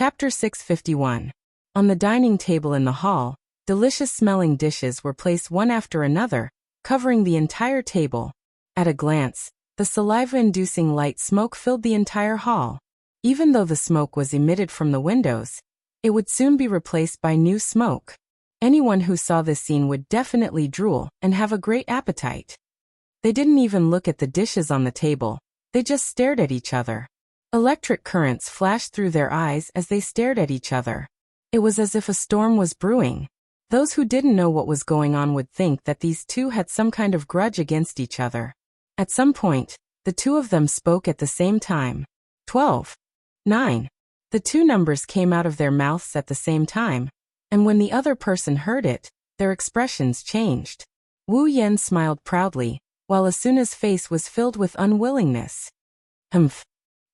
Chapter 651. On the dining table in the hall, delicious-smelling dishes were placed one after another, covering the entire table. At a glance, the saliva-inducing light smoke filled the entire hall. Even though the smoke was emitted from the windows, it would soon be replaced by new smoke. Anyone who saw this scene would definitely drool and have a great appetite. They didn't even look at the dishes on the table, they just stared at each other. Electric currents flashed through their eyes as they stared at each other. It was as if a storm was brewing. Those who didn't know what was going on would think that these two had some kind of grudge against each other. At some point, the two of them spoke at the same time. 12. 9. The two numbers came out of their mouths at the same time, and when the other person heard it, their expressions changed. Wu Yan smiled proudly, while Asuna's face was filled with unwillingness. Humph.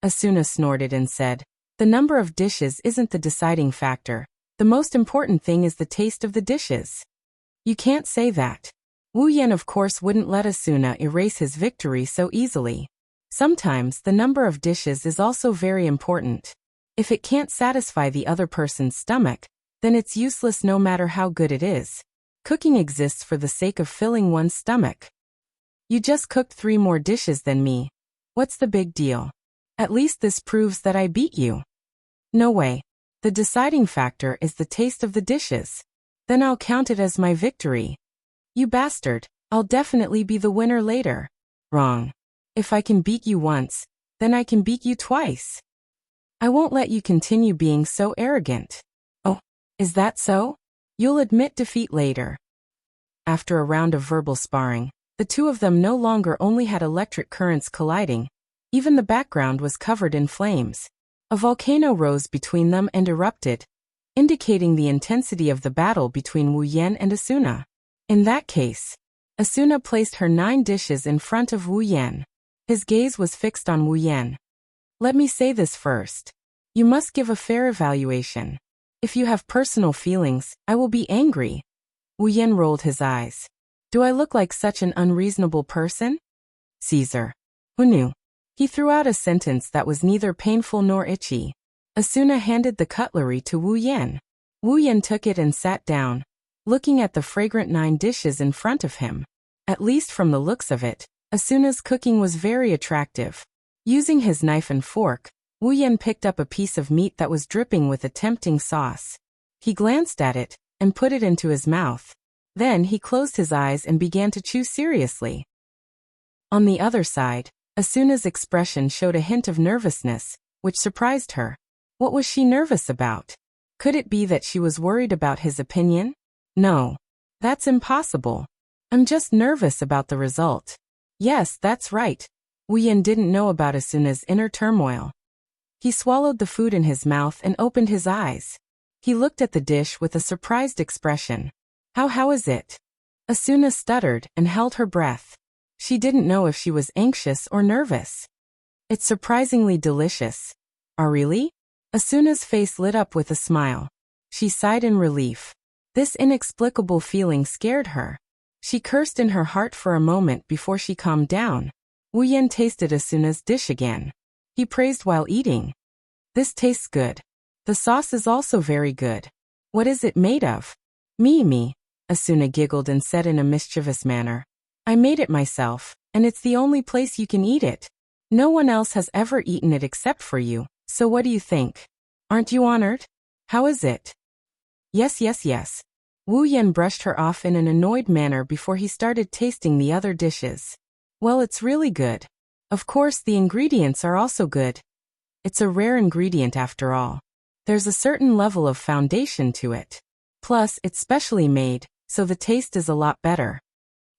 Asuna snorted and said, "The number of dishes isn't the deciding factor. The most important thing is the taste of the dishes." You can't say that. Wu Yan of course wouldn't let Asuna erase his victory so easily. Sometimes the number of dishes is also very important. If it can't satisfy the other person's stomach, then it's useless no matter how good it is. Cooking exists for the sake of filling one's stomach. You just cooked 3 more dishes than me. What's the big deal? At least this proves that I beat you. No way. The deciding factor is the taste of the dishes. Then I'll count it as my victory. You bastard, I'll definitely be the winner later. Wrong. If I can beat you once, then I can beat you twice. I won't let you continue being so arrogant. Oh, is that so? You'll admit defeat later. After a round of verbal sparring, the two of them no longer only had electric currents colliding, even the background was covered in flames. A volcano rose between them and erupted, indicating the intensity of the battle between Wu Yan and Asuna. In that case, Asuna placed her 9 dishes in front of Wu Yan. His gaze was fixed on Wu Yan. Let me say this first. You must give a fair evaluation. If you have personal feelings, I will be angry. Wu Yan rolled his eyes. Do I look like such an unreasonable person? Caesar. Who knew? He threw out a sentence that was neither painful nor itchy. Asuna handed the cutlery to Wu Yan. Wu Yan took it and sat down, looking at the fragrant 9 dishes in front of him. At least from the looks of it, Asuna's cooking was very attractive. Using his knife and fork, Wu Yan picked up a piece of meat that was dripping with a tempting sauce. He glanced at it and put it into his mouth. Then he closed his eyes and began to chew seriously. On the other side, Asuna's expression showed a hint of nervousness, which surprised her. What was she nervous about? Could it be that she was worried about his opinion? No. That's impossible. I'm just nervous about the result. Yes, that's right. Wu Yan didn't know about Asuna's inner turmoil. He swallowed the food in his mouth and opened his eyes. He looked at the dish with a surprised expression. How is it? Asuna stuttered and held her breath. She didn't know if she was anxious or nervous. It's surprisingly delicious. Oh, really? Asuna's face lit up with a smile. She sighed in relief. This inexplicable feeling scared her. She cursed in her heart for a moment before she calmed down. Wu Yan tasted Asuna's dish again. He praised while eating. This tastes good. The sauce is also very good. What is it made of? Me. Asuna giggled and said in a mischievous manner. I made it myself, and it's the only place you can eat it. No one else has ever eaten it except for you, so what do you think? Aren't you honored? How is it? Yes. Wu Yan brushed her off in an annoyed manner before he started tasting the other dishes. Well, it's really good. Of course, the ingredients are also good. It's a rare ingredient after all. There's a certain level of foundation to it. Plus, it's specially made, so the taste is a lot better.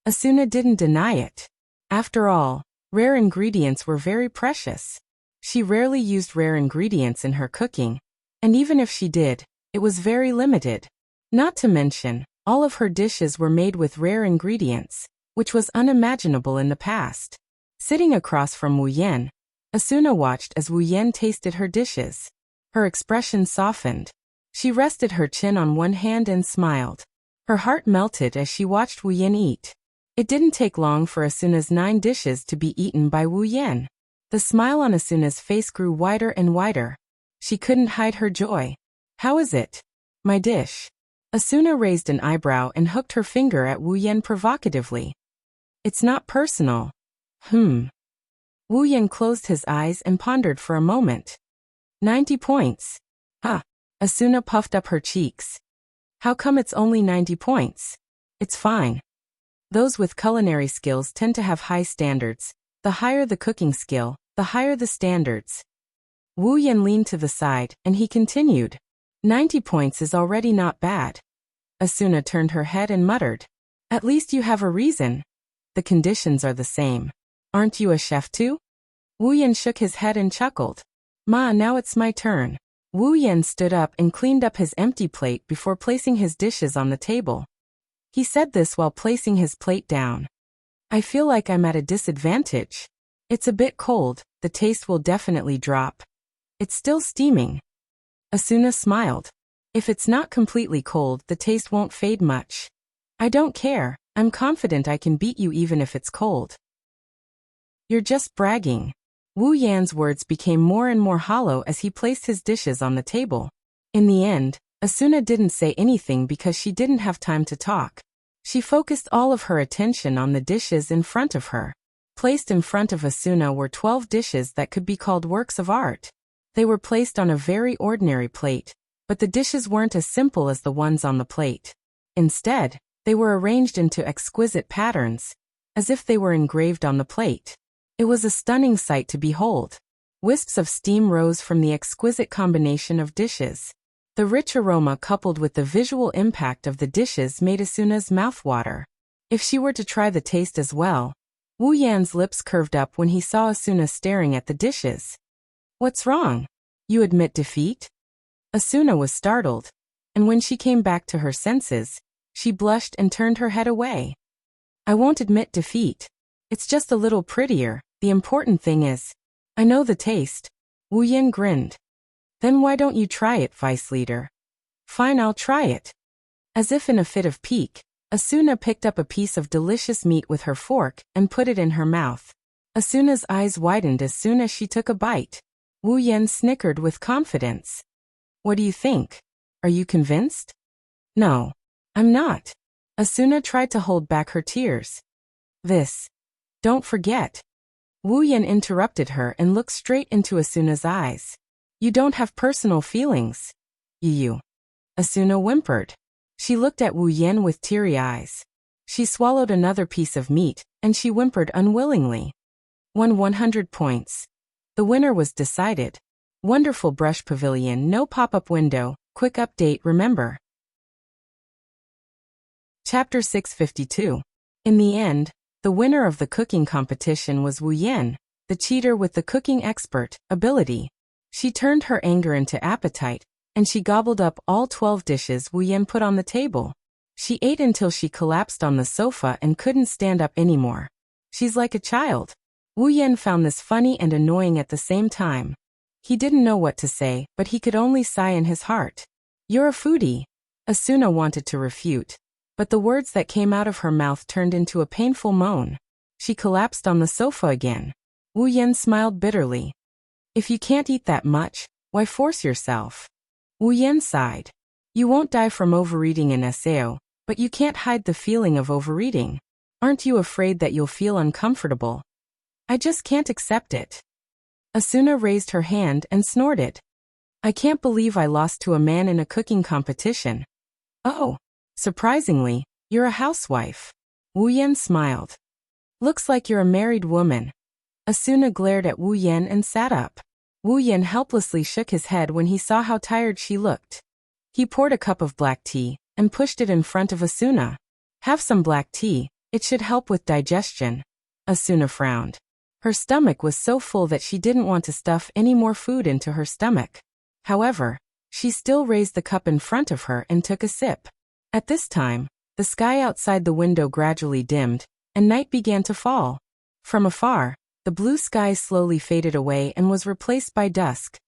Asuna didn't deny it. After all, rare ingredients were very precious. She rarely used rare ingredients in her cooking, and even if she did, it was very limited. Not to mention, all of her dishes were made with rare ingredients, which was unimaginable in the past. Sitting across from Wu Yan, Asuna watched as Wu Yan tasted her dishes. Her expression softened. She rested her chin on one hand and smiled. Her heart melted as she watched Wu Yan eat. It didn't take long for Asuna's 9 dishes to be eaten by Wu Yan. The smile on Asuna's face grew wider and wider. She couldn't hide her joy. How is it? My dish. Asuna raised an eyebrow and hooked her finger at Wu Yan provocatively. It's not personal. Wu Yan closed his eyes and pondered for a moment. 90 points. Ah. Asuna puffed up her cheeks. How come it's only 90 points? It's fine. Those with culinary skills tend to have high standards. The higher the cooking skill, the higher the standards. Wu Yan leaned to the side, and he continued. 90 points is already not bad. Asuna turned her head and muttered. At least you have a reason. The conditions are the same. Aren't you a chef too? Wu Yan shook his head and chuckled. Ma, now it's my turn. Wu Yan stood up and cleaned up his empty plate before placing his dishes on the table. He said this while placing his plate down. I feel like I'm at a disadvantage. It's a bit cold, the taste will definitely drop. It's still steaming. Asuna smiled. If it's not completely cold, the taste won't fade much. I don't care, I'm confident I can beat you even if it's cold. You're just bragging. Wu Yan's words became more and more hollow as he placed his dishes on the table. In the end, Asuna didn't say anything because she didn't have time to talk. She focused all of her attention on the dishes in front of her. Placed in front of Asuna were 12 dishes that could be called works of art. They were placed on a very ordinary plate, but the dishes weren't as simple as the ones on the plate. Instead, they were arranged into exquisite patterns, as if they were engraved on the plate. It was a stunning sight to behold. Wisps of steam rose from the exquisite combination of dishes. The rich aroma coupled with the visual impact of the dishes made Asuna's mouth water. If she were to try the taste as well. Wu Yan's lips curved up when he saw Asuna staring at the dishes. What's wrong? You admit defeat? Asuna was startled, and when she came back to her senses, she blushed and turned her head away. I won't admit defeat. It's just a little prettier. The important thing is, I know the taste. Wu Yan grinned. Then why don't you try it, Vice Leader? Fine, I'll try it. As if in a fit of pique, Asuna picked up a piece of delicious meat with her fork and put it in her mouth. Asuna's eyes widened as soon as she took a bite. Wu Yan snickered with confidence. What do you think? Are you convinced? No, I'm not. Asuna tried to hold back her tears. Don't forget. Wu Yan interrupted her and looked straight into Asuna's eyes. You don't have personal feelings. You. Asuna whimpered. She looked at Wu Yan with teary eyes. She swallowed another piece of meat, and she whimpered unwillingly. Won 100 points. The winner was decided. Wonderful brush pavilion, no pop-up window, quick update, remember. Chapter 652. In the end, the winner of the cooking competition was Wu Yan, the cheater with the cooking expert ability. She turned her anger into appetite, and she gobbled up all 12 dishes Wu Yan put on the table. She ate until she collapsed on the sofa and couldn't stand up anymore. She's like a child. Wu Yan found this funny and annoying at the same time. He didn't know what to say, but he could only sigh in his heart. You're a foodie. Asuna wanted to refute, but the words that came out of her mouth turned into a painful moan. She collapsed on the sofa again. Wu Yan smiled bitterly. If you can't eat that much, why force yourself? Wu Yan sighed. You won't die from overeating in SAO, but you can't hide the feeling of overeating. Aren't you afraid that you'll feel uncomfortable? I just can't accept it. Asuna raised her hand and snorted. I can't believe I lost to a man in a cooking competition. Oh, surprisingly, you're a housewife. Wu Yan smiled. Looks like you're a married woman. Asuna glared at Wu Yan and sat up. Wu Yan helplessly shook his head when he saw how tired she looked. He poured a cup of black tea and pushed it in front of Asuna. Have some black tea, it should help with digestion. Asuna frowned. Her stomach was so full that she didn't want to stuff any more food into her stomach. However, she still raised the cup in front of her and took a sip. At this time, the sky outside the window gradually dimmed, and night began to fall. From afar, the blue sky slowly faded away and was replaced by dusk.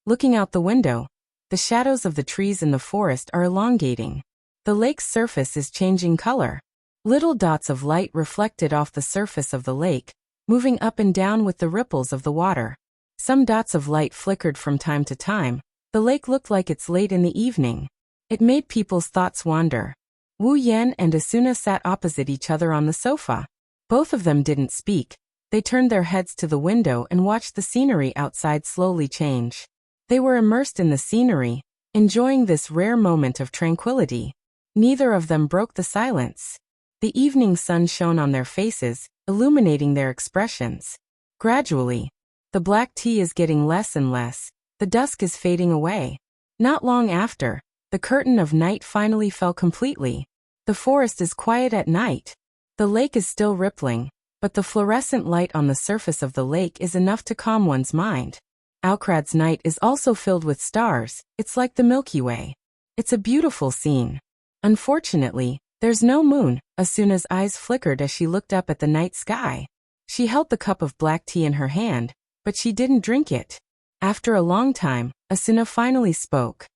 Looking out the window, the shadows of the trees in the forest are elongating. The lake's surface is changing color. Little dots of light reflected off the surface of the lake, moving up and down with the ripples of the water. Some dots of light flickered from time to time. The lake looked like it's late in the evening. It made people's thoughts wander. Wu Yan and Asuna sat opposite each other on the sofa. Both of them didn't speak. They turned their heads to the window and watched the scenery outside slowly change. They were immersed in the scenery, enjoying this rare moment of tranquility. Neither of them broke the silence. The evening sun shone on their faces, illuminating their expressions. Gradually, the black tea is getting less and less. The dusk is fading away. Not long after, the curtain of night finally fell completely. The forest is quiet at night. The lake is still rippling, but the fluorescent light on the surface of the lake is enough to calm one's mind. Alcrad's night is also filled with stars. It's like the Milky Way. It's a beautiful scene. Unfortunately, there's no moon. Asuna's eyes flickered as she looked up at the night sky. She held the cup of black tea in her hand, but she didn't drink it. After a long time, Asuna finally spoke.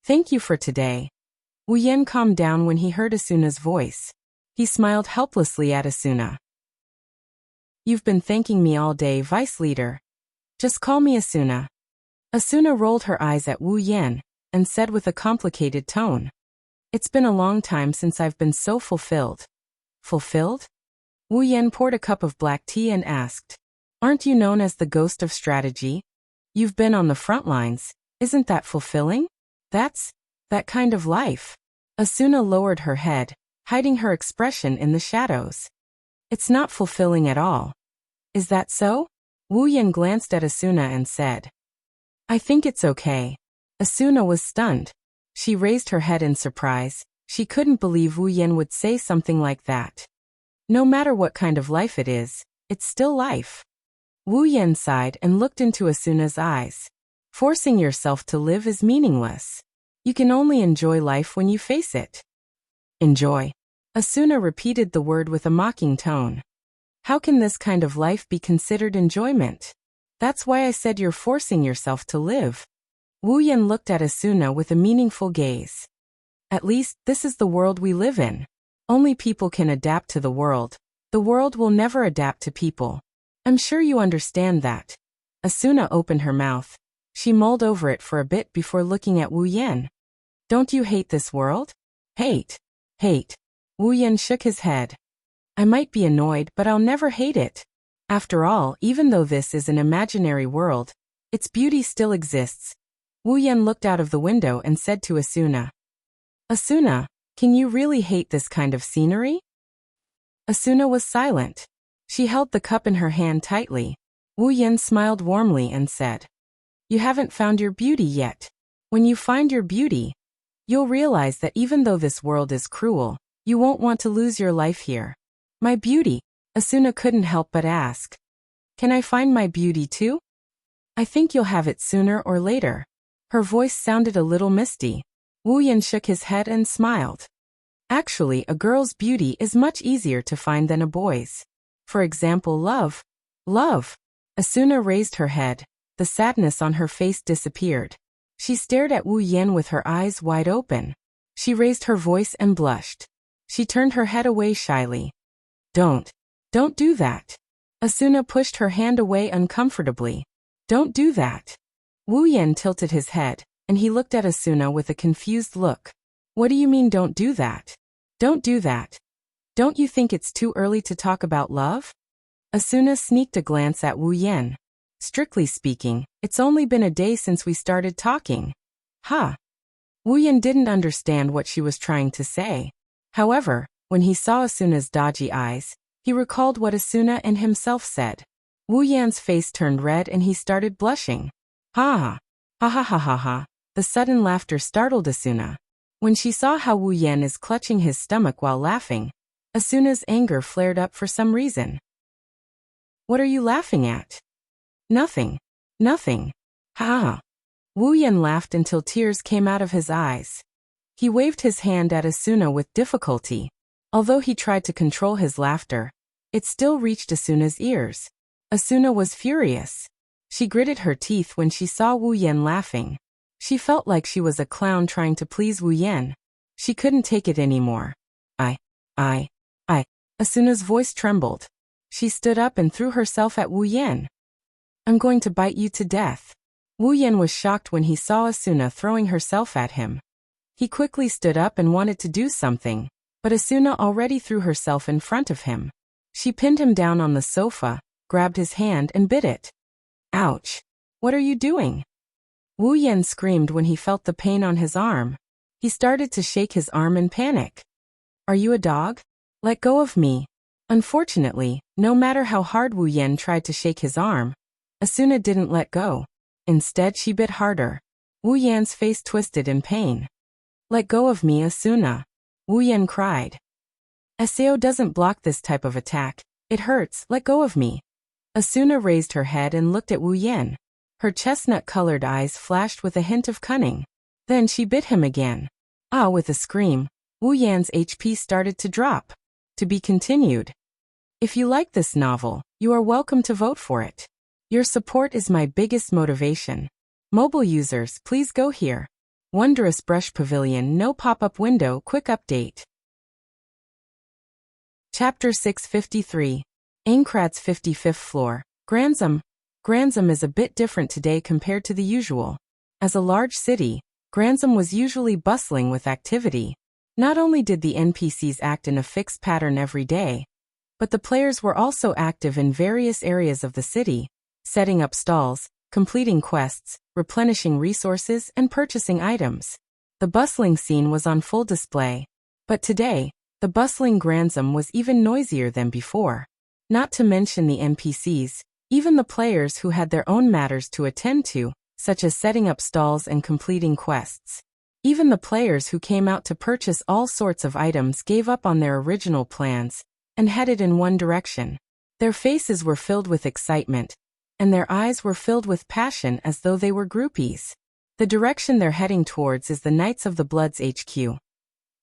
"Thank you for today." Wu Yan calmed down when he heard Asuna's voice. He smiled helplessly at Asuna. "You've been thanking me all day, Vice Leader. Just call me Asuna." Asuna rolled her eyes at Wu Yan and said with a complicated tone, "It's been a long time since I've been so fulfilled." "Fulfilled?" Wu Yan poured a cup of black tea and asked, "Aren't you known as the ghost of strategy? You've been on the front lines. Isn't that fulfilling? That's that kind of life." Asuna lowered her head, hiding her expression in the shadows. "It's not fulfilling at all." "Is that so?" Wu Yan glanced at Asuna and said, "I think it's okay." Asuna was stunned. She raised her head in surprise. She couldn't believe Wu Yan would say something like that. No matter what kind of life it is, it's still life. Wu Yan sighed and looked into Asuna's eyes. Forcing yourself to live is meaningless. You can only enjoy life when you face it. Enjoy. Asuna repeated the word with a mocking tone. How can this kind of life be considered enjoyment? That's why I said you're forcing yourself to live. Wu Yan looked at Asuna with a meaningful gaze. At least, this is the world we live in. Only people can adapt to the world. The world will never adapt to people. I'm sure you understand that. Asuna opened her mouth. She mulled over it for a bit before looking at Wu Yan. Don't you hate this world? Hate. Hate. Wu Yan shook his head. I might be annoyed, but I'll never hate it. After all, even though this is an imaginary world, its beauty still exists. Wu Yan looked out of the window and said to Asuna, Asuna, can you really hate this kind of scenery? Asuna was silent. She held the cup in her hand tightly. Wu Yan smiled warmly and said, You haven't found your beauty yet. When you find your beauty, you'll realize that even though this world is cruel, you won't want to lose your life here. My beauty? Asuna couldn't help but ask. Can I find my beauty too? I think you'll have it sooner or later. Her voice sounded a little misty. Wu Yan shook his head and smiled. Actually, a girl's beauty is much easier to find than a boy's. For example, love. Love. Asuna raised her head. The sadness on her face disappeared. She stared at Wu Yan with her eyes wide open. She raised her voice and blushed. She turned her head away shyly. Don't do that. Asuna pushed her hand away uncomfortably. Don't do that. Wu Yan tilted his head, and he looked at Asuna with a confused look. What do you mean don't do that? Don't do that. Don't you think it's too early to talk about love? Asuna sneaked a glance at Wu Yan. Strictly speaking, it's only been a day since we started talking. Ha! Wu Yan didn't understand what she was trying to say. However, when he saw Asuna's dodgy eyes, he recalled what Asuna and himself said. Wu Yan's face turned red and he started blushing. Ha! Ha ha ha ha ha. The sudden laughter startled Asuna. When she saw how Wu Yan is clutching his stomach while laughing, Asuna's anger flared up for some reason. What are you laughing at? Nothing. Nothing. Ha! Wu Yan laughed until tears came out of his eyes. He waved his hand at Asuna with difficulty. Although he tried to control his laughter, it still reached Asuna's ears. Asuna was furious. She gritted her teeth when she saw Wu Yan laughing. She felt like she was a clown trying to please Wu Yan. She couldn't take it anymore. I. Asuna's voice trembled. She stood up and threw herself at Wu Yan. I'm going to bite you to death. Wu Yan was shocked when he saw Asuna throwing herself at him. He quickly stood up and wanted to do something, but Asuna already threw herself in front of him. She pinned him down on the sofa, grabbed his hand and bit it. Ouch! What are you doing? Wu Yan screamed when he felt the pain on his arm. He started to shake his arm in panic. Are you a dog? Let go of me. Unfortunately, no matter how hard Wu Yan tried to shake his arm, Asuna didn't let go. Instead, she bit harder. Wu Yan's face twisted in pain. Let go of me, Asuna. Wu Yan cried. Sao doesn't block this type of attack. It hurts, let go of me. Asuna raised her head and looked at Wu Yan. Her chestnut-colored eyes flashed with a hint of cunning. Then she bit him again. With a scream, Wu Yan's HP started to drop. To be continued. If you like this novel, you are welcome to vote for it. Your support is my biggest motivation. Mobile users, please go here. Wondrous Brush Pavilion, no pop-up window, quick update. Chapter 653. Aincrad's 55th floor. Granzum. Granzum is a bit different today compared to the usual. As a large city, Granzum was usually bustling with activity. Not only did the NPCs act in a fixed pattern every day, but the players were also active in various areas of the city, setting up stalls, completing quests, replenishing resources, and purchasing items. The bustling scene was on full display. But today, the bustling Granzum was even noisier than before. Not to mention the NPCs, even the players who had their own matters to attend to, such as setting up stalls and completing quests. Even the players who came out to purchase all sorts of items gave up on their original plans and headed in one direction. Their faces were filled with excitement, and their eyes were filled with passion as though they were groupies. The direction they're heading towards is the Knights of the Bloods HQ.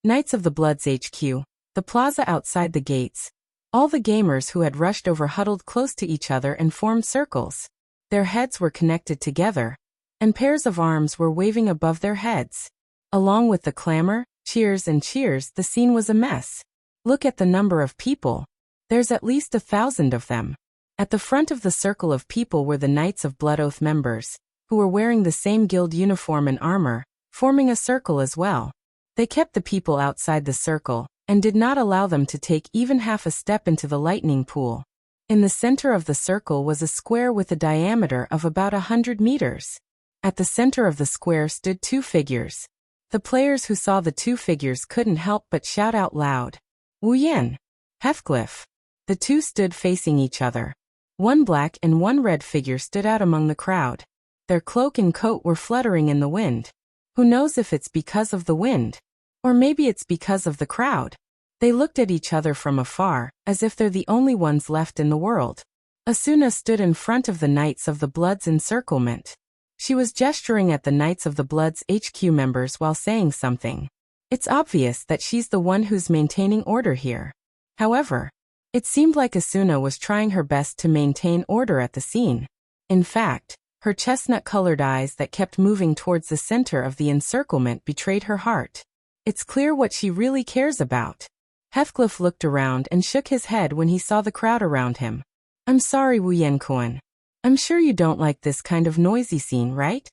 Knights of the Bloods HQ, the plaza outside the gates. All the gamers who had rushed over huddled close to each other and formed circles. Their heads were connected together, and pairs of arms were waving above their heads. Along with the clamor, cheers, the scene was a mess. Look at the number of people. There's at least 1,000 of them. At the front of the circle of people were the Knights of Blood Oath members, who were wearing the same guild uniform and armor, forming a circle as well. They kept the people outside the circle, and did not allow them to take even half a step into the lightning pool. In the center of the circle was a square with a diameter of about 100 meters. At the center of the square stood two figures. The players who saw the two figures couldn't help but shout out loud. Wu Yan. Heathcliff. The two stood facing each other. One black and one red figure stood out among the crowd. Their cloak and coat were fluttering in the wind. Who knows if it's because of the wind? Or maybe it's because of the crowd. They looked at each other from afar, as if they're the only ones left in the world. Asuna stood in front of the Knights of the Blood's encirclement. She was gesturing at the Knights of the Blood's HQ members while saying something. It's obvious that she's the one who's maintaining order here. However, it seemed like Asuna was trying her best to maintain order at the scene. In fact, her chestnut-colored eyes that kept moving towards the center of the encirclement betrayed her heart. It's clear what she really cares about. Heathcliff looked around and shook his head when he saw the crowd around him. I'm sorry, Wu Yan-kun. I'm sure you don't like this kind of noisy scene, right?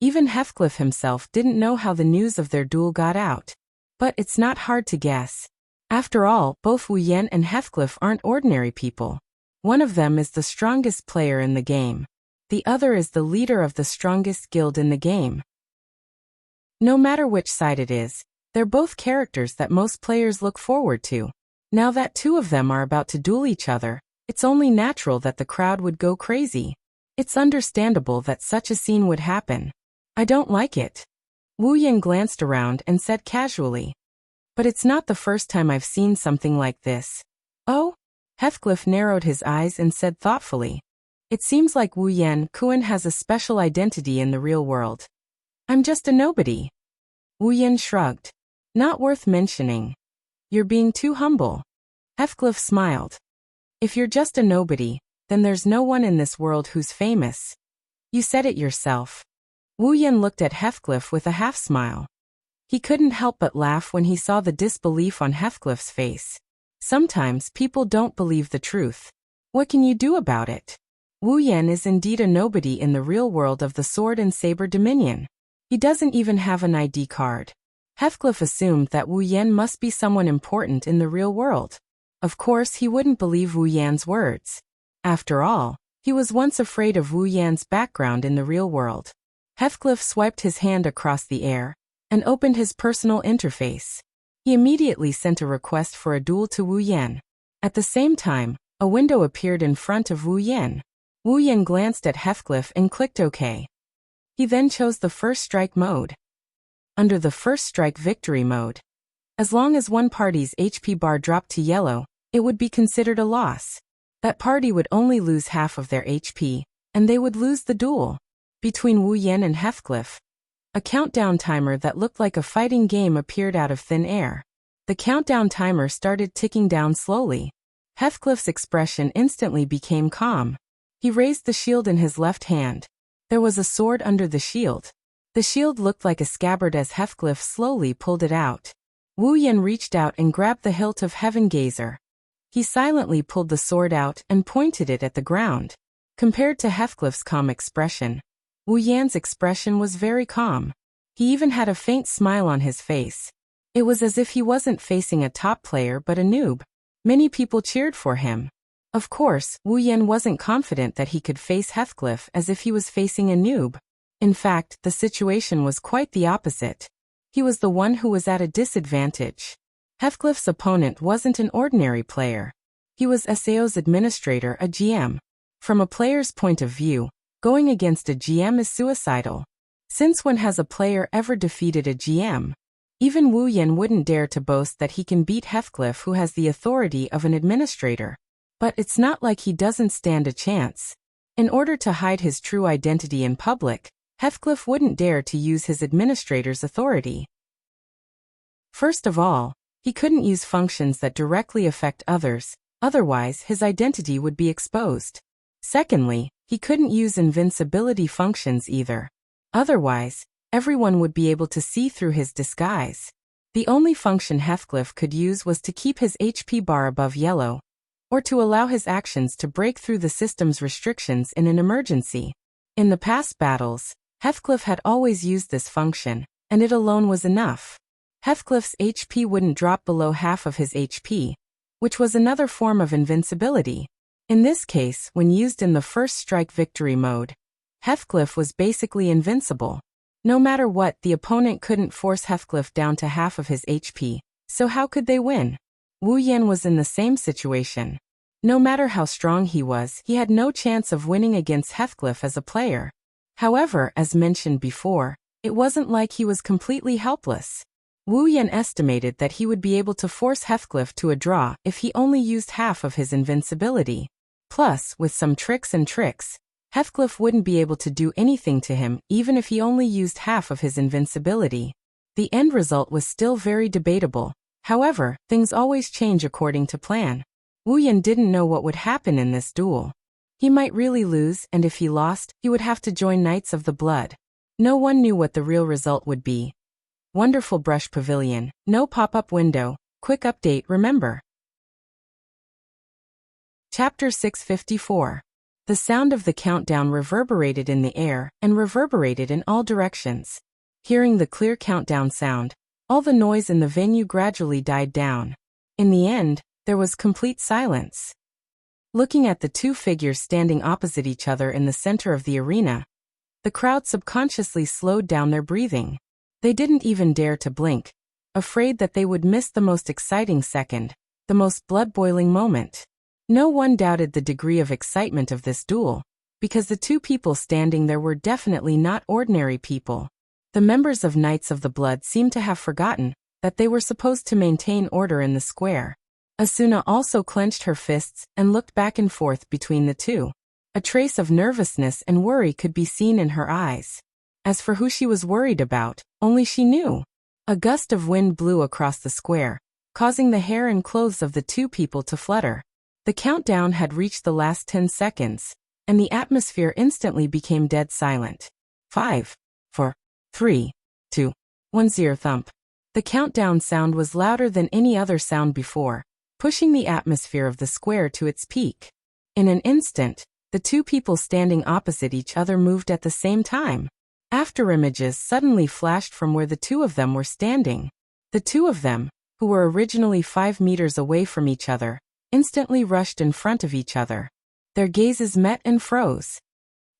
Even Heathcliff himself didn't know how the news of their duel got out. But it's not hard to guess. After all, both Wu Yan and Heathcliff aren't ordinary people. One of them is the strongest player in the game. The other is the leader of the strongest guild in the game. No matter which side it is, they're both characters that most players look forward to. Now that two of them are about to duel each other, it's only natural that the crowd would go crazy. It's understandable that such a scene would happen. I don't like it. Wu Yan glanced around and said casually. But it's not the first time I've seen something like this. Oh? Heathcliff narrowed his eyes and said thoughtfully. It seems like Wu Yan-kun has a special identity in the real world. I'm just a nobody. Wu Yan shrugged. Not worth mentioning. You're being too humble. Heathcliff smiled. If you're just a nobody, then there's no one in this world who's famous. You said it yourself. Wu Yan looked at Heathcliff with a half-smile. He couldn't help but laugh when he saw the disbelief on Heathcliff's face. Sometimes people don't believe the truth. What can you do about it? Wu Yan is indeed a nobody in the real world of the sword and saber dominion. He doesn't even have an ID card. Heathcliff assumed that Wu Yan must be someone important in the real world. Of course, he wouldn't believe Wu Yan's words. After all, he was once afraid of Wu Yan's background in the real world. Heathcliff swiped his hand across the air and opened his personal interface. He immediately sent a request for a duel to Wu Yan. At the same time, a window appeared in front of Wu Yan. Wu Yan glanced at Heathcliff and clicked OK. He then chose the first strike mode. Under the first strike victory mode, as long as one party's HP bar dropped to yellow, it would be considered a loss. That party would only lose half of their HP, and they would lose the duel. Between Wu Yan and Heathcliff, a countdown timer that looked like a fighting game appeared out of thin air. The countdown timer started ticking down slowly. Heathcliff's expression instantly became calm. He raised the shield in his left hand. There was a sword under the shield. The shield looked like a scabbard as Heathcliff slowly pulled it out. Wu Yan reached out and grabbed the hilt of Heaven Gazer. He silently pulled the sword out and pointed it at the ground. Compared to Heathcliff's calm expression, Wu Yan's expression was very calm. He even had a faint smile on his face. It was as if he wasn't facing a top player but a noob. Many people cheered for him. Of course, Wu Yan wasn't confident that he could face Heathcliff as if he was facing a noob. In fact, the situation was quite the opposite. He was the one who was at a disadvantage. Heathcliff's opponent wasn't an ordinary player. He was SAO's administrator, a GM. From a player's point of view, going against a GM is suicidal. Since when has a player ever defeated a GM? Even Wu Yan wouldn't dare to boast that he can beat Heathcliff, who has the authority of an administrator. But it's not like he doesn't stand a chance. In order to hide his true identity in public, Heathcliff wouldn't dare to use his administrator's authority. First of all, he couldn't use functions that directly affect others, otherwise his identity would be exposed. Secondly, he couldn't use invincibility functions either. Otherwise, everyone would be able to see through his disguise. The only function Heathcliff could use was to keep his HP bar above yellow, or to allow his actions to break through the system's restrictions in an emergency. In the past battles, Heathcliff had always used this function, and it alone was enough. Heathcliff's HP wouldn't drop below half of his HP, which was another form of invincibility. In this case, when used in the first strike victory mode, Heathcliff was basically invincible. No matter what, the opponent couldn't force Heathcliff down to half of his HP, so how could they win? Wu Yan was in the same situation. No matter how strong he was, he had no chance of winning against Heathcliff as a player. However, as mentioned before, it wasn't like he was completely helpless. Wu Yan estimated that he would be able to force Heathcliff to a draw if he only used half of his invincibility. Plus, with some tricks, Heathcliff wouldn't be able to do anything to him even if he only used half of his invincibility. The end result was still very debatable. However, things always change according to plan. Wu Yan didn't know what would happen in this duel. He might really lose, and if he lost, he would have to join Knights of the Blood. No one knew what the real result would be. Wonderful brush pavilion, no pop-up window, quick update, remember. Chapter 654. The sound of the countdown reverberated in the air and reverberated in all directions. Hearing the clear countdown sound, all the noise in the venue gradually died down. In the end, there was complete silence. Looking at the two figures standing opposite each other in the center of the arena, the crowd subconsciously slowed down their breathing. They didn't even dare to blink, afraid that they would miss the most exciting second, the most blood-boiling moment. No one doubted the degree of excitement of this duel, because the two people standing there were definitely not ordinary people. The members of Knights of the Blood seemed to have forgotten that they were supposed to maintain order in the square. Asuna also clenched her fists and looked back and forth between the two. A trace of nervousness and worry could be seen in her eyes. As for who she was worried about, only she knew. A gust of wind blew across the square, causing the hair and clothes of the two people to flutter. The countdown had reached the last 10 seconds, and the atmosphere instantly became dead silent. 5, 4, 3, 2, 1, 0 thump. The countdown sound was louder than any other sound before, pushing the atmosphere of the square to its peak. In an instant, The two people standing opposite each other moved at the same time. After images suddenly flashed from where the two of them were standing. The two of them, who were originally 5 meters away from each other, instantly rushed in front of each other. Their gazes met and froze.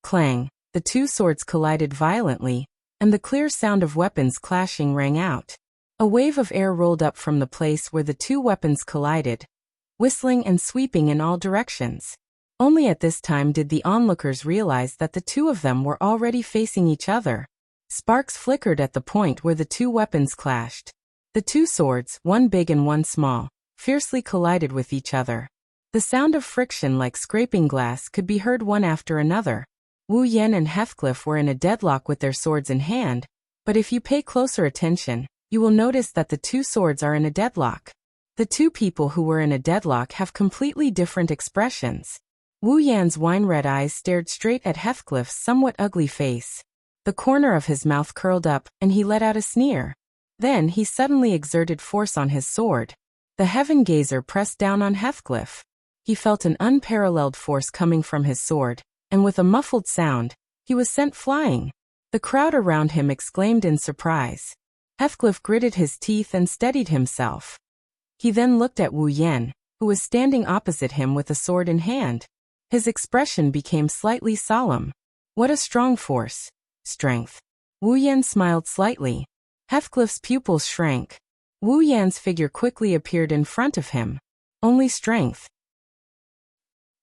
Clang, the two swords collided violently, and the clear sound of weapons clashing rang out. A wave of air rolled up from the place where the two weapons collided, whistling and sweeping in all directions. Only at this time did the onlookers realize that the two of them were already facing each other. Sparks flickered at the point where the two weapons clashed. The two swords, one big and one small, fiercely collided with each other. The sound of friction like scraping glass could be heard one after another. Wu Yan and Heathcliff were in a deadlock with their swords in hand, but if you pay closer attention, you will notice that the two swords are in a deadlock. The two people who were in a deadlock have completely different expressions. Wu Yan's wine-red eyes stared straight at Heathcliff's somewhat ugly face. The corner of his mouth curled up, and he let out a sneer. Then he suddenly exerted force on his sword. The Heaven Gazer pressed down on Heathcliff. He felt an unparalleled force coming from his sword, and with a muffled sound, he was sent flying. The crowd around him exclaimed in surprise. Heathcliff gritted his teeth and steadied himself. He then looked at Wu Yan, who was standing opposite him with a sword in hand. His expression became slightly solemn. What a strong force. Strength. Wu Yan smiled slightly. Heathcliff's pupils shrank. Wu Yan's figure quickly appeared in front of him. Only strength.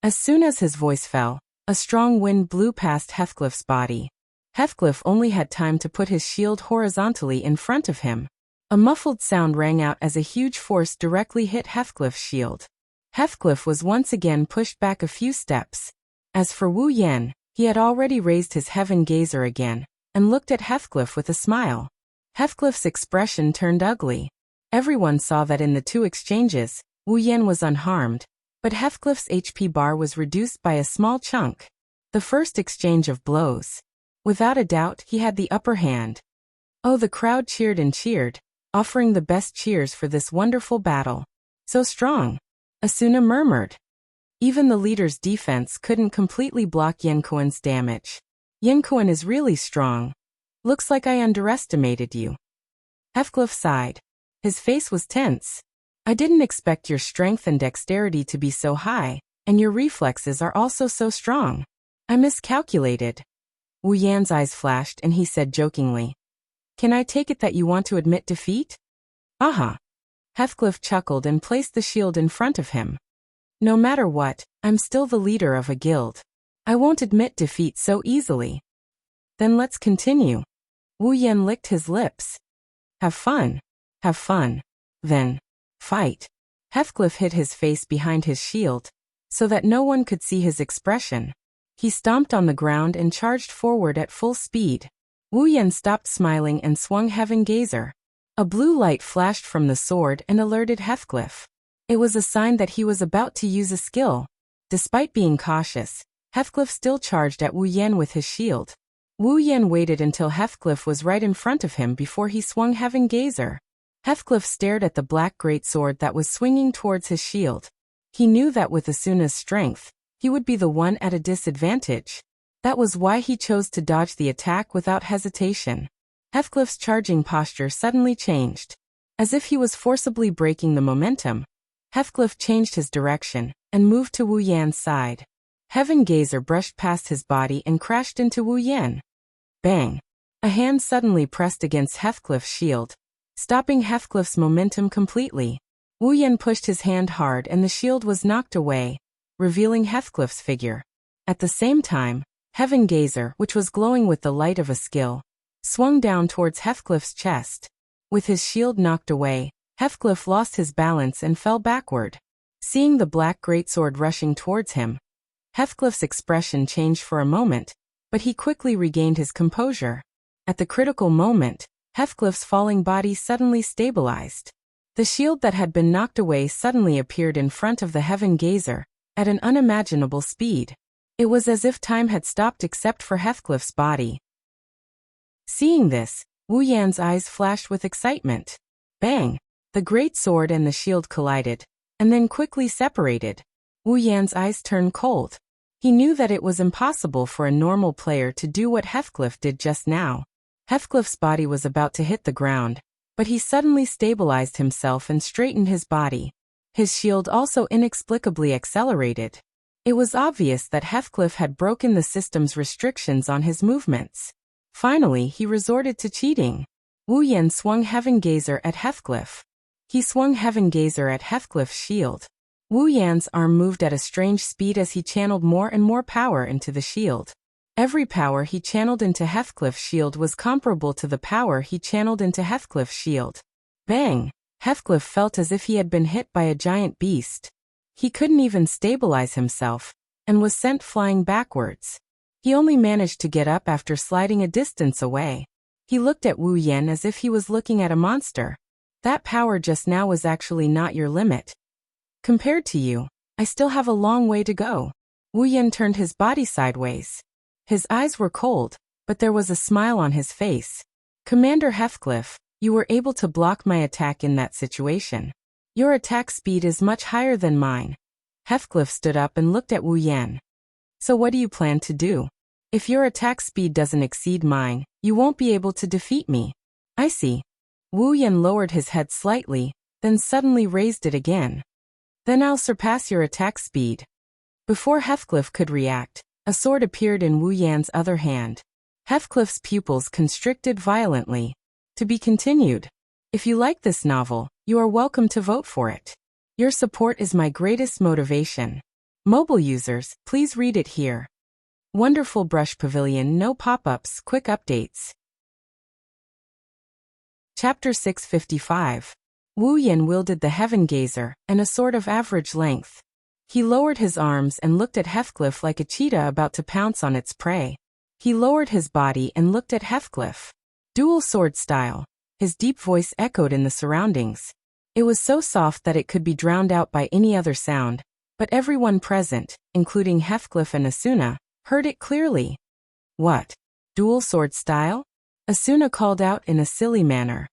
As soon as his voice fell, a strong wind blew past Heathcliff's body. Heathcliff only had time to put his shield horizontally in front of him. A muffled sound rang out as a huge force directly hit Heathcliff's shield. Heathcliff was once again pushed back a few steps. As for Wu Yan, he had already raised his Heaven Gazer again, and looked at Heathcliff with a smile. Heathcliff's expression turned ugly. Everyone saw that in the two exchanges, Wu Yan was unharmed, but Heathcliff's HP bar was reduced by a small chunk. The first exchange of blows. Without a doubt, he had the upper hand. Oh, the crowd cheered and cheered, offering the best cheers for this wonderful battle. So strong. Asuna murmured. Even the leader's defense couldn't completely block Yankuan's damage. Yankuan is really strong. Looks like I underestimated you. Heathcliff sighed. His face was tense. I didn't expect your strength and dexterity to be so high, and your reflexes are also so strong. I miscalculated. Wu Yan's eyes flashed and he said jokingly, "Can I take it that you want to admit defeat?" Aha. Heathcliff chuckled and placed the shield in front of him. No matter what, I'm still the leader of a guild. I won't admit defeat so easily. Then let's continue. Wu Yan licked his lips. Have fun. Have fun. Then, fight. Heathcliff hid his face behind his shield, so that no one could see his expression. He stomped on the ground and charged forward at full speed. Wu Yan stopped smiling and swung Heaven Gazer. A blue light flashed from the sword and alerted Heathcliff. It was a sign that he was about to use a skill. Despite being cautious, Heathcliff still charged at Wu Yan with his shield. Wu Yan waited until Heathcliff was right in front of him before he swung Heaven Gazer. Heathcliff stared at the black greatsword that was swinging towards his shield. He knew that with Asuna's strength, he would be the one at a disadvantage. That was why he chose to dodge the attack without hesitation. Heathcliff's charging posture suddenly changed. As if he was forcibly breaking the momentum, Heathcliff changed his direction and moved to Wu Yan's side. Heaven Gazer brushed past his body and crashed into Wu Yan. Bang! A hand suddenly pressed against Heathcliff's shield, stopping Heathcliff's momentum completely. Wu Yan pushed his hand hard and the shield was knocked away, revealing Heathcliff's figure. At the same time, Heaven Gazer, which was glowing with the light of a skill, swung down towards Heathcliff's chest. With his shield knocked away, Heathcliff lost his balance and fell backward. Seeing the black greatsword rushing towards him, Heathcliff's expression changed for a moment, but he quickly regained his composure. At the critical moment, Heathcliff's falling body suddenly stabilized. The shield that had been knocked away suddenly appeared in front of the Heaven Gazer, at an unimaginable speed. It was as if time had stopped except for Heathcliff's body. Seeing this, Wu Yan's eyes flashed with excitement. Bang! The great sword and the shield collided, and then quickly separated. Wu Yan's eyes turned cold. He knew that it was impossible for a normal player to do what Heathcliff did just now. Heathcliff's body was about to hit the ground, but he suddenly stabilized himself and straightened his body. His shield also inexplicably accelerated. It was obvious that Heathcliff had broken the system's restrictions on his movements. Finally, he resorted to cheating. Wu Yan swung Heaven Gazer at Heathcliff. He swung Heaven Gazer at Heathcliff's shield. Wu Yan's arm moved at a strange speed as he channeled more and more power into the shield. Every power he channeled into Heathcliff's shield was comparable to the power he channeled into Heathcliff's shield. Bang! Heathcliff felt as if he had been hit by a giant beast. He couldn't even stabilize himself, and was sent flying backwards. He only managed to get up after sliding a distance away. He looked at Wu Yan as if he was looking at a monster. That power just now was actually not your limit. Compared to you, I still have a long way to go. Wu Yan turned his body sideways. His eyes were cold, but there was a smile on his face. Commander Heathcliff, you were able to block my attack in that situation. Your attack speed is much higher than mine. Heathcliff stood up and looked at Wu Yan. So what do you plan to do? If your attack speed doesn't exceed mine, you won't be able to defeat me. I see. Wu Yan lowered his head slightly, then suddenly raised it again. Then I'll surpass your attack speed. Before Heathcliff could react, a sword appeared in Wu Yan's other hand. Heathcliff's pupils constricted violently. To be continued. If you like this novel, you are welcome to vote for it. Your support is my greatest motivation. Mobile users, please read it here. Wonderful Brush Pavilion, no pop-ups, quick updates. Chapter 655. Wu Yan wielded the Heaven Gazer, and a sword of average length. He lowered his arms and looked at Heathcliff like a cheetah about to pounce on its prey. He lowered his body and looked at Heathcliff. Dual sword style. His deep voice echoed in the surroundings. It was so soft that it could be drowned out by any other sound, but everyone present, including Heathcliff and Asuna, heard it clearly. What? Dual sword style? Asuna called out in a silly manner.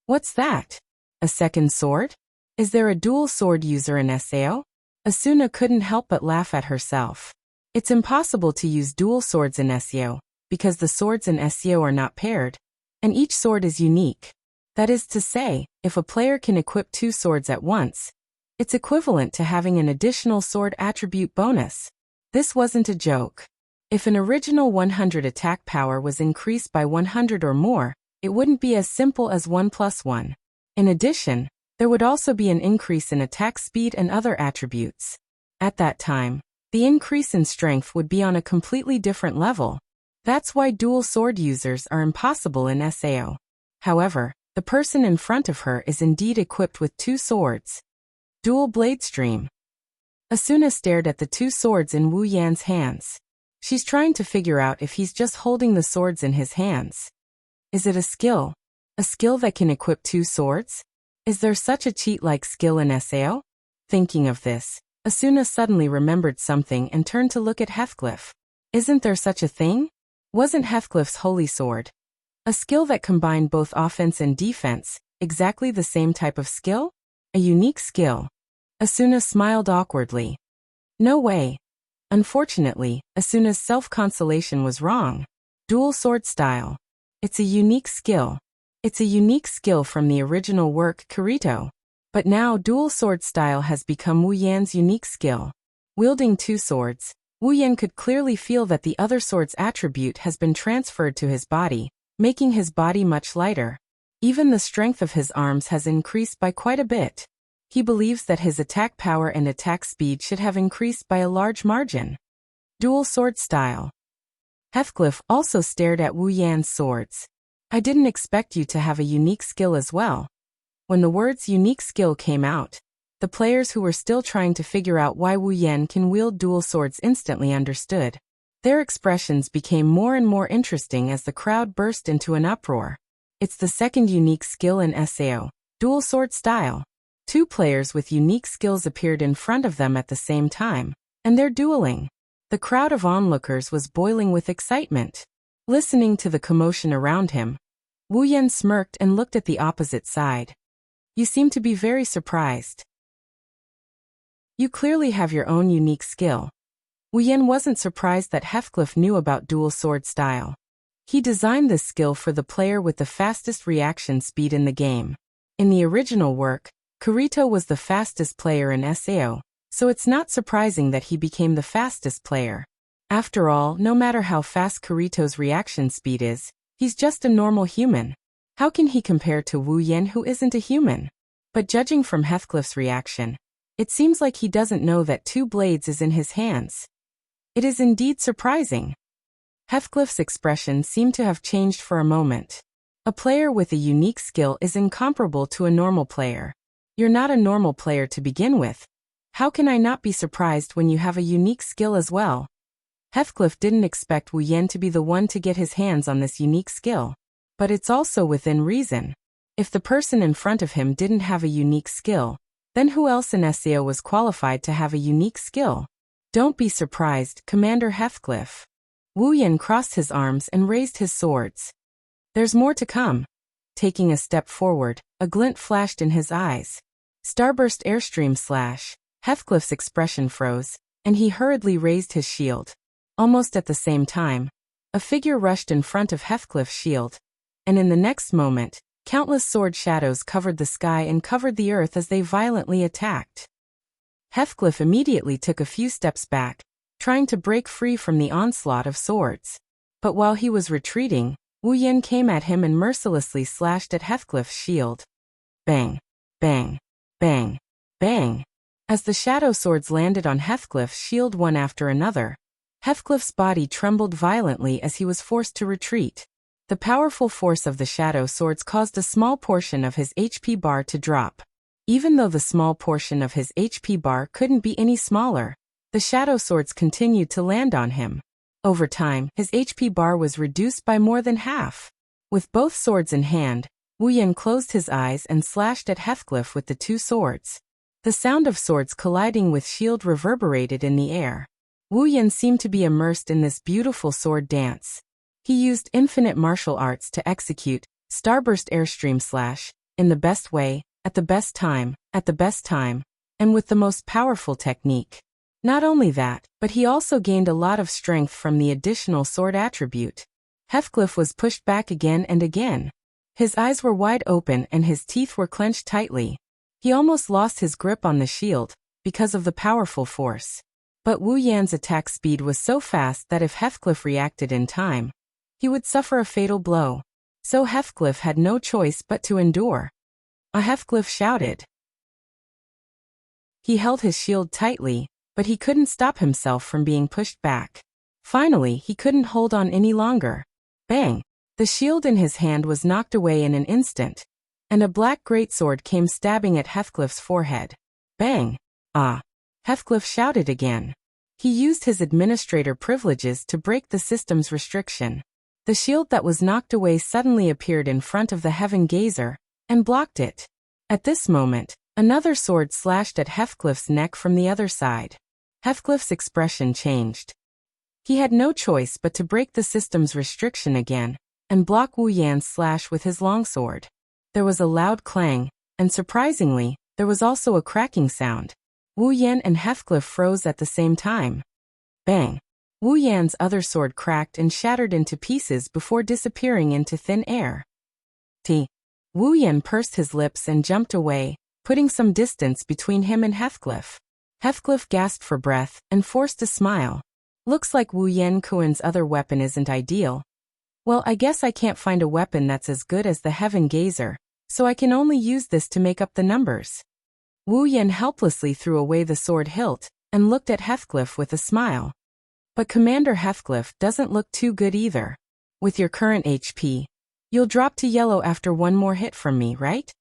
What's that? A second sword? Is there a dual sword user in SAO? Asuna couldn't help but laugh at herself. It's impossible to use dual swords in SAO, because the swords in SAO are not paired, and each sword is unique. That is to say, if a player can equip two swords at once, it's equivalent to having an additional sword attribute bonus. This wasn't a joke. If an original 100 attack power was increased by 100 or more, it wouldn't be as simple as 1 plus 1. In addition, there would also be an increase in attack speed and other attributes. At that time, the increase in strength would be on a completely different level. That's why dual sword users are impossible in SAO. However, the person in front of her is indeed equipped with two swords. Dual blade stream. Asuna stared at the two swords in Wu Yan's hands. She's trying to figure out if he's just holding the swords in his hands. Is it a skill? A skill that can equip two swords? Is there such a cheat-like skill in SAO? Thinking of this, Asuna suddenly remembered something and turned to look at Heathcliff. Isn't there such a thing? Wasn't Heathcliff's holy sword a skill that combined both offense and defense, exactly the same type of skill? A unique skill. Asuna smiled awkwardly. No way. Unfortunately, Asuna's self-consolation was wrong. Dual sword style. It's a unique skill. It's a unique skill from the original work Kirito. But now dual sword style has become Wu Yan's unique skill. Wielding two swords, Wu Yan could clearly feel that the other sword's attribute has been transferred to his body, making his body much lighter. Even the strength of his arms has increased by quite a bit. He believes that his attack power and attack speed should have increased by a large margin. Dual sword style. Heathcliff also stared at Wu Yan's swords. I didn't expect you to have a unique skill as well. When the words unique skill came out, the players who were still trying to figure out why Wu Yan can wield dual swords instantly understood. Their expressions became more and more interesting as the crowd burst into an uproar. It's the second unique skill in SAO, dual sword style. Two players with unique skills appeared in front of them at the same time, and they're dueling. The crowd of onlookers was boiling with excitement. Listening to the commotion around him, Wu Yan smirked and looked at the opposite side. You seem to be very surprised. You clearly have your own unique skill. Wu Yan wasn't surprised that Heathcliff knew about dual sword style. He designed this skill for the player with the fastest reaction speed in the game. In the original work, Kirito was the fastest player in SAO, so it's not surprising that he became the fastest player. After all, no matter how fast Kirito's reaction speed is, he's just a normal human. How can he compare to Wu Yan, who isn't a human? But judging from Heathcliff's reaction, it seems like he doesn't know that two blades is in his hands. It is indeed surprising. Heathcliff's expression seemed to have changed for a moment. A player with a unique skill is incomparable to a normal player. You're not a normal player to begin with. How can I not be surprised when you have a unique skill as well? Heathcliff didn't expect Wu Yan to be the one to get his hands on this unique skill. But it's also within reason. If the person in front of him didn't have a unique skill, then who else in SAO was qualified to have a unique skill? Don't be surprised, Commander Heathcliff. Wu Yan crossed his arms and raised his swords. There's more to come. Taking a step forward, a glint flashed in his eyes. Starburst airstream slash. Heathcliff's expression froze, and he hurriedly raised his shield. Almost at the same time, a figure rushed in front of Heathcliff's shield, and in the next moment, countless sword shadows covered the sky and covered the earth as they violently attacked. Heathcliff immediately took a few steps back, trying to break free from the onslaught of swords. But while he was retreating, Wu Yan came at him and mercilessly slashed at Heathcliff's shield. Bang! Bang! Bang! Bang! As the shadow swords landed on Heathcliff's shield one after another, Heathcliff's body trembled violently as he was forced to retreat. The powerful force of the shadow swords caused a small portion of his HP bar to drop. Even though the small portion of his HP bar couldn't be any smaller, the shadow swords continued to land on him. Over time, his HP bar was reduced by more than half. With both swords in hand, Wu Yan closed his eyes and slashed at Heathcliff with the two swords. The sound of swords colliding with shield reverberated in the air. Wu Yan seemed to be immersed in this beautiful sword dance. He used infinite martial arts to execute Starburst airstream slash in the best way, at the best time, and with the most powerful technique. Not only that, but he also gained a lot of strength from the additional sword attribute. Heathcliff was pushed back again and again. His eyes were wide open and his teeth were clenched tightly. He almost lost his grip on the shield because of the powerful force. But Wu Yan's attack speed was so fast that if Heathcliff reacted in time, he would suffer a fatal blow. So Heathcliff had no choice but to endure. Heathcliff shouted. He held his shield tightly, but he couldn't stop himself from being pushed back. Finally, he couldn't hold on any longer. Bang! The shield in his hand was knocked away in an instant, and a black greatsword came stabbing at Heathcliff's forehead. Bang! Ah! Heathcliff shouted again. He used his administrator privileges to break the system's restriction. The shield that was knocked away suddenly appeared in front of the Heaven Gazer, and blocked it. At this moment, another sword slashed at Heathcliff's neck from the other side. Heathcliff's expression changed. He had no choice but to break the system's restriction again, and block Wu Yan's slash with his longsword. There was a loud clang, and surprisingly, there was also a cracking sound. Wu Yan and Heathcliff froze at the same time. Bang! Wu Yan's other sword cracked and shattered into pieces before disappearing into thin air. Wu Yan pursed his lips and jumped away, putting some distance between him and Heathcliff. Heathcliff gasped for breath and forced a smile. Looks like Wu Yan Kuen's other weapon isn't ideal. Well, I guess I can't find a weapon that's as good as the Heaven Gazer, so I can only use this to make up the numbers. Wu Yan helplessly threw away the sword hilt and looked at Heathcliff with a smile. But Commander Heathcliff doesn't look too good either. With your current HP, you'll drop to yellow after one more hit from me, right?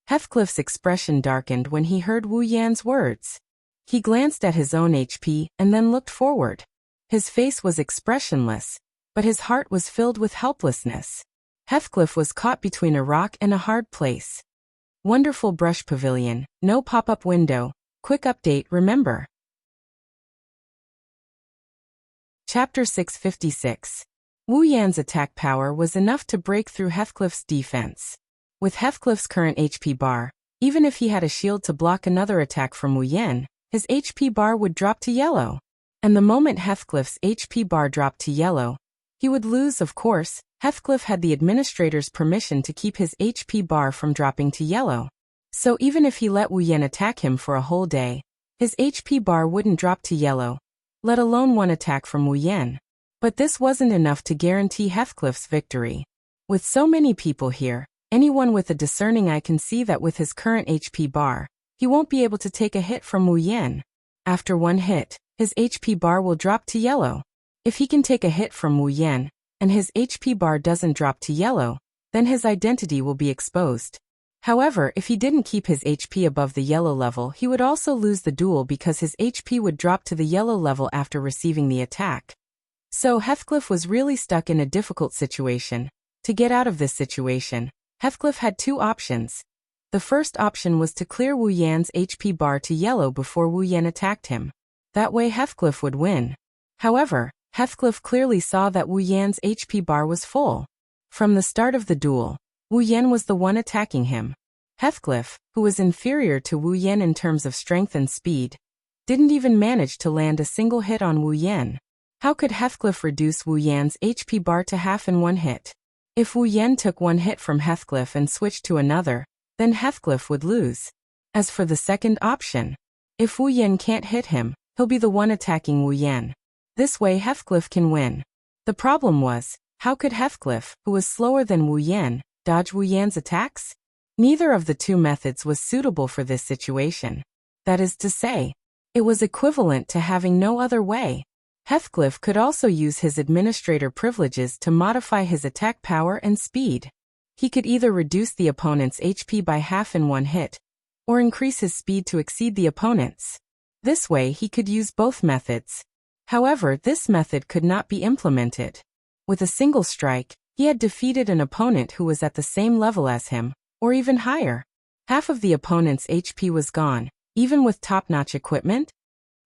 Heathcliff's expression darkened when he heard Wu Yan's words. He glanced at his own HP and then looked forward. His face was expressionless, but his heart was filled with helplessness. Heathcliff was caught between a rock and a hard place. Wonderful brush pavilion, no pop-up window. Quick update, remember. Chapter 656. Wu Yan's attack power was enough to break through Heathcliff's defense. With Heathcliff's current HP bar, even if he had a shield to block another attack from Wu Yan, his HP bar would drop to yellow. And the moment Heathcliff's HP bar dropped to yellow, he would lose. Of course, Heathcliff had the administrator's permission to keep his HP bar from dropping to yellow. So even if he let Wu Yan attack him for a whole day, his HP bar wouldn't drop to yellow, let alone one attack from Wu Yan. But this wasn't enough to guarantee Heathcliff's victory. With so many people here, anyone with a discerning eye can see that with his current HP bar, he won't be able to take a hit from Wu Yan. After one hit, his HP bar will drop to yellow. If he can take a hit from Wu Yan, and his HP bar doesn't drop to yellow, then his identity will be exposed. However, if he didn't keep his HP above the yellow level, he would also lose the duel because his HP would drop to the yellow level after receiving the attack. So Heathcliff was really stuck in a difficult situation. To get out of this situation, Heathcliff had two options. The first option was to clear Wu Yan's HP bar to yellow before Wu Yan attacked him. That way Heathcliff would win. However, Heathcliff clearly saw that Wu Yan's HP bar was full. From the start of the duel, Wu Yan was the one attacking him. Heathcliff, who was inferior to Wu Yan in terms of strength and speed, didn't even manage to land a single hit on Wu Yan. How could Heathcliff reduce Wu Yan's HP bar to half in one hit? If Wu Yan took one hit from Heathcliff and switched to another, then Heathcliff would lose. As for the second option, if Wu Yan can't hit him, he'll be the one attacking Wu Yan. This way Heathcliff can win. The problem was, how could Heathcliff, who was slower than Wu Yan, dodge Wu Yan's attacks? Neither of the two methods was suitable for this situation. That is to say, it was equivalent to having no other way. Heathcliff could also use his administrator privileges to modify his attack power and speed. He could either reduce the opponent's HP by half in one hit, or increase his speed to exceed the opponent's. This way he could use both methods. However, this method could not be implemented. With a single strike, he had defeated an opponent who was at the same level as him, or even higher. Half of the opponent's HP was gone, even with top-notch equipment?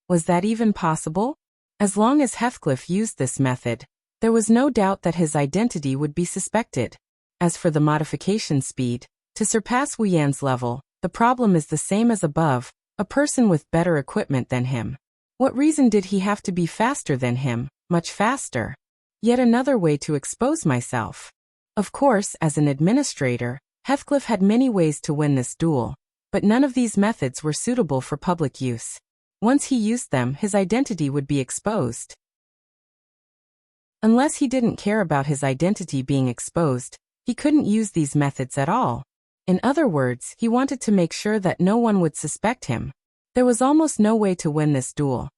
Was that even possible? As long as Heathcliff used this method, there was no doubt that his identity would be suspected. As for the modification speed, to surpass Wu Yan's level, the problem is the same as above, a person with better equipment than him. What reason did he have to be faster than him, much faster? Yet another way to expose myself. Of course, as an administrator, Heathcliff had many ways to win this duel, but none of these methods were suitable for public use. Once he used them, his identity would be exposed. Unless he didn't care about his identity being exposed, he couldn't use these methods at all. In other words, he wanted to make sure that no one would suspect him. There was almost no way to win this duel.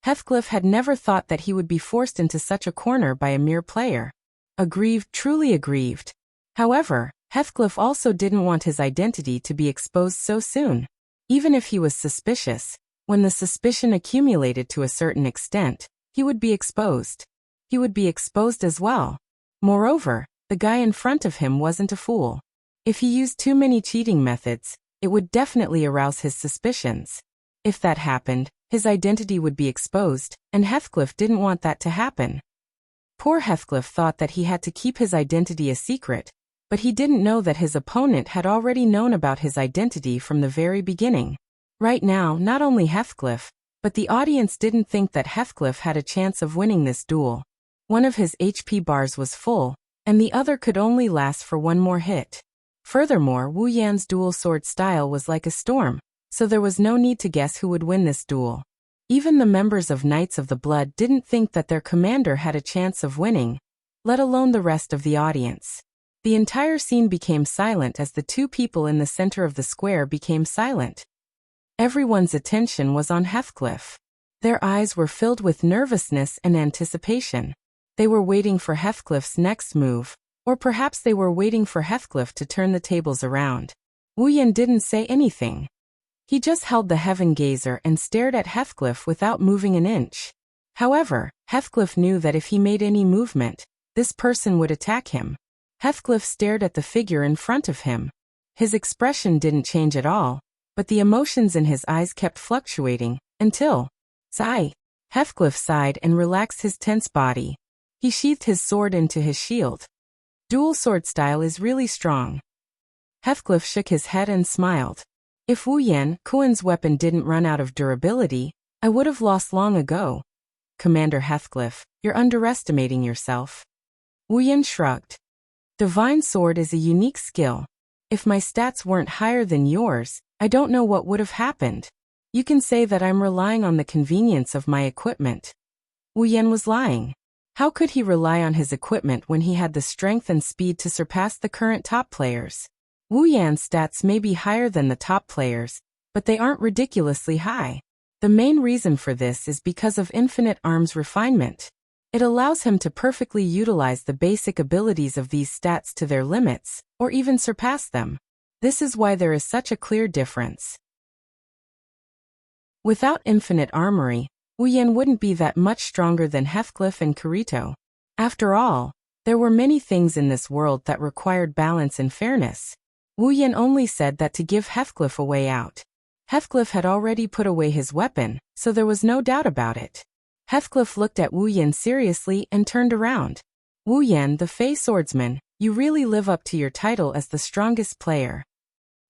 Heathcliff had never thought that he would be forced into such a corner by a mere player. Aggrieved, truly aggrieved. However, Heathcliff also didn't want his identity to be exposed so soon. Even if he was suspicious, when the suspicion accumulated to a certain extent, he would be exposed. He would be exposed as well. Moreover, the guy in front of him wasn't a fool. If he used too many cheating methods, it would definitely arouse his suspicions. If that happened, his identity would be exposed, and Heathcliff didn't want that to happen. Poor Heathcliff thought that he had to keep his identity a secret, but he didn't know that his opponent had already known about his identity from the very beginning. Right now, not only Heathcliff, but the audience didn't think that Heathcliff had a chance of winning this duel. One of his HP bars was full, and the other could only last for one more hit. Furthermore, Wu Yan's dual sword style was like a storm, so there was no need to guess who would win this duel. Even the members of Knights of the Blood didn't think that their commander had a chance of winning, let alone the rest of the audience. The entire scene became silent as the two people in the center of the square became silent. Everyone's attention was on Heathcliff. Their eyes were filled with nervousness and anticipation. They were waiting for Heathcliff's next move, or perhaps they were waiting for Heathcliff to turn the tables around. Wu Yan didn't say anything. He just held the heaven gazer and stared at Heathcliff without moving an inch. However, Heathcliff knew that if he made any movement, this person would attack him. Heathcliff stared at the figure in front of him. His expression didn't change at all, but the emotions in his eyes kept fluctuating, until, sigh. Heathcliff sighed and relaxed his tense body. He sheathed his sword into his shield. Dual sword style is really strong. Heathcliff shook his head and smiled. If Wu Yan, Kuen's weapon didn't run out of durability, I would have lost long ago. Commander Heathcliff, you're underestimating yourself. Wu Yan shrugged. Divine Sword is a unique skill. If my stats weren't higher than yours, I don't know what would have happened. You can say that I'm relying on the convenience of my equipment. Wu Yan was lying. How could he rely on his equipment when he had the strength and speed to surpass the current top players? Wu Yan's stats may be higher than the top players, but they aren't ridiculously high. The main reason for this is because of Infinite Arm's refinement. It allows him to perfectly utilize the basic abilities of these stats to their limits, or even surpass them. This is why there is such a clear difference. Without Infinite Armory, Wu Yan wouldn't be that much stronger than Heathcliff and Kirito. After all, there were many things in this world that required balance and fairness. Wu Yan only said that to give Heathcliff a way out. Heathcliff had already put away his weapon, so there was no doubt about it. Heathcliff looked at Wu Yan seriously and turned around. Wu Yan, the Fey Swordsman, you really live up to your title as the strongest player.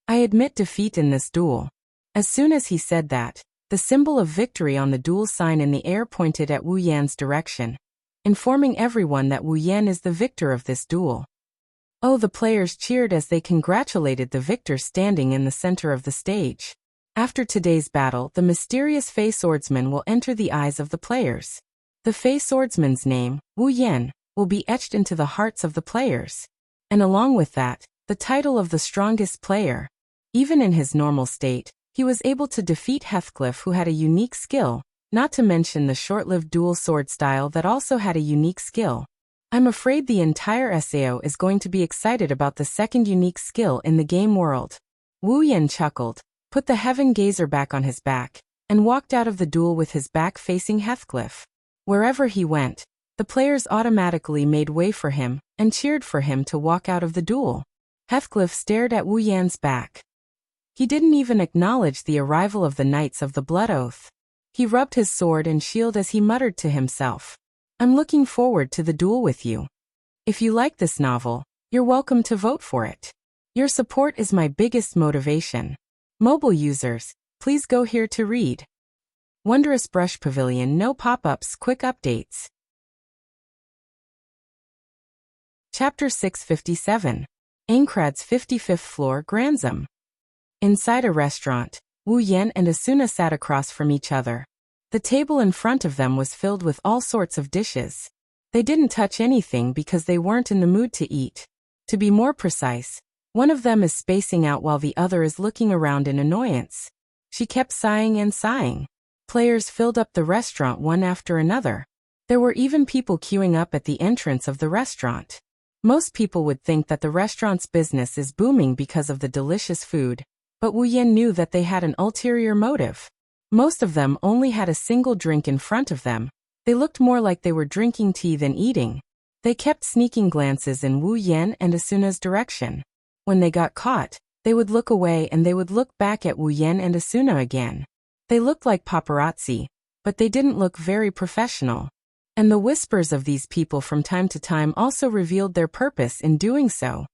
I admit defeat in this duel. As soon as he said that, the symbol of victory on the duel sign in the air pointed at Wu Yan's direction, informing everyone that Wu Yan is the victor of this duel. Oh, the players cheered as they congratulated the victor standing in the center of the stage. After today's battle, the mysterious Fey Swordsman will enter the eyes of the players. The Fey Swordsman's name, Wu Yan, will be etched into the hearts of the players. And along with that, the title of the strongest player. Even in his normal state, he was able to defeat Heathcliff, who had a unique skill, not to mention the short-lived dual sword style that also had a unique skill. I'm afraid the entire SAO is going to be excited about the second unique skill in the game world. Wu Yan chuckled, put the Heaven Gazer back on his back, and walked out of the duel with his back facing Heathcliff. Wherever he went, the players automatically made way for him and cheered for him to walk out of the duel. Heathcliff stared at Wu Yan's back. He didn't even acknowledge the arrival of the Knights of the Blood Oath. He rubbed his sword and shield as he muttered to himself, I'm looking forward to the duel with you. If you like this novel, you're welcome to vote for it. Your support is my biggest motivation. Mobile users, please go here to read. Wondrous Brush Pavilion, no pop-ups, quick updates. Chapter 657. Aincrad's 55th floor, Granzam. Inside a restaurant, Wu Yan and Asuna sat across from each other. The table in front of them was filled with all sorts of dishes. They didn't touch anything because they weren't in the mood to eat. To be more precise, one of them is spacing out while the other is looking around in annoyance. She kept sighing and sighing. Players filled up the restaurant one after another. There were even people queuing up at the entrance of the restaurant. Most people would think that the restaurant's business is booming because of the delicious food, but Wu Yan knew that they had an ulterior motive. Most of them only had a single drink in front of them. They looked more like they were drinking tea than eating. They kept sneaking glances in Wu Yan and Asuna's direction. When they got caught, they would look away and they would look back at Wu Yan and Asuna again. They looked like paparazzi, but they didn't look very professional. And the whispers of these people from time to time also revealed their purpose in doing so.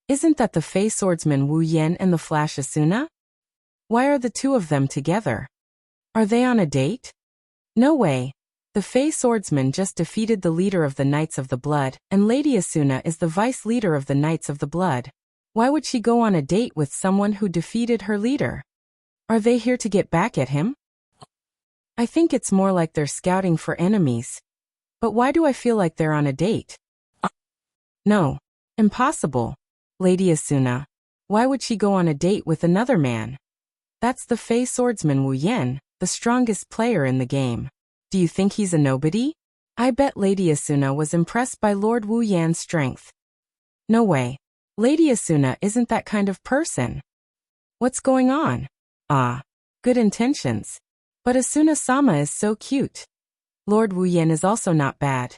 Isn't that the Fey Swordsman Wu Yan and the Flash Asuna? Why are the two of them together? Are they on a date? No way. The Fey Swordsman just defeated the leader of the Knights of the Blood, and Lady Asuna is the vice leader of the Knights of the Blood. Why would she go on a date with someone who defeated her leader? Are they here to get back at him? I think it's more like they're scouting for enemies. But why do I feel like they're on a date? No. Impossible. Lady Asuna. Why would she go on a date with another man? That's the Fey Swordsman Wu Yan, the strongest player in the game. Do you think he's a nobody? I bet Lady Asuna was impressed by Lord Wu Yan's strength. No way. Lady Asuna isn't that kind of person. What's going on? Ah. Good intentions. But Asuna-sama is so cute. Lord Wu Yan is also not bad.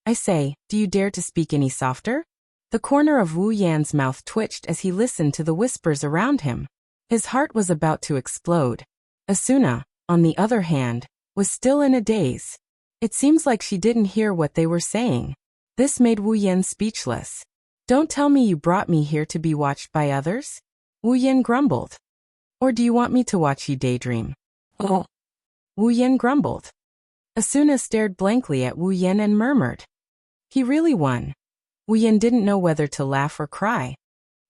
I say, do you dare to speak any softer? The corner of Wu Yan's mouth twitched as he listened to the whispers around him. His heart was about to explode. Asuna, on the other hand, was still in a daze. It seems like she didn't hear what they were saying. This made Wu Yan speechless. Don't tell me you brought me here to be watched by others? Wu Yan grumbled. Or do you want me to watch you daydream? Oh. Wu Yan grumbled. Asuna stared blankly at Wu Yan and murmured. He really won. Wu Yan didn't know whether to laugh or cry.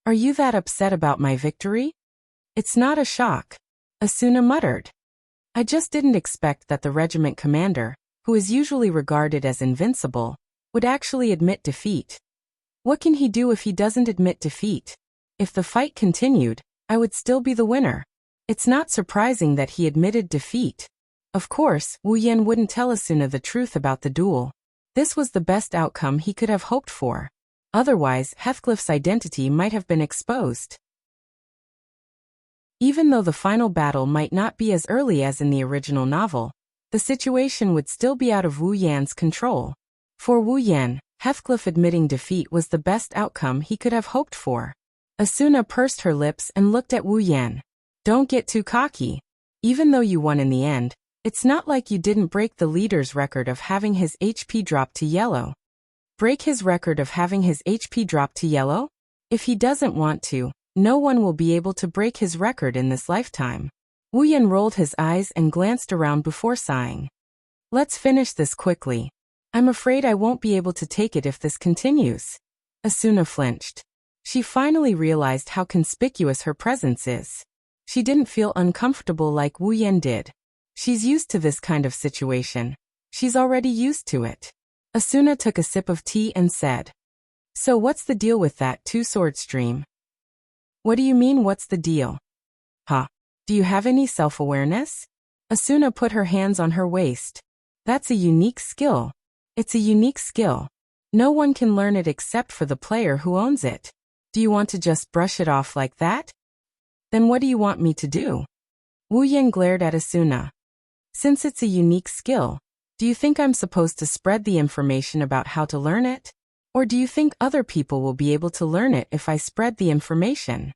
Are you that upset about my victory? It's not a shock, Asuna muttered. I just didn't expect that the regiment commander, who is usually regarded as invincible, would actually admit defeat. What can he do if he doesn't admit defeat? If the fight continued, I would still be the winner. It's not surprising that he admitted defeat. Of course, Wu Yan wouldn't tell Asuna the truth about the duel. This was the best outcome he could have hoped for. Otherwise, Heathcliff's identity might have been exposed. Even though the final battle might not be as early as in the original novel, the situation would still be out of Wu Yan's control. For Wu Yan, Heathcliff admitting defeat was the best outcome he could have hoped for. Asuna pursed her lips and looked at Wu Yan. Don't get too cocky. Even though you won in the end, it's not like you didn't break the leader's record of having his HP drop to yellow. Break his record of having his HP drop to yellow? If he doesn't want to, no one will be able to break his record in this lifetime. Wu Yan rolled his eyes and glanced around before sighing. Let's finish this quickly. I'm afraid I won't be able to take it if this continues. Asuna flinched. She finally realized how conspicuous her presence is. She didn't feel uncomfortable like Wu Yan did. She's used to this kind of situation. She's already used to it. Asuna took a sip of tea and said, So what's the deal with that two-sword stream? What do you mean what's the deal? Huh? Do you have any self-awareness? Asuna put her hands on her waist. That's a unique skill. It's a unique skill. No one can learn it except for the player who owns it. Do you want to just brush it off like that? Then what do you want me to do? Wu Yan glared at Asuna. Since it's a unique skill, do you think I'm supposed to spread the information about how to learn it? Or do you think other people will be able to learn it if I spread the information?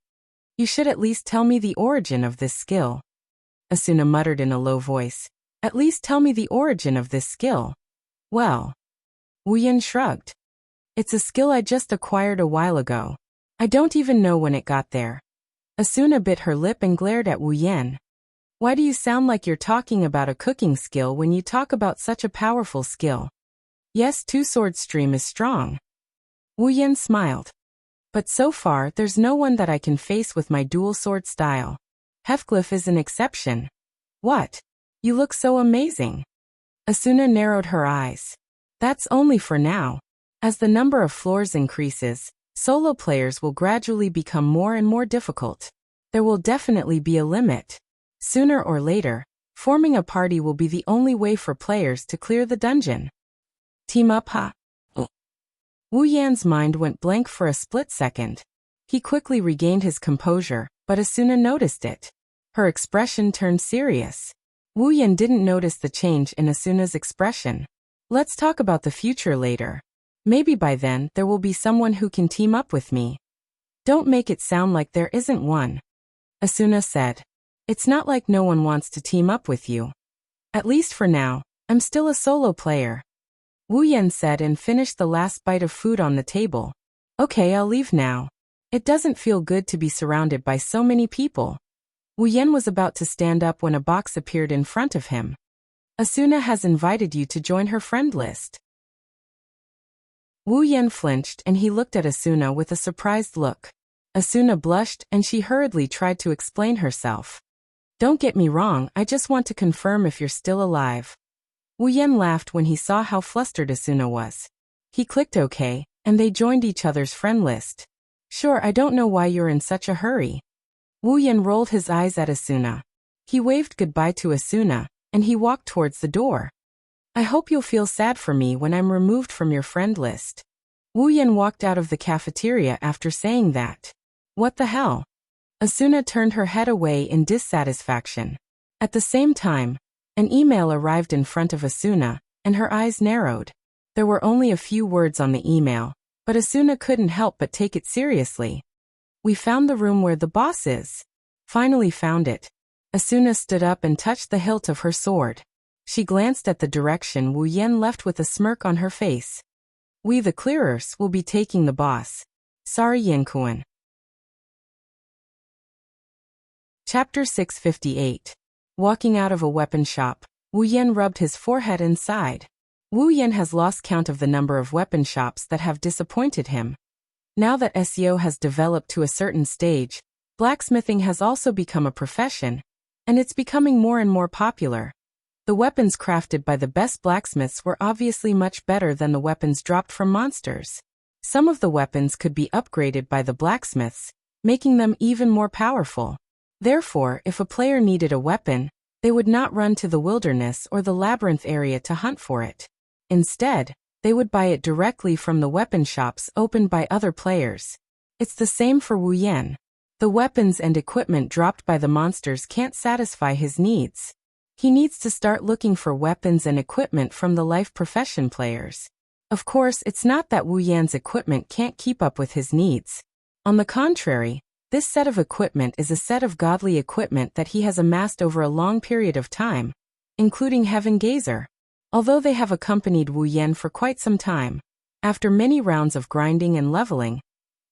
You should at least tell me the origin of this skill. Asuna muttered in a low voice. At least tell me the origin of this skill. Well. Wu Yan shrugged. It's a skill I just acquired a while ago. I don't even know when it got there. Asuna bit her lip and glared at Wu Yan. Why do you sound like you're talking about a cooking skill when you talk about such a powerful skill? Yes, two-sword stream is strong. Wu Yan smiled. But so far, there's no one that I can face with my dual sword style. Heathcliff is an exception. What? You look so amazing. Asuna narrowed her eyes. That's only for now. As the number of floors increases, solo players will gradually become more and more difficult. There will definitely be a limit. Sooner or later, forming a party will be the only way for players to clear the dungeon. Team up, huh? Wu Yan's mind went blank for a split second. He quickly regained his composure, but Asuna noticed it. Her expression turned serious. Wu Yan didn't notice the change in Asuna's expression. Let's talk about the future later. Maybe by then there will be someone who can team up with me. Don't make it sound like there isn't one. Asuna said. It's not like no one wants to team up with you. At least for now, I'm still a solo player. Wu Yan said and finished the last bite of food on the table. Okay, I'll leave now. It doesn't feel good to be surrounded by so many people. Wu Yan was about to stand up when a box appeared in front of him. Asuna has invited you to join her friend list. Wu Yan flinched and he looked at Asuna with a surprised look. Asuna blushed and she hurriedly tried to explain herself. Don't get me wrong, I just want to confirm if you're still alive. Wu Yan laughed when he saw how flustered Asuna was. He clicked OK, and they joined each other's friend list. Sure, I don't know why you're in such a hurry. Wu Yan rolled his eyes at Asuna. He waved goodbye to Asuna, and he walked towards the door. I hope you'll feel sad for me when I'm removed from your friend list. Wu Yan walked out of the cafeteria after saying that. What the hell? Asuna turned her head away in dissatisfaction. At the same time, an email arrived in front of Asuna, and her eyes narrowed. There were only a few words on the email, but Asuna couldn't help but take it seriously. We found the room where the boss is. Finally found it. Asuna stood up and touched the hilt of her sword. She glanced at the direction Wu Yan left with a smirk on her face. We the clearers will be taking the boss. Sorry Yankuan. Chapter 658. Walking out of a weapon shop. Wu Yan rubbed his forehead and sighed. Wu Yan has lost count of the number of weapon shops that have disappointed him. Now that SEO has developed to a certain stage, blacksmithing has also become a profession, and it's becoming more and more popular. The weapons crafted by the best blacksmiths were obviously much better than the weapons dropped from monsters. Some of the weapons could be upgraded by the blacksmiths, making them even more powerful. Therefore, if a player needed a weapon, they would not run to the wilderness or the labyrinth area to hunt for it. Instead, they would buy it directly from the weapon shops opened by other players. It's the same for Wu Yan. The weapons and equipment dropped by the monsters can't satisfy his needs. He needs to start looking for weapons and equipment from the life profession players. Of course, it's not that Wu Yan's equipment can't keep up with his needs. On the contrary, this set of equipment is a set of godly equipment that he has amassed over a long period of time, including Heaven Gazer. Although they have accompanied Wu Yan for quite some time, after many rounds of grinding and leveling,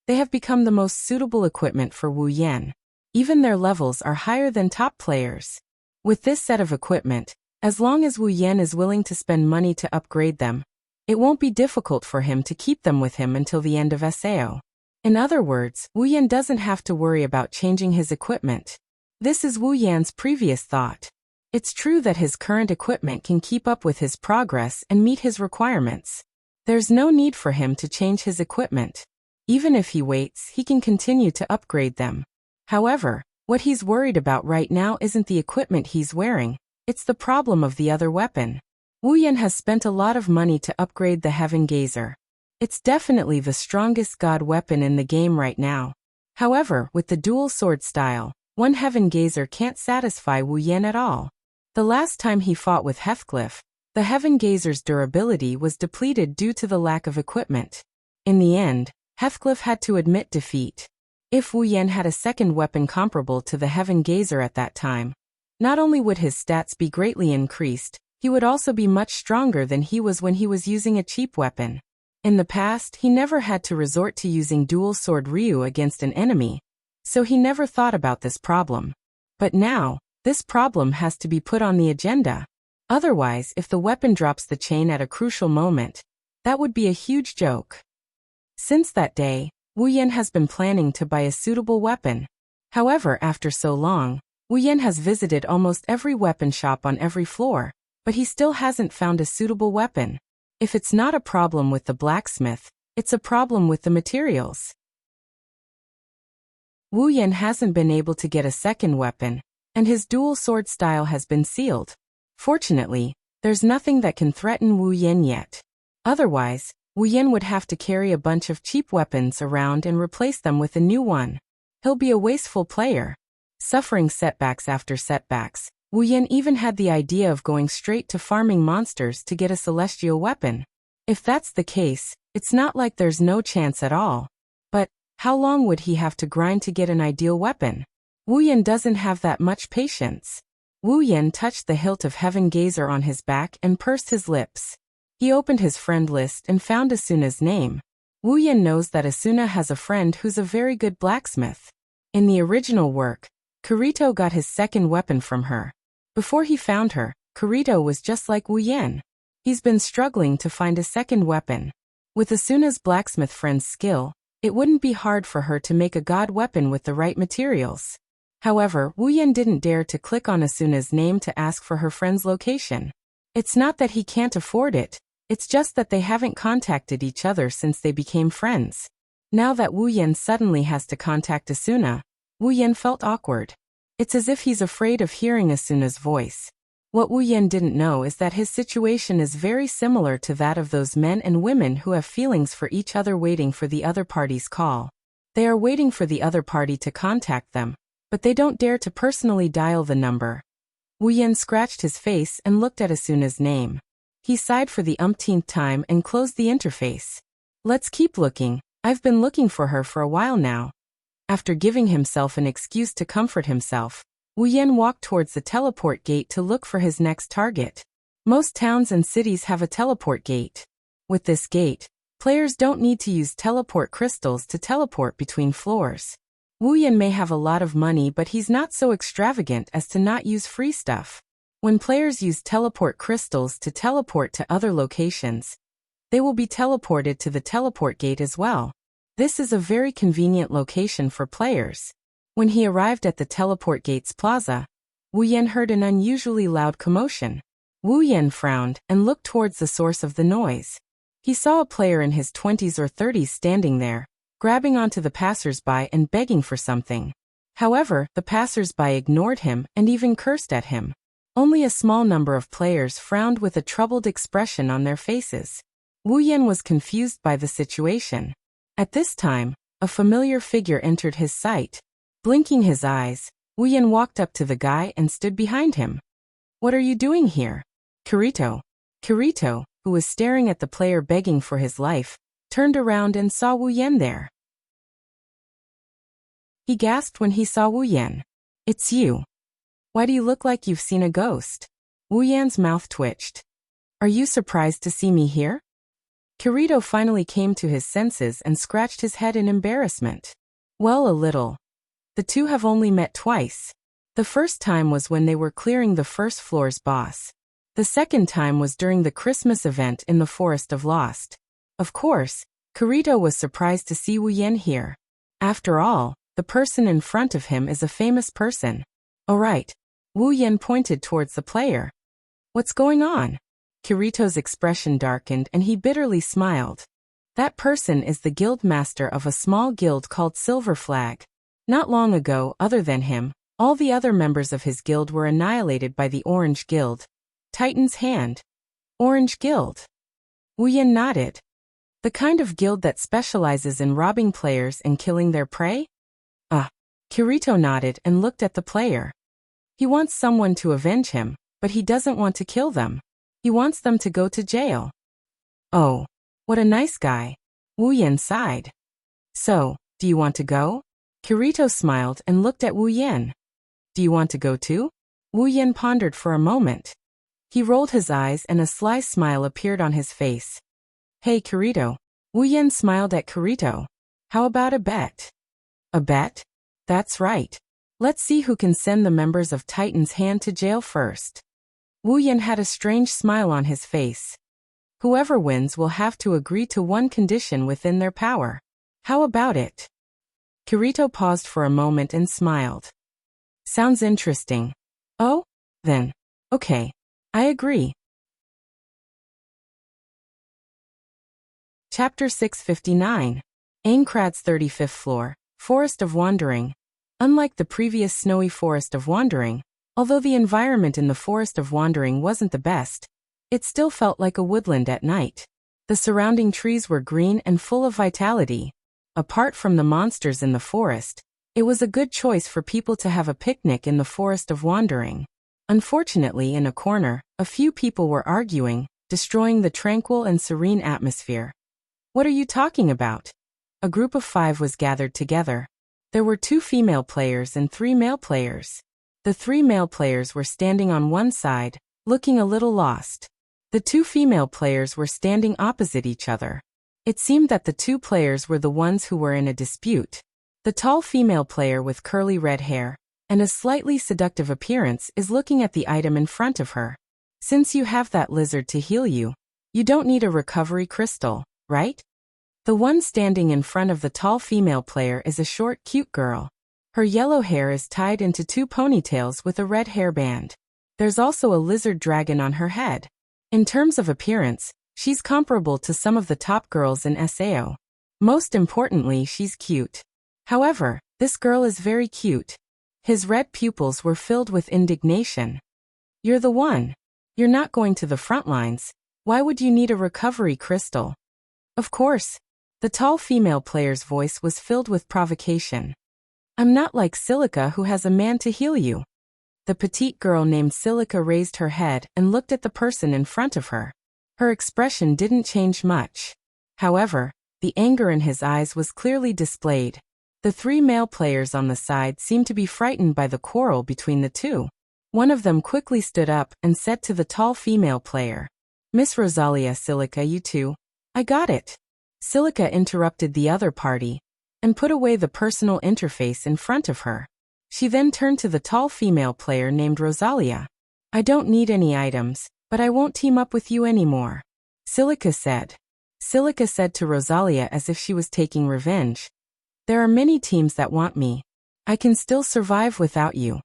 they have become the most suitable equipment for Wu Yan. Even their levels are higher than top players. With this set of equipment, as long as Wu Yan is willing to spend money to upgrade them, it won't be difficult for him to keep them with him until the end of SAO. In other words, Wu Yan doesn't have to worry about changing his equipment. This is Wu Yan's previous thought. It's true that his current equipment can keep up with his progress and meet his requirements. There's no need for him to change his equipment. Even if he waits, he can continue to upgrade them. However, what he's worried about right now isn't the equipment he's wearing, it's the problem of the other weapon. Wu Yan has spent a lot of money to upgrade the Heaven Gazer. It's definitely the strongest god weapon in the game right now. However, with the dual sword style, one Heaven Gazer can't satisfy Wu Yan at all. The last time he fought with Heathcliff, the Heaven Gazer's durability was depleted due to the lack of equipment. In the end, Heathcliff had to admit defeat. If Wu Yan had a second weapon comparable to the Heaven Gazer at that time, not only would his stats be greatly increased, he would also be much stronger than he was when he was using a cheap weapon. In the past, he never had to resort to using dual sword Ryu against an enemy, so he never thought about this problem. But now, this problem has to be put on the agenda. Otherwise, if the weapon drops the chain at a crucial moment, that would be a huge joke. Since that day, Wu Yan has been planning to buy a suitable weapon. However, after so long, Wu Yan has visited almost every weapon shop on every floor, but he still hasn't found a suitable weapon. If it's not a problem with the blacksmith, it's a problem with the materials. Wu Yan hasn't been able to get a second weapon, and his dual sword style has been sealed. Fortunately, there's nothing that can threaten Wu Yan yet. Otherwise, Wu Yan would have to carry a bunch of cheap weapons around and replace them with a new one. He'll be a wasteful player. Suffering setbacks after setbacks, Wu Yan even had the idea of going straight to farming monsters to get a celestial weapon. If that's the case, it's not like there's no chance at all. But, how long would he have to grind to get an ideal weapon? Wu Yan doesn't have that much patience. Wu Yan touched the hilt of Heaven Gazer on his back and pursed his lips. He opened his friend list and found Asuna's name. Wu Yan knows that Asuna has a friend who's a very good blacksmith. In the original work, Kirito got his second weapon from her. Before he found her, Kirito was just like Wu Yan. He's been struggling to find a second weapon. With Asuna's blacksmith friend's skill, it wouldn't be hard for her to make a god weapon with the right materials. However, Wu Yan didn't dare to click on Asuna's name to ask for her friend's location. It's not that he can't afford it, it's just that they haven't contacted each other since they became friends. Now that Wu Yan suddenly has to contact Asuna, Wu Yan felt awkward. It's as if he's afraid of hearing Asuna's voice. What Wu Yan didn't know is that his situation is very similar to that of those men and women who have feelings for each other waiting for the other party's call. They are waiting for the other party to contact them, but they don't dare to personally dial the number. Wu Yan scratched his face and looked at Asuna's name. He sighed for the umpteenth time and closed the interface. Let's keep looking. I've been looking for her for a while now. After giving himself an excuse to comfort himself, Wu Yan walked towards the teleport gate to look for his next target. Most towns and cities have a teleport gate. With this gate, players don't need to use teleport crystals to teleport between floors. Wu Yan may have a lot of money, but he's not so extravagant as to not use free stuff. When players use teleport crystals to teleport to other locations, they will be teleported to the teleport gate as well. This is a very convenient location for players. When he arrived at the teleport gate's plaza, Wu Yan heard an unusually loud commotion. Wu Yan frowned and looked towards the source of the noise. He saw a player in his 20s or 30s standing there, grabbing onto the passers-by and begging for something. However, the passers-by ignored him and even cursed at him. Only a small number of players frowned with a troubled expression on their faces. Wu Yan was confused by the situation. At this time, a familiar figure entered his sight. Blinking his eyes, Wu Yan walked up to the guy and stood behind him. "What are you doing here?" Kirito, who was staring at the player begging for his life, turned around and saw Wu Yan there. He gasped when he saw Wu Yan. "It's you. Why do you look like you've seen a ghost?" Wu Yan's mouth twitched. "Are you surprised to see me here?" Kirito finally came to his senses and scratched his head in embarrassment. "Well, a little. The two have only met twice. The first time was when they were clearing the first floor's boss. The second time was during the Christmas event in the Forest of Lost." Of course, Kirito was surprised to see Wu Yan here. After all, the person in front of him is a famous person. "All right." Wu Yan pointed towards the player. "What's going on?" Kirito's expression darkened and he bitterly smiled. "That person is the guild master of a small guild called Silver Flag. Not long ago, other than him, all the other members of his guild were annihilated by the Orange Guild. Titan's Hand. Orange Guild." Wu Yan nodded. "The kind of guild that specializes in robbing players and killing their prey?" Kirito nodded and looked at the player. "He wants someone to avenge him, but he doesn't want to kill them. He wants them to go to jail." "Oh, what a nice guy." Wu Yan sighed. "So, do you want to go?" Kirito smiled and looked at Wu Yan. "Do you want to go too?" Wu Yan pondered for a moment. He rolled his eyes and a sly smile appeared on his face. "Hey Kirito." Wu Yan smiled at Kirito. "How about a bet?" "A bet? That's right. Let's see who can send the members of Titan's Hand to jail first." Wu Yan had a strange smile on his face. "Whoever wins will have to agree to one condition within their power. How about it?" Kirito paused for a moment and smiled. "Sounds interesting. Oh? Then. Okay. I agree." Chapter 659. Aincrad's 35th floor, Forest of Wandering. Unlike the previous snowy Forest of Wandering, although the environment in the Forest of Wandering wasn't the best, it still felt like a woodland at night. The surrounding trees were green and full of vitality. Apart from the monsters in the forest, it was a good choice for people to have a picnic in the Forest of Wandering. Unfortunately, in a corner, a few people were arguing, destroying the tranquil and serene atmosphere. "What are you talking about?" A group of 5 was gathered together. There were 2 female players and 3 male players. The 3 male players were standing on one side, looking a little lost. The 2 female players were standing opposite each other. It seemed that the 2 players were the ones who were in a dispute. The tall female player with curly red hair and a slightly seductive appearance is looking at the item in front of her. "Since you have that lizard to heal you, you don't need a recovery crystal, right?" The one standing in front of the tall female player is a short, cute girl. Her yellow hair is tied into 2 ponytails with a red hairband. There's also a lizard dragon on her head. In terms of appearance, she's comparable to some of the top girls in SAO. Most importantly, she's cute. However, this girl is very cute. His red pupils were filled with indignation. "You're the one. You're not going to the front lines. Why would you need a recovery crystal?" "Of course." The tall female player's voice was filled with provocation. "I'm not like Silica who has a man to heal you." The petite girl named Silica raised her head and looked at the person in front of her. Her expression didn't change much. However, the anger in his eyes was clearly displayed. The 3 male players on the side seemed to be frightened by the quarrel between the 2. One of them quickly stood up and said to the tall female player, "Miss Rosalia Silica, you too." "I got it." Silica interrupted the other party and put away the personal interface in front of her. She then turned to the tall female player named Rosalia. I don't need any items, but I won't team up with you anymore. Silica said. Silica said to Rosalia as if she was taking revenge. There are many teams that want me. I can still survive without you.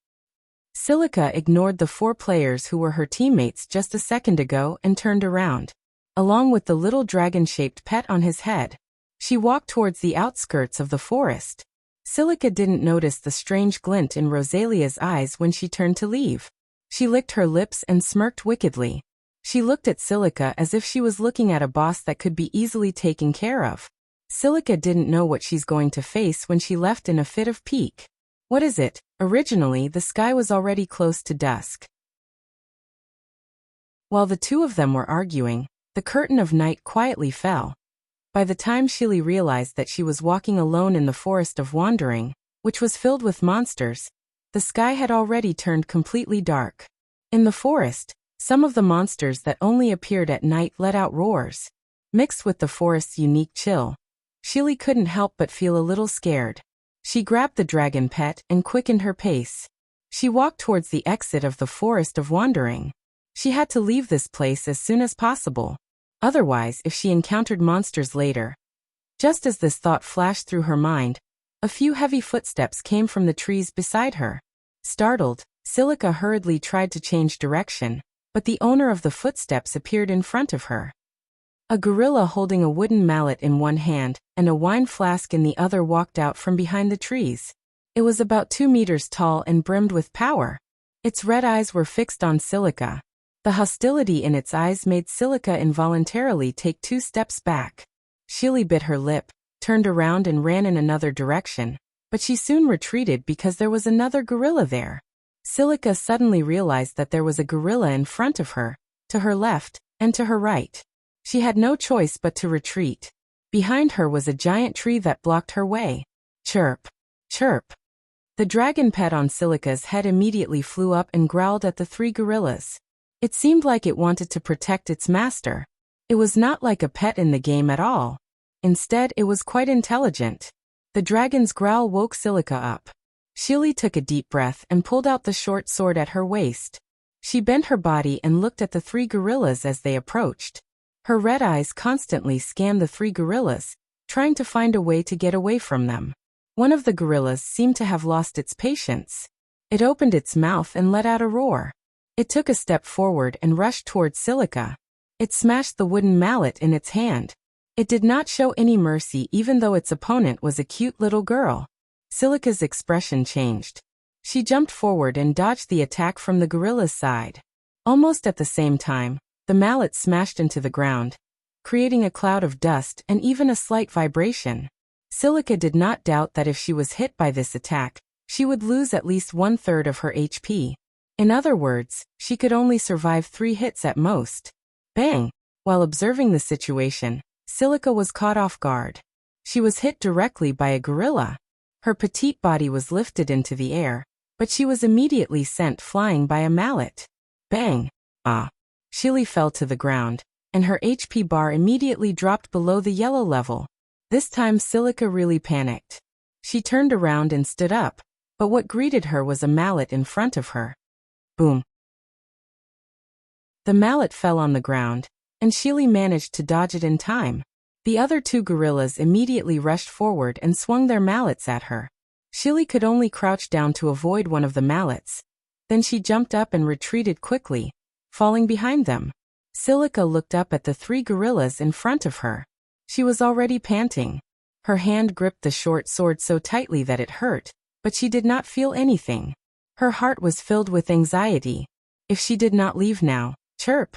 Silica ignored the 4 players who were her teammates just a second ago and turned around. Along with the little dragon-shaped pet on his head, she walked towards the outskirts of the forest. Silica didn't notice the strange glint in Rosalia's eyes when she turned to leave. She licked her lips and smirked wickedly. She looked at Silica as if she was looking at a boss that could be easily taken care of. Silica didn't know what she's going to face when she left in a fit of pique. What is it? Originally, the sky was already close to dusk. While the two of them were arguing, the curtain of night quietly fell. By the time Shili realized that she was walking alone in the forest of wandering, which was filled with monsters, the sky had already turned completely dark. In the forest, some of the monsters that only appeared at night let out roars. Mixed with the forest's unique chill, Shili couldn't help but feel a little scared. She grabbed the dragon pet and quickened her pace. She walked towards the exit of the forest of wandering. She had to leave this place as soon as possible. Otherwise, if she encountered monsters later. Just as this thought flashed through her mind, a few heavy footsteps came from the trees beside her. Startled, Silica hurriedly tried to change direction, but the owner of the footsteps appeared in front of her. A gorilla holding a wooden mallet in one hand and a wine flask in the other walked out from behind the trees. It was about 2 meters tall and brimmed with power. Its red eyes were fixed on Silica. The hostility in its eyes made Silica involuntarily take 2 steps back. Shili bit her lip, turned around and ran in another direction, but she soon retreated because there was another gorilla there. Silica suddenly realized that there was a gorilla in front of her, to her left, and to her right. She had no choice but to retreat. Behind her was a giant tree that blocked her way. Chirp! Chirp! The dragon pet on Silica's head immediately flew up and growled at the 3 gorillas. It seemed like it wanted to protect its master. It was not like a pet in the game at all. Instead, it was quite intelligent. The dragon's growl woke Silica up. Shili took a deep breath and pulled out the short sword at her waist. She bent her body and looked at the 3 gorillas as they approached. Her red eyes constantly scanned the 3 gorillas, trying to find a way to get away from them. One of the gorillas seemed to have lost its patience. It opened its mouth and let out a roar. It took a step forward and rushed towards Silica. It smashed the wooden mallet in its hand. It did not show any mercy even though its opponent was a cute little girl. Silica's expression changed. She jumped forward and dodged the attack from the gorilla's side. Almost at the same time, the mallet smashed into the ground, creating a cloud of dust and even a slight vibration. Silica did not doubt that if she was hit by this attack, she would lose at least 1/3 of her HP. In other words, she could only survive 3 hits at most. Bang! While observing the situation, Silica was caught off guard. She was hit directly by a gorilla. Her petite body was lifted into the air, but she was immediately sent flying by a mallet. Bang! Ah! Shili fell to the ground, and her HP bar immediately dropped below the yellow level. This time Silica really panicked. She turned around and stood up, but what greeted her was a mallet in front of her. Boom! The mallet fell on the ground, and Shili managed to dodge it in time. The other 2 gorillas immediately rushed forward and swung their mallets at her. Shili could only crouch down to avoid one of the mallets. Then she jumped up and retreated quickly, falling behind them. Silica looked up at the 3 gorillas in front of her. She was already panting. Her hand gripped the short sword so tightly that it hurt, but she did not feel anything. Her heart was filled with anxiety. If she did not leave now, chirp!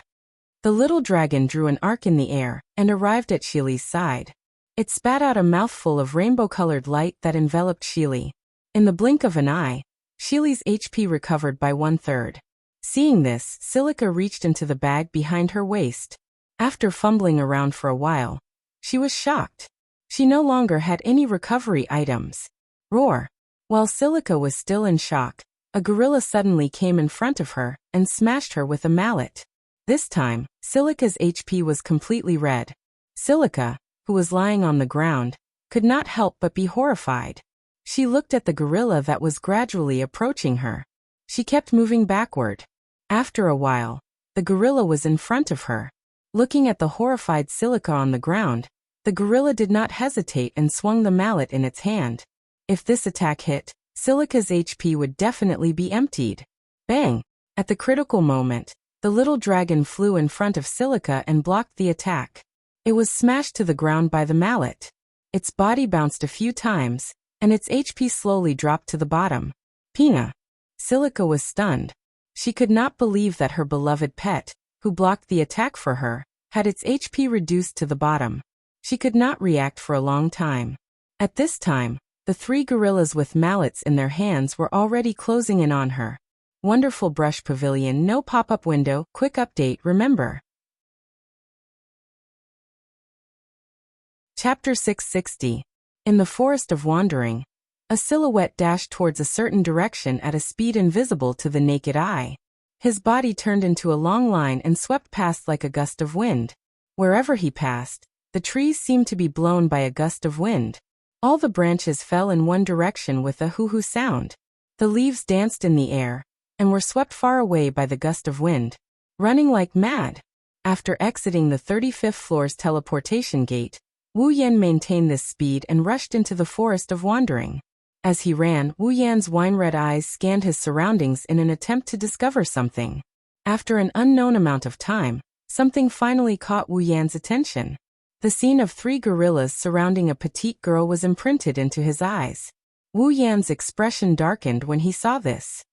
The little dragon drew an arc in the air and arrived at Shili's side. It spat out a mouthful of rainbow-colored light that enveloped Shili. In the blink of an eye, Shili's HP recovered by 1/3. Seeing this, Silica reached into the bag behind her waist. After fumbling around for a while, she was shocked. She no longer had any recovery items. Roar! While Silica was still in shock, a gorilla suddenly came in front of her and smashed her with a mallet. This time, Silica's HP was completely red. Silica, who was lying on the ground, could not help but be horrified. She looked at the gorilla that was gradually approaching her. She kept moving backward. After a while, the gorilla was in front of her. Looking at the horrified Silica on the ground, the gorilla did not hesitate and swung the mallet in its hand. If this attack hit, Silica's HP would definitely be emptied. Bang! At the critical moment, the little dragon flew in front of Silica and blocked the attack. It was smashed to the ground by the mallet. Its body bounced a few times, and its HP slowly dropped to the bottom. Pina. Silica was stunned. She could not believe that her beloved pet, who blocked the attack for her, had its HP reduced to the bottom. She could not react for a long time. At this time, the 3 gorillas with mallets in their hands were already closing in on her. Wonderful brush pavilion, no pop-up window, quick update, remember. Chapter 660. In the Forest of Wandering. A silhouette dashed towards a certain direction at a speed invisible to the naked eye. His body turned into a long line and swept past like a gust of wind. Wherever he passed, the trees seemed to be blown by a gust of wind. All the branches fell in one direction with a hoo-hoo sound. The leaves danced in the air, and were swept far away by the gust of wind. Running like mad. After exiting the 35th floor's teleportation gate, Wu Yan maintained this speed and rushed into the Forest of Wandering. As he ran, Wu Yan's wine-red eyes scanned his surroundings in an attempt to discover something. After an unknown amount of time, something finally caught Wu Yan's attention. The scene of 3 gorillas surrounding a petite girl was imprinted into his eyes. Wu Yan's expression darkened when he saw this.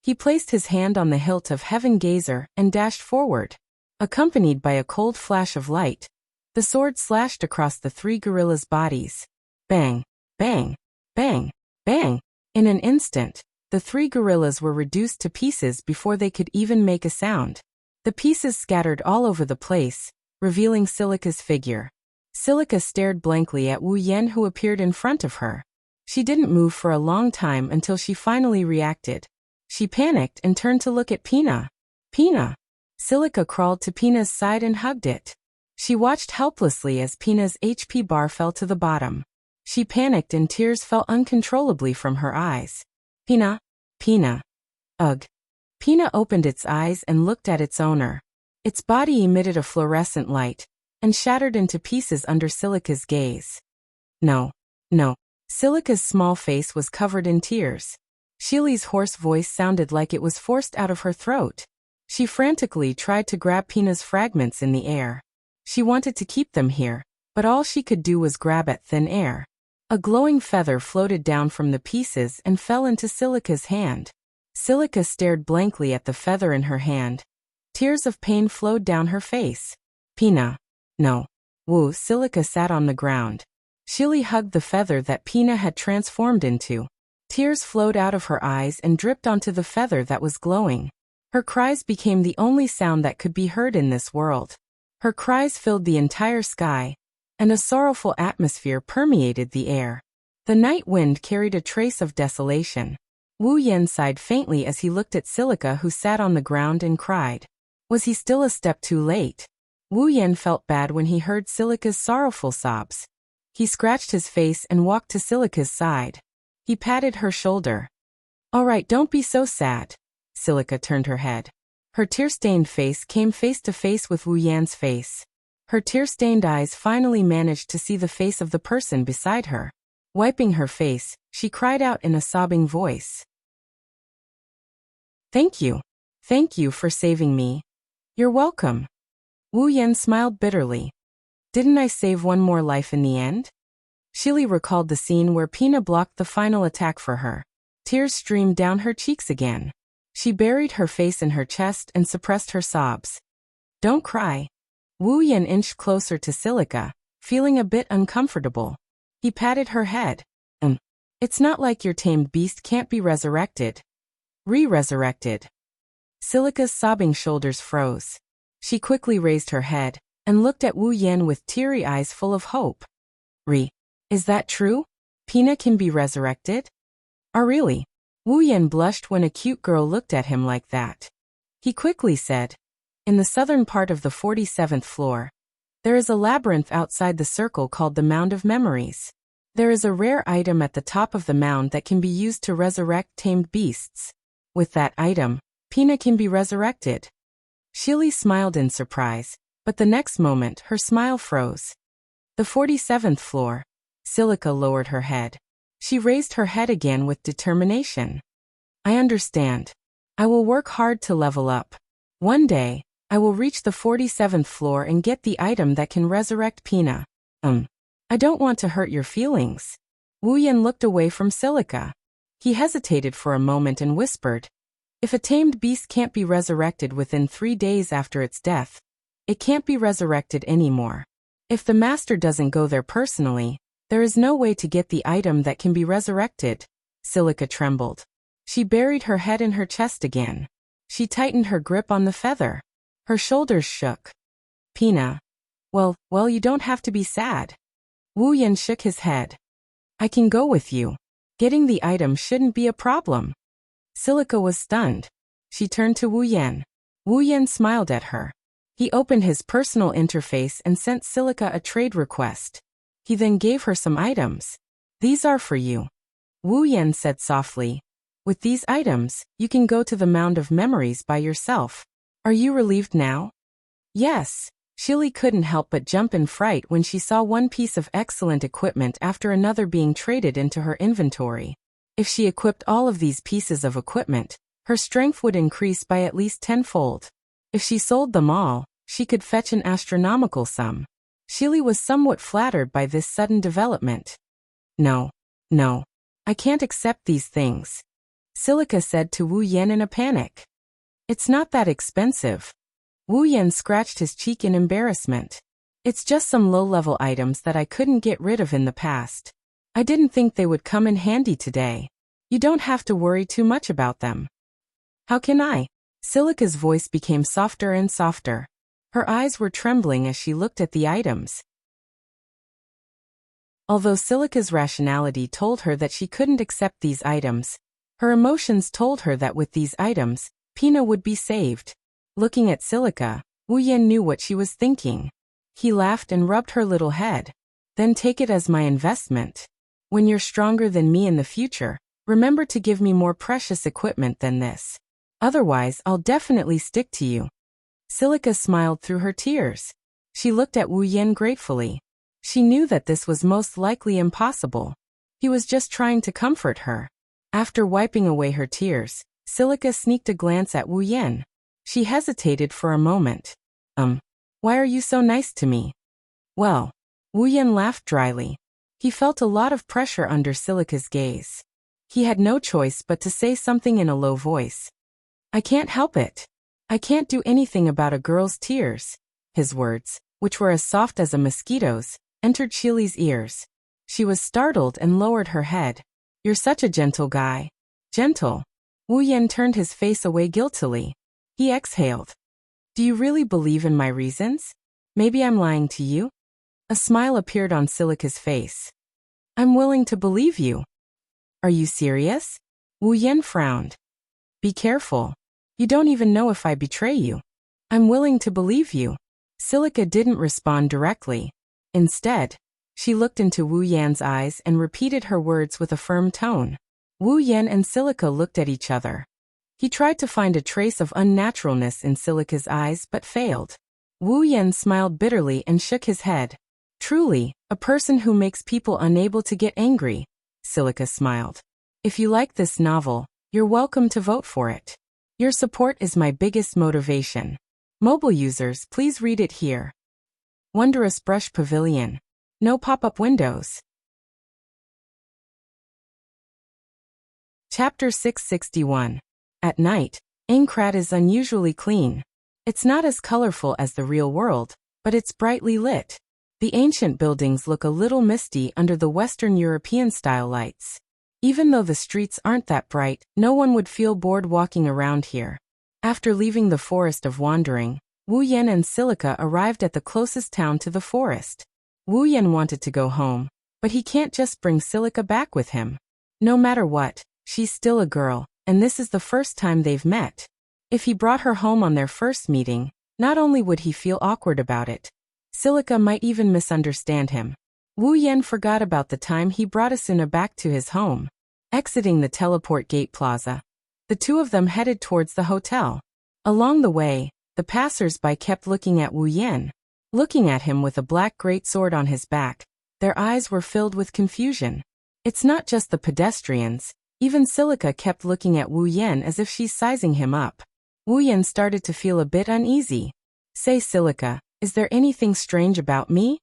He placed his hand on the hilt of Heaven Gazer and dashed forward. Accompanied by a cold flash of light, the sword slashed across the 3 gorillas' bodies. Bang, bang, bang, bang. In an instant, the 3 gorillas were reduced to pieces before they could even make a sound. The pieces scattered all over the place, revealing Silica's figure. Silica stared blankly at Wu Yan, who appeared in front of her. She didn't move for a long time until she finally reacted. She panicked and turned to look at Pina. Pina. Silica crawled to Pina's side and hugged it. She watched helplessly as Pina's HP bar fell to the bottom. She panicked and tears fell uncontrollably from her eyes. Pina. Pina. Ugh. Pina opened its eyes and looked at its owner. Its body emitted a fluorescent light, and shattered into pieces under Silica's gaze. No. No. Silica's small face was covered in tears. Sheely's hoarse voice sounded like it was forced out of her throat. She frantically tried to grab Pina's fragments in the air. She wanted to keep them here, but all she could do was grab at thin air. A glowing feather floated down from the pieces and fell into Silica's hand. Silica stared blankly at the feather in her hand. Tears of pain flowed down her face. Pina. No. Woo. Silica sat on the ground. Sheely hugged the feather that Pina had transformed into. Tears flowed out of her eyes and dripped onto the feather that was glowing. Her cries became the only sound that could be heard in this world. Her cries filled the entire sky, and a sorrowful atmosphere permeated the air. The night wind carried a trace of desolation. Wu Yan sighed faintly as he looked at Silica, who sat on the ground and cried. Was he still a step too late? Wu Yan felt bad when he heard Silica's sorrowful sobs. He scratched his face and walked to Silica's side. He patted her shoulder. All right, don't be so sad. Silica turned her head. Her tear-stained face came face to face with Wu Yan's face. Her tear-stained eyes finally managed to see the face of the person beside her. Wiping her face, she cried out in a sobbing voice. Thank you. Thank you for saving me. You're welcome. Wu Yan smiled bitterly. Didn't I save one more life in the end? Sheely recalled the scene where Pina blocked the final attack for her. Tears streamed down her cheeks again. She buried her face in her chest and suppressed her sobs. Don't cry. Wu Yan inched closer to Silica, feeling a bit uncomfortable. He patted her head. It's not like your tamed beast can't be resurrected. Re-resurrected. Silica's sobbing shoulders froze. She quickly raised her head and looked at Wu Yan with teary eyes full of hope. Is that true? Pina can be resurrected? Oh really? Wu Yan blushed when a cute girl looked at him like that. He quickly said, in the southern part of the 47th floor, there is a labyrinth outside the circle called the Mound of Memories. There is a rare item at the top of the mound that can be used to resurrect tamed beasts. With that item, Pina can be resurrected. Shili smiled in surprise, but the next moment her smile froze. The 47th floor. Silica lowered her head. She raised her head again with determination. I understand. I will work hard to level up. One day, I will reach the 47th floor and get the item that can resurrect Pina. I don't want to hurt your feelings. Wu Yan looked away from Silica. He hesitated for a moment and whispered, if a tamed beast can't be resurrected within 3 days after its death, it can't be resurrected anymore. If the master doesn't go there personally, there is no way to get the item that can be resurrected. Silica trembled. She buried her head in her chest again. She tightened her grip on the feather. Her shoulders shook. Pina. Well, you don't have to be sad. Wu Yan shook his head. I can go with you. Getting the item shouldn't be a problem. Silica was stunned. She turned to Wu Yan. Wu Yan smiled at her. He opened his personal interface and sent Silica a trade request. He then gave her some items. These are for you. Wu Yan said softly. With these items, you can go to the Mound of Memories by yourself. Are you relieved now? Yes. Shili couldn't help but jump in fright when she saw one piece of excellent equipment after another being traded into her inventory. If she equipped all of these pieces of equipment, her strength would increase by at least 10-fold. If she sold them all, she could fetch an astronomical sum. Shili was somewhat flattered by this sudden development. No. I can't accept these things. Silica said to Wu Yan in a panic. It's not that expensive. Wu Yan scratched his cheek in embarrassment. It's just some low-level items that I couldn't get rid of in the past. I didn't think they would come in handy today. You don't have to worry too much about them. How can I? Silica's voice became softer and softer. Her eyes were trembling as she looked at the items. Although Silica's rationality told her that she couldn't accept these items, her emotions told her that with these items, Pina would be saved. Looking at Silica, Wu Yan knew what she was thinking. He laughed and rubbed her little head. Then take it as my investment. When you're stronger than me in the future, remember to give me more precious equipment than this. Otherwise, I'll definitely stick to you. Silica smiled through her tears. She looked at Wu Yan gratefully. She knew that this was most likely impossible. He was just trying to comfort her. After wiping away her tears, Silica sneaked a glance at Wu Yan. She hesitated for a moment. Why are you so nice to me? Well, Wu Yan laughed dryly. He felt a lot of pressure under Silica's gaze. He had no choice but to say something in a low voice. I can't help it. I can't do anything about a girl's tears. His words, which were as soft as a mosquito's, entered Shili's ears. She was startled and lowered her head. You're such a gentle guy. Gentle? Wu Yan turned his face away guiltily. He exhaled. Do you really believe in my reasons? Maybe I'm lying to you? A smile appeared on Silica's face. I'm willing to believe you. Are you serious? Wu Yan frowned. Be careful. You don't even know if I betray you. I'm willing to believe you. Silica didn't respond directly. Instead, she looked into Wu Yan's eyes and repeated her words with a firm tone. Wu Yan and Silica looked at each other. He tried to find a trace of unnaturalness in Silica's eyes but failed. Wu Yan smiled bitterly and shook his head. Truly, a person who makes people unable to get angry. Silica smiled. If you like this novel, you're welcome to vote for it. Your support is my biggest motivation. Mobile users, please read it here. Wondrous Brush Pavilion. No pop-up windows. Chapter 661. At night, Aincrad is unusually clean. It's not as colorful as the real world, but it's brightly lit. The ancient buildings look a little misty under the Western European-style lights. Even though the streets aren't that bright, no one would feel bored walking around here. After leaving the Forest of Wandering, Wu Yan and Silica arrived at the closest town to the forest. Wu Yan wanted to go home, but he can't just bring Silica back with him. No matter what, she's still a girl, and this is the first time they've met. If he brought her home on their first meeting, not only would he feel awkward about it, Silica might even misunderstand him. Wu Yan forgot about the time he brought Asuna back to his home. Exiting the teleport gate plaza, The two of them headed towards the hotel. Along the way, the passers-by kept looking at Wu Yan. Looking at him with a black greatsword on his back, their eyes were filled with confusion. It's not just the pedestrians, even Silica kept looking at Wu Yan as if she's sizing him up. Wu Yan started to feel a bit uneasy. Say, Silica, is there anything strange about me?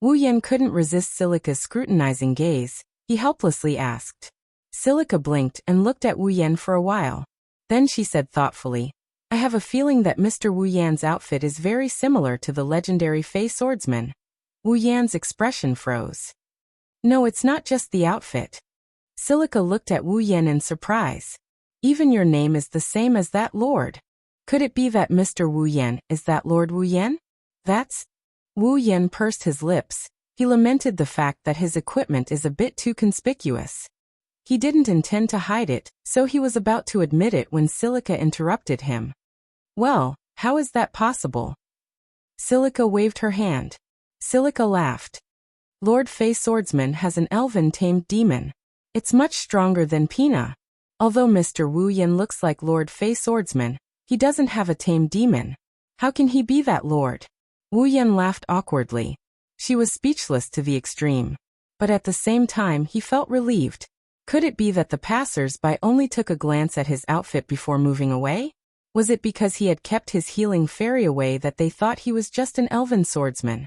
Wu Yan couldn't resist Silica's scrutinizing gaze. He helplessly asked. Silica blinked and looked at Wu Yan for a while. Then she said thoughtfully, I have a feeling that Mr. Wu Yan's outfit is very similar to the legendary Fey swordsman. Wu Yan's expression froze. No, it's not just the outfit. Silica looked at Wu Yan in surprise. Even your name is the same as that lord. Could it be that Mr. Wu Yan is that Lord Wu Yan? That's... Wu Yan pursed his lips. He lamented the fact that his equipment is a bit too conspicuous. He didn't intend to hide it, so he was about to admit it when Silica interrupted him. Well, how is that possible? Silica waved her hand. Silica laughed. Lord Fey Swordsman has an elven tamed demon. It's much stronger than Pina. Although Mr. Wu Yan looks like Lord Fey Swordsman, he doesn't have a tamed demon. How can he be that lord? Wu Yan laughed awkwardly. She was speechless to the extreme. But at the same time he felt relieved. Could it be that the passers-by only took a glance at his outfit before moving away? Was it because he had kept his healing fairy away that they thought he was just an elven swordsman?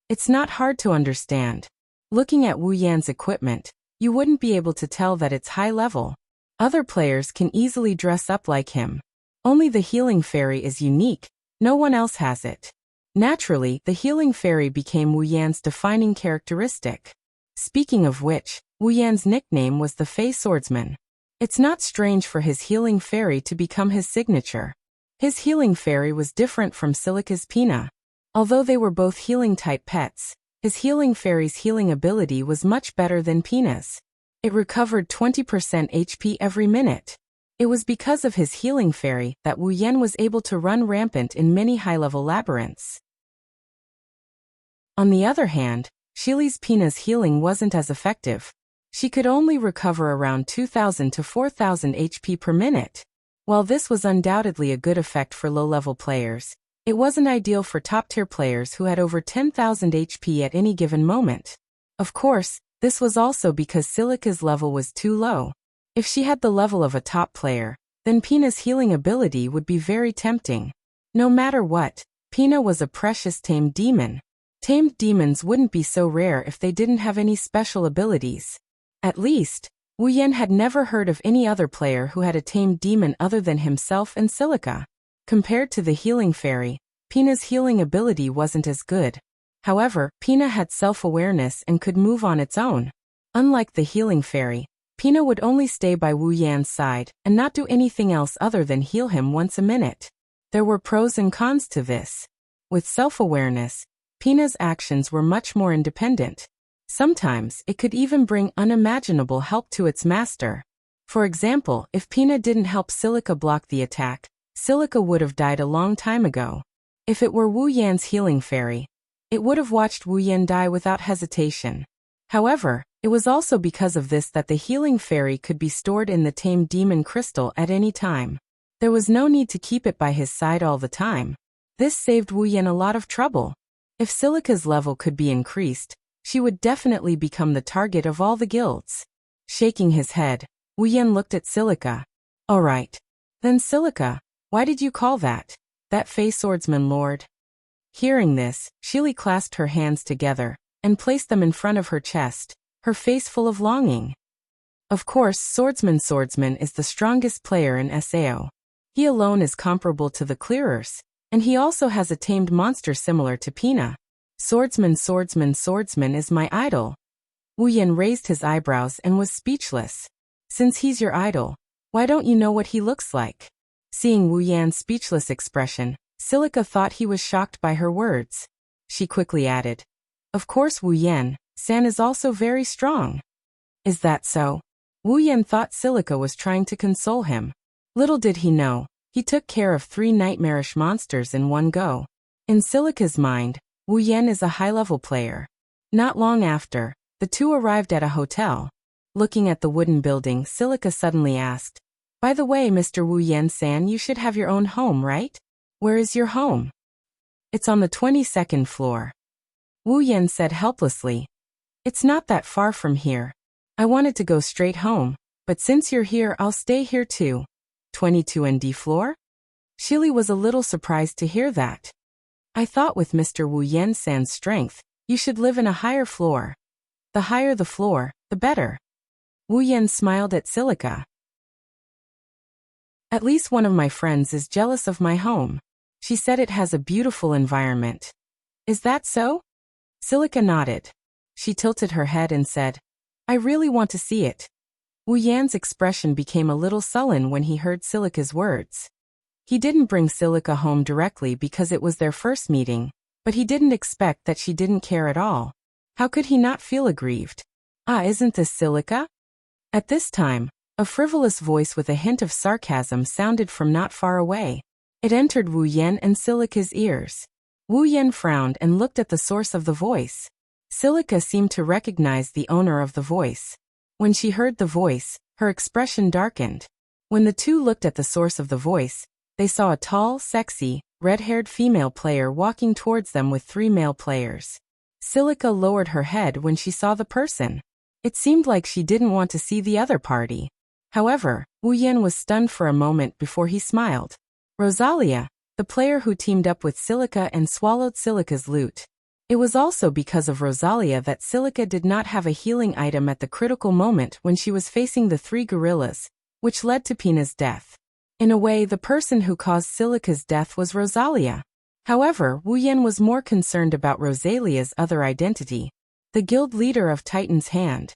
It's not hard to understand. Looking at Wu Yan's equipment, you wouldn't be able to tell that it's high level. Other players can easily dress up like him. Only the healing fairy is unique. No one else has it. Naturally, the healing fairy became Wu Yan's defining characteristic. Speaking of which, Wu Yan's nickname was the Fey Swordsman. It's not strange for his healing fairy to become his signature. His healing fairy was different from Silica's Pina. Although they were both healing-type pets, his healing fairy's healing ability was much better than Pina's. It recovered 20% HP every minute. It was because of his healing fairy that Wu Yan was able to run rampant in many high-level labyrinths. On the other hand, Shili's Pina's healing wasn't as effective. She could only recover around 2,000 to 4,000 HP per minute. While this was undoubtedly a good effect for low-level players, it wasn't ideal for top-tier players who had over 10,000 HP at any given moment. Of course, this was also because Silica's level was too low. If she had the level of a top player, then Pina's healing ability would be very tempting. No matter what, Pina was a precious tamed demon. Tamed demons wouldn't be so rare if they didn't have any special abilities. At least, Wu Yan had never heard of any other player who had a tamed demon other than himself and Silica. Compared to the healing fairy, Pina's healing ability wasn't as good. However, Pina had self-awareness and could move on its own. Unlike the healing fairy, Pina would only stay by Wu Yan's side and not do anything else other than heal him once a minute. There were pros and cons to this. With self-awareness, Pina's actions were much more independent. Sometimes it could even bring unimaginable help to its master. For example, if Pina didn't help Silica block the attack, Silica would have died a long time ago. If it were Wu Yan's healing fairy, it would have watched Wu Yan die without hesitation. However, it was also because of this that the healing fairy could be stored in the tamed demon crystal at any time. There was no need to keep it by his side all the time. This saved Wu Yan a lot of trouble. If Silica's level could be increased, she would definitely become the target of all the guilds. Shaking his head, Wu Yan looked at Silica. All right. Then Silica, why did you call that Fey Swordsman Lord? Hearing this, Shili clasped her hands together and placed them in front of her chest, her face full of longing. Of course, Swordsman is the strongest player in SAO. He alone is comparable to the clearers, and he also has a tamed monster similar to Pina. Swordsman is my idol. Wu Yan raised his eyebrows and was speechless. Since he's your idol, why don't you know what he looks like? Seeing Wu Yan's speechless expression, Silica thought he was shocked by her words. She quickly added, of course Wu Yan-san is also very strong. Is that so? Wu Yan thought Silica was trying to console him. Little did he know, he took care of 3 nightmarish monsters in one go. In Silica's mind, Wu Yan is a high-level player. Not long after, the two arrived at a hotel. Looking at the wooden building, Silica suddenly asked, By the way, Mr. Wu Yen-san, you should have your own home, right? Where is your home? It's on the 22nd floor. Wu Yen said helplessly. It's not that far from here. I wanted to go straight home, but since you're here, I'll stay here too. 22 and D floor? Shili was a little surprised to hear that. I thought with Mr. Wu Yen-san's strength, you should live in a higher floor. The higher the floor, the better. Wu Yen smiled at Silica. At least one of my friends is jealous of my home. She said it has a beautiful environment. Is that so? Silica nodded. She tilted her head and said, I really want to see it. Wu Yan's expression became a little sullen when he heard Silica's words. He didn't bring Silica home directly because it was their first meeting, but he didn't expect that she didn't care at all. How could he not feel aggrieved? Ah, isn't this Silica? At this time, a frivolous voice with a hint of sarcasm sounded from not far away. It entered Wu Yan and Silica's ears. Wu Yan frowned and looked at the source of the voice. Silica seemed to recognize the owner of the voice. When she heard the voice, her expression darkened. When the two looked at the source of the voice, they saw a tall, sexy, red-haired female player walking towards them with 3 male players. Silica lowered her head when she saw the person. It seemed like she didn't want to see the other party. However, Wu Yan was stunned for a moment before he smiled. Rosalia, the player who teamed up with Silica and swallowed Silica's loot. It was also because of Rosalia that Silica did not have a healing item at the critical moment when she was facing the 3 gorillas, which led to Pina's death. In a way, the person who caused Silica's death was Rosalia. However, Wu Yan was more concerned about Rosalia's other identity, the guild leader of Titan's Hand.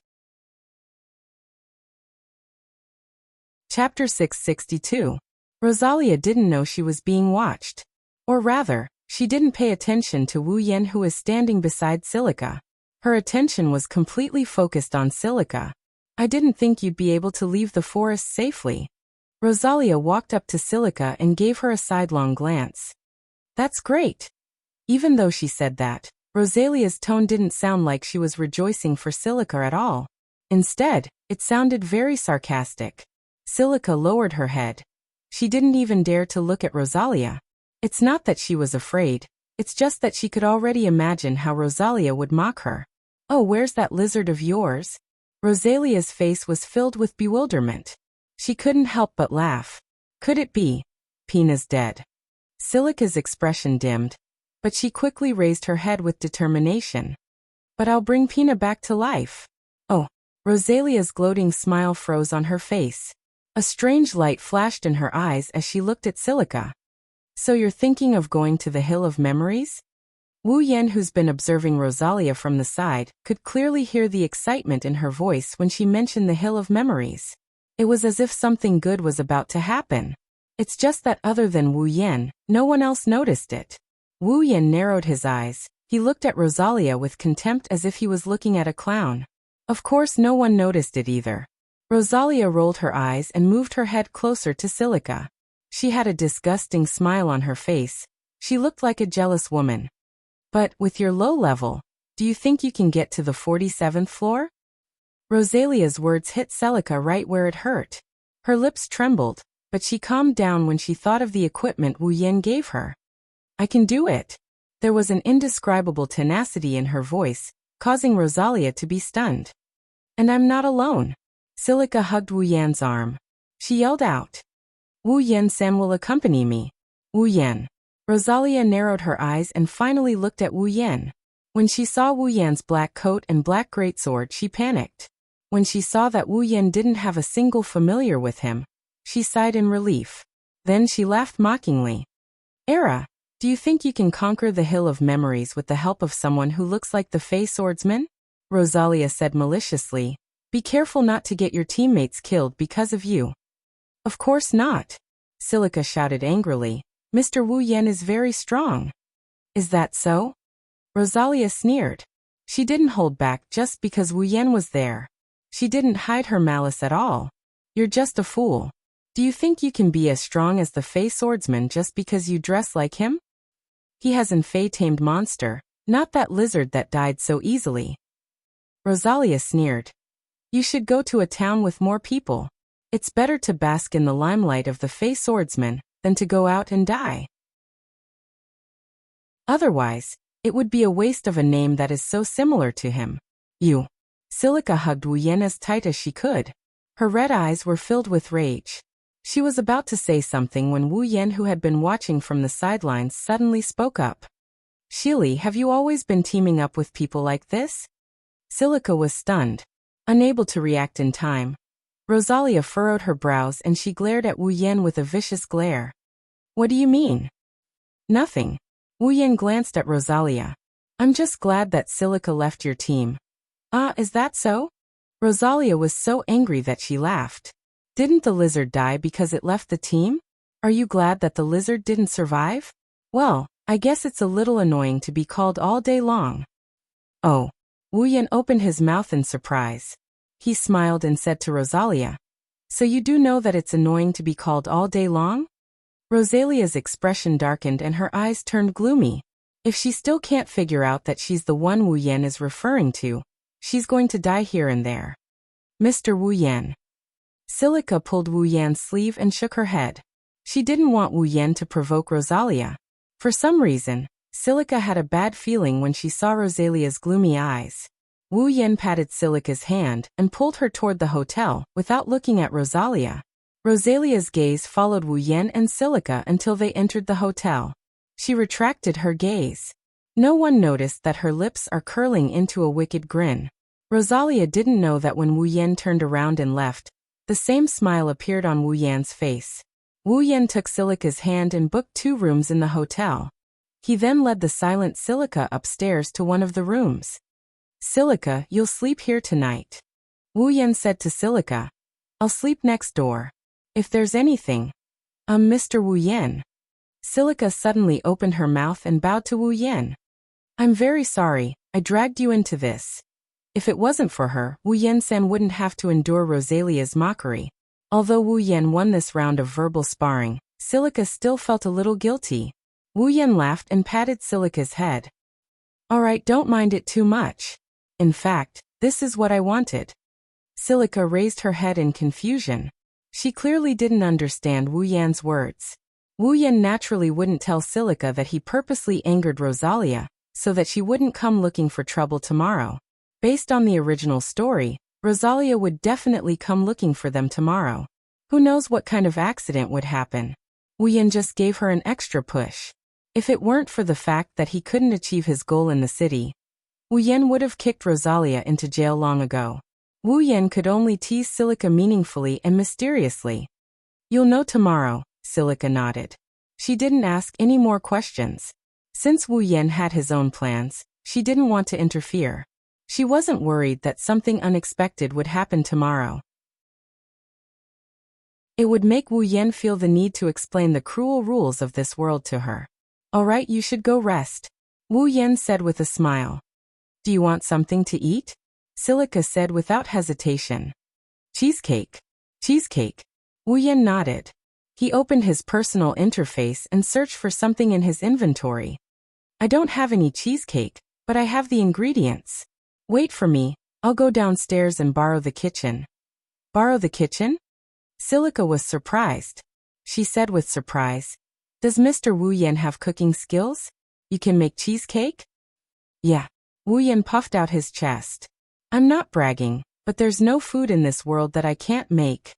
Chapter 662. Rosalia didn't know she was being watched. Or rather, she didn't pay attention to Wu Yan, who was standing beside Silica. Her attention was completely focused on Silica. I didn't think you'd be able to leave the forest safely. Rosalia walked up to Silica and gave her a sidelong glance. That's great. Even though she said that, Rosalia's tone didn't sound like she was rejoicing for Silica at all. Instead, it sounded very sarcastic. Silica lowered her head. She didn't even dare to look at Rosalia. It's not that she was afraid, it's just that she could already imagine how Rosalia would mock her. Oh, where's that lizard of yours? Rosalia's face was filled with bewilderment. She couldn't help but laugh. Could it be? Pina's dead. Silica's expression dimmed, but she quickly raised her head with determination. But I'll bring Pina back to life. Oh, Rosalia's gloating smile froze on her face. A strange light flashed in her eyes as she looked at Silica. So you're thinking of going to the Hill of Memories? Wu Yan, who's been observing Rosalia from the side, could clearly hear the excitement in her voice when she mentioned the Hill of Memories. It was as if something good was about to happen. It's just that other than Wu Yan, no one else noticed it. Wu Yan narrowed his eyes. He looked at Rosalia with contempt as if he was looking at a clown. Of course no one noticed it either. Rosalia rolled her eyes and moved her head closer to Silica. She had a disgusting smile on her face. She looked like a jealous woman. But, with your low level, do you think you can get to the 47th floor? Rosalia's words hit Silica right where it hurt. Her lips trembled, but she calmed down when she thought of the equipment Wu Yan gave her. I can do it. There was an indescribable tenacity in her voice, causing Rosalia to be stunned. And I'm not alone. Silica hugged Wu Yan's arm. She yelled out. Wu Yan-san will accompany me. Wu Yan. Rosalia narrowed her eyes and finally looked at Wu Yan. When she saw Wu Yan's black coat and black greatsword, she panicked. When she saw that Wu Yan didn't have a single familiar with him, she sighed in relief. Then she laughed mockingly. Era, do you think you can conquer the Hill of Memories with the help of someone who looks like the Fey Swordsman? Rosalia said maliciously. Be careful not to get your teammates killed because of you. Of course not. Silica shouted angrily. Mr. Wu Yan is very strong. Is that so? Rosalia sneered. She didn't hold back just because Wu Yan was there. She didn't hide her malice at all. You're just a fool. Do you think you can be as strong as the Fey Swordsman just because you dress like him? He has an Fey-tamed monster, not that lizard that died so easily. Rosalia sneered. You should go to a town with more people. It's better to bask in the limelight of the Fey swordsman than to go out and die. Otherwise, it would be a waste of a name that is so similar to him. You. Silica hugged Wu Yan as tight as she could. Her red eyes were filled with rage. She was about to say something when Wu Yan, who had been watching from the sidelines, suddenly spoke up. Shili, have you always been teaming up with people like this? Silica was stunned, unable to react in time. Rosalia furrowed her brows and she glared at Wu Yan with a vicious glare. What do you mean? Nothing. Wu Yan glanced at Rosalia. I'm just glad that Silica left your team. Ah, is that so? Rosalia was so angry that she laughed. Didn't the lizard die because it left the team? Are you glad that the lizard didn't survive? Well, I guess it's a little annoying to be called all day long. Oh. Wu Yan opened his mouth in surprise. He smiled and said to Rosalia, so you do know that it's annoying to be called all day long? Rosalia's expression darkened and her eyes turned gloomy. If she still can't figure out that she's the one Wu Yan is referring to, she's going to die here and there. Mr. Wu Yan. Silica pulled Wu Yan's sleeve and shook her head. She didn't want Wu Yan to provoke Rosalia. For some reason, Silica had a bad feeling when she saw Rosalia's gloomy eyes. Wu Yan patted Silica's hand and pulled her toward the hotel without looking at Rosalia. Rosalia's gaze followed Wu Yan and Silica until they entered the hotel. She retracted her gaze. No one noticed that her lips are curling into a wicked grin. Rosalia didn't know that when Wu Yan turned around and left, the same smile appeared on Wu Yan's face. Wu Yan took Silica's hand and booked 2 rooms in the hotel. He then led the silent Silica upstairs to one of the rooms. Silica, you'll sleep here tonight. Wu Yan said to Silica. I'll sleep next door. If there's anything. Mr. Wu Yan. Silica suddenly opened her mouth and bowed to Wu Yan. I'm very sorry, I dragged you into this. If it wasn't for her, Wu Yan-san wouldn't have to endure Rosalia's mockery. Although Wu Yan won this round of verbal sparring, Silica still felt a little guilty. Wu Yan laughed and patted Silica's head. Alright, don't mind it too much. In fact, this is what I wanted. Silica raised her head in confusion. She clearly didn't understand Wu Yan's words. Wu Yan naturally wouldn't tell Silica that he purposely angered Rosalia, so that she wouldn't come looking for trouble tomorrow. Based on the original story, Rosalia would definitely come looking for them tomorrow. Who knows what kind of accident would happen? Wu Yan just gave her an extra push. If it weren't for the fact that he couldn't achieve his goal in the city, Wu Yan would have kicked Rosalia into jail long ago. Wu Yan could only tease Silica meaningfully and mysteriously. You'll know tomorrow, Silica nodded. She didn't ask any more questions. Since Wu Yan had his own plans, she didn't want to interfere. She wasn't worried that something unexpected would happen tomorrow. It would make Wu Yan feel the need to explain the cruel rules of this world to her. Alright, you should go rest, Wu Yan said with a smile. Do you want something to eat? Silica said without hesitation. Cheesecake. Cheesecake. Wu Yan nodded. He opened his personal interface and searched for something in his inventory. I don't have any cheesecake, but I have the ingredients. Wait for me, I'll go downstairs and borrow the kitchen. Borrow the kitchen? Silica was surprised. She said with surprise, does Mr. Wu Yan have cooking skills? You can make cheesecake? Yeah. Wu Yan puffed out his chest. I'm not bragging, but there's no food in this world that I can't make.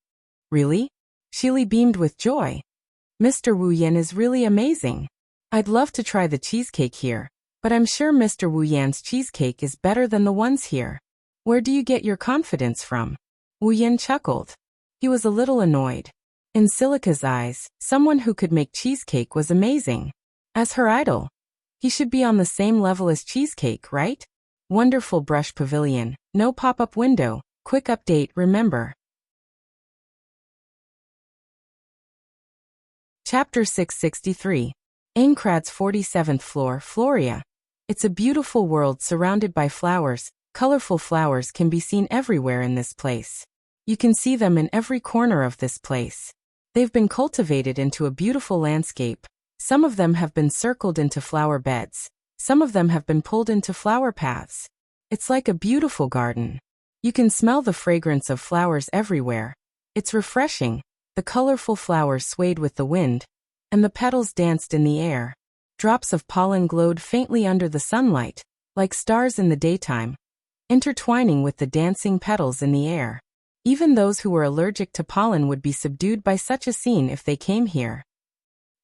Really? Shili beamed with joy. Mr. Wu Yan is really amazing. I'd love to try the cheesecake here, but I'm sure Mr. Wu Yan's cheesecake is better than the ones here. Where do you get your confidence from? Wu Yan chuckled. He was a little annoyed. In Silica's eyes, someone who could make cheesecake was amazing. As her idol, he should be on the same level as cheesecake, right? Wonderful brush pavilion, no pop-up window, quick update, remember. Chapter 663. Aincrad's 47th floor, Floria. It's a beautiful world surrounded by flowers. Colorful flowers can be seen everywhere in this place. You can see them in every corner of this place. They've been cultivated into a beautiful landscape. Some of them have been circled into flower beds. Some of them have been pulled into flower paths. It's like a beautiful garden. You can smell the fragrance of flowers everywhere. It's refreshing. The colorful flowers swayed with the wind, and the petals danced in the air. Drops of pollen glowed faintly under the sunlight, like stars in the daytime, intertwining with the dancing petals in the air. Even those who were allergic to pollen would be subdued by such a scene if they came here.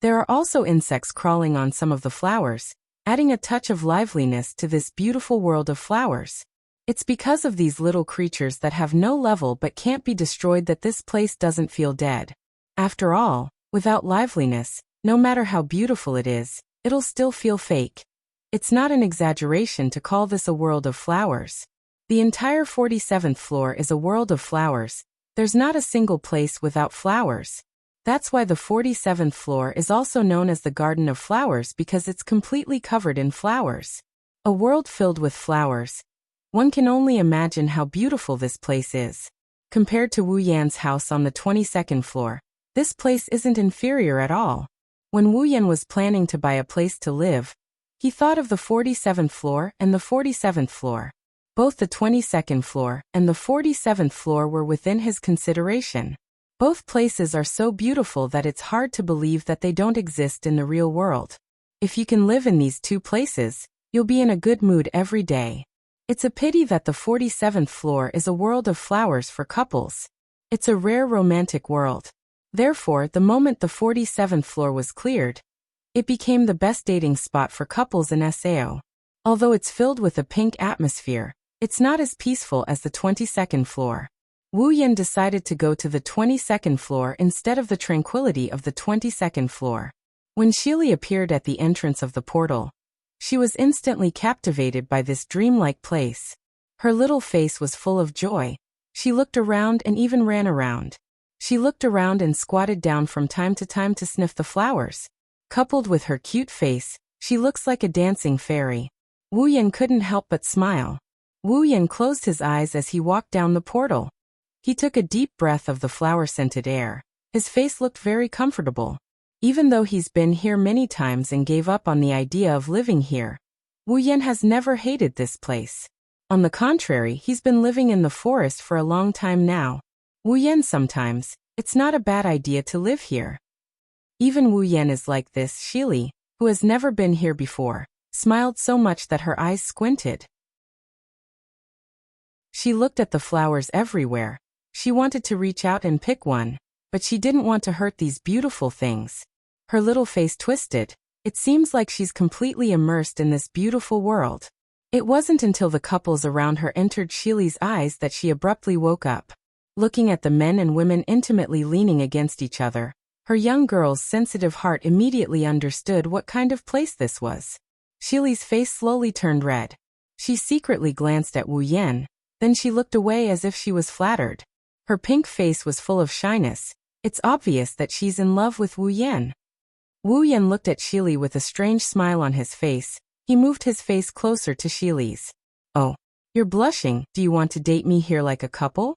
There are also insects crawling on some of the flowers, adding a touch of liveliness to this beautiful world of flowers. It's because of these little creatures that have no level but can't be destroyed that this place doesn't feel dead. After all, without liveliness, no matter how beautiful it is, it'll still feel fake. It's not an exaggeration to call this a world of flowers. The entire 47th floor is a world of flowers. There's not a single place without flowers. That's why the 47th floor is also known as the Garden of Flowers, because it's completely covered in flowers. A world filled with flowers. One can only imagine how beautiful this place is. Compared to Wu Yan's house on the 22nd floor, this place isn't inferior at all. When Wu Yan was planning to buy a place to live, he thought of the 47th floor and the 47th floor. Both the 22nd floor and the 47th floor were within his consideration. Both places are so beautiful that it's hard to believe that they don't exist in the real world. If you can live in these two places, you'll be in a good mood every day. It's a pity that the 47th floor is a world of flowers for couples. It's a rare romantic world. Therefore, the moment the 47th floor was cleared, it became the best dating spot for couples in Sao. Although it's filled with a pink atmosphere, it's not as peaceful as the 22nd floor. Wu Yan decided to go to the 22nd floor instead of the tranquility of the 22nd floor. When Shili appeared at the entrance of the portal, she was instantly captivated by this dreamlike place. Her little face was full of joy. She looked around and even ran around. She looked around and squatted down from time to sniff the flowers. Coupled with her cute face, she looks like a dancing fairy. Wu Yan couldn't help but smile. Wu Yan closed his eyes as he walked down the portal. He took a deep breath of the flower-scented air. His face looked very comfortable. Even though he's been here many times and gave up on the idea of living here, Wu Yan has never hated this place. On the contrary, he's been living in the forest for a long time now. Wu Yan sometimes, it's not a bad idea to live here. Even Wu Yan is like this. Shili, who has never been here before, smiled so much that her eyes squinted. She looked at the flowers everywhere. She wanted to reach out and pick one, but she didn't want to hurt these beautiful things. Her little face twisted. It seems like she's completely immersed in this beautiful world. It wasn't until the couples around her entered Shili's eyes that she abruptly woke up. Looking at the men and women intimately leaning against each other, her young girl's sensitive heart immediately understood what kind of place this was. Shili's face slowly turned red. She secretly glanced at Wu Yan, then she looked away as if she was flattered. Her pink face was full of shyness. It's obvious that she's in love with Wu Yan. Wu Yan looked at Shili with a strange smile on his face. He moved his face closer to Shili's. "Oh, you're blushing. Do you want to date me here like a couple?"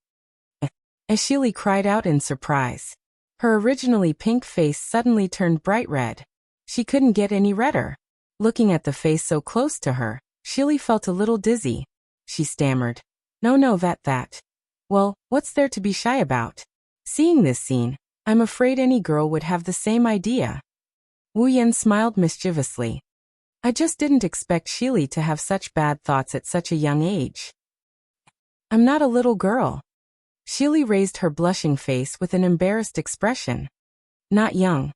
As Shili cried out in surprise. Her originally pink face suddenly turned bright red. She couldn't get any redder. Looking at the face so close to her, Shili felt a little dizzy. She stammered, No, that. Well, what's there to be shy about? Seeing this scene, I'm afraid any girl would have the same idea." Wu Yan smiled mischievously. "I just didn't expect Shili to have such bad thoughts at such a young age. I'm not a little girl." Shili raised her blushing face with an embarrassed expression. "Not young."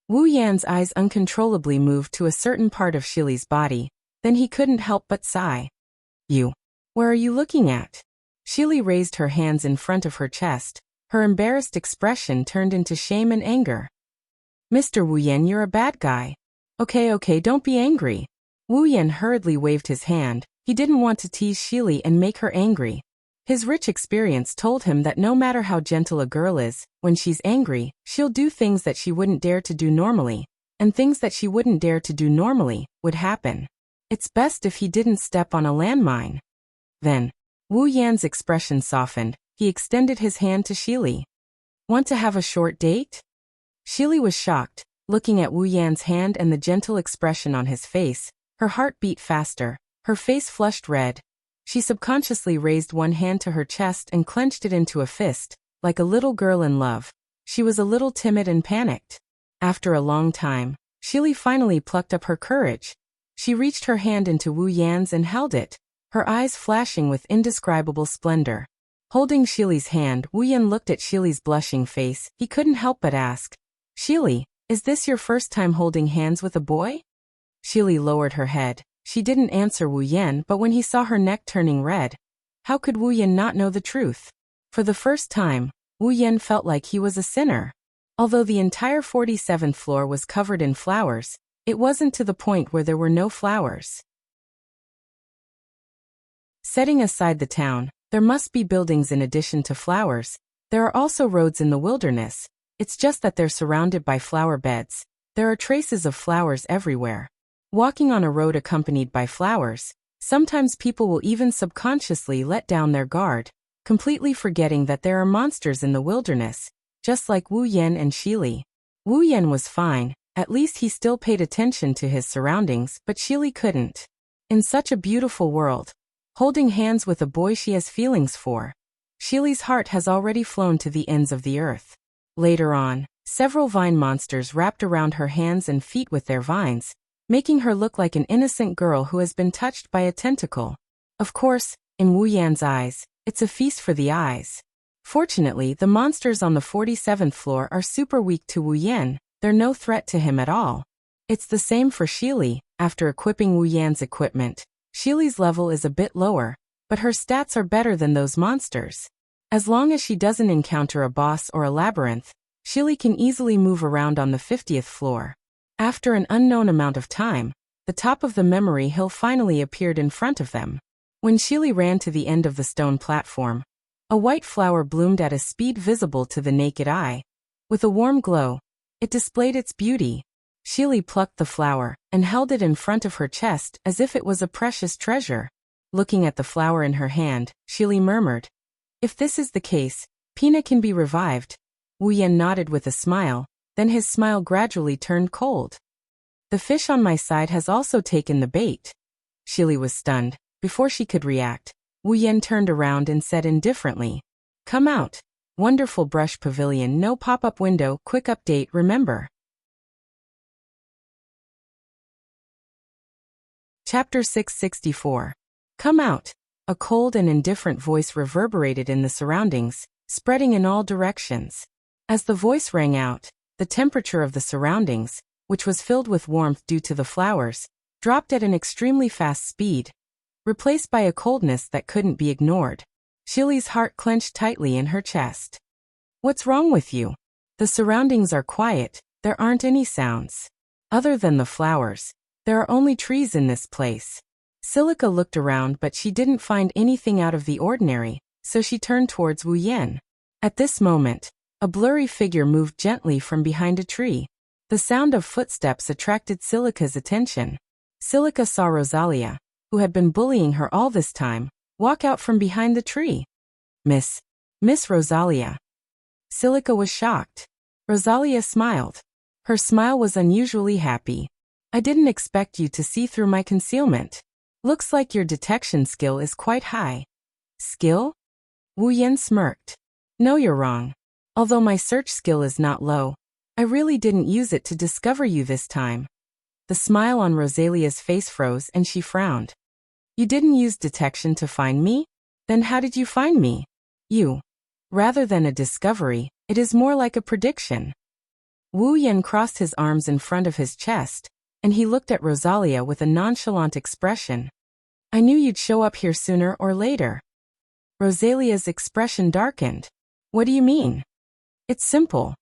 Wu Yan's eyes uncontrollably moved to a certain part of Shili's body, then he couldn't help but sigh. Where are you looking at?" Shili raised her hands in front of her chest. Her embarrassed expression turned into shame and anger. "Mr. Wu Yan, you're a bad guy." Okay, don't be angry." Wu Yan hurriedly waved his hand. He didn't want to tease Shili and make her angry. His rich experience told him that no matter how gentle a girl is, when she's angry, she'll do things that she wouldn't dare to do normally, and things that she wouldn't dare to do normally would happen. It's best if he didn't step on a landmine. Then, Wu Yan's expression softened. He extended his hand to Shili. "Want to have a short date?" Shili was shocked, looking at Wu Yan's hand and the gentle expression on his face. Her heart beat faster. Her face flushed red. She subconsciously raised one hand to her chest and clenched it into a fist. like a little girl in love. She was a little timid and panicked. After a long time, Shili finally plucked up her courage. She reached her hand into Wu Yan's and held it, her eyes flashing with indescribable splendor. Holding Shili's hand, Wu Yan looked at Shili's blushing face. He couldn't help but ask, "Shili, is this your first time holding hands with a boy?" Shili lowered her head. She didn't answer Wu Yan, but when he saw her neck turning red, how could Wu Yan not know the truth? For the first time, Wu Yan felt like he was a sinner. Although the entire 47th floor was covered in flowers, it wasn't to the point where there were no flowers. Setting aside the town, there must be buildings in addition to flowers. There are also roads in the wilderness. It's just that they're surrounded by flower beds. There are traces of flowers everywhere. Walking on a road accompanied by flowers, sometimes people will even subconsciously let down their guard, completely forgetting that there are monsters in the wilderness, just like Wu Yan and Shili. Wu Yan was fine, at least he still paid attention to his surroundings, but Shili couldn't. In such a beautiful world, holding hands with a boy she has feelings for, Shili's heart has already flown to the ends of the earth. Later on, several vine monsters wrapped around her hands and feet with their vines, making her look like an innocent girl who has been touched by a tentacle. Of course, in Wu Yan's eyes, it's a feast for the eyes. Fortunately, the monsters on the 47th floor are super weak to Wu Yan. They're no threat to him at all. It's the same for Shili. After equipping Wu Yan's equipment, Shili's level is a bit lower, but her stats are better than those monsters. As long as she doesn't encounter a boss or a labyrinth, Shili can easily move around on the 50th floor. After an unknown amount of time, the top of the memory hill finally appeared in front of them. When Shili ran to the end of the stone platform, a white flower bloomed at a speed visible to the naked eye. With a warm glow, it displayed its beauty. Shili plucked the flower and held it in front of her chest as if it was a precious treasure. Looking at the flower in her hand, Shili murmured, "If this is the case, Pina can be revived." Wu Yan nodded with a smile, then his smile gradually turned cold. "The fish on my side has also taken the bait." Shili was stunned. Before she could react, Wu Yan turned around and said indifferently, "Come out. Wonderful brush pavilion, no pop-up window, quick update, remember." Chapter 664. Come out. A cold and indifferent voice reverberated in the surroundings, spreading in all directions. As the voice rang out, the temperature of the surroundings, which was filled with warmth due to the flowers, dropped at an extremely fast speed, replaced by a coldness that couldn't be ignored. Shili's heart clenched tightly in her chest. "What's wrong with you? The surroundings are quiet, there aren't any sounds. Other than the flowers, there are only trees in this place." Silica looked around but she didn't find anything out of the ordinary, so she turned towards Wu Yan. At this moment, a blurry figure moved gently from behind a tree. The sound of footsteps attracted Silica's attention. Silica saw Rosalia, who had been bullying her all this time, walk out from behind the tree. Miss Rosalia." Silica was shocked. Rosalia smiled. Her smile was unusually happy. "I didn't expect you to see through my concealment. Looks like your detection skill is quite high." "Skill?" Wu Yan smirked. "No, you're wrong. Although my search skill is not low, I really didn't use it to discover you this time." The smile on Rosalia's face froze and she frowned. "You didn't use detection to find me? Then how did you find me?" "You. Rather than a discovery, it is more like a prediction." Wu Yan crossed his arms in front of his chest, and he looked at Rosalia with a nonchalant expression. "I knew you'd show up here sooner or later." Rosalia's expression darkened. "What do you mean?" "It's simple."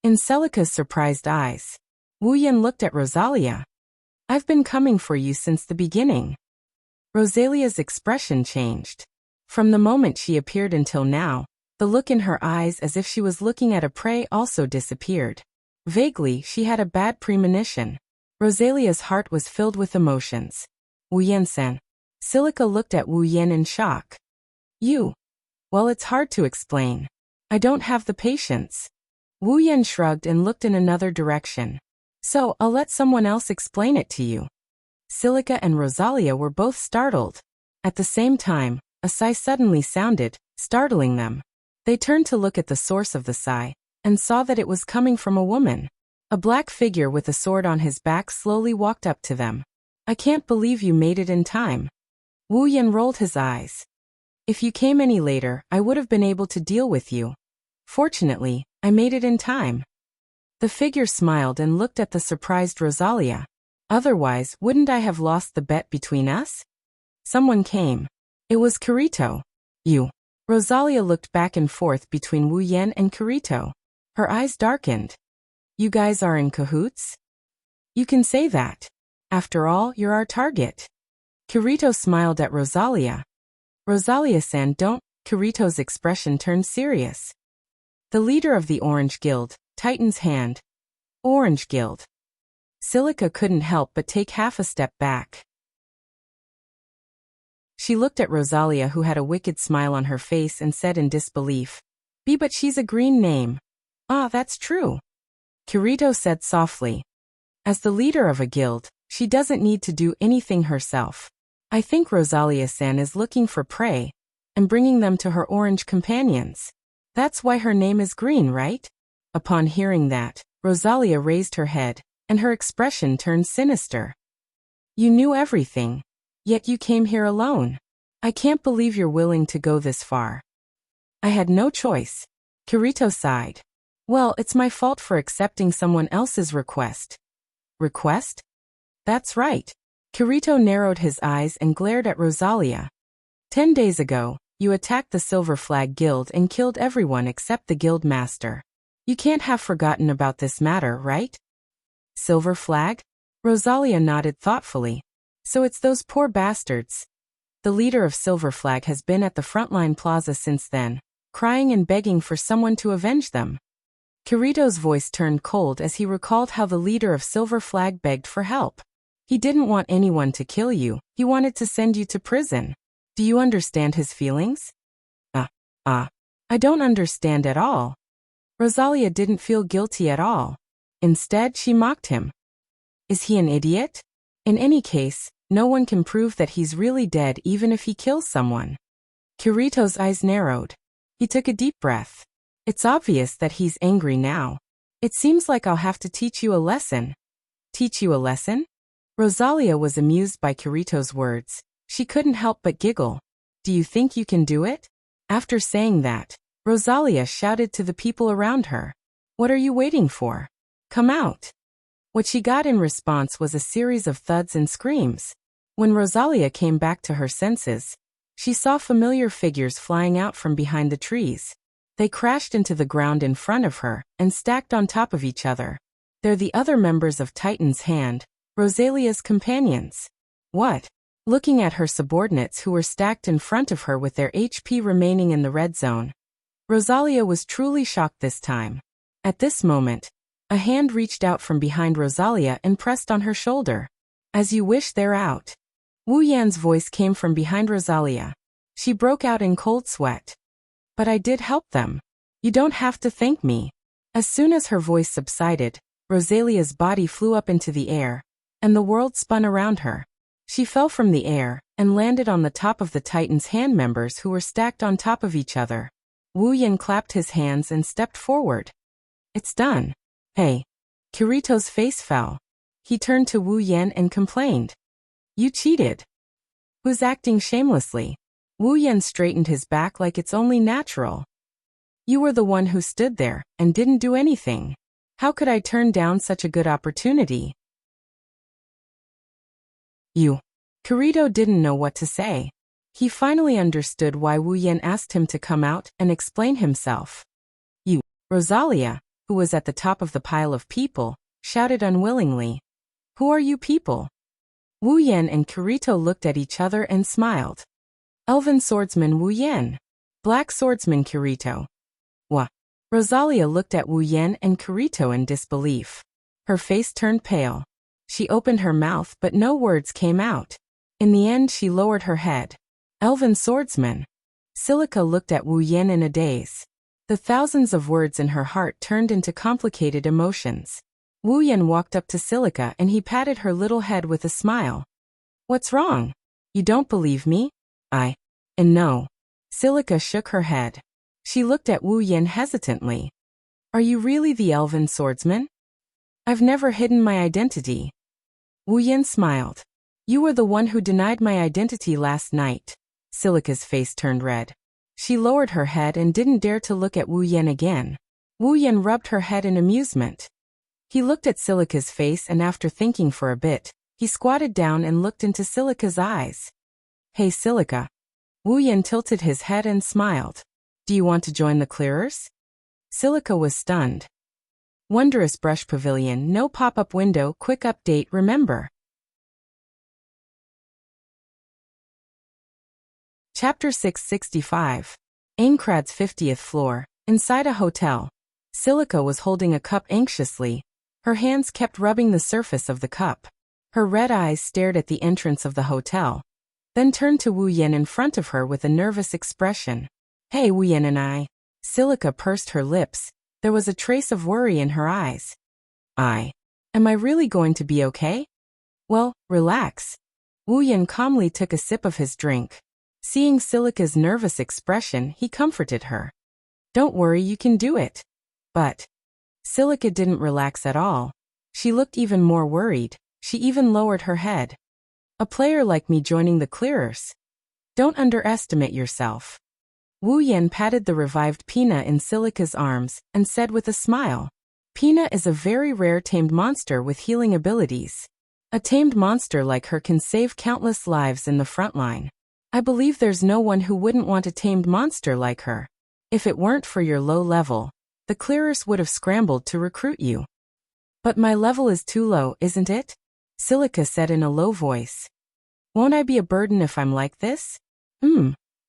In Silica's surprised eyes, Wu Yan looked at Rosalia. "I've been coming for you since the beginning." Rosalia's expression changed. From the moment she appeared until now, the look in her eyes as if she was looking at a prey also disappeared. Vaguely, she had a bad premonition. Rosalia's heart was filled with emotions. "Wu Yan-san." Silica looked at Wu Yan in shock. "You? Well, it's hard to explain. I don't have the patience." Wu Yan shrugged and looked in another direction. "So, I'll let someone else explain it to you." Silica and Rosalia were both startled. At the same time, a sigh suddenly sounded, startling them. They turned to look at the source of the sigh, and saw that it was coming from a woman. A black figure with a sword on his back slowly walked up to them. I can't believe you made it in time. Wu Yan rolled his eyes. If you came any later, I would have been able to deal with you. Fortunately, I made it in time. The figure smiled and looked at the surprised Rosalia. Otherwise, wouldn't I have lost the bet between us? Someone came. It was Kirito. You. Rosalia looked back and forth between Wu Yan and Kirito. Her eyes darkened. You guys are in cahoots? You can say that. After all, you're our target. Kirito smiled at Rosalia. Rosalia-san, don't. Kirito's expression turned serious. The leader of the Orange Guild, Titan's hand. Orange Guild. Silica couldn't help but take half a step back. She looked at Rosalia, who had a wicked smile on her face, and said in disbelief, But she's a green name. Ah, that's true. Kirito said softly. As the leader of a guild, she doesn't need to do anything herself. I think Rosalia-san is looking for prey, and bringing them to her orange companions. That's why her name is green, right? Upon hearing that, Rosalia raised her head, and her expression turned sinister. You knew everything. Yet you came here alone. I can't believe you're willing to go this far. I had no choice. Kirito sighed. Well, it's my fault for accepting someone else's request. Request? That's right. Kirito narrowed his eyes and glared at Rosalia. 10 days ago, you attacked the Silver Flag Guild and killed everyone except the guild master. You can't have forgotten about this matter, right? Silver Flag? Rosalia nodded thoughtfully. So it's those poor bastards. The leader of Silver Flag has been at the frontline plaza since then, crying and begging for someone to avenge them. Kirito's voice turned cold as he recalled how the leader of Silver Flag begged for help. He didn't want anyone to kill you, he wanted to send you to prison. Do you understand his feelings? I don't understand at all. Rosalia didn't feel guilty at all. Instead, she mocked him. Is he an idiot? In any case, no one can prove that he's really dead even if he kills someone. Kirito's eyes narrowed. He took a deep breath. It's obvious that he's angry now. It seems like I'll have to teach you a lesson. Teach you a lesson? Rosalia was amused by Kirito's words. She couldn't help but giggle. Do you think you can do it? After saying that, Rosalia shouted to the people around her. What are you waiting for? Come out. What she got in response was a series of thuds and screams. When Rosalia came back to her senses, she saw familiar figures flying out from behind the trees. They crashed into the ground in front of her and stacked on top of each other. They're the other members of Titan's Hand, Rosalia's companions. What? Looking at her subordinates who were stacked in front of her with their HP remaining in the red zone, Rosalia was truly shocked this time. At this moment, a hand reached out from behind Rosalia and pressed on her shoulder. As you wish, they're out. Wu Yan's voice came from behind Rosalia. She broke out in cold sweat. But I did help them. You don't have to thank me. As soon as her voice subsided, Rosalia's body flew up into the air, and the world spun around her. She fell from the air and landed on the top of the Titan's Hand members who were stacked on top of each other. Wu Yan clapped his hands and stepped forward. It's done. Hey. Kirito's face fell. He turned to Wu Yan and complained. You cheated. Who's acting shamelessly? Wu Yan straightened his back like it's only natural. You were the one who stood there and didn't do anything. How could I turn down such a good opportunity? You. Kirito didn't know what to say. He finally understood why Wu Yan asked him to come out and explain himself. You. Rosalia, who was at the top of the pile of people, shouted unwillingly. Who are you people? Wu Yan and Kirito looked at each other and smiled. Elven swordsman Wu Yan. Black swordsman Kirito. What? Rosalia looked at Wu Yan and Kirito in disbelief. Her face turned pale. She opened her mouth but no words came out. In the end she lowered her head. Elven swordsman. Silica looked at Wu Yan in a daze. The thousands of words in her heart turned into complicated emotions. Wu Yan walked up to Silica and he patted her little head with a smile. What's wrong? You don't believe me? And no. Silica shook her head. She looked at Wu Yen hesitantly. Are you really the elven swordsman? I've never hidden my identity. Wu Yen smiled. You were the one who denied my identity last night. Silica's face turned red. She lowered her head and didn't dare to look at Wu Yen again. Wu Yen rubbed her head in amusement. He looked at Silica's face and after thinking for a bit, he squatted down and looked into Silica's eyes. Hey Silica. Wu Yen tilted his head and smiled. Do you want to join the clearers? Silica was stunned. Wondrous Brush Pavilion, no pop-up window, quick update, remember. Chapter 665. Aincrad's 50th floor. Inside a hotel. Silica was holding a cup anxiously. Her hands kept rubbing the surface of the cup. Her red eyes stared at the entrance of the hotel, then turned to Wu Yen in front of her with a nervous expression. Hey Wu Yen and I. Silica pursed her lips. There was a trace of worry in her eyes. Am I really going to be okay? Well, relax. Wu Yen calmly took a sip of his drink. Seeing Silica's nervous expression, he comforted her. Don't worry, you can do it. But Silica didn't relax at all. She looked even more worried. She even lowered her head. A player like me joining the clearers. Don't underestimate yourself. Wu Yen patted the revived Pina in Silica's arms and said with a smile. Pina is a very rare tamed monster with healing abilities. A tamed monster like her can save countless lives in the front line. I believe there's no one who wouldn't want a tamed monster like her. If it weren't for your low level, the clearers would have scrambled to recruit you. But my level is too low, isn't it? Silica said in a low voice. Won't I be a burden if I'm like this?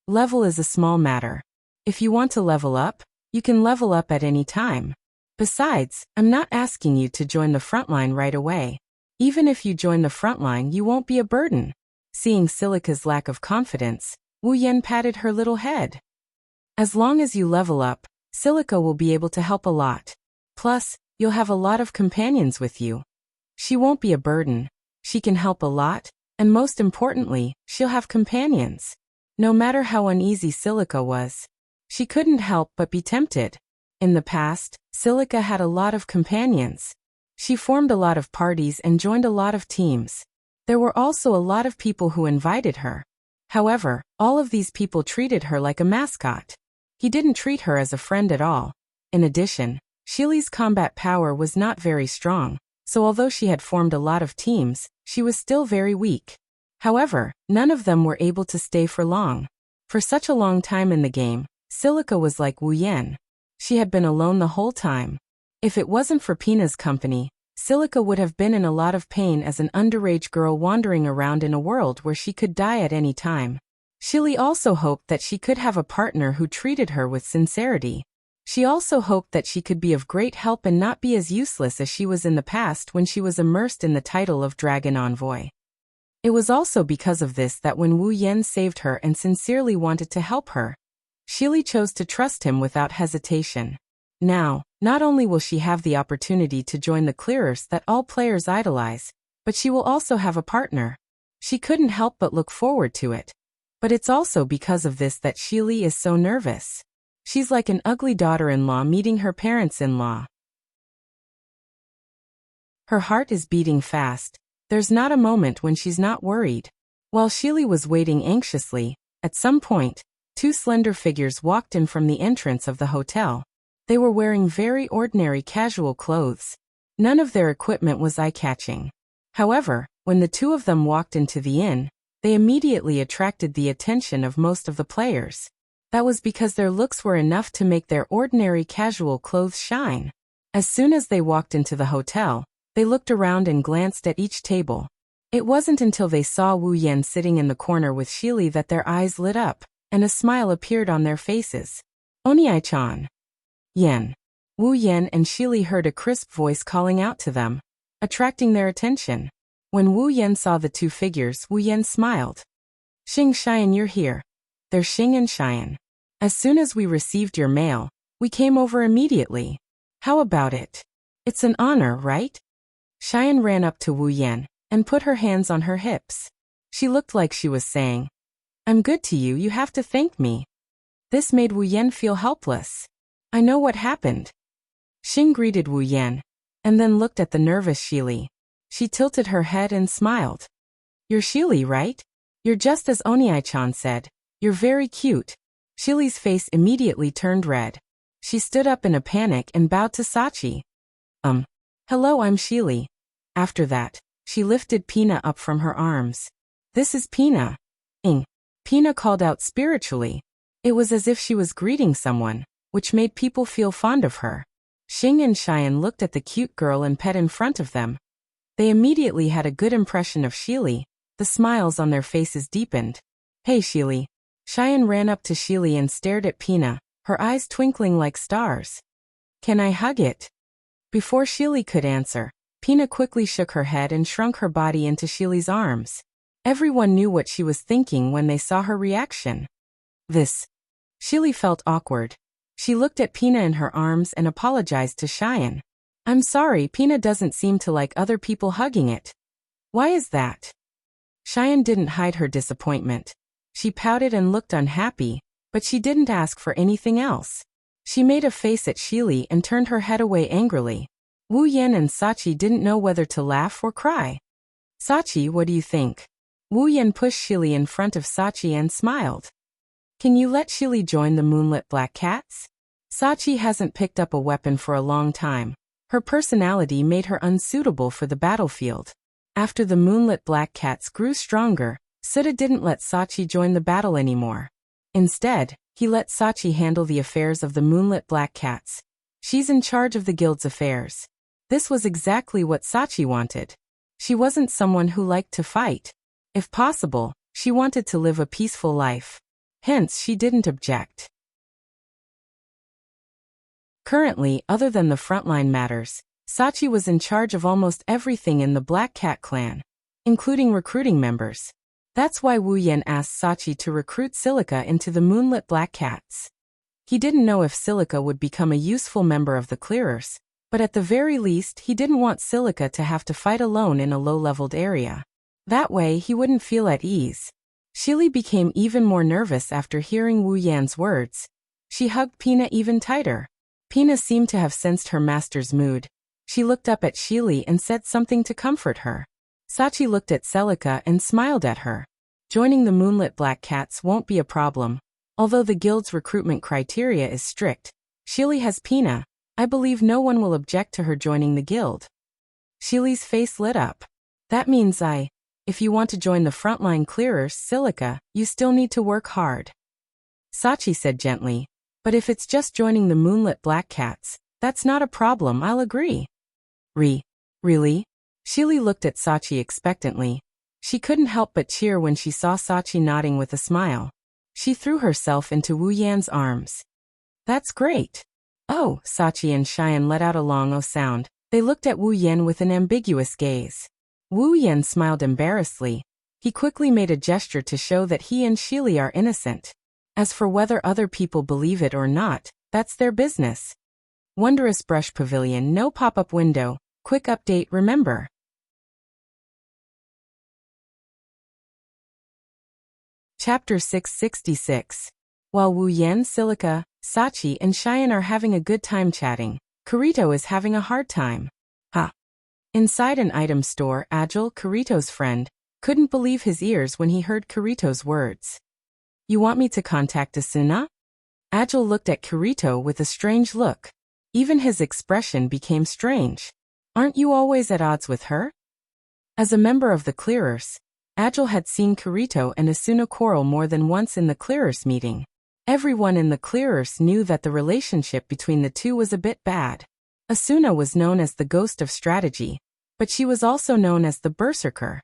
Level is a small matter. If you want to level up, you can level up at any time. Besides, I'm not asking you to join the frontline right away. Even if you join the frontline, you won't be a burden. Seeing Silica's lack of confidence, Wu Yen patted her little head. As long as you level up, Silica will be able to help a lot. Plus, you'll have a lot of companions with you. She won't be a burden. She can help a lot, and most importantly, she'll have companions. No matter how uneasy Silica was, she couldn't help but be tempted. In the past, Silica had a lot of companions. She formed a lot of parties and joined a lot of teams. There were also a lot of people who invited her. However, all of these people treated her like a mascot. He didn't treat her as a friend at all. In addition, Shili's combat power was not very strong, so although she had formed a lot of teams, she was still very weak. However, none of them were able to stay for long. For such a long time in the game, Silica was like Wu Yen. She had been alone the whole time. If it wasn't for Pina's company, Silica would have been in a lot of pain as an underage girl wandering around in a world where she could die at any time. Shili also hoped that she could have a partner who treated her with sincerity. She also hoped that she could be of great help and not be as useless as she was in the past when she was immersed in the title of Dragon Envoy. It was also because of this that when Wu Yen saved her and sincerely wanted to help her, Shili chose to trust him without hesitation. Now, not only will she have the opportunity to join the clearers that all players idolize, but she will also have a partner. She couldn't help but look forward to it. But it's also because of this that Shili is so nervous. She's like an ugly daughter-in-law meeting her parents-in-law. Her heart is beating fast. There's not a moment when she's not worried. While Shili was waiting anxiously, at some point, two slender figures walked in from the entrance of the hotel. They were wearing very ordinary casual clothes. None of their equipment was eye-catching. However, when the two of them walked into the inn, they immediately attracted the attention of most of the players. That was because their looks were enough to make their ordinary casual clothes shine. As soon as they walked into the hotel, they looked around and glanced at each table. It wasn't until they saw Wu Yen sitting in the corner with Shili that their eyes lit up, and a smile appeared on their faces. Oniai-chan. Yen. Wu Yen and Shili heard a crisp voice calling out to them, attracting their attention. When Wu Yen saw the two figures, Wu Yen smiled. Xing Xian, you're here. They're Xing and Xian. As soon as we received your mail, we came over immediately. How about it? It's an honor, right? Xian ran up to Wu Yen and put her hands on her hips. She looked like she was saying, I'm good to you, you have to thank me. This made Wu Yan feel helpless. I know what happened. Xing greeted Wu Yan, and then looked at the nervous Shili. She tilted her head and smiled. You're Shili, right? You're just as Oniai-chan said. You're very cute. Shili's face immediately turned red. She stood up in a panic and bowed to Sachi. Hello, I'm Shili. After that, she lifted Pina up from her arms. This is Pina. Pina called out spiritually. It was as if she was greeting someone, which made people feel fond of her. Xing and Cheyenne looked at the cute girl and pet in front of them. They immediately had a good impression of Shili. The smiles on their faces deepened. Hey Shili. Cheyenne ran up to Shili and stared at Pina, her eyes twinkling like stars. Can I hug it? Before Shili could answer, Pina quickly shook her head and shrunk her body into Shili's arms. Everyone knew what she was thinking when they saw her reaction. Shili felt awkward. She looked at Pina in her arms and apologized to Cheyenne. I'm sorry, Pina doesn't seem to like other people hugging it. Why is that? Cheyenne didn't hide her disappointment. She pouted and looked unhappy, but she didn't ask for anything else. She made a face at Shili and turned her head away angrily. Wu Yan and Sachi didn't know whether to laugh or cry. Sachi, what do you think? Wu Yan pushed Shili in front of Sachi and smiled. Can you let Shili join the Moonlit Black Cats? Sachi hasn't picked up a weapon for a long time. Her personality made her unsuitable for the battlefield. After the Moonlit Black Cats grew stronger, Suda didn't let Sachi join the battle anymore. Instead, he let Sachi handle the affairs of the Moonlit Black Cats. She's in charge of the guild's affairs. This was exactly what Sachi wanted. She wasn't someone who liked to fight. If possible, she wanted to live a peaceful life. Hence, she didn't object. Currently, other than the frontline matters, Sachi was in charge of almost everything in the Black Cat clan, including recruiting members. That's why Wu Yan asked Sachi to recruit Silica into the Moonlit Black Cats. He didn't know if Silica would become a useful member of the Clearers, but at the very least he didn't want Silica to have to fight alone in a low-leveled area. That way he wouldn't feel at ease. Shili became even more nervous after hearing Wu Yan's words. She hugged Pina even tighter. Pina seemed to have sensed her master's mood. She looked up at Shili and said something to comfort her. Sachi looked at Celica and smiled at her. Joining the Moonlit Black Cats won't be a problem. Although the guild's recruitment criteria is strict, Shili has Pina. I believe no one will object to her joining the guild. Shili's face lit up. That means if you want to join the frontline Clearers, Silica, you still need to work hard. Sachi said gently. But if it's just joining the Moonlit Black Cats, that's not a problem, I'll agree. Really? Shili looked at Sachi expectantly. She couldn't help but cheer when she saw Sachi nodding with a smile. She threw herself into Wu Yan's arms. That's great. Oh, Sachi and Cheyenne let out a long oh sound. They looked at Wu Yan with an ambiguous gaze. Wu Yan smiled embarrassedly. He quickly made a gesture to show that he and Shili are innocent. As for whether other people believe it or not, that's their business. Wondrous Brush Pavilion, no pop-up window. Quick update, remember. Chapter 666. While Wu Yan, Silica, Sachi, and Cheyenne are having a good time chatting, Kirito is having a hard time. Inside an item store, Agile, Kirito's friend, couldn't believe his ears when he heard Kirito's words. You want me to contact Asuna? Agile looked at Kirito with a strange look. Even his expression became strange. Aren't you always at odds with her? As a member of the Clearers, Agile had seen Kirito and Asuna quarrel more than once in the Clearers meeting. Everyone in the Clearers knew that the relationship between the two was a bit bad. Asuna was known as the Ghost of Strategy, but she was also known as the Berserker.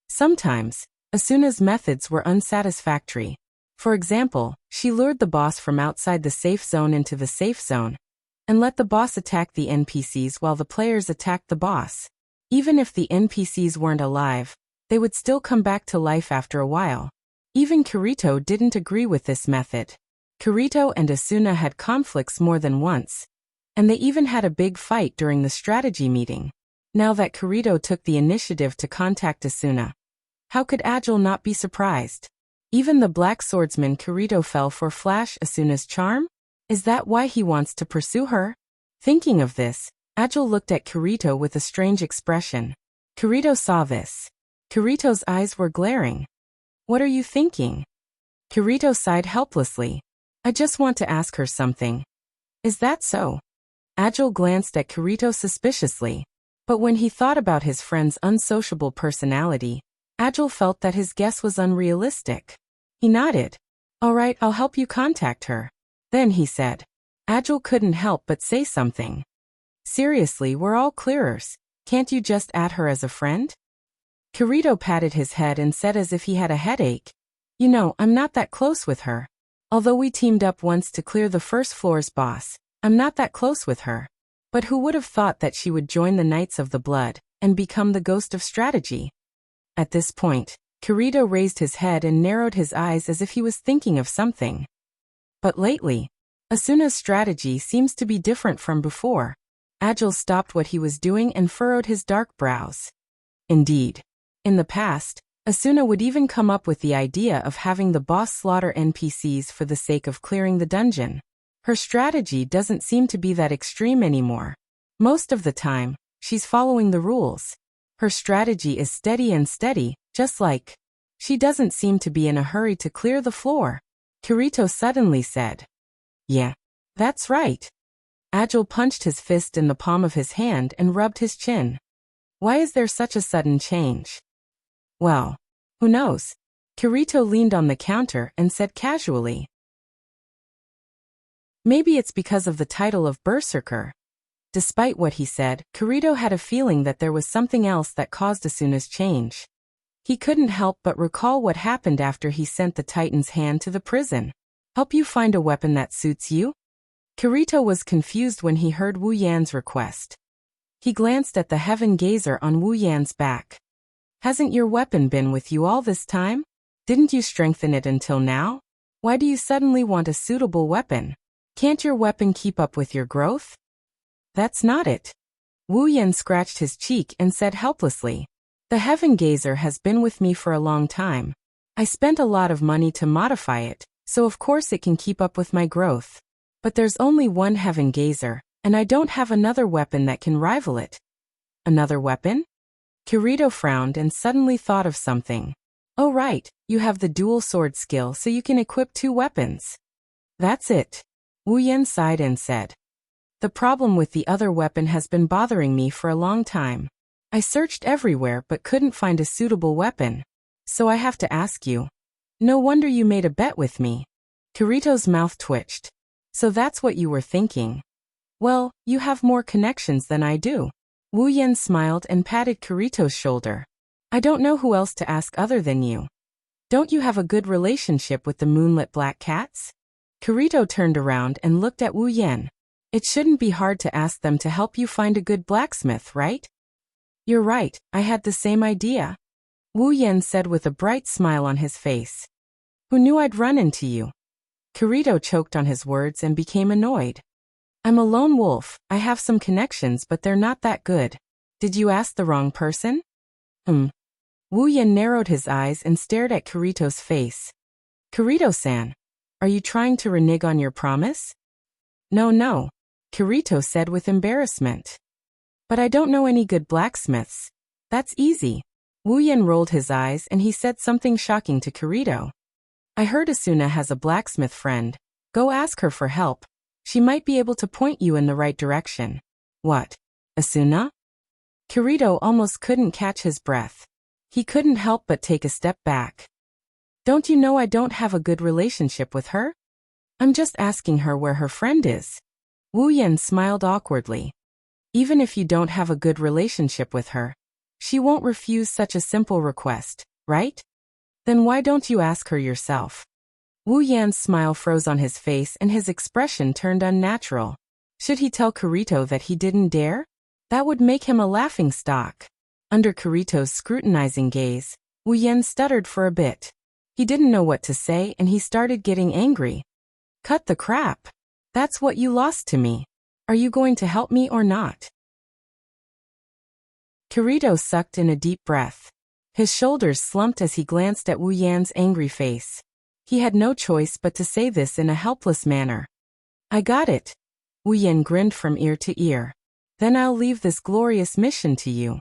Sometimes, Asuna's methods were unsatisfactory. For example, she lured the boss from outside the safe zone into the safe zone, and let the boss attack the NPCs while the players attacked the boss. Even if the NPCs weren't alive, they would still come back to life after a while. Even Kirito didn't agree with this method. Kirito and Asuna had conflicts more than once, and they even had a big fight during the strategy meeting. Now that Kirito took the initiative to contact Asuna, how could Agile not be surprised? Even the black swordsman Kirito fell for Flash Asuna's charm? Is that why he wants to pursue her? Thinking of this, Agile looked at Kirito with a strange expression. Kirito saw this. Kirito's eyes were glaring. What are you thinking? Kirito sighed helplessly. I just want to ask her something. Is that so? Agile glanced at Kirito suspiciously. But when he thought about his friend's unsociable personality, Agile felt that his guess was unrealistic. He nodded. All right, I'll help you contact her. Then he said. Agile couldn't help but say something. Seriously, we're all clearers. Can't you just add her as a friend? Kirito patted his head and said as if he had a headache. You know, I'm not that close with her. Although we teamed up once to clear the first floor's boss, I'm not that close with her. But who would have thought that she would join the Knights of the Blood and become the ghost of strategy? At this point, Kirito raised his head and narrowed his eyes as if he was thinking of something. But lately, Asuna's strategy seems to be different from before. Agile stopped what he was doing and furrowed his dark brows. Indeed. In the past, Asuna would even come up with the idea of having the boss slaughter NPCs for the sake of clearing the dungeon. Her strategy doesn't seem to be that extreme anymore. Most of the time, she's following the rules. Her strategy is steady, just like. She doesn't seem to be in a hurry to clear the floor. Kirito suddenly said. Yeah, that's right. Agile punched his fist in the palm of his hand and rubbed his chin. Why is there such a sudden change? Well, who knows? Kirito leaned on the counter and said casually. Maybe it's because of the title of Berserker. Despite what he said, Kirito had a feeling that there was something else that caused Asuna's change. He couldn't help but recall what happened after he sent the Titan's hand to the prison. Help you find a weapon that suits you? Kirito was confused when he heard Wu Yan's request. He glanced at the heaven gazer on Wu Yan's back. Hasn't your weapon been with you all this time? Didn't you strengthen it until now? Why do you suddenly want a suitable weapon? Can't your weapon keep up with your growth? That's not it. Wu Yan scratched his cheek and said helplessly. The heaven gazer has been with me for a long time. I spent a lot of money to modify it, so of course it can keep up with my growth. But there's only one heaven gazer, and I don't have another weapon that can rival it. Another weapon? Kirito frowned and suddenly thought of something. Oh right, you have the dual sword skill so you can equip 2 weapons. That's it. Wu Yan sighed and said. The problem with the other weapon has been bothering me for a long time. I searched everywhere but couldn't find a suitable weapon. So I have to ask you. No wonder you made a bet with me. Kirito's mouth twitched. So that's what you were thinking. Well, you have more connections than I do. Wu Yan smiled and patted Kirito's shoulder. I don't know who else to ask other than you. Don't you have a good relationship with the moonlit black cats? Kirito turned around and looked at Wu Yan. It shouldn't be hard to ask them to help you find a good blacksmith, right? You're right, I had the same idea. Wu Yan said with a bright smile on his face. Who knew I'd run into you? Kirito choked on his words and became annoyed. I'm a lone wolf, I have some connections but they're not that good. Did you ask the wrong person? Wu Yan narrowed his eyes and stared at Kirito's face. Kirito-san, are you trying to renege on your promise? No, Kirito said with embarrassment. But I don't know any good blacksmiths. That's easy. Wu Yan rolled his eyes and he said something shocking to Kirito. I heard Asuna has a blacksmith friend. Go ask her for help. She might be able to point you in the right direction. What? Asuna? Kirito almost couldn't catch his breath. He couldn't help but take a step back. Don't you know I don't have a good relationship with her? I'm just asking her where her friend is. Wu Yan smiled awkwardly. Even if you don't have a good relationship with her, she won't refuse such a simple request, right? Then why don't you ask her yourself? Wu Yan's smile froze on his face and his expression turned unnatural. Should he tell Kirito that he didn't dare? That would make him a laughingstock. Under Kirito's scrutinizing gaze, Wu Yan stuttered for a bit. He didn't know what to say and he started getting angry. Cut the crap. That's what you lost to me. Are you going to help me or not? Kirito sucked in a deep breath. His shoulders slumped as he glanced at Wu Yan's angry face. He had no choice but to say this in a helpless manner. I got it. Wu Yan grinned from ear to ear. Then I'll leave this glorious mission to you.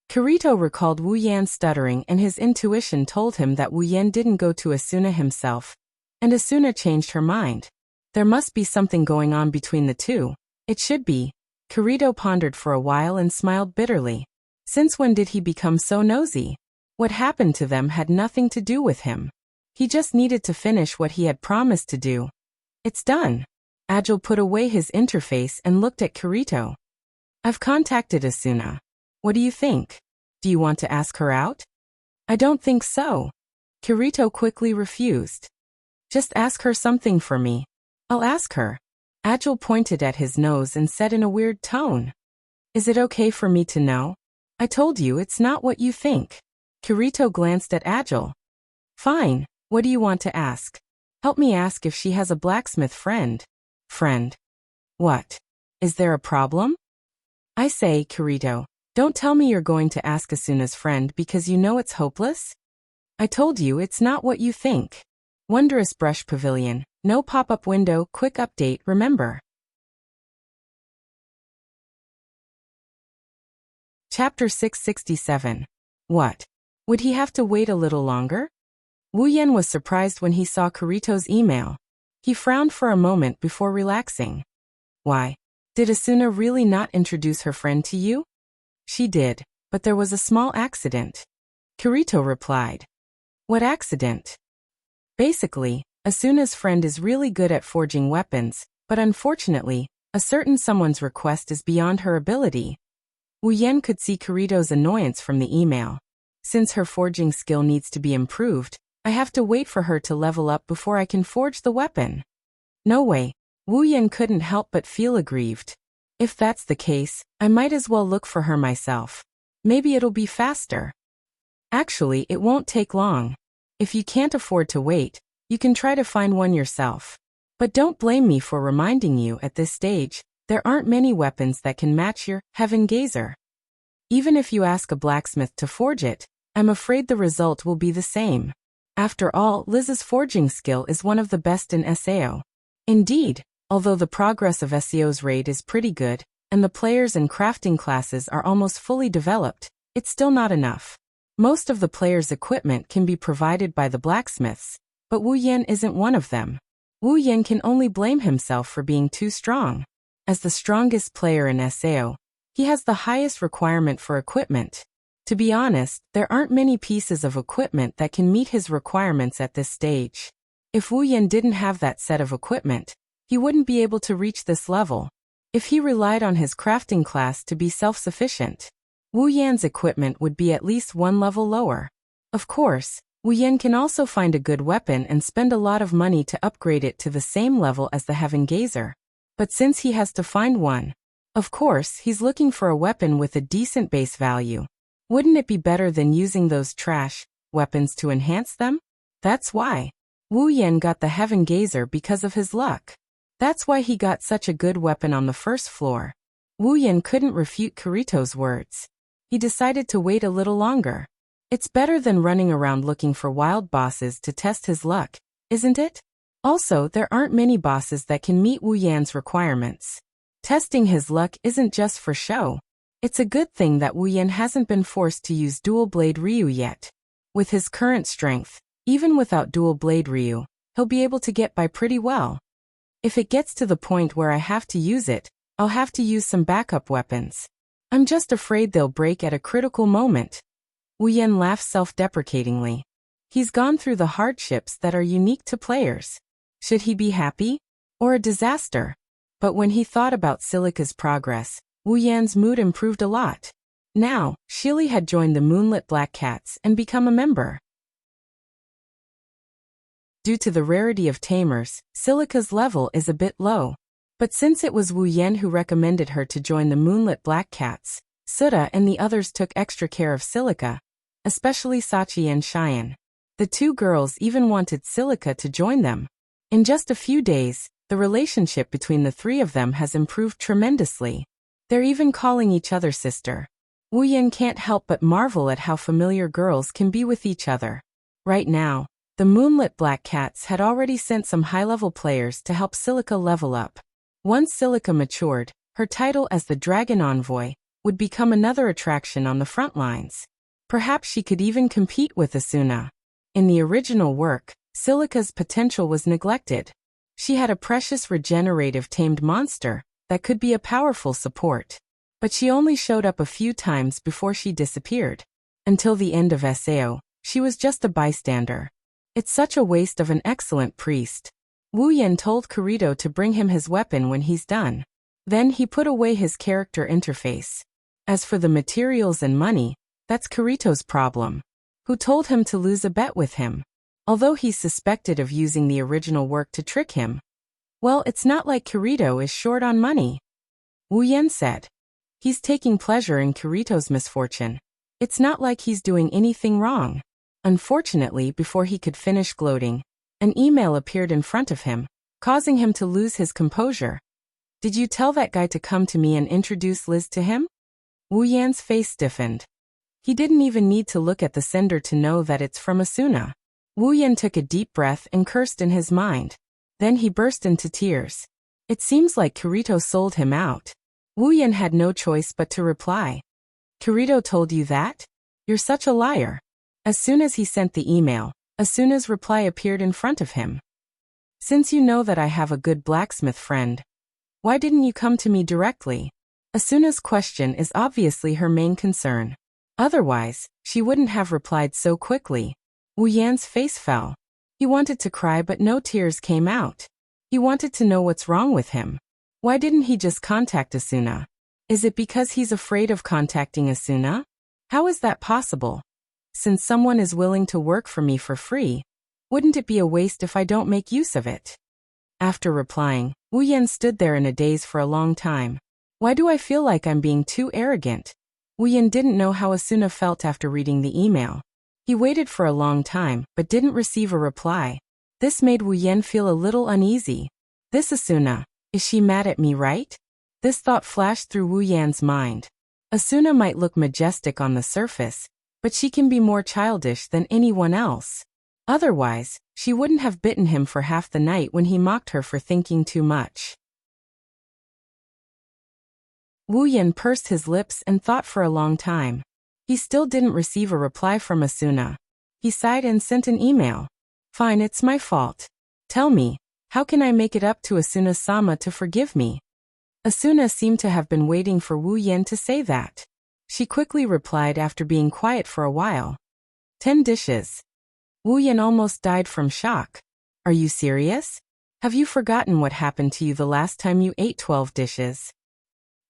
Kirito recalled Wu Yan stuttering, and his intuition told him that Wu Yan didn't go to Asuna himself, and Asuna changed her mind. There must be something going on between the two. It should be. Kirito pondered for a while and smiled bitterly. Since when did he become so nosy? What happened to them had nothing to do with him. He just needed to finish what he had promised to do. It's done. Agile put away his interface and looked at Kirito. I've contacted Asuna. What do you think? Do you want to ask her out? I don't think so. Kirito quickly refused. Just ask her something for me. I'll ask her. Agile pointed at his nose and said in a weird tone. Is it okay for me to know? I told you it's not what you think. Kirito glanced at Agile. Fine, what do you want to ask? Help me ask if she has a blacksmith friend. Friend? What? Is there a problem? I say, Kirito, don't tell me you're going to ask Asuna's friend because you know it's hopeless? I told you it's not what you think. Wondrous Brush Pavilion, no pop-up window, quick update, remember. Chapter 667. What? Would he have to wait a little longer? Wu Yan was surprised when he saw Kirito's email. He frowned for a moment before relaxing. Why? Did Asuna really not introduce her friend to you? She did, but there was a small accident. Kirito replied. What accident? Basically, Asuna's friend is really good at forging weapons, but unfortunately, a certain someone's request is beyond her ability. Wu Yan could see Kirito's annoyance from the email. Since her forging skill needs to be improved, I have to wait for her to level up before I can forge the weapon. No way. Wu Yan couldn't help but feel aggrieved. If that's the case, I might as well look for her myself. Maybe it'll be faster. Actually, it won't take long. If you can't afford to wait, you can try to find one yourself. But don't blame me for reminding you at this stage, there aren't many weapons that can match your Heaven Gazer. Even if you ask a blacksmith to forge it, I'm afraid the result will be the same. After all, Liz's forging skill is one of the best in SAO. Indeed, although the progress of SAO's raid is pretty good, and the players and crafting classes are almost fully developed, it's still not enough. Most of the players' equipment can be provided by the blacksmiths, but Wu Yan isn't one of them. Wu Yan can only blame himself for being too strong. As the strongest player in SAO, he has the highest requirement for equipment. To be honest, there aren't many pieces of equipment that can meet his requirements at this stage. If Wu Yan didn't have that set of equipment, he wouldn't be able to reach this level. If he relied on his crafting class to be self-sufficient, Wu Yan's equipment would be at least one level lower. Of course, Wu Yan can also find a good weapon and spend a lot of money to upgrade it to the same level as the Heaven Gazer. But since he has to find one, of course, he's looking for a weapon with a decent base value. Wouldn't it be better than using those trash weapons to enhance them? That's why. Wu Yan got the Heaven Gazer because of his luck. That's why he got such a good weapon on the first floor. Wu Yan couldn't refute Kirito's words. He decided to wait a little longer. It's better than running around looking for wild bosses to test his luck, isn't it? Also, there aren't many bosses that can meet Wu Yan's requirements. Testing his luck isn't just for show. It's a good thing that Wu Yan hasn't been forced to use Dual Blade Ryu yet. With his current strength, even without Dual Blade Ryu, he'll be able to get by pretty well. If it gets to the point where I have to use it, I'll have to use some backup weapons. I'm just afraid they'll break at a critical moment. Wu Yan laughed self-deprecatingly. He's gone through the hardships that are unique to players. Should he be happy? Or a disaster? But when he thought about Silica's progress, Wu Yan's mood improved a lot. Now, Shili had joined the Moonlit Black Cats and become a member. Due to the rarity of tamers, Silica's level is a bit low. But since it was Wu Yan who recommended her to join the Moonlit Black Cats, Suda and the others took extra care of Silica, especially Sachi and Cheyenne. The two girls even wanted Silica to join them. In just a few days, the relationship between the three of them has improved tremendously. They're even calling each other sister. Wu Yan can't help but marvel at how familiar girls can be with each other. Right now, the moonlit Black Cats had already sent some high-level players to help Silica level up. Once Silica matured, her title as the Dragon Envoy would become another attraction on the front lines. Perhaps she could even compete with Asuna. In the original work, Silica's potential was neglected. She had a precious regenerative tamed monster that could be a powerful support. But she only showed up a few times before she disappeared. Until the end of SAO, she was just a bystander. It's such a waste of an excellent priest. Wu Yan told Kirito to bring him his weapon when he's done. Then he put away his character interface. As for the materials and money, that's Kirito's problem. Who told him to lose a bet with him? Although he's suspected of using the original work to trick him. Well, it's not like Kirito is short on money. Wu Yan said. He's taking pleasure in Kirito's misfortune. It's not like he's doing anything wrong. Unfortunately, before he could finish gloating, an email appeared in front of him, causing him to lose his composure. Did you tell that guy to come to me and introduce Liz to him? Wu Yan's face stiffened. He didn't even need to look at the sender to know that it's from Asuna. Wu Yan took a deep breath and cursed in his mind. Then he burst into tears. It seems like Kirito sold him out. Wu Yan had no choice but to reply. Kirito told you that? You're such a liar. As soon as he sent the email, Asuna's reply appeared in front of him. Since you know that I have a good blacksmith friend, why didn't you come to me directly? Asuna's question is obviously her main concern. Otherwise, she wouldn't have replied so quickly. Wu Yan's face fell. He wanted to cry but no tears came out. He wanted to know what's wrong with him. Why didn't he just contact Asuna? Is it because he's afraid of contacting Asuna? How is that possible? Since someone is willing to work for me for free, wouldn't it be a waste if I don't make use of it? After replying, Wu Yan stood there in a daze for a long time. Why do I feel like I'm being too arrogant? Wu Yan didn't know how Asuna felt after reading the email. He waited for a long time, but didn't receive a reply. This made Wu Yan feel a little uneasy. This Asuna, is she mad at me, right? This thought flashed through Wu Yan's mind. Asuna might look majestic on the surface, but she can be more childish than anyone else. Otherwise, she wouldn't have bitten him for half the night when he mocked her for thinking too much. Wu Yan pursed his lips and thought for a long time. He still didn't receive a reply from Asuna. He sighed and sent an email. Fine, it's my fault. Tell me, how can I make it up to Asuna-sama to forgive me? Asuna seemed to have been waiting for Wu Yan to say that. She quickly replied after being quiet for a while. 10 dishes. Wu Yan almost died from shock. Are you serious? Have you forgotten what happened to you the last time you ate 12 dishes?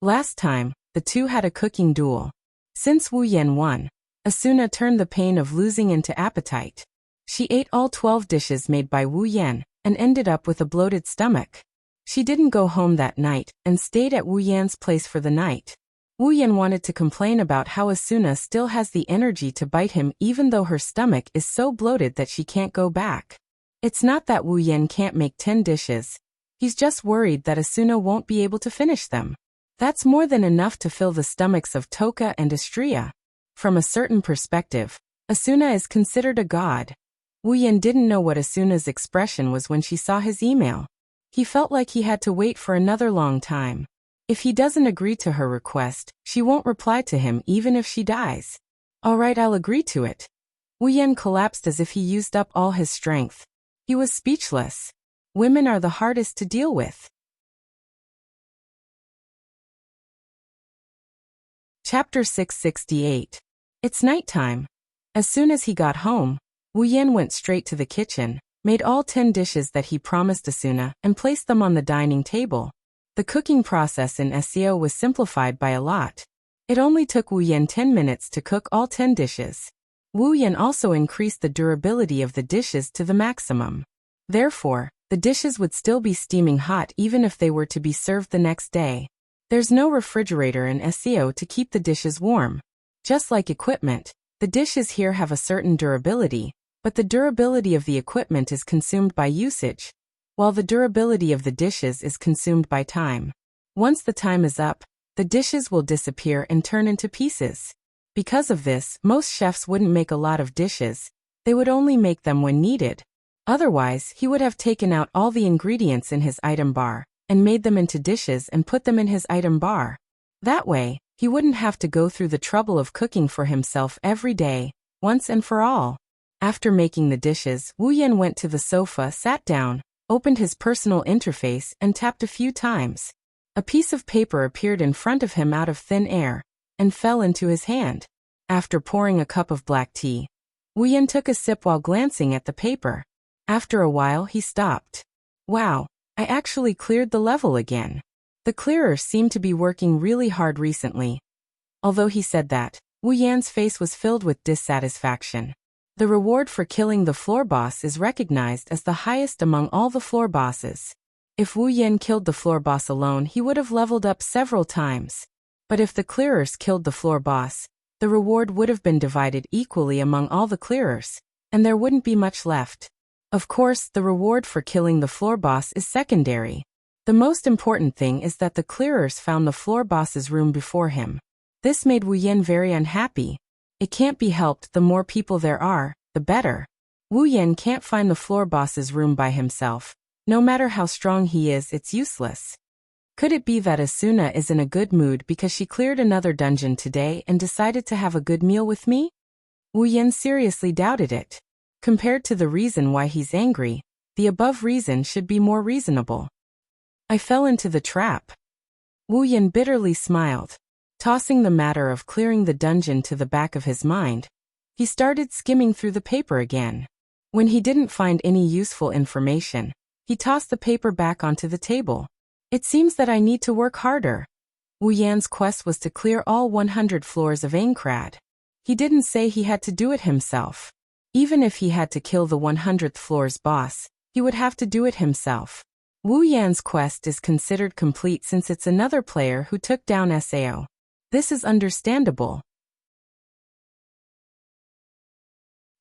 Last time, the two had a cooking duel. Since Wu Yan won, Asuna turned the pain of losing into appetite. She ate all 12 dishes made by Wu Yan and ended up with a bloated stomach. She didn't go home that night and stayed at Wu Yan's place for the night. Wu Yan wanted to complain about how Asuna still has the energy to bite him even though her stomach is so bloated that she can't go back. It's not that Wu Yan can't make 10 dishes. He's just worried that Asuna won't be able to finish them. That's more than enough to fill the stomachs of Toka and Astria. From a certain perspective, Asuna is considered a god. Wu Yan didn't know what Asuna's expression was when she saw his email. He felt like he had to wait for another long time. If he doesn't agree to her request, she won't reply to him even if she dies. Alright, I'll agree to it. Wu Yan collapsed as if he used up all his strength. He was speechless. Women are the hardest to deal with. Chapter 668. It's nighttime. As soon as he got home, Wu Yan went straight to the kitchen, made all 10 dishes that he promised Asuna, and placed them on the dining table. The cooking process in SEO was simplified by a lot. It only took Wu Yan 10 minutes to cook all 10 dishes. Wu Yan also increased the durability of the dishes to the maximum. Therefore, the dishes would still be steaming hot even if they were to be served the next day. There's no refrigerator in SEO to keep the dishes warm. Just like equipment, the dishes here have a certain durability, but the durability of the equipment is consumed by usage, while the durability of the dishes is consumed by time. Once the time is up, the dishes will disappear and turn into pieces. Because of this, most chefs wouldn't make a lot of dishes. They would only make them when needed. Otherwise, he would have taken out all the ingredients in his item bar and made them into dishes and put them in his item bar. That way, he wouldn't have to go through the trouble of cooking for himself every day, once and for all. After making the dishes, Wu Yan went to the sofa, sat down, opened his personal interface, and tapped a few times. A piece of paper appeared in front of him out of thin air and fell into his hand. After pouring a cup of black tea, Wu Yan took a sip while glancing at the paper. After a while, he stopped. Wow, I actually cleared the level again. The clearer seemed to be working really hard recently. Although he said that, Wu Yan's face was filled with dissatisfaction. The reward for killing the floor boss is recognized as the highest among all the floor bosses. If Wu Yan killed the floor boss alone, he would have leveled up several times. But if the clearers killed the floor boss, the reward would have been divided equally among all the clearers, and there wouldn't be much left. Of course, the reward for killing the floor boss is secondary. The most important thing is that the clearers found the floor boss's room before him. This made Wu Yan very unhappy. It can't be helped, the more people there are, the better. Wu Yan can't find the floor boss's room by himself. No matter how strong he is, it's useless. Could it be that Asuna is in a good mood because she cleared another dungeon today and decided to have a good meal with me? Wu Yan seriously doubted it. Compared to the reason why he's angry, the above reason should be more reasonable. I fell into the trap. Wu Yan bitterly smiled. Tossing the matter of clearing the dungeon to the back of his mind, he started skimming through the paper again. When he didn't find any useful information, he tossed the paper back onto the table. It seems that I need to work harder. Wu Yan's quest was to clear all 100 floors of Aincrad. He didn't say he had to do it himself. Even if he had to kill the 100th floor's boss, he would have to do it himself. Wu Yan's quest is considered complete since it's another player who took down Sao. This is understandable.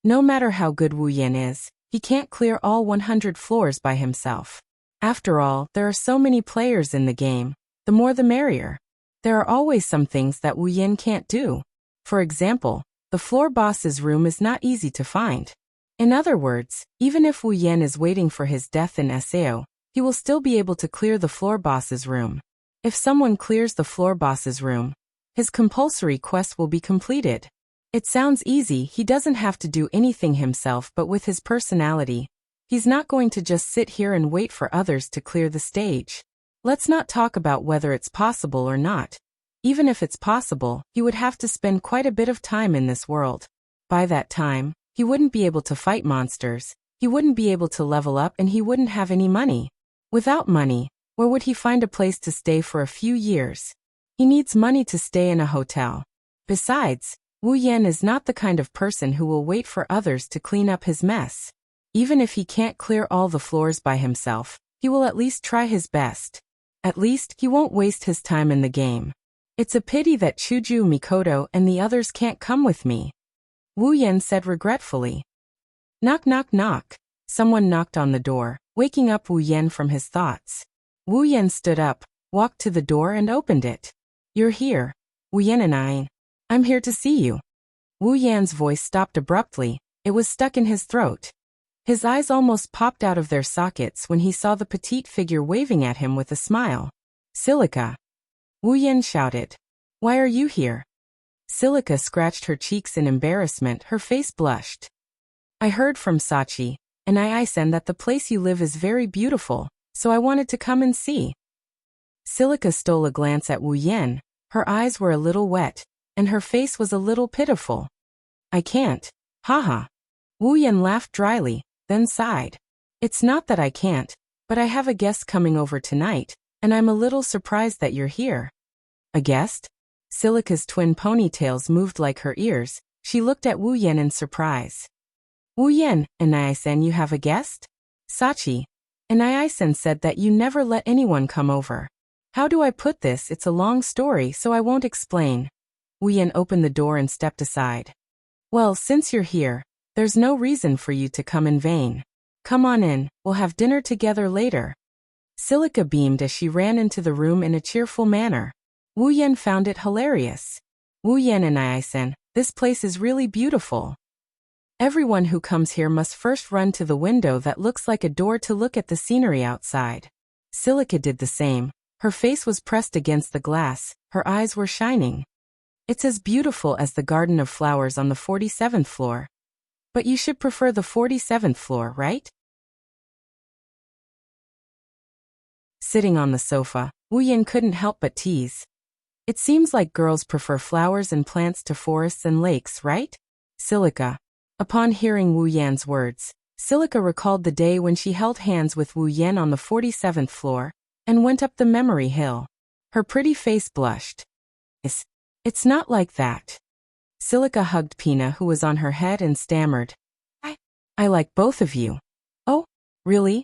No matter how good Wu Yan is, he can't clear all 100 floors by himself. After all, there are so many players in the game, the more the merrier. There are always some things that Wu Yan can't do. For example, the floor boss's room is not easy to find. In other words, even if Wu Yan is waiting for his death in Sao, he will still be able to clear the floor boss's room. If someone clears the floor boss's room, his compulsory quest will be completed. It sounds easy, he doesn't have to do anything himself, but with his personality, he's not going to just sit here and wait for others to clear the stage. Let's not talk about whether it's possible or not. Even if it's possible, he would have to spend quite a bit of time in this world. By that time, he wouldn't be able to fight monsters, he wouldn't be able to level up, and he wouldn't have any money. Without money, where would he find a place to stay for a few years? He needs money to stay in a hotel. Besides, Wu Yan is not the kind of person who will wait for others to clean up his mess. Even if he can't clear all the floors by himself, he will at least try his best. At least, he won't waste his time in the game. It's a pity that Chuju Mikoto and the others can't come with me. Wu Yan said regretfully. Knock knock knock. Someone knocked on the door, waking up Wu Yan from his thoughts. Wu Yan stood up, walked to the door and opened it. You're here, Wu Yan and I'm here to see you. Wu Yan's voice stopped abruptly, it was stuck in his throat. His eyes almost popped out of their sockets when he saw the petite figure waving at him with a smile. Silica. Wu Yan shouted. Why are you here? Silica scratched her cheeks in embarrassment, her face blushed. I heard from Sachi, and Aisen that the place you live is very beautiful, so I wanted to come and see. Silica stole a glance at Wu Yan. Her eyes were a little wet, and her face was a little pitiful. I can't. Haha. Wu Yan laughed dryly, then sighed. It's not that I can't, but I have a guest coming over tonight, and I'm a little surprised that you're here. A guest? Silica's twin ponytails moved like her ears. She looked at Wu Yan in surprise. Wu Yan, Anai-sen, you have a guest? Sachi. Anai-sen said that you never let anyone come over. How do I put this? It's a long story, so I won't explain. Wu Yan opened the door and stepped aside. Well, since you're here, there's no reason for you to come in vain. Come on in, we'll have dinner together later. Silica beamed as she ran into the room in a cheerful manner. Wu Yan found it hilarious. Wu Yan and I-san, this place is really beautiful. Everyone who comes here must first run to the window that looks like a door to look at the scenery outside. Silica did the same. Her face was pressed against the glass, her eyes were shining. It's as beautiful as the garden of flowers on the 47th floor. But you should prefer the 47th floor, right? Sitting on the sofa, Wu Yan couldn't help but tease. It seems like girls prefer flowers and plants to forests and lakes, right? Silica. Upon hearing Wu Yan's words, Silica recalled the day when she held hands with Wu Yan on the 47th floor and went up the memory hill. Her pretty face blushed. It's not like that. Silica hugged Pina, who was on her head, and stammered. I like both of you. Oh, really?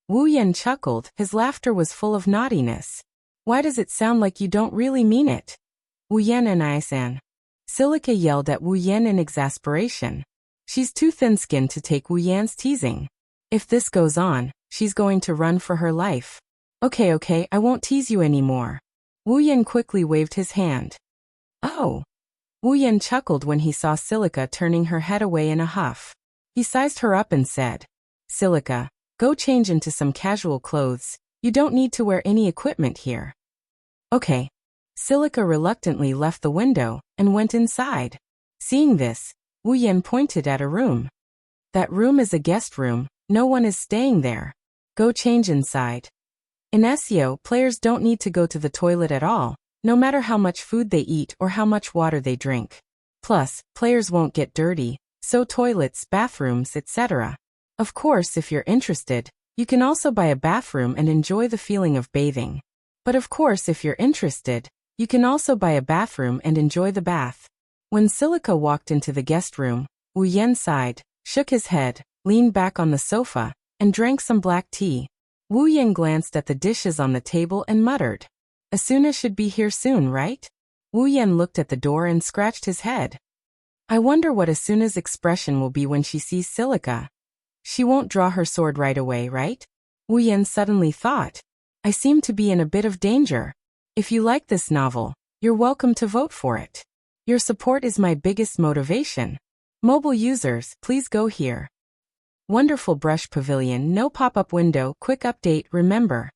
Wu Yan chuckled. His laughter was full of naughtiness. Why does it sound like you don't really mean it? Wu Yan and I-san. Silica yelled at Wu Yan in exasperation. She's too thin-skinned to take Wu Yan's teasing. If this goes on, she's going to run for her life. Okay, I won't tease you anymore. Wu Yan quickly waved his hand. Oh. Wu Yan chuckled when he saw Silica turning her head away in a huff. He sized her up and said, Silica, go change into some casual clothes. You don't need to wear any equipment here. Okay. Silica reluctantly left the window and went inside. Seeing this, Wu Yan pointed at a room. That room is a guest room, no one is staying there. Go change inside. In SEO, players don't need to go to the toilet at all, no matter how much food they eat or how much water they drink. Plus, players won't get dirty, so toilets, bathrooms, etc. Of course, if you're interested, you can also buy a bathroom and enjoy the feeling of bathing. But of course, if you're interested, you can also buy a bathroom and enjoy the bath. When Silica walked into the guest room, Wu Yan sighed, shook his head, leaned back on the sofa, and drank some black tea. Wu Yan glanced at the dishes on the table and muttered, Asuna should be here soon, right? Wu Yan looked at the door and scratched his head. I wonder what Asuna's expression will be when she sees Silica. She won't draw her sword right away, right? Wu Yan suddenly thought. I seem to be in a bit of danger. If you like this novel, you're welcome to vote for it. Your support is my biggest motivation. Mobile users, please go here. Wonderful brush pavilion, no pop-up window, quick update, remember.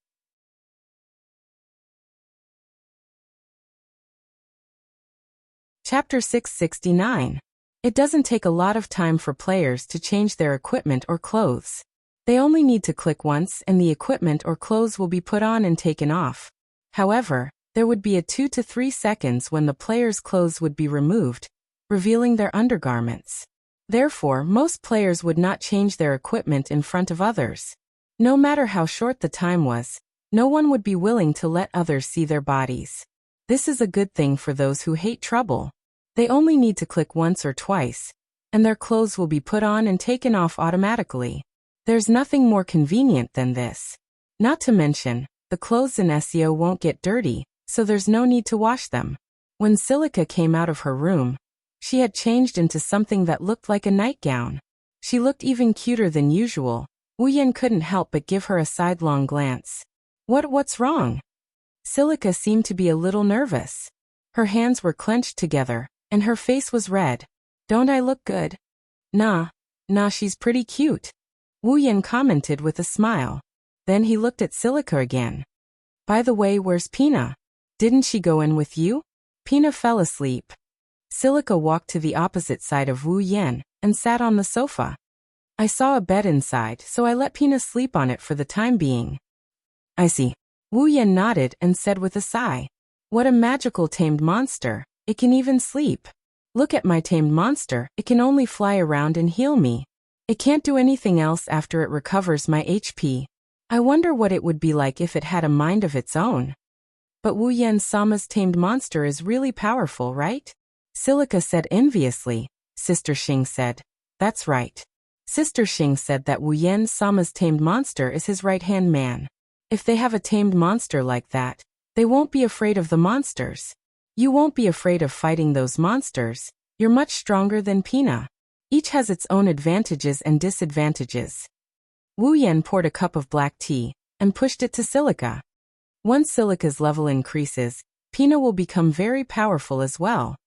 Chapter 669. It doesn't take a lot of time for players to change their equipment or clothes. They only need to click once and the equipment or clothes will be put on and taken off. However, there would be a 2 to 3 seconds when the player's clothes would be removed, revealing their undergarments. Therefore, most players would not change their equipment in front of others. No matter how short the time was, no one would be willing to let others see their bodies. This is a good thing for those who hate trouble. They only need to click once or twice, and their clothes will be put on and taken off automatically. There's nothing more convenient than this. Not to mention, the clothes in SEO won't get dirty, so there's no need to wash them. When Silica came out of her room, she had changed into something that looked like a nightgown. She looked even cuter than usual. Wu Yan couldn't help but give her a sidelong glance. What's wrong? Silica seemed to be a little nervous. Her hands were clenched together, and her face was red. Don't I look good? Nah, she's pretty cute. Wu Yan commented with a smile. Then he looked at Silica again. By the way, where's Pina? Didn't she go in with you? Pina fell asleep. Silica walked to the opposite side of Wu Yan and sat on the sofa. I saw a bed inside, so I let Pina sleep on it for the time being. I see. Wu Yan nodded and said with a sigh. What a magical tamed monster, it can even sleep. Look at my tamed monster, it can only fly around and heal me. It can't do anything else after it recovers my HP. I wonder what it would be like if it had a mind of its own. But Wu Yan-sama's tamed monster is really powerful, right? Silica said enviously. Sister Xing said, that's right. Sister Xing said that Wu Yan-sama's tamed monster is his right-hand man. If they have a tamed monster like that, they won't be afraid of the monsters. You won't be afraid of fighting those monsters. You're much stronger than Pina. Each has its own advantages and disadvantages. Wu Yan poured a cup of black tea and pushed it to Silica. Once Silica's level increases, Pina will become very powerful as well.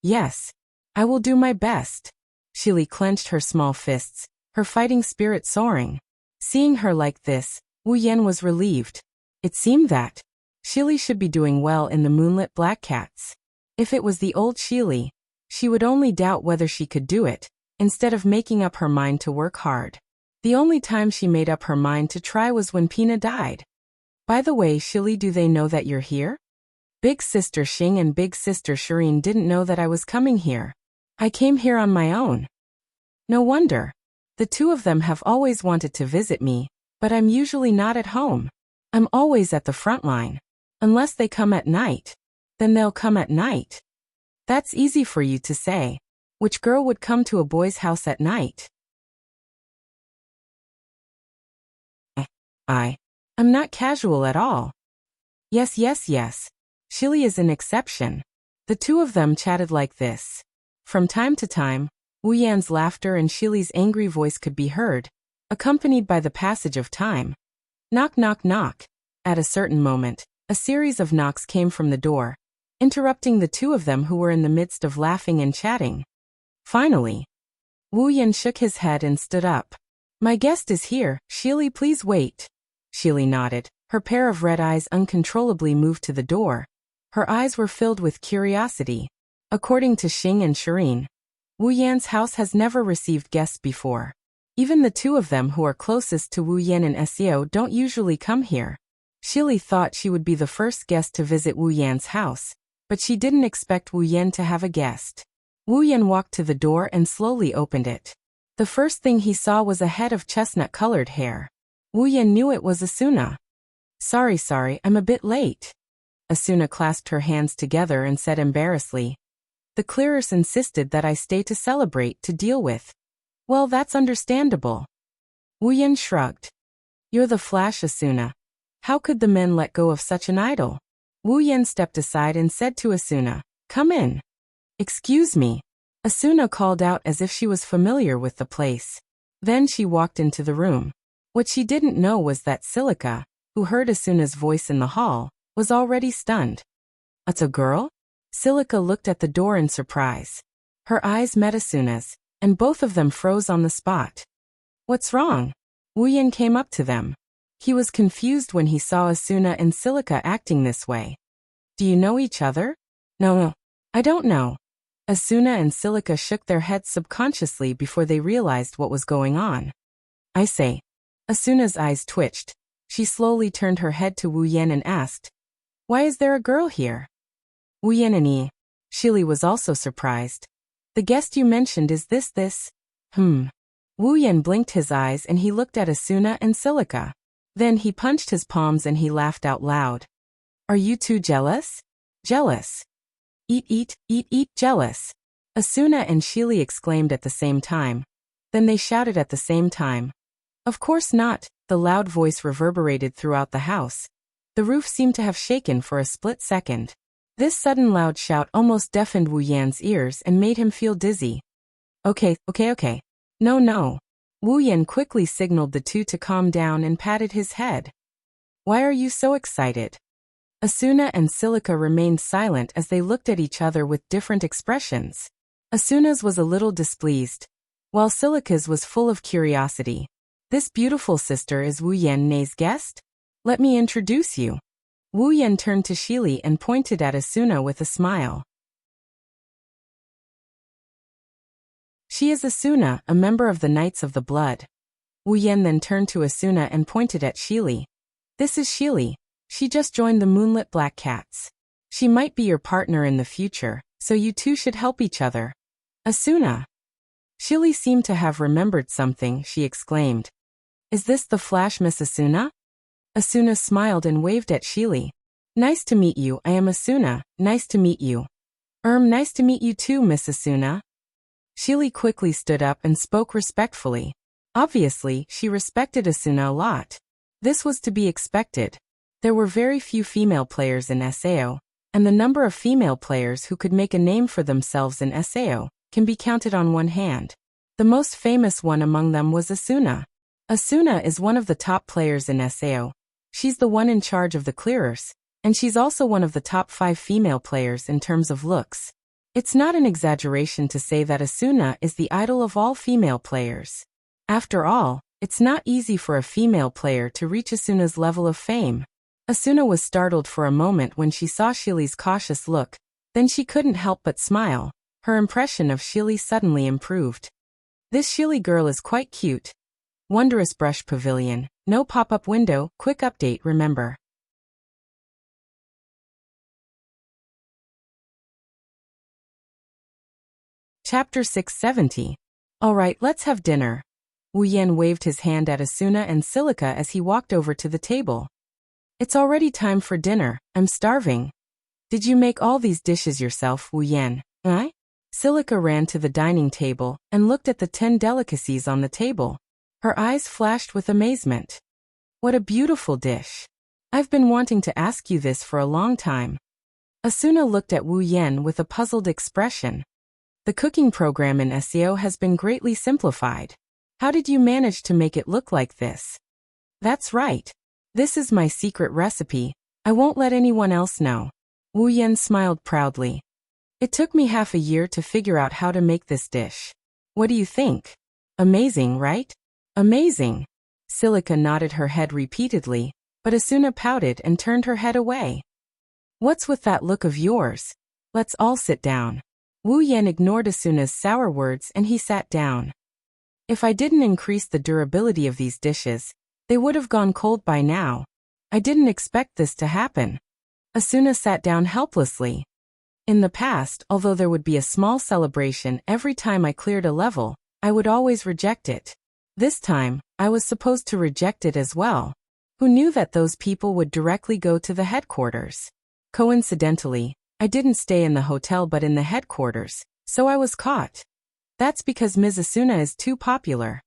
Yes. I will do my best. Shili clenched her small fists, her fighting spirit soaring. Seeing her like this, Wu Yan was relieved. It seemed that Shili should be doing well in the moonlit black cats. If it was the old Shili, she would only doubt whether she could do it, instead of making up her mind to work hard. The only time she made up her mind to try was when Pina died. By the way, Shili, do they know that you're here? Big sister Xing and big sister Shireen didn't know that I was coming here. I came here on my own. No wonder. The two of them have always wanted to visit me, but I'm usually not at home. I'm always at the front line. Unless they come at night. Then they'll come at night. That's easy for you to say. Which girl would come to a boy's house at night? I'm not casual at all. Yes. Shili is an exception. The two of them chatted like this. From time to time, Wu Yan's laughter and Shili's angry voice could be heard, accompanied by the passage of time. Knock, knock, knock. At a certain moment, a series of knocks came from the door, interrupting the two of them who were in the midst of laughing and chatting. Finally, Wu Yan shook his head and stood up. My guest is here, Shili, please wait. Shili nodded. Her pair of red eyes uncontrollably moved to the door. Her eyes were filled with curiosity. According to Xing and Shireen, Wu Yan's house has never received guests before. Even the two of them who are closest to Wu Yan and Seo don't usually come here. Shili thought she would be the first guest to visit Wu Yan's house, but she didn't expect Wu Yan to have a guest. Wu Yan walked to the door and slowly opened it. The first thing he saw was a head of chestnut-colored hair. Wu Yan knew it was Asuna. Sorry, I'm a bit late. Asuna clasped her hands together and said embarrassedly. The clearers insisted that I stay to celebrate, to deal with. Well, that's understandable. Wu Yan shrugged. You're the Flash, Asuna. How could the men let go of such an idol? Wu Yan stepped aside and said to Asuna, come in. Excuse me. Asuna called out as if she was familiar with the place. Then she walked into the room. What she didn't know was that Silica, who heard Asuna's voice in the hall, was already stunned. It's a girl? Silica looked at the door in surprise. Her eyes met Asuna's, and both of them froze on the spot. What's wrong? Wu Yan came up to them. He was confused when he saw Asuna and Silica acting this way. Do you know each other? No, I don't know. Asuna and Silica shook their heads subconsciously before they realized what was going on. I say. Asuna's eyes twitched. She slowly turned her head to Wu Yan and asked, why is there a girl here? Wu Yan and Shili was also surprised. The guest you mentioned is this? Wu Yan blinked his eyes and he looked at Asuna and Silica. Then he punched his palms and he laughed out loud. Are you two jealous? Jealous. Eat, jealous. Asuna and Shili exclaimed at the same time. Then they shouted at the same time. Of course not, the loud voice reverberated throughout the house. The roof seemed to have shaken for a split second. This sudden loud shout almost deafened Wu Yan's ears and made him feel dizzy. Okay. No. Wu Yan quickly signaled the two to calm down and patted his head. Why are you so excited? Asuna and Silica remained silent as they looked at each other with different expressions. Asuna's was a little displeased, while Silica's was full of curiosity. This beautiful sister is Wu Yan's guest? Let me introduce you. Wu Yan turned to Shili and pointed at Asuna with a smile. She is Asuna, a member of the Knights of the Blood. Wu Yan then turned to Asuna and pointed at Shili. This is Shili. She just joined the Moonlit Black Cats. She might be your partner in the future, so you two should help each other. Asuna. Shili seemed to have remembered something, she exclaimed. Is this the Flash, Miss Asuna? Asuna smiled and waved at Shili. Nice to meet you, I am Asuna, nice to meet you. Nice to meet you too, Miss Asuna. Shili quickly stood up and spoke respectfully. Obviously, she respected Asuna a lot. This was to be expected. There were very few female players in SAO, and the number of female players who could make a name for themselves in SAO can be counted on one hand. The most famous one among them was Asuna. Asuna is one of the top players in SAO. She's the one in charge of the clearers. And she's also one of the top 5 female players in terms of looks. It's not an exaggeration to say that Asuna is the idol of all female players. After all, it's not easy for a female player to reach Asuna's level of fame. Asuna was startled for a moment when she saw Shili's cautious look, then she couldn't help but smile. Her impression of Shili suddenly improved. This Shili girl is quite cute. Wondrous brush pavilion, no pop-up window, quick update remember. Chapter 670. Alright, let's have dinner. Wu Yan waved his hand at Asuna and Silica as he walked over to the table. It's already time for dinner, I'm starving. Did you make all these dishes yourself, Wu Yan? Silica ran to the dining table and looked at the 10 delicacies on the table. Her eyes flashed with amazement. What a beautiful dish. I've been wanting to ask you this for a long time. Asuna looked at Wu Yan with a puzzled expression. The cooking program in SEO has been greatly simplified. How did you manage to make it look like this? That's right. This is my secret recipe. I won't let anyone else know. Wu Yan smiled proudly. It took me half a year to figure out how to make this dish. What do you think? Amazing, right? Amazing. Silica nodded her head repeatedly, but Asuna pouted and turned her head away. What's with that look of yours? Let's all sit down. Wu Yan ignored Asuna's sour words and he sat down. If I didn't increase the durability of these dishes, they would have gone cold by now. I didn't expect this to happen. Asuna sat down helplessly. In the past, although there would be a small celebration every time I cleared a level, I would always reject it. This time, I was supposed to reject it as well. Who knew that those people would directly go to the headquarters? Coincidentally, I didn't stay in the hotel but in the headquarters, so I was caught. That's because Ms. Asuna is too popular.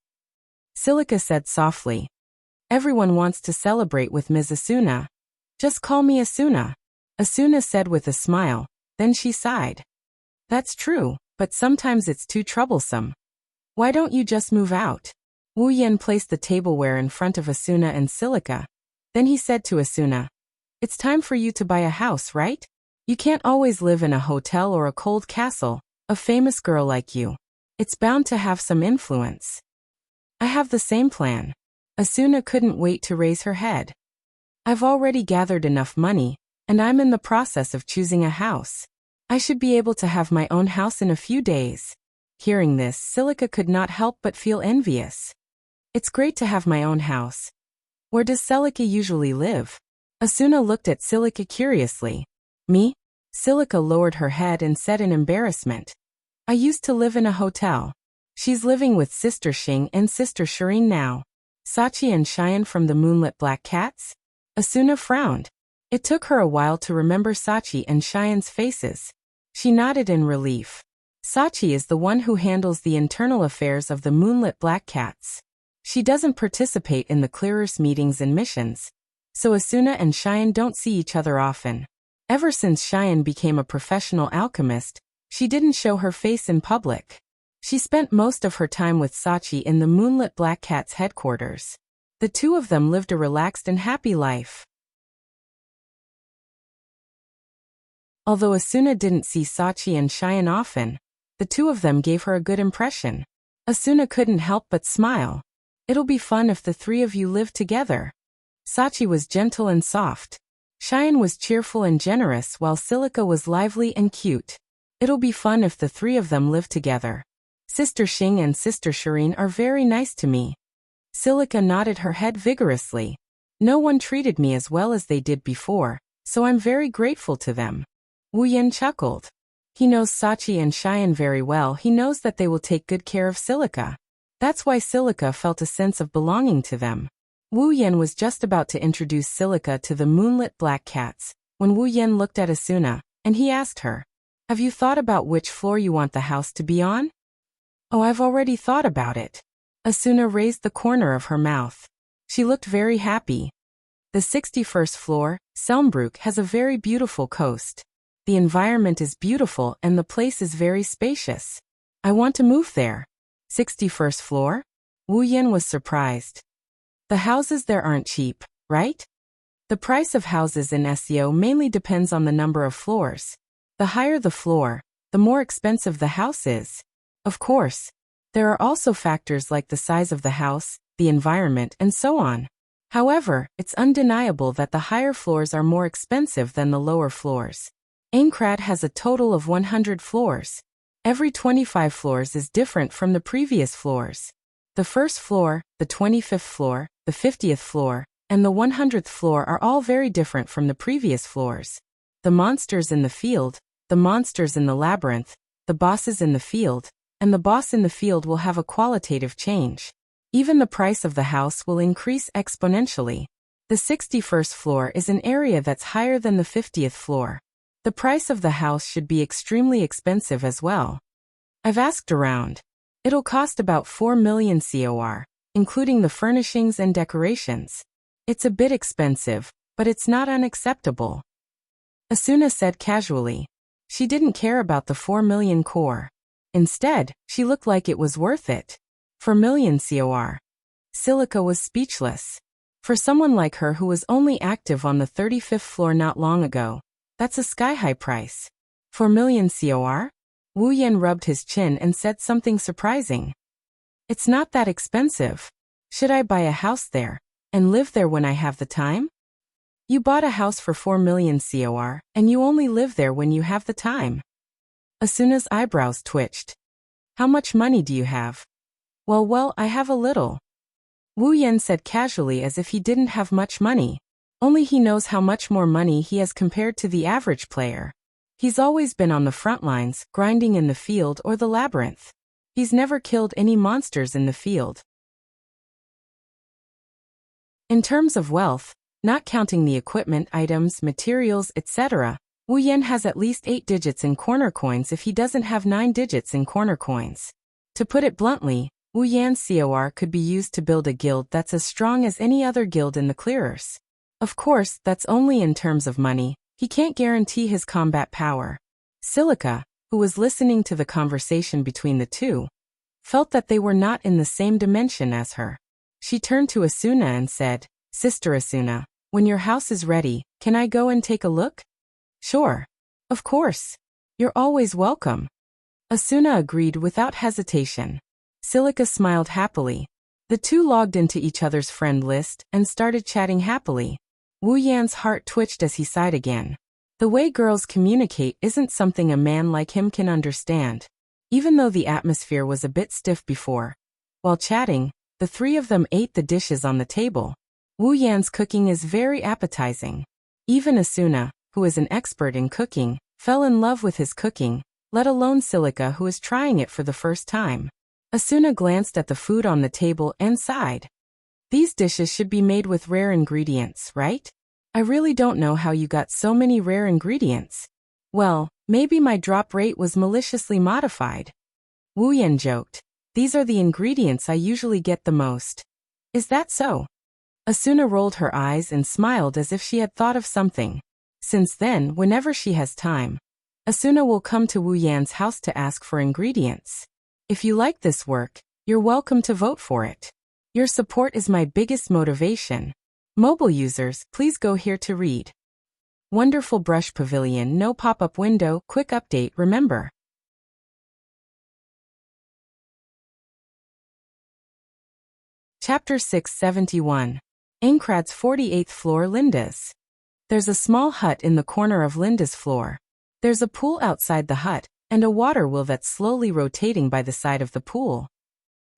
Silica said softly. Everyone wants to celebrate with Ms. Asuna. Just call me Asuna. Asuna said with a smile, then she sighed. That's true, but sometimes it's too troublesome. Why don't you just move out? Wu Yan placed the tableware in front of Asuna and Silica. Then he said to Asuna, it's time for you to buy a house, right? You can't always live in a hotel or a cold castle, a famous girl like you. It's bound to have some influence. I have the same plan. Asuna couldn't wait to raise her head. I've already gathered enough money, and I'm in the process of choosing a house. I should be able to have my own house in a few days. Hearing this, Silica could not help but feel envious. It's great to have my own house. Where does Silica usually live? Asuna looked at Silica curiously. Me? Silica lowered her head and said in embarrassment. I used to live in a hotel. She's living with Sister Xing and Sister Shireen now. Sachi and Cheyenne from the Moonlit Black Cats? Asuna frowned. It took her a while to remember Sachi and Cheyenne's faces. She nodded in relief. Sachi is the one who handles the internal affairs of the Moonlit Black Cats. She doesn't participate in the clearers meetings and missions, so Asuna and Cheyenne don't see each other often. Ever since Cheyenne became a professional alchemist, she didn't show her face in public. She spent most of her time with Sachi in the Moonlit Black Cat's headquarters. The two of them lived a relaxed and happy life. Although Asuna didn't see Sachi and Cheyenne often, the two of them gave her a good impression. Asuna couldn't help but smile. It'll be fun if the three of you live together. Sachi was gentle and soft. Cheyenne was cheerful and generous while Silica was lively and cute. It'll be fun if the three of them live together. Sister Xing and Sister Shireen are very nice to me. Silica nodded her head vigorously. No one treated me as well as they did before, so I'm very grateful to them. Wu Yan chuckled. He knows Sachi and Cheyenne very well. He knows that they will take good care of Silica. That's why Silica felt a sense of belonging to them. Wu Yan was just about to introduce Silica to the Moonlit Black Cats, when Wu Yan looked at Asuna, and he asked her, have you thought about which floor you want the house to be on? Oh, I've already thought about it. Asuna raised the corner of her mouth. She looked very happy. The 61st floor, Selmbrook, has a very beautiful coast. The environment is beautiful and the place is very spacious. I want to move there. 61st floor? Wu Yan was surprised. The houses there aren't cheap, right? The price of houses in SEO mainly depends on the number of floors. The higher the floor, the more expensive the house is. Of course, there are also factors like the size of the house, the environment, and so on. However, it's undeniable that the higher floors are more expensive than the lower floors. Aincrad has a total of 100 floors. Every 25 floors is different from the previous floors. The first floor, the 25th floor, the 50th floor, and the 100th floor are all very different from the previous floors. The monsters in the field, the monsters in the labyrinth, the bosses in the field, and the boss in the field will have a qualitative change. Even the price of the house will increase exponentially. The 61st floor is an area that's higher than the 50th floor. The price of the house should be extremely expensive as well. I've asked around. It'll cost about 4 million COR, including the furnishings and decorations. It's a bit expensive, but it's not unacceptable. Asuna said casually. She didn't care about the 4 million core. Instead, she looked like it was worth it. 4 million COR. Silica was speechless. For someone like her who was only active on the 35th floor not long ago, that's a sky-high price. 4 million COR? Wu Yan rubbed his chin and said something surprising. It's not that expensive. Should I buy a house there and live there when I have the time? You bought a house for 4 million COR, and you only live there when you have the time. Asuna's eyebrows twitched. How much money do you have? Well, I have a little. Wu Yan said casually as if he didn't have much money. Only he knows how much more money he has compared to the average player. He's always been on the front lines, grinding in the field or the labyrinth. He's never killed any monsters in the field. In terms of wealth, not counting the equipment, items, materials, etc., Wu Yan has at least 8 digits in corner coins if he doesn't have 9 digits in corner coins. To put it bluntly, Wu Yan's COR could be used to build a guild that's as strong as any other guild in the clearers. Of course, that's only in terms of money. He can't guarantee his combat power. Silica, who was listening to the conversation between the two, felt that they were not in the same dimension as her. She turned to Asuna and said, Sister Asuna, when your house is ready, can I go and take a look? Sure. Of course. You're always welcome. Asuna agreed without hesitation. Silica smiled happily. The two logged into each other's friend list and started chatting happily. Wu Yan's heart twitched as he sighed again. The way girls communicate isn't something a man like him can understand. Even though the atmosphere was a bit stiff before. While chatting, the three of them ate the dishes on the table. Wu Yan's cooking is very appetizing. Even Asuna, who is an expert in cooking, fell in love with his cooking, let alone Silica who is trying it for the first time. Asuna glanced at the food on the table and sighed. These dishes should be made with rare ingredients, right? I really don't know how you got so many rare ingredients. Well, maybe my drop rate was maliciously modified. Wu Yan joked. These are the ingredients I usually get the most. Is that so? Asuna rolled her eyes and smiled as if she had thought of something. Since then, whenever she has time, Asuna will come to Wu Yan's house to ask for ingredients. If you like this work, you're welcome to vote for it. Your support is my biggest motivation. Mobile users, please go here to read. Wonderful brush pavilion, no pop-up window, quick update, remember. Chapter 671. Aincrad's 48th floor, Linda's. There's a small hut in the corner of Linda's floor. There's a pool outside the hut, and a water wheel that's slowly rotating by the side of the pool.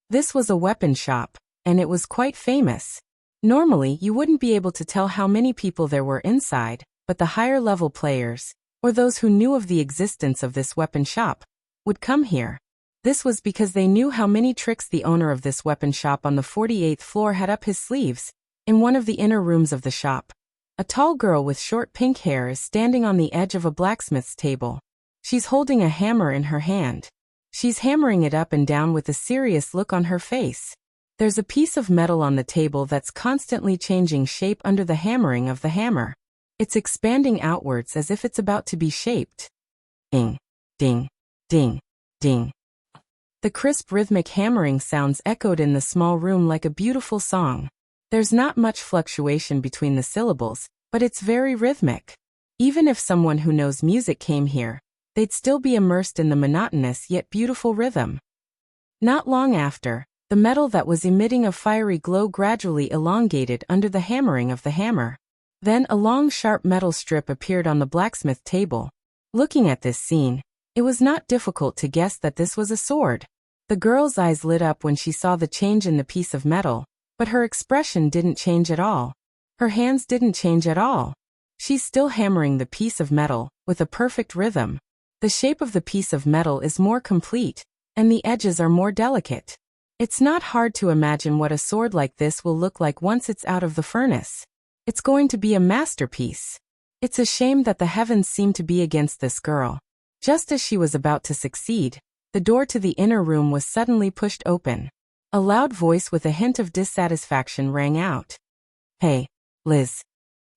This was a weapon shop, and it was quite famous. Normally, you wouldn't be able to tell how many people there were inside, but the higher-level players, or those who knew of the existence of this weapon shop, would come here. This was because they knew how many tricks the owner of this weapon shop on the 48th floor had up his sleeves. In one of the inner rooms of the shop, a tall girl with short pink hair is standing on the edge of a blacksmith's table. She's holding a hammer in her hand. She's hammering it up and down with a serious look on her face. There's a piece of metal on the table that's constantly changing shape under the hammering of the hammer. It's expanding outwards as if it's about to be shaped. Ding, ding, ding, ding. The crisp rhythmic hammering sounds echoed in the small room like a beautiful song. There's not much fluctuation between the syllables, but it's very rhythmic. Even if someone who knows music came here, they'd still be immersed in the monotonous yet beautiful rhythm. Not long after, the metal that was emitting a fiery glow gradually elongated under the hammering of the hammer. Then a long sharp metal strip appeared on the blacksmith table. Looking at this scene, it was not difficult to guess that this was a sword. The girl's eyes lit up when she saw the change in the piece of metal, but her expression didn't change at all. Her hands didn't change at all. She's still hammering the piece of metal, with a perfect rhythm. The shape of the piece of metal is more complete, and the edges are more delicate. It's not hard to imagine what a sword like this will look like once it's out of the furnace. It's going to be a masterpiece. It's a shame that the heavens seem to be against this girl. Just as she was about to succeed, the door to the inner room was suddenly pushed open. A loud voice with a hint of dissatisfaction rang out. "Hey, Liz."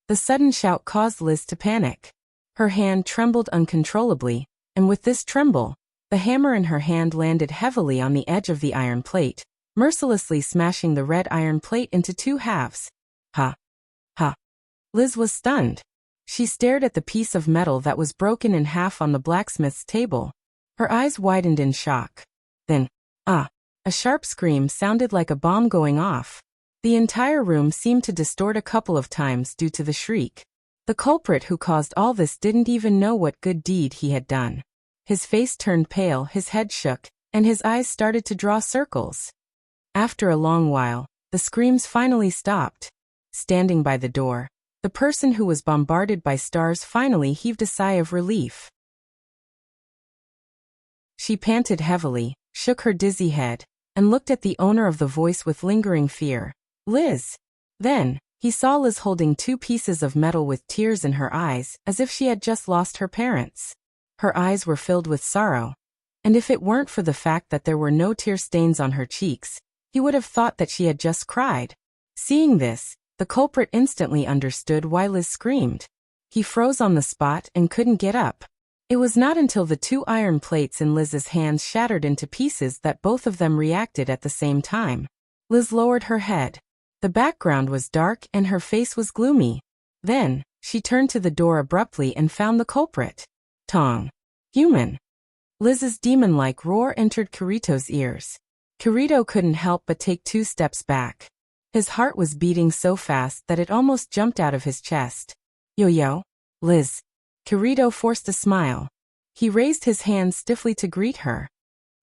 The sudden shout caused Liz to panic. Her hand trembled uncontrollably, and with this tremble, the hammer in her hand landed heavily on the edge of the iron plate, mercilessly smashing the red iron plate into two halves. Ha! Ha! Liz was stunned. She stared at the piece of metal that was broken in half on the blacksmith's table. Her eyes widened in shock. Then, a sharp scream sounded like a bomb going off. The entire room seemed to distort a couple of times due to the shriek. The culprit who caused all this didn't even know what good deed he had done. His face turned pale, his head shook, and his eyes started to draw circles. After a long while, the screams finally stopped. Standing by the door, the person who was bombarded by stars finally heaved a sigh of relief. She panted heavily, shook her dizzy head, and looked at the owner of the voice with lingering fear. "Liz." Then, he saw Liz holding two pieces of metal with tears in her eyes, as if she had just lost her parents. Her eyes were filled with sorrow, and if it weren't for the fact that there were no tear stains on her cheeks, he would have thought that she had just cried. Seeing this, the culprit instantly understood why Liz screamed. He froze on the spot and couldn't get up. It was not until the two iron plates in Liz's hands shattered into pieces that both of them reacted at the same time. Liz lowered her head. The background was dark and her face was gloomy. Then, she turned to the door abruptly and found the culprit. Tong. Human. Liz's demon-like roar entered Kirito's ears. Kirito couldn't help but take 2 steps back. His heart was beating so fast that it almost jumped out of his chest. Yo, Liz. Kirito forced a smile. He raised his hand stiffly to greet her.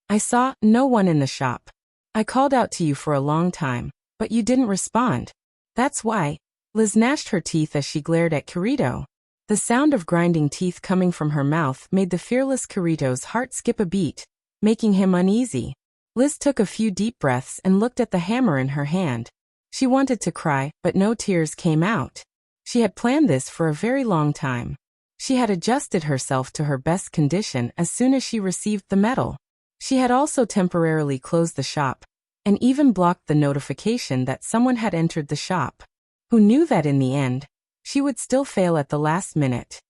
"I saw no one in the shop. I called out to you for a long time, but you didn't respond. That's why." Liz gnashed her teeth as she glared at Kirito. The sound of grinding teeth coming from her mouth made the fearless Kirito's heart skip a beat, making him uneasy. Liz took a few deep breaths and looked at the hammer in her hand. She wanted to cry, but no tears came out. She had planned this for a very long time. She had adjusted herself to her best condition as soon as she received the medal. She had also temporarily closed the shop, and even blocked the notification that someone had entered the shop. Who knew that in the end, she would still fail at the last minute.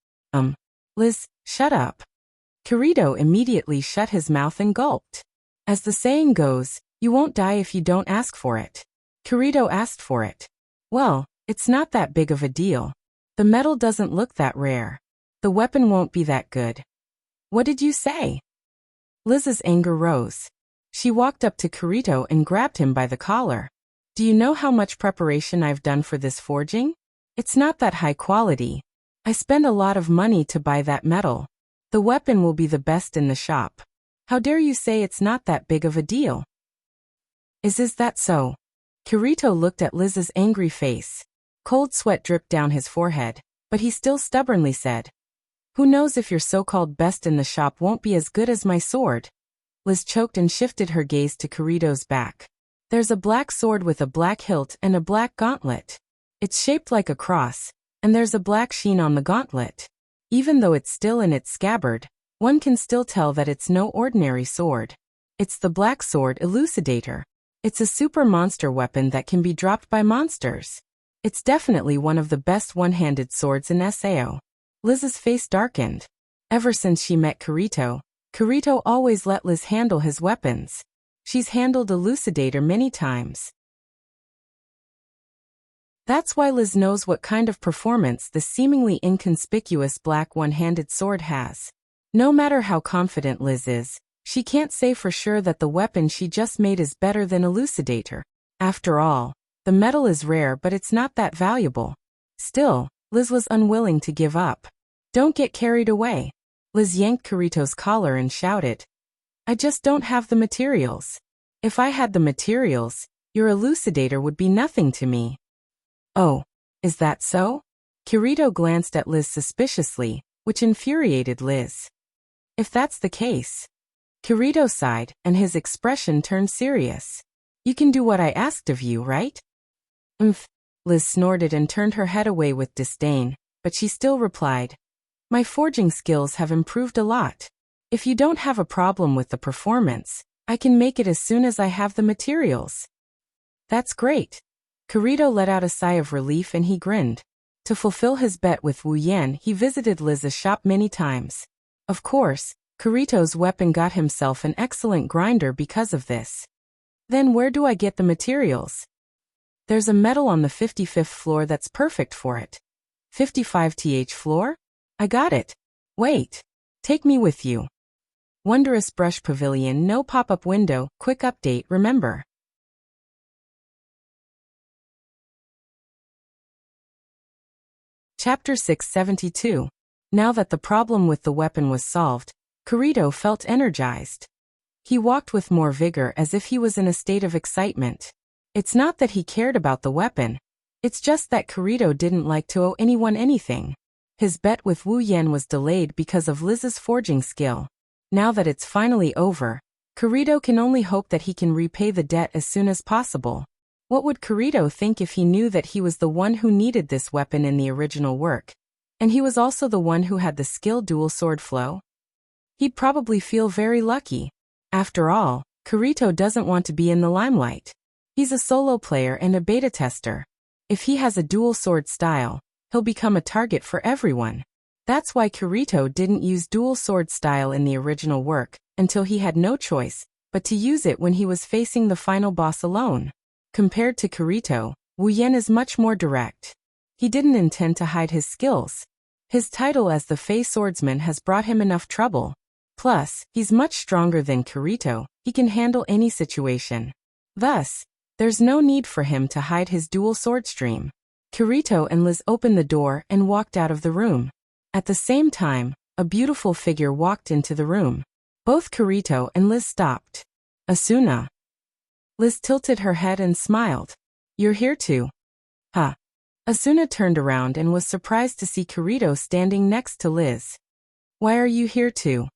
Liz, shut up." Kirito immediately shut his mouth and gulped. As the saying goes, you won't die if you don't ask for it. Kirito asked for it. Well, it's not that big of a deal. The metal doesn't look that rare. The weapon won't be that good. What did you say? Liz's anger rose. She walked up to Kirito and grabbed him by the collar. Do you know how much preparation I've done for this forging? It's not that high quality. I spend a lot of money to buy that metal. The weapon will be the best in the shop. How dare you say it's not that big of a deal? Is that so? Kirito looked at Liz's angry face. Cold sweat dripped down his forehead, but he still stubbornly said, "Who knows if your so-called best in the shop won't be as good as my sword?" Liz choked and shifted her gaze to Kirito's back. There's a black sword with a black hilt and a black gauntlet. It's shaped like a cross, and there's a black sheen on the gauntlet. Even though it's still in its scabbard, one can still tell that it's no ordinary sword. It's the Black Sword Elucidator. It's a super monster weapon that can be dropped by monsters. It's definitely one of the best one-handed swords in SAO. Liz's face darkened. Ever since she met Kirito, Kirito always let Liz handle his weapons. She's handled Elucidator many times. That's why Liz knows what kind of performance the seemingly inconspicuous black one-handed sword has. No matter how confident Liz is, she can't say for sure that the weapon she just made is better than Elucidator. After all, the metal is rare, but it's not that valuable. Still, Liz was unwilling to give up. Don't get carried away. Liz yanked Kirito's collar and shouted. I just don't have the materials. If I had the materials, your Elucidator would be nothing to me. Oh, is that so? Kirito glanced at Liz suspiciously, which infuriated Liz. If that's the case. Kirito sighed, and his expression turned serious. You can do what I asked of you, right? Liz snorted and turned her head away with disdain, but she still replied. My forging skills have improved a lot. If you don't have a problem with the performance, I can make it as soon as I have the materials. That's great. Kirito let out a sigh of relief and he grinned. To fulfill his bet with Wu Yan, he visited Liz's shop many times. Of course, Kirito's weapon got himself an excellent grinder because of this. Then where do I get the materials? There's a metal on the 55th floor that's perfect for it. 55th floor? I got it. Wait. Take me with you. Wondrous Brush Pavilion, no pop-up window, quick update, remember. Chapter 672. Now that the problem with the weapon was solved, Kirito felt energized. He walked with more vigor as if he was in a state of excitement. It's not that he cared about the weapon. It's just that Kirito didn't like to owe anyone anything. His bet with Wu Yan was delayed because of Liz's forging skill. Now that it's finally over, Kirito can only hope that he can repay the debt as soon as possible. What would Kirito think if he knew that he was the one who needed this weapon in the original work? And he was also the one who had the skill dual sword flow? He'd probably feel very lucky. After all, Kirito doesn't want to be in the limelight. He's a solo player and a beta tester. If he has a dual sword style, he'll become a target for everyone. That's why Kirito didn't use dual sword style in the original work, until he had no choice, but to use it when he was facing the final boss alone. Compared to Kirito, Wu Yan is much more direct. He didn't intend to hide his skills. His title as the Fey Swordsman has brought him enough trouble. Plus, he's much stronger than Kirito, he can handle any situation. Thus, there's no need for him to hide his dual sword stream. Kirito and Liz opened the door and walked out of the room. At the same time, a beautiful figure walked into the room. Both Kirito and Liz stopped. Asuna. Liz tilted her head and smiled. You're here too. Huh. Asuna turned around and was surprised to see Kirito standing next to Liz. Why are you here too?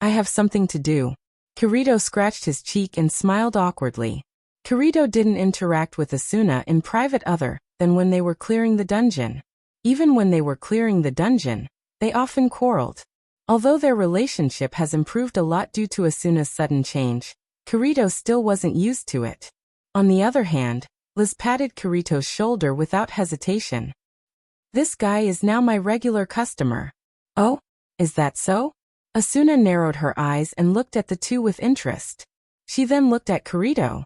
I have something to do. Kirito scratched his cheek and smiled awkwardly. Kirito didn't interact with Asuna in private other than when they were clearing the dungeon. Even when they were clearing the dungeon, they often quarreled. Although their relationship has improved a lot due to Asuna's sudden change, Kirito still wasn't used to it. On the other hand, Liz patted Kirito's shoulder without hesitation. This guy is now my regular customer. Oh, is that so? Asuna narrowed her eyes and looked at the two with interest. She then looked at Kirito.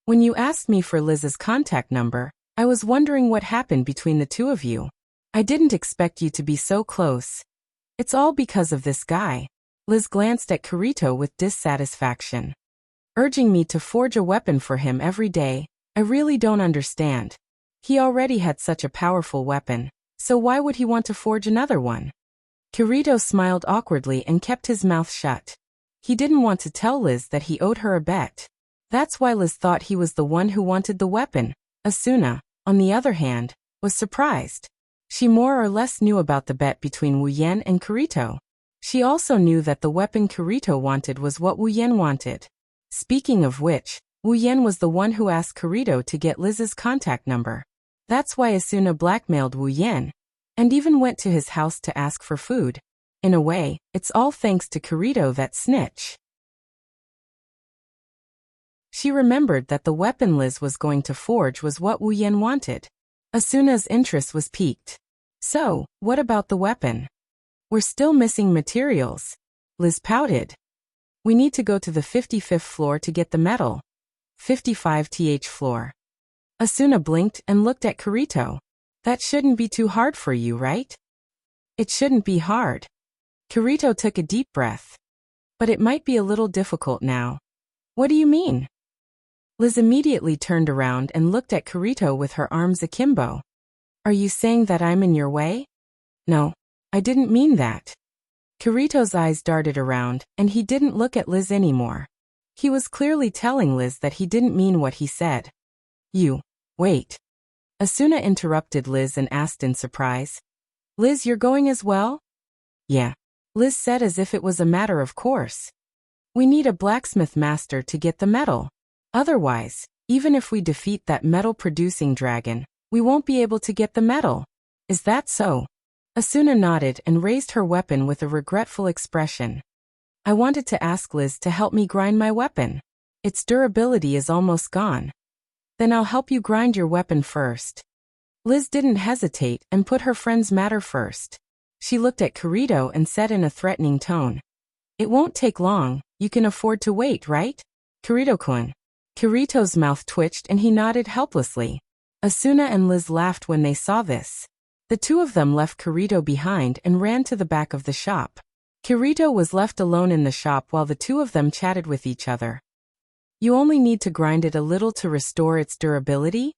When you asked me for Liz's contact number, I was wondering what happened between the two of you. I didn't expect you to be so close. It's all because of this guy. Liz glanced at Kirito with dissatisfaction. Urging me to forge a weapon for him every day, I really don't understand. He already had such a powerful weapon, so why would he want to forge another one? Kirito smiled awkwardly and kept his mouth shut. He didn't want to tell Liz that he owed her a bet. That's why Liz thought he was the one who wanted the weapon. Asuna, on the other hand, was surprised. She more or less knew about the bet between Wu Yan and Kirito. She also knew that the weapon Kirito wanted was what Wu Yan wanted. Speaking of which, Wu Yan was the one who asked Kirito to get Liz's contact number. That's why Asuna blackmailed Wu Yan, and even went to his house to ask for food. In a way, it's all thanks to Kirito, that snitch. She remembered that the weapon Liz was going to forge was what Wu Yan wanted. Asuna's interest was piqued. So, what about the weapon? We're still missing materials. Liz pouted. We need to go to the 55th floor to get the metal. 55th floor. Asuna blinked and looked at Kirito. That shouldn't be too hard for you, right? It shouldn't be hard. Kirito took a deep breath. But it might be a little difficult now. What do you mean? Liz immediately turned around and looked at Kirito with her arms akimbo. Are you saying that I'm in your way? No, I didn't mean that. Kirito's eyes darted around, and he didn't look at Liz anymore. He was clearly telling Liz that he didn't mean what he said. Wait. Asuna interrupted Liz and asked in surprise. Liz, you're going as well? Yeah. Liz said as if it was a matter of course. We need a blacksmith master to get the metal. Otherwise, even if we defeat that metal-producing dragon, we won't be able to get the metal. Is that so? Asuna nodded and raised her weapon with a regretful expression. I wanted to ask Liz to help me grind my weapon. Its durability is almost gone. Then I'll help you grind your weapon first. Liz didn't hesitate and put her friend's matter first. She looked at Kirito and said in a threatening tone. It won't take long, you can afford to wait, right? Kirito-kun. Kirito's mouth twitched and he nodded helplessly. Asuna and Liz laughed when they saw this. The two of them left Kirito behind and ran to the back of the shop. Kirito was left alone in the shop while the two of them chatted with each other. You only need to grind it a little to restore its durability?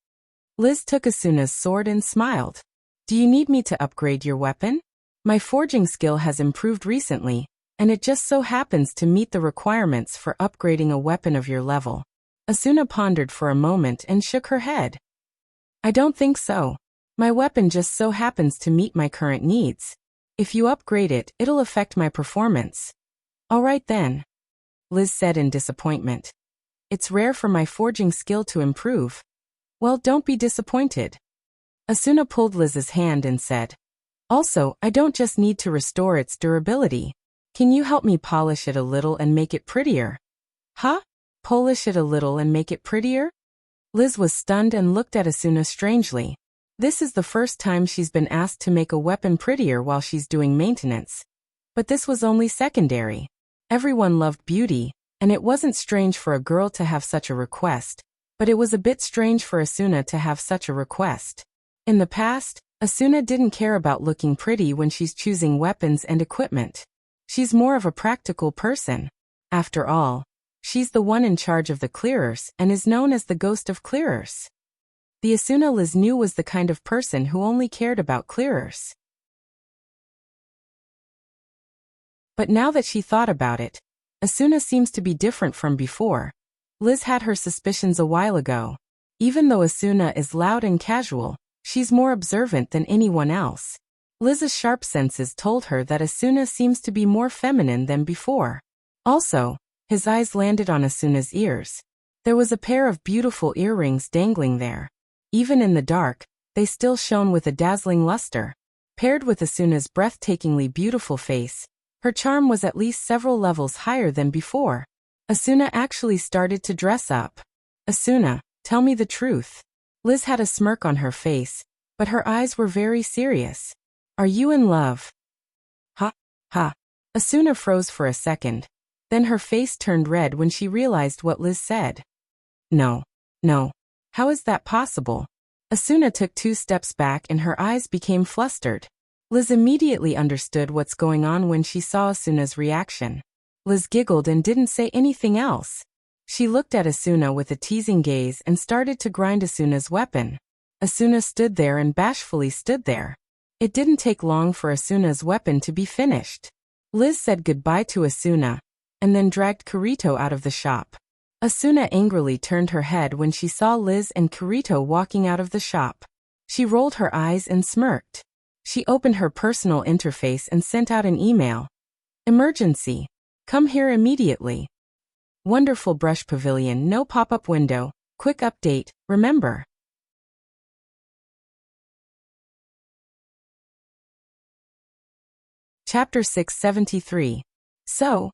Liz took Asuna's sword and smiled. Do you need me to upgrade your weapon? My forging skill has improved recently, and it just so happens to meet the requirements for upgrading a weapon of your level. Asuna pondered for a moment and shook her head. I don't think so. My weapon just so happens to meet my current needs. If you upgrade it, it'll affect my performance. All right then, Liz said in disappointment. It's rare for my forging skill to improve. Well, don't be disappointed. Asuna pulled Liz's hand and said, also, I don't just need to restore its durability. Can you help me polish it a little and make it prettier? Huh? Polish it a little and make it prettier? Liz was stunned and looked at Asuna strangely. This is the first time she's been asked to make a weapon prettier while she's doing maintenance. But this was only secondary. Everyone loved beauty, and it wasn't strange for a girl to have such a request, but it was a bit strange for Asuna to have such a request. In the past, Asuna didn't care about looking pretty when she's choosing weapons and equipment. She's more of a practical person. After all, she's the one in charge of the clearers and is known as the ghost of clearers. The Asuna Liz knew was the kind of person who only cared about clearers. But now that she thought about it, Asuna seems to be different from before. Liz had her suspicions a while ago. Even though Asuna is loud and casual, she's more observant than anyone else. Liz's sharp senses told her that Asuna seems to be more feminine than before. Also, his eyes landed on Asuna's ears. There was a pair of beautiful earrings dangling there. Even in the dark, they still shone with a dazzling luster. Paired with Asuna's breathtakingly beautiful face, her charm was at least several levels higher than before. Asuna actually started to dress up. Asuna, tell me the truth. Liz had a smirk on her face, but her eyes were very serious. Are you in love? Ha. Asuna froze for a second. Then her face turned red when she realized what Liz said. No. How is that possible? Asuna took 2 steps back and her eyes became flustered. Liz immediately understood what's going on when she saw Asuna's reaction. Liz giggled and didn't say anything else. She looked at Asuna with a teasing gaze and started to grind Asuna's weapon. Asuna stood there and bashfully stood there. It didn't take long for Asuna's weapon to be finished. Liz said goodbye to Asuna, and then dragged Kirito out of the shop. Asuna angrily turned her head when she saw Liz and Kirito walking out of the shop. She rolled her eyes and smirked. She opened her personal interface and sent out an email. Emergency. Come here immediately. Wonderful brush pavilion, no pop-up window. Quick update, remember. Chapter 673. So,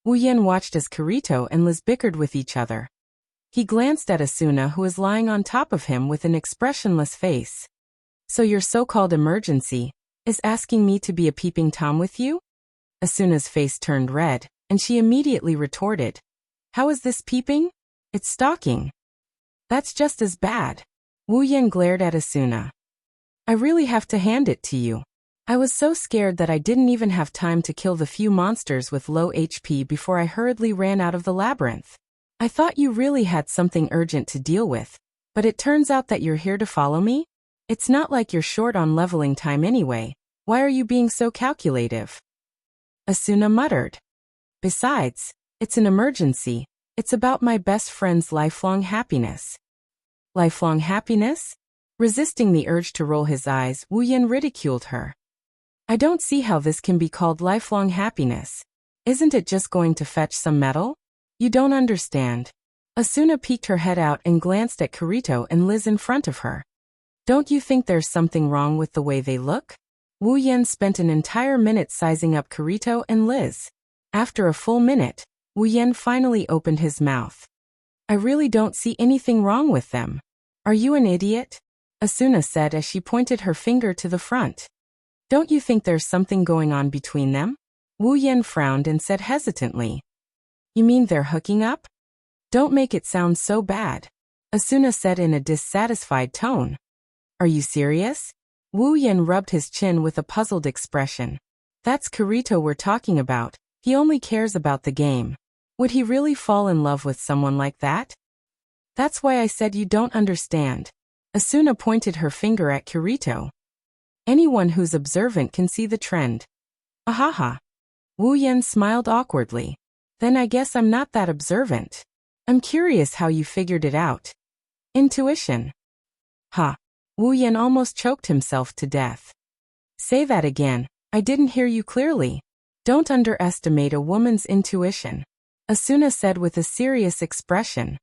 Wu Yen watched as Kirito and Liz bickered with each other. He glanced at Asuna, who was lying on top of him with an expressionless face. So your so-called emergency is asking me to be a peeping Tom with you? Asuna's face turned red, and she immediately retorted. How is this peeping? It's stalking. That's just as bad. Wu Yan glared at Asuna. I really have to hand it to you. I was so scared that I didn't even have time to kill the few monsters with low HP before I hurriedly ran out of the labyrinth. I thought you really had something urgent to deal with, but it turns out that you're here to follow me? It's not like you're short on leveling time anyway. Why are you being so calculative? Asuna muttered. Besides, it's an emergency. It's about my best friend's lifelong happiness. Lifelong happiness? Resisting the urge to roll his eyes, Wu Yan ridiculed her. I don't see how this can be called lifelong happiness. Isn't it just going to fetch some metal? You don't understand. Asuna peeked her head out and glanced at Kirito and Liz in front of her. Don't you think there's something wrong with the way they look? Wu Yan spent an entire minute sizing up Kirito and Liz. After a full minute, Wu Yan finally opened his mouth. I really don't see anything wrong with them. Are you an idiot? Asuna said as she pointed her finger to the front. Don't you think there's something going on between them? Wu Yan frowned and said hesitantly. You mean they're hooking up? Don't make it sound so bad. Asuna said in a dissatisfied tone. Are you serious? Wu Yan rubbed his chin with a puzzled expression. That's Kirito we're talking about. He only cares about the game. Would he really fall in love with someone like that? That's why I said you don't understand. Asuna pointed her finger at Kirito. Anyone who's observant can see the trend. Ahaha. Wu Yan smiled awkwardly. Then I guess I'm not that observant. I'm curious how you figured it out. Intuition. Ha. Wu Yan almost choked himself to death. Say that again. I didn't hear you clearly. Don't underestimate a woman's intuition. Asuna said with a serious expression.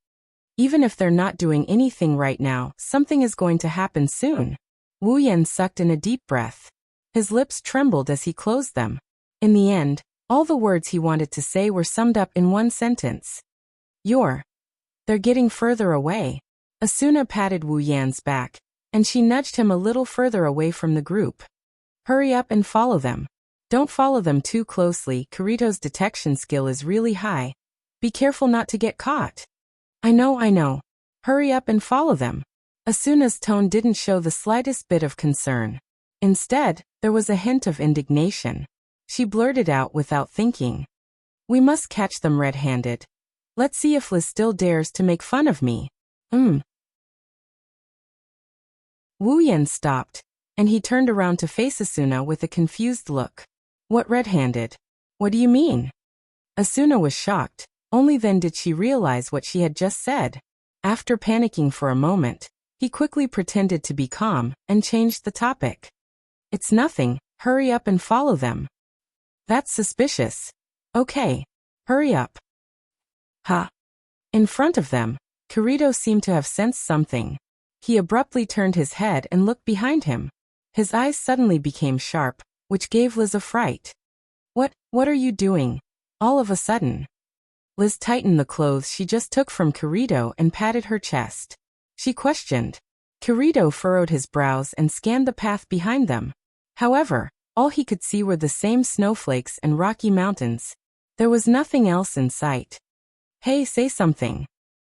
Even if they're not doing anything right now, something is going to happen soon. Wu Yan sucked in a deep breath. His lips trembled as he closed them. In the end, all the words he wanted to say were summed up in one sentence. They're getting further away. Asuna patted Wu Yan's back, and she nudged him a little further away from the group. Hurry up and follow them. Don't follow them too closely. Kirito's detection skill is really high. Be careful not to get caught. I know. Hurry up and follow them. Asuna's tone didn't show the slightest bit of concern. Instead, there was a hint of indignation. She blurted out without thinking. We must catch them red-handed. Let's see if Liz still dares to make fun of me. Wu Yan stopped, and he turned around to face Asuna with a confused look. What red-handed? What do you mean? Asuna was shocked. Only then did she realize what she had just said. After panicking for a moment, he quickly pretended to be calm and changed the topic. It's nothing. Hurry up and follow them. That's suspicious. Okay. Hurry up. Ha. In front of them, Kirito seemed to have sensed something. He abruptly turned his head and looked behind him. His eyes suddenly became sharp, which gave Liz a fright. What are you doing? All of a sudden. Liz tightened the clothes she just took from Kirito and patted her chest. She questioned. Kirito furrowed his brows and scanned the path behind them. However, all he could see were the same snowflakes and rocky mountains. There was nothing else in sight. Hey, say something.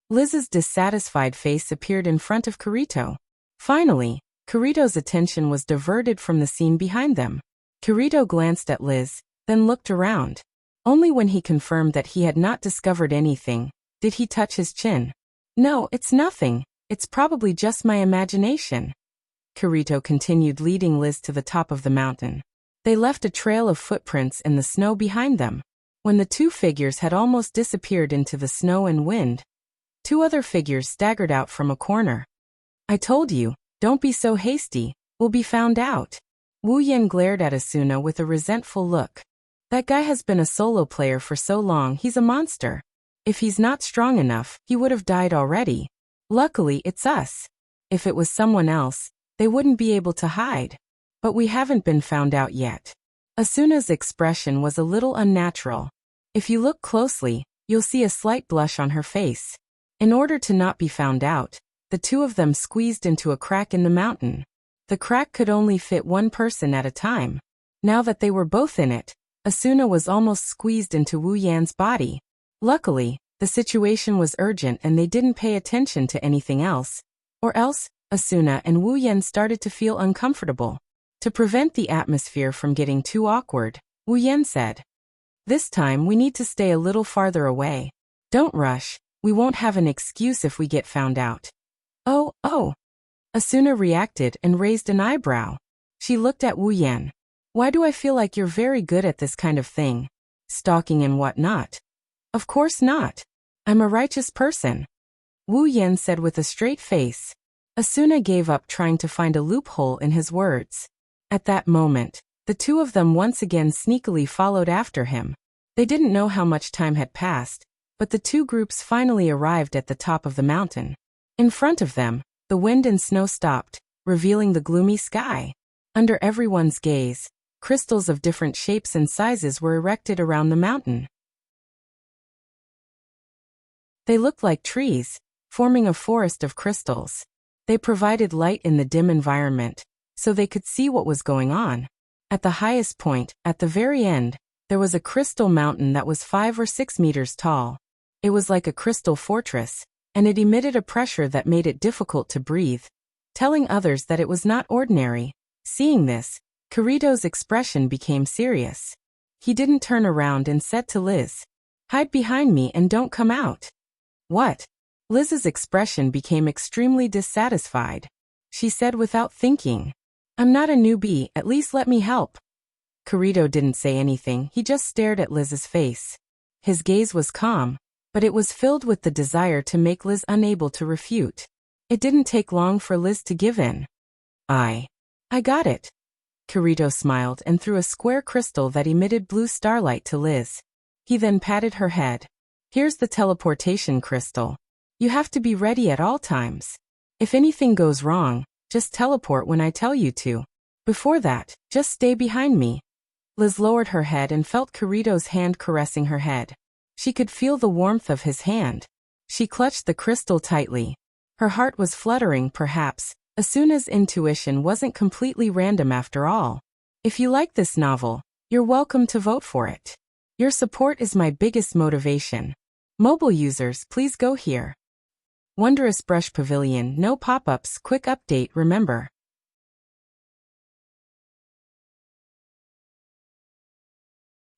Liz's dissatisfied face appeared in front of Kirito. Finally, Kirito's attention was diverted from the scene behind them. Kirito glanced at Liz, then looked around. Only when he confirmed that he had not discovered anything, did he touch his chin. No, it's nothing. It's probably just my imagination. Kirito continued leading Liz to the top of the mountain. They left a trail of footprints in the snow behind them. When the two figures had almost disappeared into the snow and wind, two other figures staggered out from a corner. I told you, don't be so hasty, we'll be found out. Wu Yan glared at Asuna with a resentful look. That guy has been a solo player for so long, he's a monster. If he's not strong enough, he would have died already. Luckily, it's us. If it was someone else, they wouldn't be able to hide. But we haven't been found out yet. Asuna's expression was a little unnatural. If you look closely, you'll see a slight blush on her face. In order to not be found out, the two of them squeezed into a crack in the mountain. The crack could only fit one person at a time. Now that they were both in it, Asuna was almost squeezed into Wu Yan's body. Luckily, the situation was urgent and they didn't pay attention to anything else. Or else, Asuna and Wu Yan started to feel uncomfortable. To prevent the atmosphere from getting too awkward, Wu Yan said, "This time we need to stay a little farther away. Don't rush, we won't have an excuse if we get found out." Oh. Asuna reacted and raised an eyebrow. She looked at Wu Yan. "Why do I feel like you're very good at this kind of thing? Stalking and whatnot?" "Of course not. I'm a righteous person," Wu Yan said with a straight face. Asuna gave up trying to find a loophole in his words. At that moment, the two of them once again sneakily followed after him. They didn't know how much time had passed, but the two groups finally arrived at the top of the mountain. In front of them, the wind and snow stopped, revealing the gloomy sky. Under everyone's gaze, crystals of different shapes and sizes were erected around the mountain. They looked like trees, forming a forest of crystals. They provided light in the dim environment, so they could see what was going on. At the highest point, at the very end, there was a crystal mountain that was 5 or 6 meters tall. It was like a crystal fortress, and it emitted a pressure that made it difficult to breathe, telling others that it was not ordinary. Seeing this, Kirito's expression became serious. He didn't turn around and said to Liz, "Hide behind me and don't come out." "What?" Liz's expression became extremely dissatisfied. She said without thinking, "I'm not a newbie, at least let me help." Kirito didn't say anything, he just stared at Liz's face. His gaze was calm, but it was filled with the desire to make Liz unable to refute. It didn't take long for Liz to give in. I got it." Kirito smiled and threw a square crystal that emitted blue starlight to Liz. He then patted her head. "Here's the teleportation crystal. You have to be ready at all times. If anything goes wrong, just teleport when I tell you to. Before that, just stay behind me." Liz lowered her head and felt Kirito's hand caressing her head. She could feel the warmth of his hand. She clutched the crystal tightly. Her heart was fluttering perhaps. Asuna's intuition wasn't completely random after all. If you like this novel, you're welcome to vote for it. Your support is my biggest motivation. Mobile users, please go here. Wondrous Brush Pavilion, no pop-ups, quick update, remember.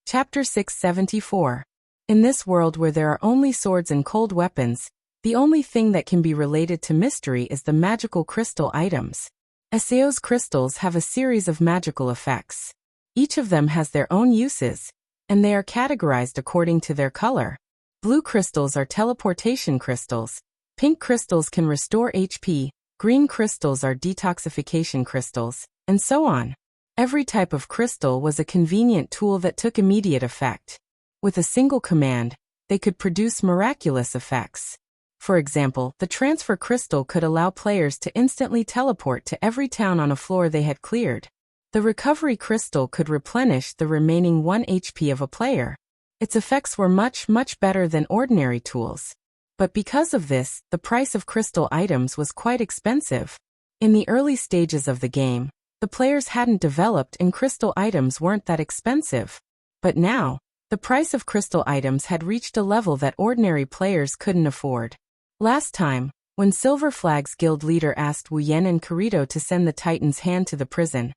Chapter 674. In this world where there are only swords and cold weapons, the only thing that can be related to mystery is the magical crystal items. Aseo's crystals have a series of magical effects. Each of them has their own uses, and they are categorized according to their color. Blue crystals are teleportation crystals. Pink crystals can restore HP, green crystals are detoxification crystals, and so on. Every type of crystal was a convenient tool that took immediate effect. With a single command, they could produce miraculous effects. For example, the transfer crystal could allow players to instantly teleport to every town on a floor they had cleared. The recovery crystal could replenish the remaining 1 HP of a player. Its effects were much better than ordinary tools. But because of this, the price of crystal items was quite expensive. In the early stages of the game, the players hadn't developed and crystal items weren't that expensive. But now, the price of crystal items had reached a level that ordinary players couldn't afford. Last time, when Silver Flag's guild leader asked Wu Yan and Kirito to send the Titan's hand to the prison,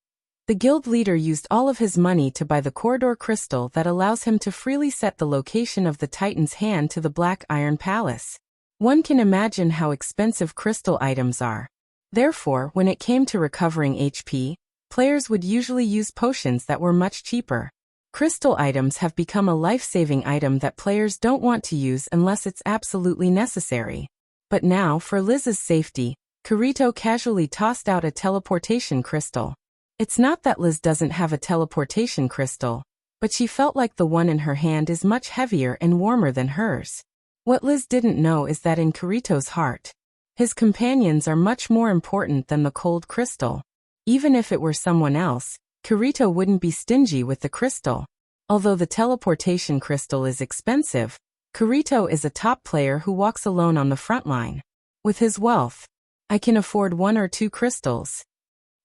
the guild leader used all of his money to buy the corridor crystal that allows him to freely set the location of the Titan's hand to the Black Iron Palace. One can imagine how expensive crystal items are. Therefore, when it came to recovering HP, players would usually use potions that were much cheaper. Crystal items have become a life-saving item that players don't want to use unless it's absolutely necessary. But now, for Liz's safety, Kirito casually tossed out a teleportation crystal. It's not that Liz doesn't have a teleportation crystal, but she felt like the one in her hand is much heavier and warmer than hers. What Liz didn't know is that in Kirito's heart, his companions are much more important than the cold crystal. Even if it were someone else, Kirito wouldn't be stingy with the crystal. Although the teleportation crystal is expensive, Kirito is a top player who walks alone on the front line. With his wealth, I can afford 1 or 2 crystals.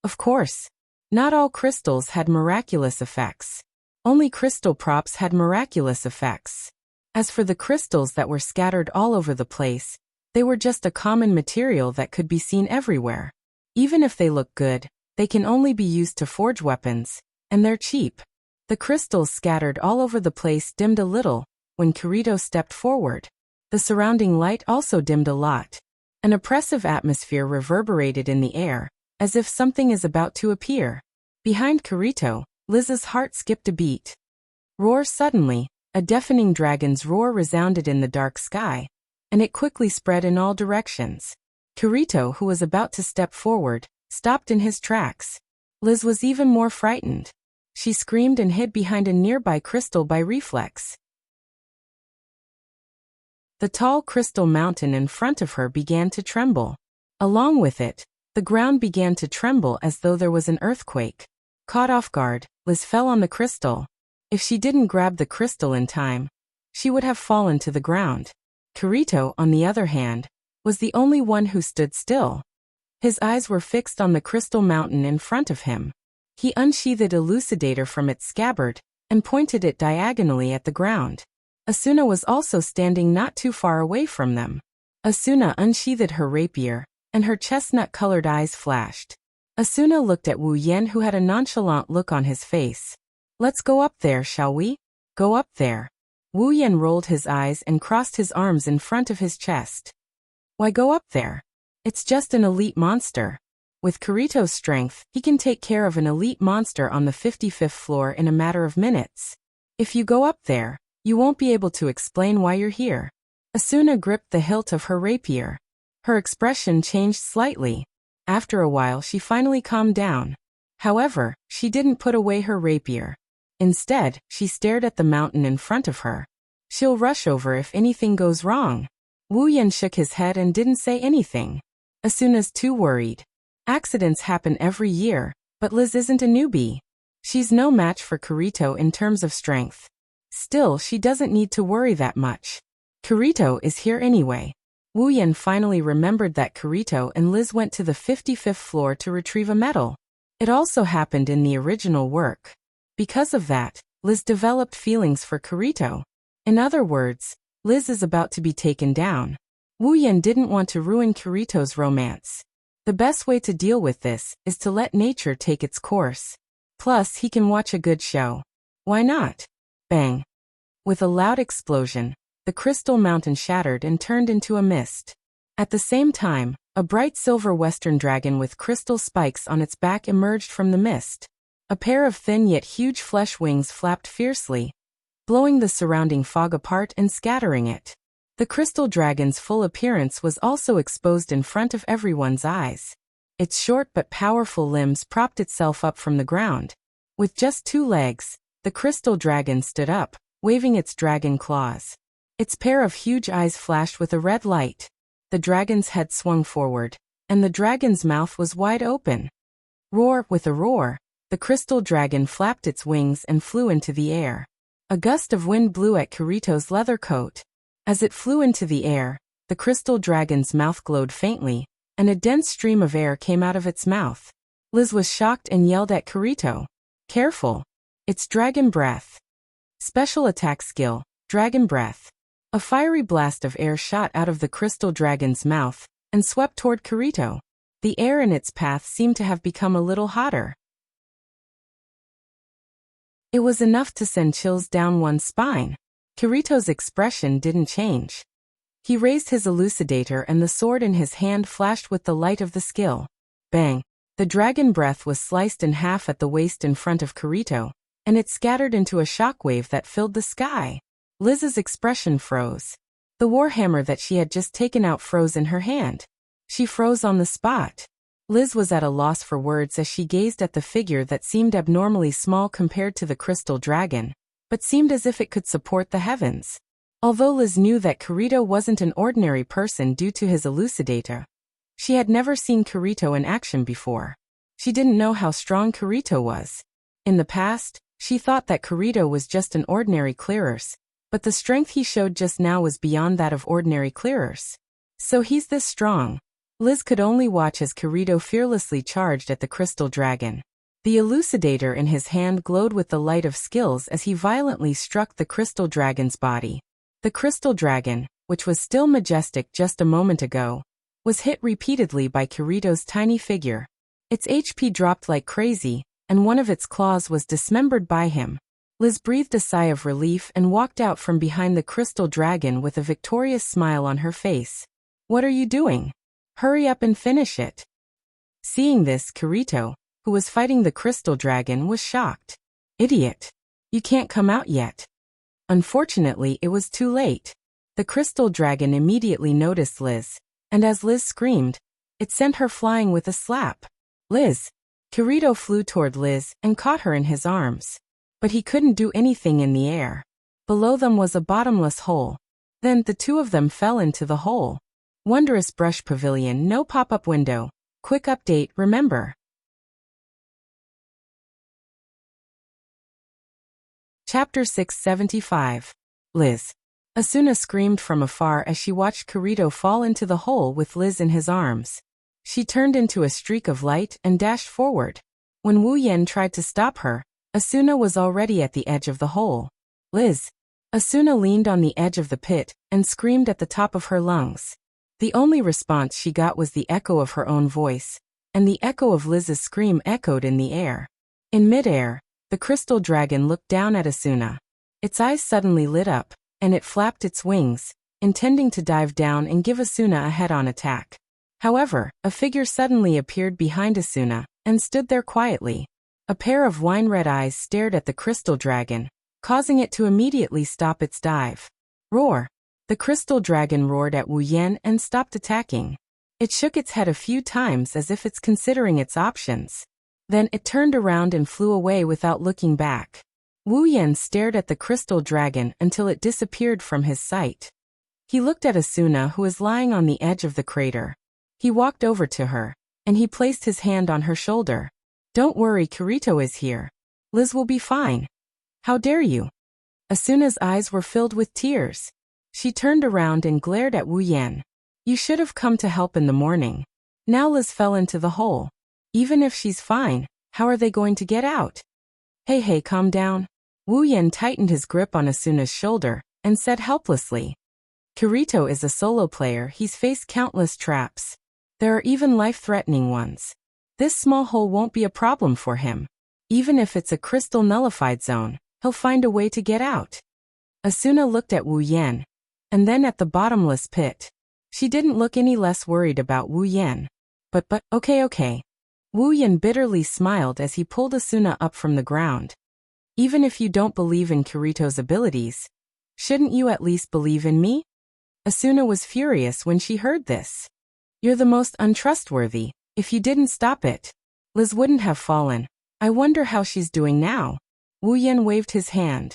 Of course, not all crystals had miraculous effects. Only crystal props had miraculous effects. As for the crystals that were scattered all over the place, they were just a common material that could be seen everywhere. Even if they look good, they can only be used to forge weapons, and they're cheap. The crystals scattered all over the place dimmed a little when Kirito stepped forward. The surrounding light also dimmed a lot. An oppressive atmosphere reverberated in the air, as if something is about to appear. Behind Kirito, Liz's heart skipped a beat. Roar! Suddenly, a deafening dragon's roar resounded in the dark sky, and it quickly spread in all directions. Kirito, who was about to step forward, stopped in his tracks. Liz was even more frightened. She screamed and hid behind a nearby crystal by reflex. The tall crystal mountain in front of her began to tremble. Along with it, the ground began to tremble as though there was an earthquake. Caught off guard, Liz fell on the crystal. If she didn't grab the crystal in time, she would have fallen to the ground. Kirito, on the other hand, was the only one who stood still. His eyes were fixed on the crystal mountain in front of him. He unsheathed elucidator from its scabbard and pointed it diagonally at the ground. Asuna was also standing not too far away from them. Asuna unsheathed her rapier, and her chestnut-colored eyes flashed. Asuna looked at Wu Yen, who had a nonchalant look on his face. "Let's go up there, shall we? Go up there." Wu Yen rolled his eyes and crossed his arms in front of his chest. "Why go up there? It's just an elite monster. With Kirito's strength, he can take care of an elite monster on the 55th floor in a matter of minutes. If you go up there, you won't be able to explain why you're here." Asuna gripped the hilt of her rapier. Her expression changed slightly. After a while she finally calmed down. However, she didn't put away her rapier. Instead, she stared at the mountain in front of her. "She'll rush over if anything goes wrong." Wu Yen shook his head and didn't say anything. Asuna's too worried. Accidents happen every year, but Liz isn't a newbie. She's no match for Kirito in terms of strength. Still, she doesn't need to worry that much. Kirito is here anyway. Wu Yen finally remembered that Kirito and Liz went to the 55th floor to retrieve a medal. It also happened in the original work. Because of that, Liz developed feelings for Kirito. In other words, Liz is about to be taken down. Wu Yen didn't want to ruin Kirito's romance. The best way to deal with this is to let nature take its course. Plus, he can watch a good show. Why not? Bang! With a loud explosion, the crystal mountain shattered and turned into a mist. At the same time, a bright silver western dragon with crystal spikes on its back emerged from the mist. A pair of thin yet huge flesh wings flapped fiercely, blowing the surrounding fog apart and scattering it. The crystal dragon's full appearance was also exposed in front of everyone's eyes. Its short but powerful limbs propped itself up from the ground. With just 2 legs, the crystal dragon stood up, waving its dragon claws. Its pair of huge eyes flashed with a red light. The dragon's head swung forward, and the dragon's mouth was wide open. Roar! With a roar, the crystal dragon flapped its wings and flew into the air. A gust of wind blew at Kirito's leather coat. As it flew into the air, the crystal dragon's mouth glowed faintly, and a dense stream of air came out of its mouth. Liz was shocked and yelled at Kirito. "Careful! It's Dragon Breath." Special attack skill, Dragon Breath. A fiery blast of air shot out of the crystal dragon's mouth and swept toward Kirito. The air in its path seemed to have become a little hotter. It was enough to send chills down one's spine. Kirito's expression didn't change. He raised his elucidator and the sword in his hand flashed with the light of the skill. Bang! The dragon breath was sliced in half at the waist in front of Kirito, and it scattered into a shockwave that filled the sky. Liz's expression froze. The warhammer that she had just taken out froze in her hand. She froze on the spot. Liz was at a loss for words as she gazed at the figure that seemed abnormally small compared to the crystal dragon, but seemed as if it could support the heavens. Although Liz knew that Kirito wasn't an ordinary person due to his elucidator, she had never seen Kirito in action before. She didn't know how strong Kirito was. In the past, she thought that Kirito was just an ordinary clearers, but the strength he showed just now was beyond that of ordinary clearers. So he's this strong. Liz could only watch as Kirito fearlessly charged at the crystal dragon. The elucidator in his hand glowed with the light of skills as he violently struck the crystal dragon's body. The crystal dragon, which was still majestic just a moment ago, was hit repeatedly by Kirito's tiny figure. Its HP dropped like crazy, and one of its claws was dismembered by him. Liz breathed a sigh of relief and walked out from behind the crystal dragon with a victorious smile on her face. What are you doing? Hurry up and finish it. Seeing this, Kirito, who was fighting the crystal dragon, was shocked. Idiot. You can't come out yet. Unfortunately, it was too late. The crystal dragon immediately noticed Liz, and as Liz screamed, it sent her flying with a slap. Liz! Kirito flew toward Liz and caught her in his arms. But he couldn't do anything in the air. Below them was a bottomless hole. Then the two of them fell into the hole. Wondrous Brush Pavilion, no pop-up window. Quick update, remember. Chapter 675. Liz. Asuna screamed from afar as she watched Kirito fall into the hole with Liz in his arms. She turned into a streak of light and dashed forward. When Wu Yen tried to stop her, Asuna was already at the edge of the hole. Liz. Asuna leaned on the edge of the pit and screamed at the top of her lungs. The only response she got was the echo of her own voice, and the echo of Liz's scream echoed in the air. In midair, the crystal dragon looked down at Asuna. Its eyes suddenly lit up, and it flapped its wings, intending to dive down and give Asuna a head-on attack. However, a figure suddenly appeared behind Asuna and stood there quietly. A pair of wine-red eyes stared at the crystal dragon, causing it to immediately stop its dive. Roar! The crystal dragon roared at Wu Yen and stopped attacking. It shook its head a few times as if it's considering its options. Then it turned around and flew away without looking back. Wu Yen stared at the crystal dragon until it disappeared from his sight. He looked at Asuna, who was lying on the edge of the crater. He walked over to her, and he placed his hand on her shoulder. Don't worry, Kirito is here. Liz will be fine. How dare you? Asuna's eyes were filled with tears. She turned around and glared at Wu Yen. You should have come to help in the morning. Now Liz fell into the hole. Even if she's fine, how are they going to get out? Hey, calm down. Wu Yen tightened his grip on Asuna's shoulder and said helplessly. Kirito is a solo player. He's faced countless traps. There are even life-threatening ones. This small hole won't be a problem for him. Even if it's a crystal nullified zone, he'll find a way to get out. Asuna looked at Wu Yen, and then at the bottomless pit. She didn't look any less worried about Wu Yen. But, okay. Wu Yen bitterly smiled as he pulled Asuna up from the ground. Even if you don't believe in Kirito's abilities, shouldn't you at least believe in me? Asuna was furious when she heard this. You're the most untrustworthy. If you didn't stop it, Liz wouldn't have fallen. I wonder how she's doing now. Wu Yen waved his hand.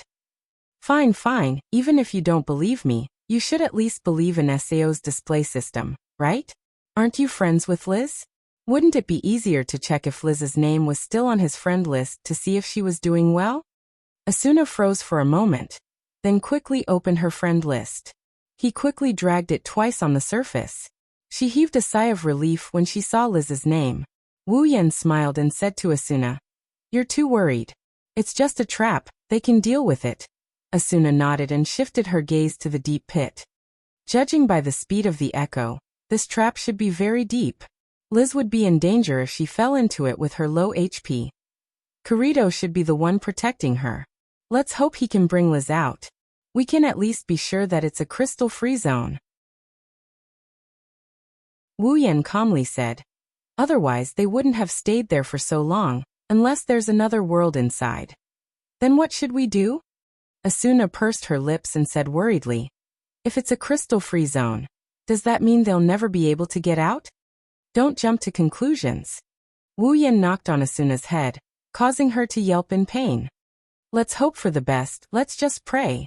Fine, even if you don't believe me, you should at least believe in SAO's display system, right? Aren't you friends with Liz? Wouldn't it be easier to check if Liz's name was still on his friend list to see if she was doing well? Asuna froze for a moment, then quickly opened her friend list. He quickly dragged it twice on the surface. She heaved a sigh of relief when she saw Liz's name. Wu Yen smiled and said to Asuna, You're too worried. It's just a trap, they can deal with it. Asuna nodded and shifted her gaze to the deep pit. Judging by the speed of the echo, this trap should be very deep. Liz would be in danger if she fell into it with her low HP. Kirito should be the one protecting her. Let's hope he can bring Liz out. We can at least be sure that it's a crystal-free zone. Wu Yen calmly said. Otherwise they wouldn't have stayed there for so long, unless there's another world inside. Then what should we do? Asuna pursed her lips and said worriedly. If it's a crystal-free zone, does that mean they'll never be able to get out? Don't jump to conclusions. Wu Yen knocked on Asuna's head, causing her to yelp in pain. Let's hope for the best, let's just pray.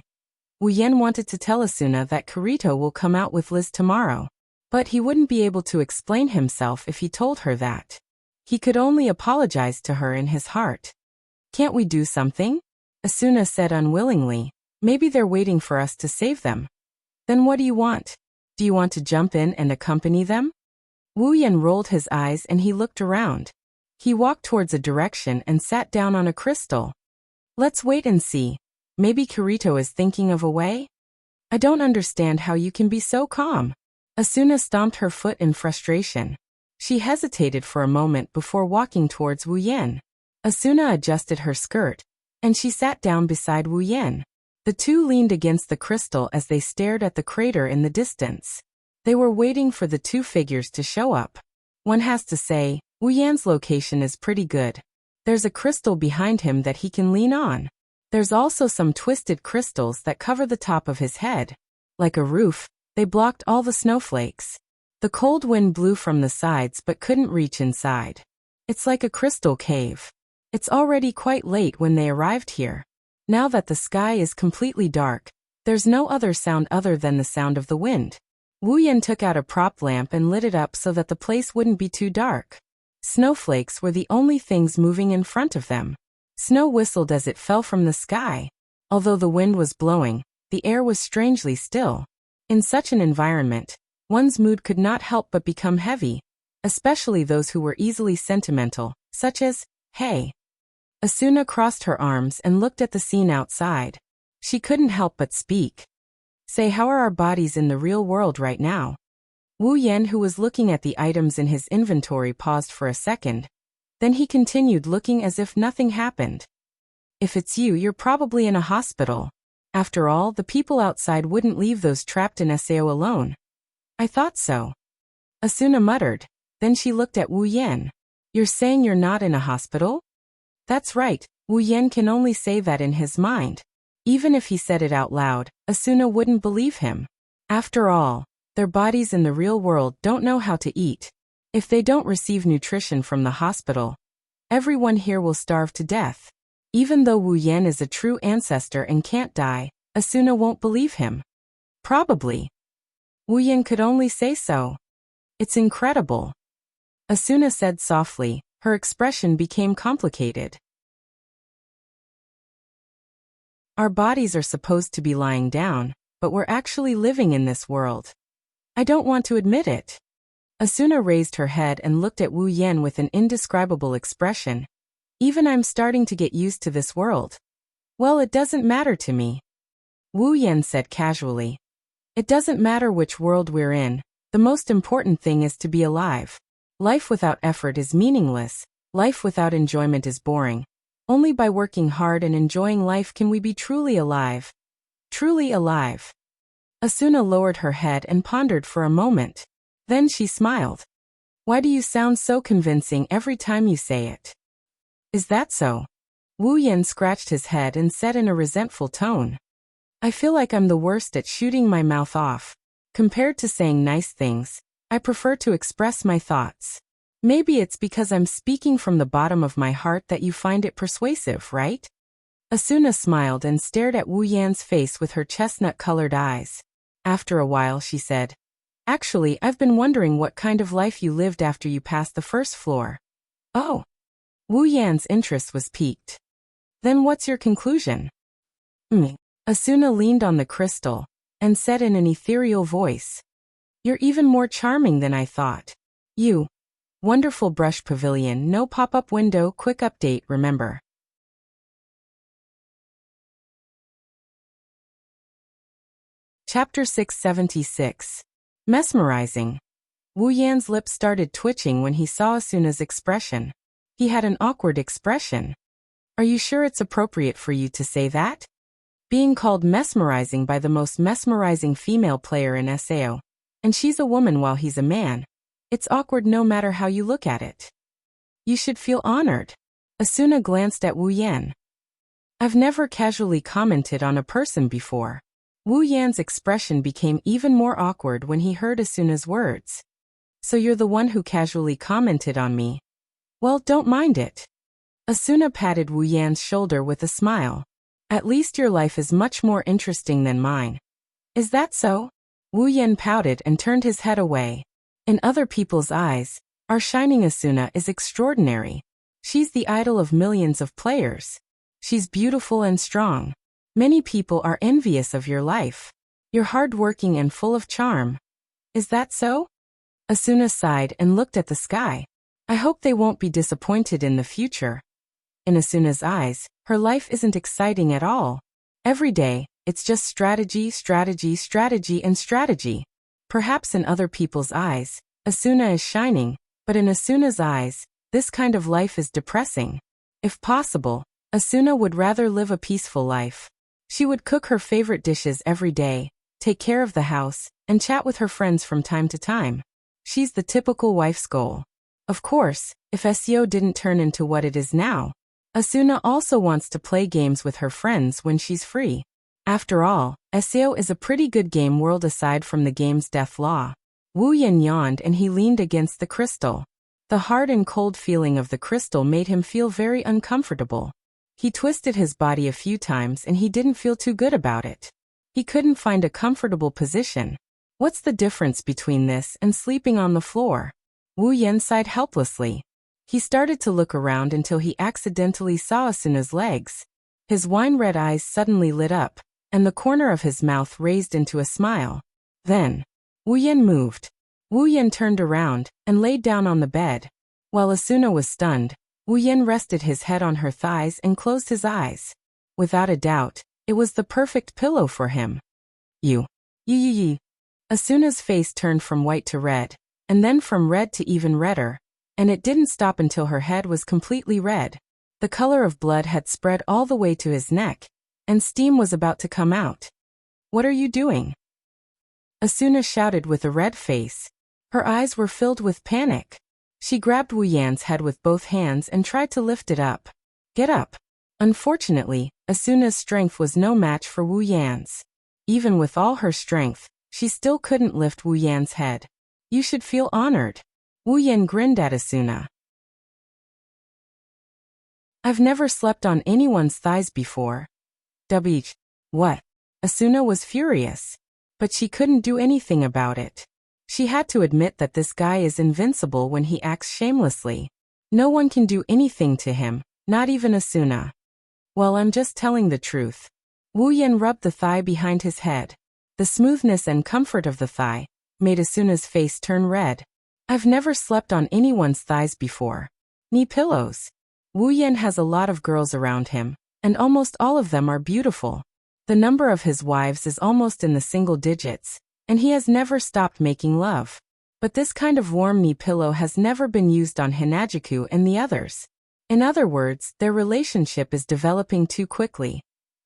Wu Yen wanted to tell Asuna that Kirito will come out with Liz tomorrow, but he wouldn't be able to explain himself if he told her that. He could only apologize to her in his heart. Can't we do something? Asuna said unwillingly. Maybe they're waiting for us to save them. Then what do you want? Do you want to jump in and accompany them? Wu Yen rolled his eyes and he looked around. He walked towards a direction and sat down on a crystal. Let's wait and see. Maybe Kirito is thinking of a way? I don't understand how you can be so calm. Asuna stomped her foot in frustration. She hesitated for a moment before walking towards Wu Yan. Asuna adjusted her skirt, and she sat down beside Wu Yan. The two leaned against the crystal as they stared at the crater in the distance. They were waiting for the two figures to show up. One has to say, Wu Yan's location is pretty good. There's a crystal behind him that he can lean on. There's also some twisted crystals that cover the top of his head. Like a roof, they blocked all the snowflakes. The cold wind blew from the sides but couldn't reach inside. It's like a crystal cave. It's already quite late when they arrived here. Now that the sky is completely dark, there's no other sound other than the sound of the wind. Wu Yan took out a prop lamp and lit it up so that the place wouldn't be too dark. Snowflakes were the only things moving in front of them. Snow whistled as it fell from the sky. Although the wind was blowing, the air was strangely still. In such an environment, one's mood could not help but become heavy, especially those who were easily sentimental, such as, hey. Asuna crossed her arms and looked at the scene outside. She couldn't help but speak. Say, how are our bodies in the real world right now? Wu Yan, who was looking at the items in his inventory, paused for a second. Then he continued, looking as if nothing happened. If it's you, you're probably in a hospital. After all, the people outside wouldn't leave those trapped in SAO alone. I thought so. Asuna muttered. Then she looked at Wu Yan. You're saying you're not in a hospital? That's right, Wu Yan can only say that in his mind. Even if he said it out loud, Asuna wouldn't believe him. After all, their bodies in the real world don't know how to eat. If they don't receive nutrition from the hospital, everyone here will starve to death. Even though Wu Yan is a true ancestor and can't die, Asuna won't believe him. Probably. Wu Yan could only say so. It's incredible. Asuna said softly. Her expression became complicated. Our bodies are supposed to be lying down, but we're actually living in this world. I don't want to admit it. Asuna raised her head and looked at Wu Yan with an indescribable expression. Even I'm starting to get used to this world. Well, it doesn't matter to me. Wu Yan said casually. It doesn't matter which world we're in, the most important thing is to be alive. Life without effort is meaningless. Life without enjoyment is boring. Only by working hard and enjoying life can we be truly alive. Truly alive. Asuna lowered her head and pondered for a moment. Then she smiled. Why do you sound so convincing every time you say it? Is that so? Wu Yan scratched his head and said in a resentful tone. I feel like I'm the worst at shooting my mouth off. Compared to saying nice things, I prefer to express my thoughts. Maybe it's because I'm speaking from the bottom of my heart that you find it persuasive, right? Asuna smiled and stared at Wu Yan's face with her chestnut-colored eyes. After a while she said, Actually, I've been wondering what kind of life you lived after you passed the first floor. Oh. Wu Yan's interest was piqued. Then what's your conclusion? Asuna leaned on the crystal and said in an ethereal voice. You're even more charming than I thought. You. Wonderful brush pavilion, no pop-up window, quick update, remember. Chapter 676. Mesmerizing. Wu Yan's lips started twitching when he saw Asuna's expression. He had an awkward expression. Are you sure it's appropriate for you to say that? Being called mesmerizing by the most mesmerizing female player in SAO. And she's a woman while he's a man. It's awkward no matter how you look at it. You should feel honored. Asuna glanced at Wu Yan. I've never casually commented on a person before. Wu Yan's expression became even more awkward when he heard Asuna's words. So you're the one who casually commented on me. Well, don't mind it. Asuna patted Wu Yan's shoulder with a smile. At least your life is much more interesting than mine. Is that so? Wu Yan pouted and turned his head away. In other people's eyes, our shining Asuna is extraordinary. She's the idol of millions of players. She's beautiful and strong. Many people are envious of your life. You're hardworking and full of charm. Is that so? Asuna sighed and looked at the sky. I hope they won't be disappointed in the future. In Asuna's eyes, her life isn't exciting at all. Every day, it's just strategy, strategy, strategy, and strategy. Perhaps in other people's eyes, Asuna is shining, but in Asuna's eyes, this kind of life is depressing. If possible, Asuna would rather live a peaceful life. She would cook her favorite dishes every day, take care of the house, and chat with her friends from time to time. She's the typical wife's goal. Of course, if SEO didn't turn into what it is now, Asuna also wants to play games with her friends when she's free. After all, SEO is a pretty good game world aside from the game's death law. Wu Yan yawned and he leaned against the crystal. The hard and cold feeling of the crystal made him feel very uncomfortable. He twisted his body a few times and he didn't feel too good about it. He couldn't find a comfortable position. What's the difference between this and sleeping on the floor? Wu Yan sighed helplessly. He started to look around until he accidentally saw Asuna's legs. His wine-red eyes suddenly lit up, and the corner of his mouth raised into a smile. Then, Wu Yan moved. Wu Yan turned around and laid down on the bed. While Asuna was stunned, Wu Yan rested his head on her thighs and closed his eyes. Without a doubt, it was the perfect pillow for him. You. Asuna's face turned from white to red, and then from red to even redder, and it didn't stop until her head was completely red. The color of blood had spread all the way to his neck, and steam was about to come out. What are you doing? Asuna shouted with a red face. Her eyes were filled with panic. She grabbed Wu Yan's head with both hands and tried to lift it up. Get up. Unfortunately, Asuna's strength was no match for Wu Yan's. Even with all her strength, she still couldn't lift Wu Yan's head. You should feel honored. Wu Yan grinned at Asuna. I've never slept on anyone's thighs before. What? Asuna was furious. But she couldn't do anything about it. She had to admit that this guy is invincible when he acts shamelessly. No one can do anything to him, not even Asuna. Well, I'm just telling the truth. Wu Yan rubbed the thigh behind his head. The smoothness and comfort of the thigh made Asuna's face turn red. I've never slept on anyone's thighs before. Knee pillows. Wu Yan has a lot of girls around him, and almost all of them are beautiful. The number of his wives is almost in the single digits, and he has never stopped making love. But this kind of warm knee pillow has never been used on Hinajuku and the others. In other words, their relationship is developing too quickly.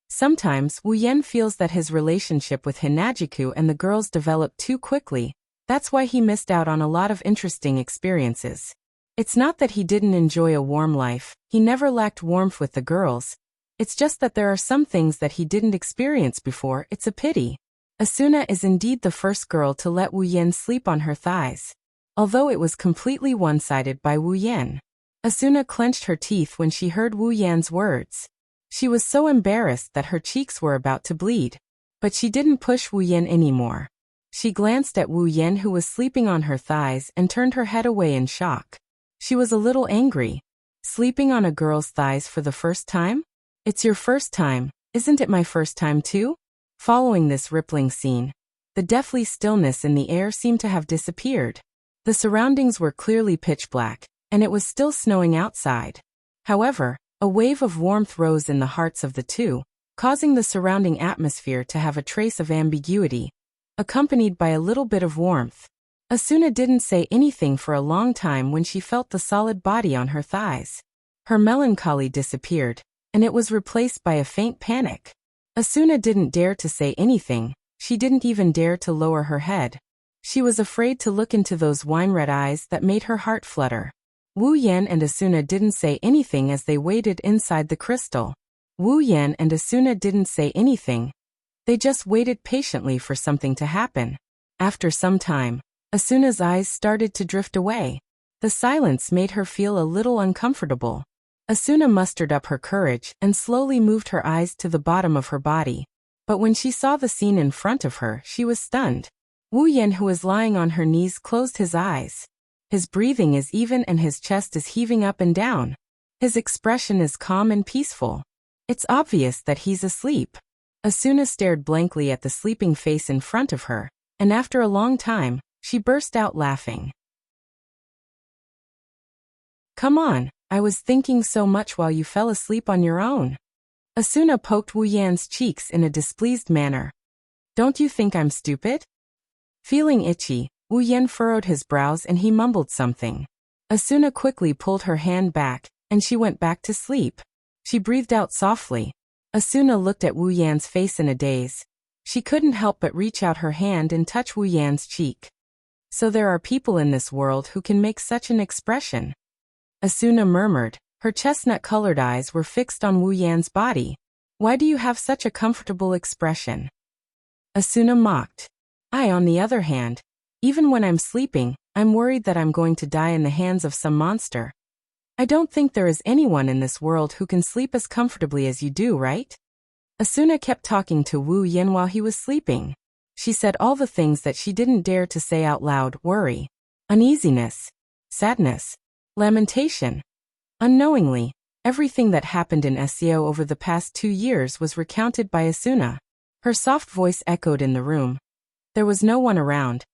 Sometimes Wu Yan feels that his relationship with Hinajuku and the girls developed too quickly. That's why he missed out on a lot of interesting experiences. It's not that he didn't enjoy a warm life, he never lacked warmth with the girls. It's just that there are some things that he didn't experience before. It's a pity. Asuna is indeed the first girl to let Wu Yan sleep on her thighs. Although it was completely one-sided by Wu Yan. Asuna clenched her teeth when she heard Wu Yan's words. She was so embarrassed that her cheeks were about to bleed. But she didn't push Wu Yan anymore. She glanced at Wu Yan who was sleeping on her thighs and turned her head away in shock. She was a little angry. Sleeping on a girl's thighs for the first time? It's your first time, isn't it my first time too? Following this rippling scene, the deathly stillness in the air seemed to have disappeared. The surroundings were clearly pitch black, and it was still snowing outside. However, a wave of warmth rose in the hearts of the two, causing the surrounding atmosphere to have a trace of ambiguity, accompanied by a little bit of warmth. Asuna didn't say anything for a long time when she felt the solid body on her thighs. Her melancholy disappeared, and it was replaced by a faint panic. Asuna didn't dare to say anything, she didn't even dare to lower her head. She was afraid to look into those wine-red eyes that made her heart flutter. Wu Yan and Asuna didn't say anything as they waited inside the crystal. Wu Yan and Asuna didn't say anything. They just waited patiently for something to happen. After some time, Asuna's eyes started to drift away. The silence made her feel a little uncomfortable. Asuna mustered up her courage and slowly moved her eyes to the bottom of her body. But when she saw the scene in front of her, she was stunned. Wu Yan, who was lying on her knees, closed his eyes. His breathing is even and his chest is heaving up and down. His expression is calm and peaceful. It's obvious that he's asleep. Asuna stared blankly at the sleeping face in front of her, and after a long time, she burst out laughing. Come on, I was thinking so much while you fell asleep on your own. Asuna poked Wu Yan's cheeks in a displeased manner. Don't you think I'm stupid? Feeling itchy, Wu Yan furrowed his brows and he mumbled something. Asuna quickly pulled her hand back, and she went back to sleep. She breathed out softly. Asuna looked at Wu Yan's face in a daze. She couldn't help but reach out her hand and touch Wu Yan's cheek. So there are people in this world who can make such an expression. Asuna murmured. Her chestnut-colored eyes were fixed on Wu Yan's body. Why do you have such a comfortable expression? Asuna mocked. I, on the other hand, even when I'm sleeping, I'm worried that I'm going to die in the hands of some monster. I don't think there is anyone in this world who can sleep as comfortably as you do, right? Asuna kept talking to Wu Yan while he was sleeping. She said all the things that she didn't dare to say out loud: worry, uneasiness, sadness, lamentation. Unknowingly, everything that happened in SEO over the past 2 years was recounted by Asuna. Her soft voice echoed in the room. There was no one around.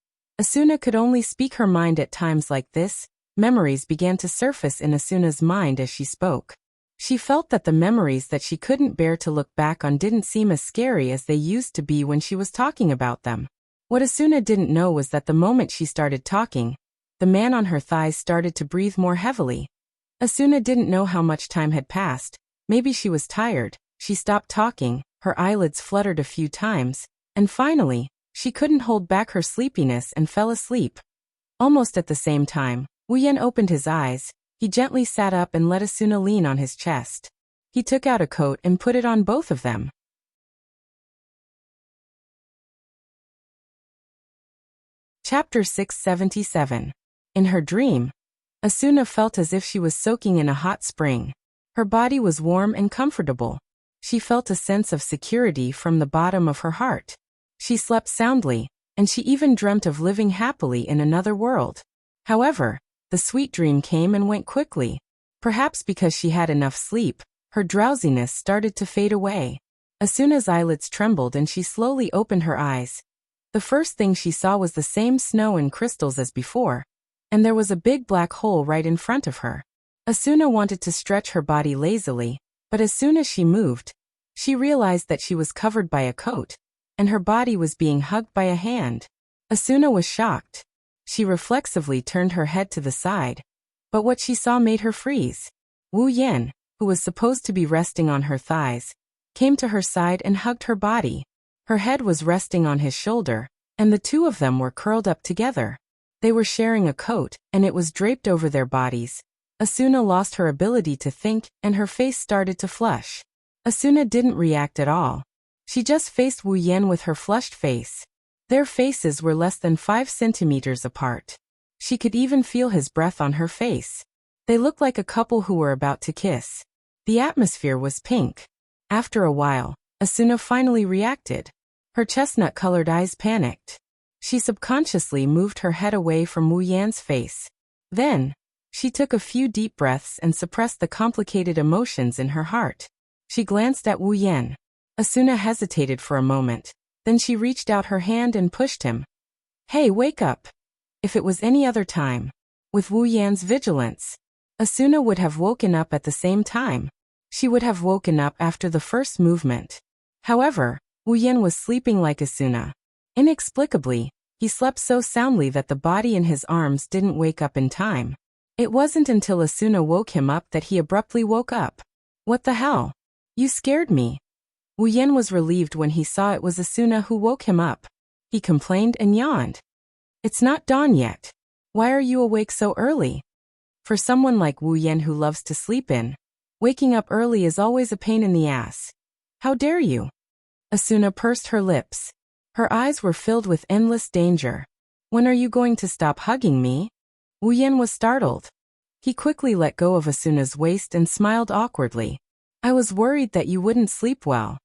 Asuna could only speak her mind at times like this. Memories began to surface in Asuna's mind as she spoke. She felt that the memories that she couldn't bear to look back on didn't seem as scary as they used to be when she was talking about them. What Asuna didn't know was that the moment she started talking, the man on her thighs started to breathe more heavily. Asuna didn't know how much time had passed. Maybe she was tired. She stopped talking, her eyelids fluttered a few times, and finally, she couldn't hold back her sleepiness and fell asleep. Almost at the same time, Wu Yan opened his eyes. He gently sat up and let Asuna lean on his chest. He took out a coat and put it on both of them. Chapter 677. In her dream, Asuna felt as if she was soaking in a hot spring. Her body was warm and comfortable. She felt a sense of security from the bottom of her heart. She slept soundly, and she even dreamt of living happily in another world. However, the sweet dream came and went quickly. Perhaps because she had enough sleep, her drowsiness started to fade away. Asuna's eyelids trembled and she slowly opened her eyes. The first thing she saw was the same snow and crystals as before, and there was a big black hole right in front of her. Asuna wanted to stretch her body lazily, but as soon as she moved, she realized that she was covered by a coat, and her body was being hugged by a hand. Asuna was shocked. She reflexively turned her head to the side, but what she saw made her freeze. Wu Yan, who was supposed to be resting on her thighs, came to her side and hugged her body. Her head was resting on his shoulder, and the two of them were curled up together. They were sharing a coat, and it was draped over their bodies. Asuna lost her ability to think, and her face started to flush. Asuna didn't react at all. She just faced Wu Yan with her flushed face. Their faces were less than 5 centimeters apart. She could even feel his breath on her face. They looked like a couple who were about to kiss. The atmosphere was pink. After a while, Asuna finally reacted. Her chestnut-colored eyes panicked. She subconsciously moved her head away from Wu Yan's face. Then, she took a few deep breaths and suppressed the complicated emotions in her heart. She glanced at Wu Yan. Asuna hesitated for a moment. Then she reached out her hand and pushed him. Hey, wake up! If it was any other time, with Wu Yan's vigilance, Asuna would have woken up at the same time. She would have woken up after the first movement. However, Wu Yan was sleeping like Asuna. Inexplicably, he slept so soundly that the body in his arms didn't wake up in time. It wasn't until Asuna woke him up that he abruptly woke up. What the hell? You scared me. Wu Yan was relieved when he saw it was Asuna who woke him up. He complained and yawned. It's not dawn yet. Why are you awake so early? For someone like Wu Yan who loves to sleep in, waking up early is always a pain in the ass. How dare you? Asuna pursed her lips. Her eyes were filled with endless danger. When are you going to stop hugging me? Wu Yan was startled. He quickly let go of Asuna's waist and smiled awkwardly. I was worried that you wouldn't sleep well.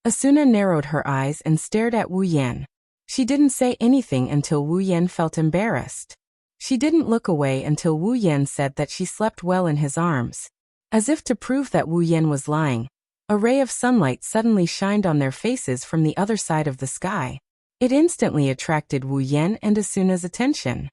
Asuna narrowed her eyes and stared at Wu Yan. She didn't say anything until Wu Yan felt embarrassed. She didn't look away until Wu Yan said that she slept well in his arms. As if to prove that Wu Yan was lying, a ray of sunlight suddenly shined on their faces from the other side of the sky. It instantly attracted Wu Yan and Asuna's attention.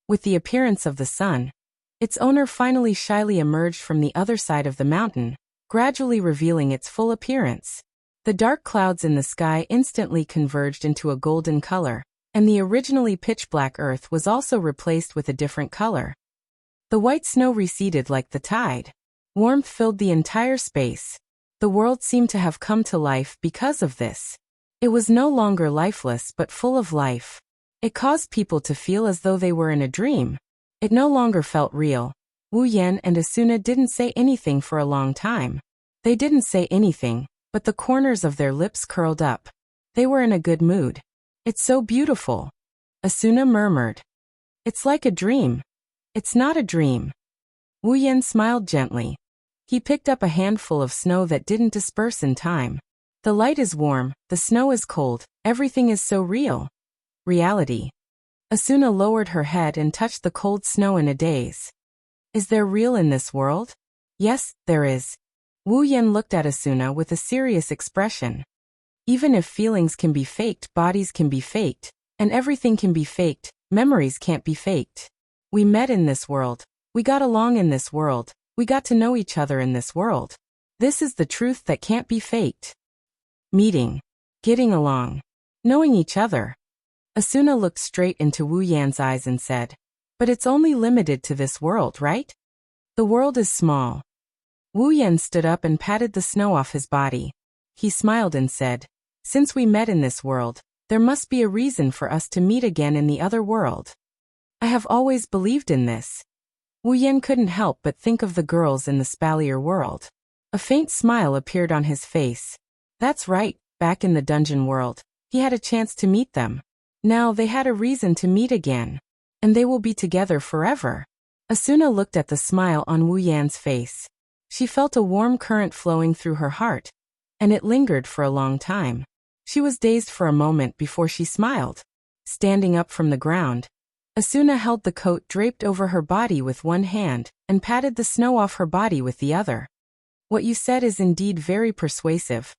With the appearance of the sun, its owner finally shyly emerged from the other side of the mountain, gradually revealing its full appearance. The dark clouds in the sky instantly converged into a golden color, and the originally pitch-black earth was also replaced with a different color. The white snow receded like the tide. Warmth filled the entire space. The world seemed to have come to life because of this. It was no longer lifeless but full of life. It caused people to feel as though they were in a dream. It no longer felt real. Wu Yan and Asuna didn't say anything for a long time. They didn't say anything, but the corners of their lips curled up. They were in a good mood. It's so beautiful. Asuna murmured. It's like a dream. It's not a dream. Wu Yan smiled gently. He picked up a handful of snow that didn't disperse in time. The light is warm, the snow is cold, everything is so real. Reality. Asuna lowered her head and touched the cold snow in a daze. Is there real in this world? Yes, there is. Wu Yan looked at Asuna with a serious expression. Even if feelings can be faked, bodies can be faked, and everything can be faked, memories can't be faked. We met in this world. We got along in this world. We got to know each other in this world. This is the truth that can't be faked. Meeting. Getting along. Knowing each other. Asuna looked straight into Wu Yan's eyes and said, but it's only limited to this world, right? The world is small. Wu Yan stood up and patted the snow off his body. He smiled and said, since we met in this world, there must be a reason for us to meet again in the other world. I have always believed in this. Wu Yan couldn't help but think of the girls in the Spalier world. A faint smile appeared on his face. That's right, back in the dungeon world, he had a chance to meet them. Now they had a reason to meet again. And they will be together forever. Asuna looked at the smile on Wu Yan's face. She felt a warm current flowing through her heart, and it lingered for a long time. She was dazed for a moment before she smiled. Standing up from the ground, Asuna held the coat draped over her body with one hand and patted the snow off her body with the other. What you said is indeed very persuasive.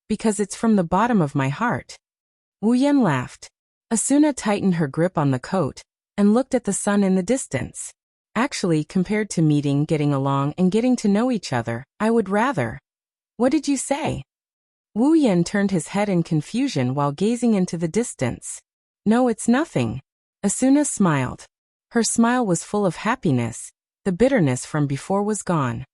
Because it's from the bottom of my heart. Wu Yan laughed. Asuna tightened her grip on the coat and looked at the sun in the distance. Actually, compared to meeting, getting along, and getting to know each other, I would rather. What did you say? Wu Yan turned his head in confusion while gazing into the distance. No, it's nothing. Asuna smiled. Her smile was full of happiness. The bitterness from before was gone.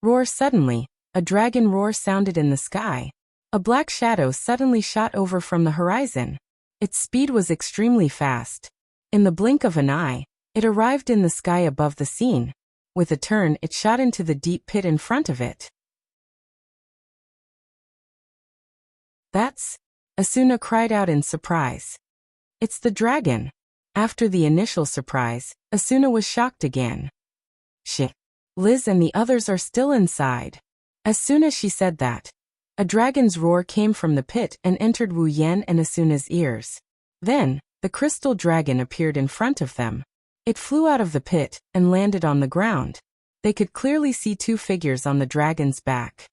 Roar suddenly, a dragon roar sounded in the sky. A black shadow suddenly shot over from the horizon. Its speed was extremely fast. In the blink of an eye, it arrived in the sky above the scene. With a turn, it shot into the deep pit in front of it. That's... Asuna cried out in surprise. It's the dragon. After the initial surprise, Asuna was shocked again. Shit. Liz and the others are still inside. As soon as she said that, a dragon's roar came from the pit and entered Wu Yan and Asuna's ears. Then, the crystal dragon appeared in front of them. It flew out of the pit and landed on the ground. They could clearly see two figures on the dragon's back.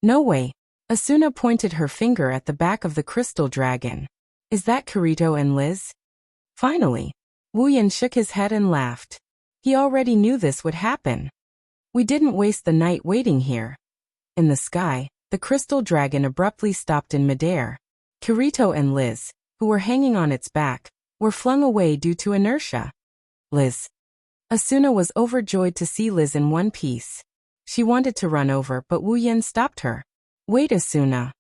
No way. Asuna pointed her finger at the back of the crystal dragon. Is that Kirito and Liz? Finally, Wu Yan shook his head and laughed. He already knew this would happen. We didn't waste the night waiting here. In the sky, the crystal dragon abruptly stopped in midair. Kirito and Liz, who were hanging on its back, were flung away due to inertia. Liz. Asuna was overjoyed to see Liz in one piece. She wanted to run over, but Wu Yan stopped her. Wait, Asuna.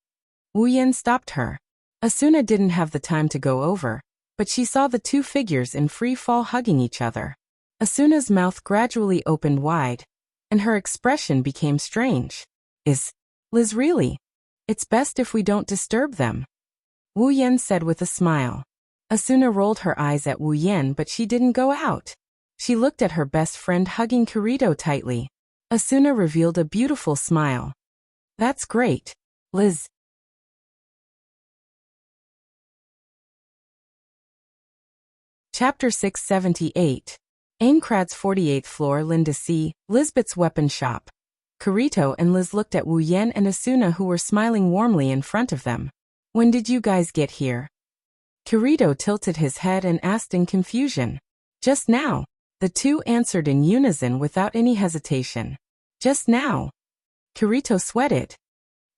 Wu Yan stopped her. Asuna didn't have the time to go over, but she saw the two figures in free fall hugging each other. Asuna's mouth gradually opened wide, and her expression became strange. Is Liz really? It's best if we don't disturb them. Wu Yan said with a smile. Asuna rolled her eyes at Wu Yan, but she didn't go out. She looked at her best friend hugging Kirito tightly. Asuna revealed a beautiful smile. That's great, Liz. Chapter 678. Aincrad's 48th floor, Linda C. Lisbeth's weapon shop. Kirito and Liz looked at Wu Yan and Asuna, who were smiling warmly in front of them. When did you guys get here? Kirito tilted his head and asked in confusion. Just now. The two answered in unison without any hesitation. Just now. Kirito sweated.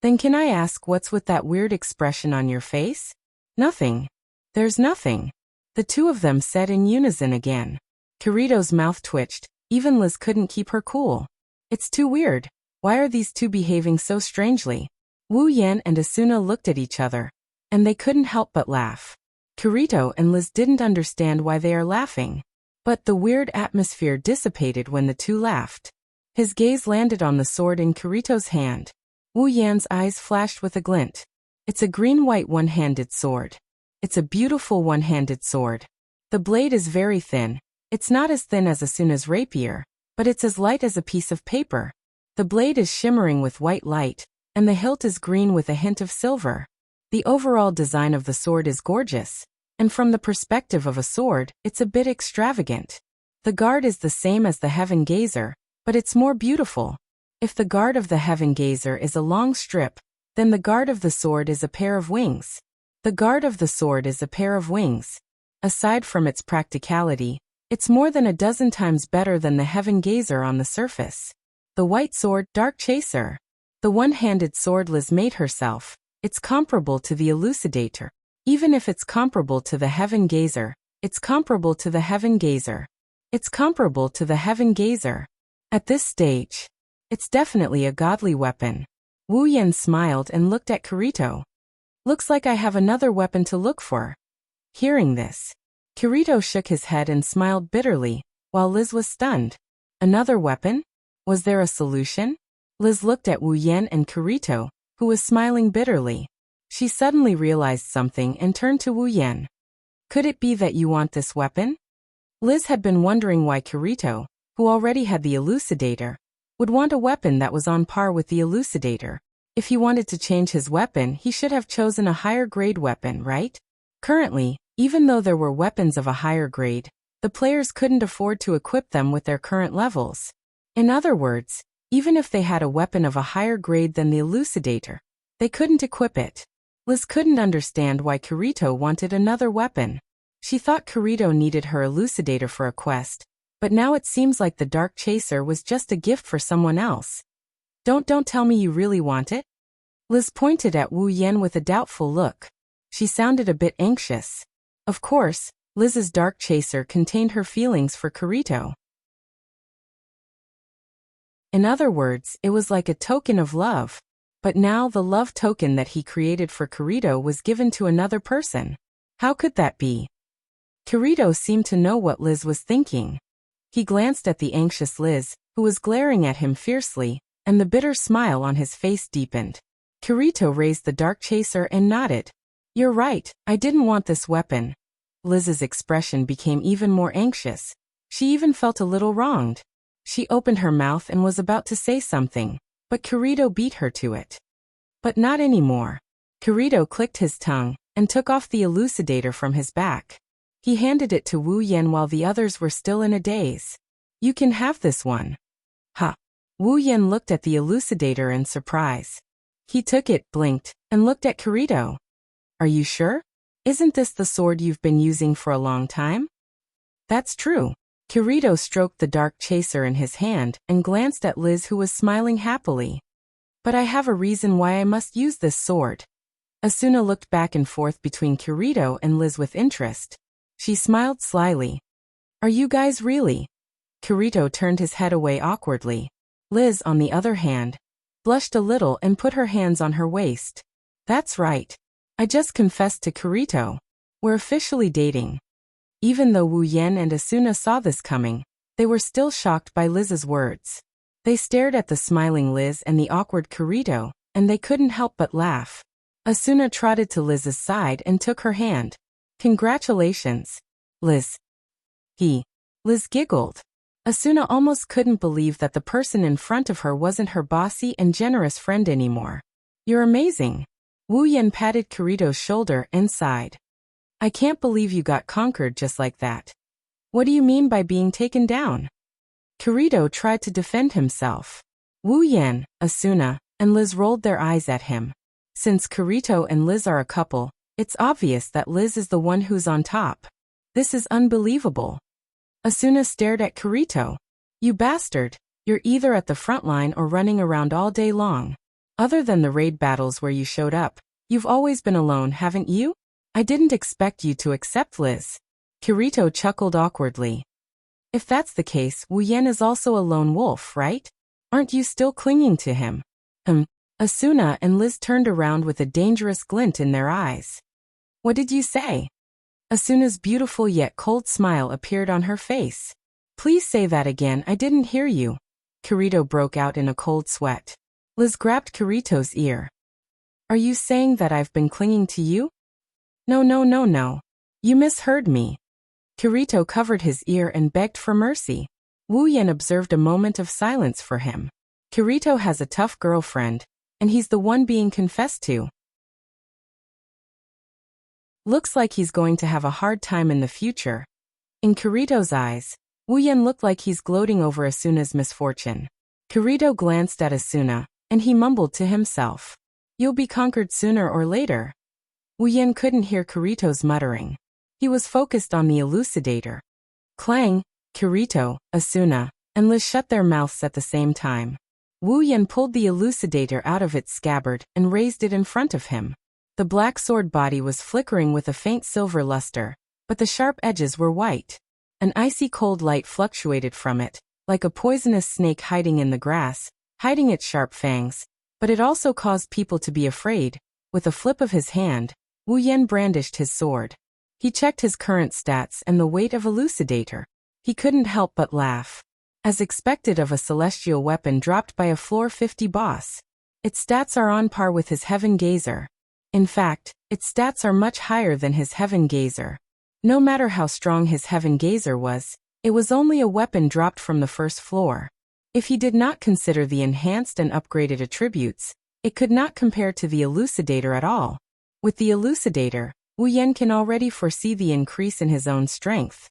Then can I ask what's with that weird expression on your face? Nothing. There's nothing. The two of them said in unison again. Kirito's mouth twitched. Even Liz couldn't keep her cool. It's too weird. Why are these two behaving so strangely? Wu Yan and Asuna looked at each other, and they couldn't help but laugh. Kirito and Liz didn't understand why they are laughing. But the weird atmosphere dissipated when the two laughed. His gaze landed on the sword in Kirito's hand. Wu Yan's eyes flashed with a glint. It's a green-white one-handed sword. It's a beautiful one-handed sword. The blade is very thin. It's not as thin as Asuna's rapier, but it's as light as a piece of paper. The blade is shimmering with white light, and the hilt is green with a hint of silver. The overall design of the sword is gorgeous, and from the perspective of a sword, it's a bit extravagant. The guard is the same as the Heaven Gazer, but it's more beautiful. If the guard of the Heaven Gazer is a long strip, then the guard of the sword is a pair of wings. The guard of the sword is a pair of wings. Aside from its practicality, it's more than a dozen times better than the Heaven Gazer on the surface. The white sword, Dark Chaser. The one-handed sword Liz made herself. It's comparable to the Elucidator. Even if it's comparable to the Heaven Gazer, it's comparable to the Heaven Gazer. It's comparable to the Heaven Gazer. At this stage, it's definitely a godly weapon. Wu Yan smiled and looked at Kirito. Looks like I have another weapon to look for. Hearing this, Kirito shook his head and smiled bitterly, while Liz was stunned. Another weapon? Was there a solution? Liz looked at Wu Yan and Kirito, who was smiling bitterly. She suddenly realized something and turned to Wu Yan. Could it be that you want this weapon? Liz had been wondering why Kirito, who already had the Elucidator, would want a weapon that was on par with the Elucidator. If he wanted to change his weapon, he should have chosen a higher grade weapon, right? Currently, even though there were weapons of a higher grade, the players couldn't afford to equip them with their current levels. In other words, even if they had a weapon of a higher grade than the Elucidator, they couldn't equip it. Liz couldn't understand why Kirito wanted another weapon. She thought Kirito needed her Elucidator for a quest, but now it seems like the Dark Chaser was just a gift for someone else. Don't tell me you really want it? Liz pointed at Wu Yan with a doubtful look. She sounded a bit anxious. Of course, Liz's Dark Chaser contained her feelings for Kirito. In other words, it was like a token of love. But now the love token that he created for Kirito was given to another person. How could that be? Kirito seemed to know what Liz was thinking. He glanced at the anxious Liz, who was glaring at him fiercely, and the bitter smile on his face deepened. Kirito raised the Dark Chaser and nodded. You're right, I didn't want this weapon. Liz's expression became even more anxious. She even felt a little wronged. She opened her mouth and was about to say something, but Kirito beat her to it. But not anymore. Kirito clicked his tongue and took off the Elucidator from his back. He handed it to Wu Yan while the others were still in a daze. You can have this one. Ha! Wu Yan looked at the Elucidator in surprise. He took it, blinked, and looked at Kirito. Are you sure? Isn't this the sword you've been using for a long time? That's true. Kirito stroked the Dark Chaser in his hand and glanced at Liz, who was smiling happily. But I have a reason why I must use this sword. Asuna looked back and forth between Kirito and Liz with interest. She smiled slyly. Are you guys really? Kirito turned his head away awkwardly. Liz, on the other hand, blushed a little and put her hands on her waist. That's right. I just confessed to Kirito. We're officially dating. Even though Wu Yan and Asuna saw this coming, they were still shocked by Liz's words. They stared at the smiling Liz and the awkward Kirito, and they couldn't help but laugh. Asuna trotted to Liz's side and took her hand. Congratulations, Liz. Liz giggled. Asuna almost couldn't believe that the person in front of her wasn't her bossy and generous friend anymore. You're amazing. Wu Yan patted Kirito's shoulder and sighed. I can't believe you got conquered just like that. What do you mean by being taken down? Kirito tried to defend himself. Wu Yan, Asuna, and Liz rolled their eyes at him. Since Kirito and Liz are a couple, it's obvious that Liz is the one who's on top. This is unbelievable. Asuna stared at Kirito. You bastard, you're either at the front line or running around all day long. Other than the raid battles where you showed up, you've always been alone, haven't you? I didn't expect you to accept Liz. Kirito chuckled awkwardly. If that's the case, Wu Yan is also a lone wolf, right? Aren't you still clinging to him? Asuna and Liz turned around with a dangerous glint in their eyes. What did you say? Asuna's beautiful yet cold smile appeared on her face. Please say that again, I didn't hear you. Kirito broke out in a cold sweat. Liz grabbed Kirito's ear. Are you saying that I've been clinging to you? No. You misheard me. Kirito covered his ear and begged for mercy. Wu Yan observed a moment of silence for him. Kirito has a tough girlfriend, and he's the one being confessed to. Looks like he's going to have a hard time in the future. In Kirito's eyes, Wu Yan looked like he's gloating over Asuna's misfortune. Kirito glanced at Asuna, and he mumbled to himself. You'll be conquered sooner or later. Wu Yan couldn't hear Kirito's muttering. He was focused on the elucidator. Clang! Kirito, Asuna, and Liz shut their mouths at the same time. Wu Yan pulled the elucidator out of its scabbard and raised it in front of him. The black sword body was flickering with a faint silver luster, but the sharp edges were white. An icy cold light fluctuated from it, like a poisonous snake hiding in the grass, hiding its sharp fangs, but it also caused people to be afraid. With a flip of his hand, Wu Yan brandished his sword. He checked his current stats and the weight of elucidator. He couldn't help but laugh. As expected of a celestial weapon dropped by a floor 50 boss. Its stats are on par with his Heaven Gazer. In fact, its stats are much higher than his Heaven Gazer. No matter how strong his Heaven Gazer was, it was only a weapon dropped from the first floor. If he did not consider the enhanced and upgraded attributes, it could not compare to the elucidator at all. With the elucidator, Wu Yan can already foresee the increase in his own strength.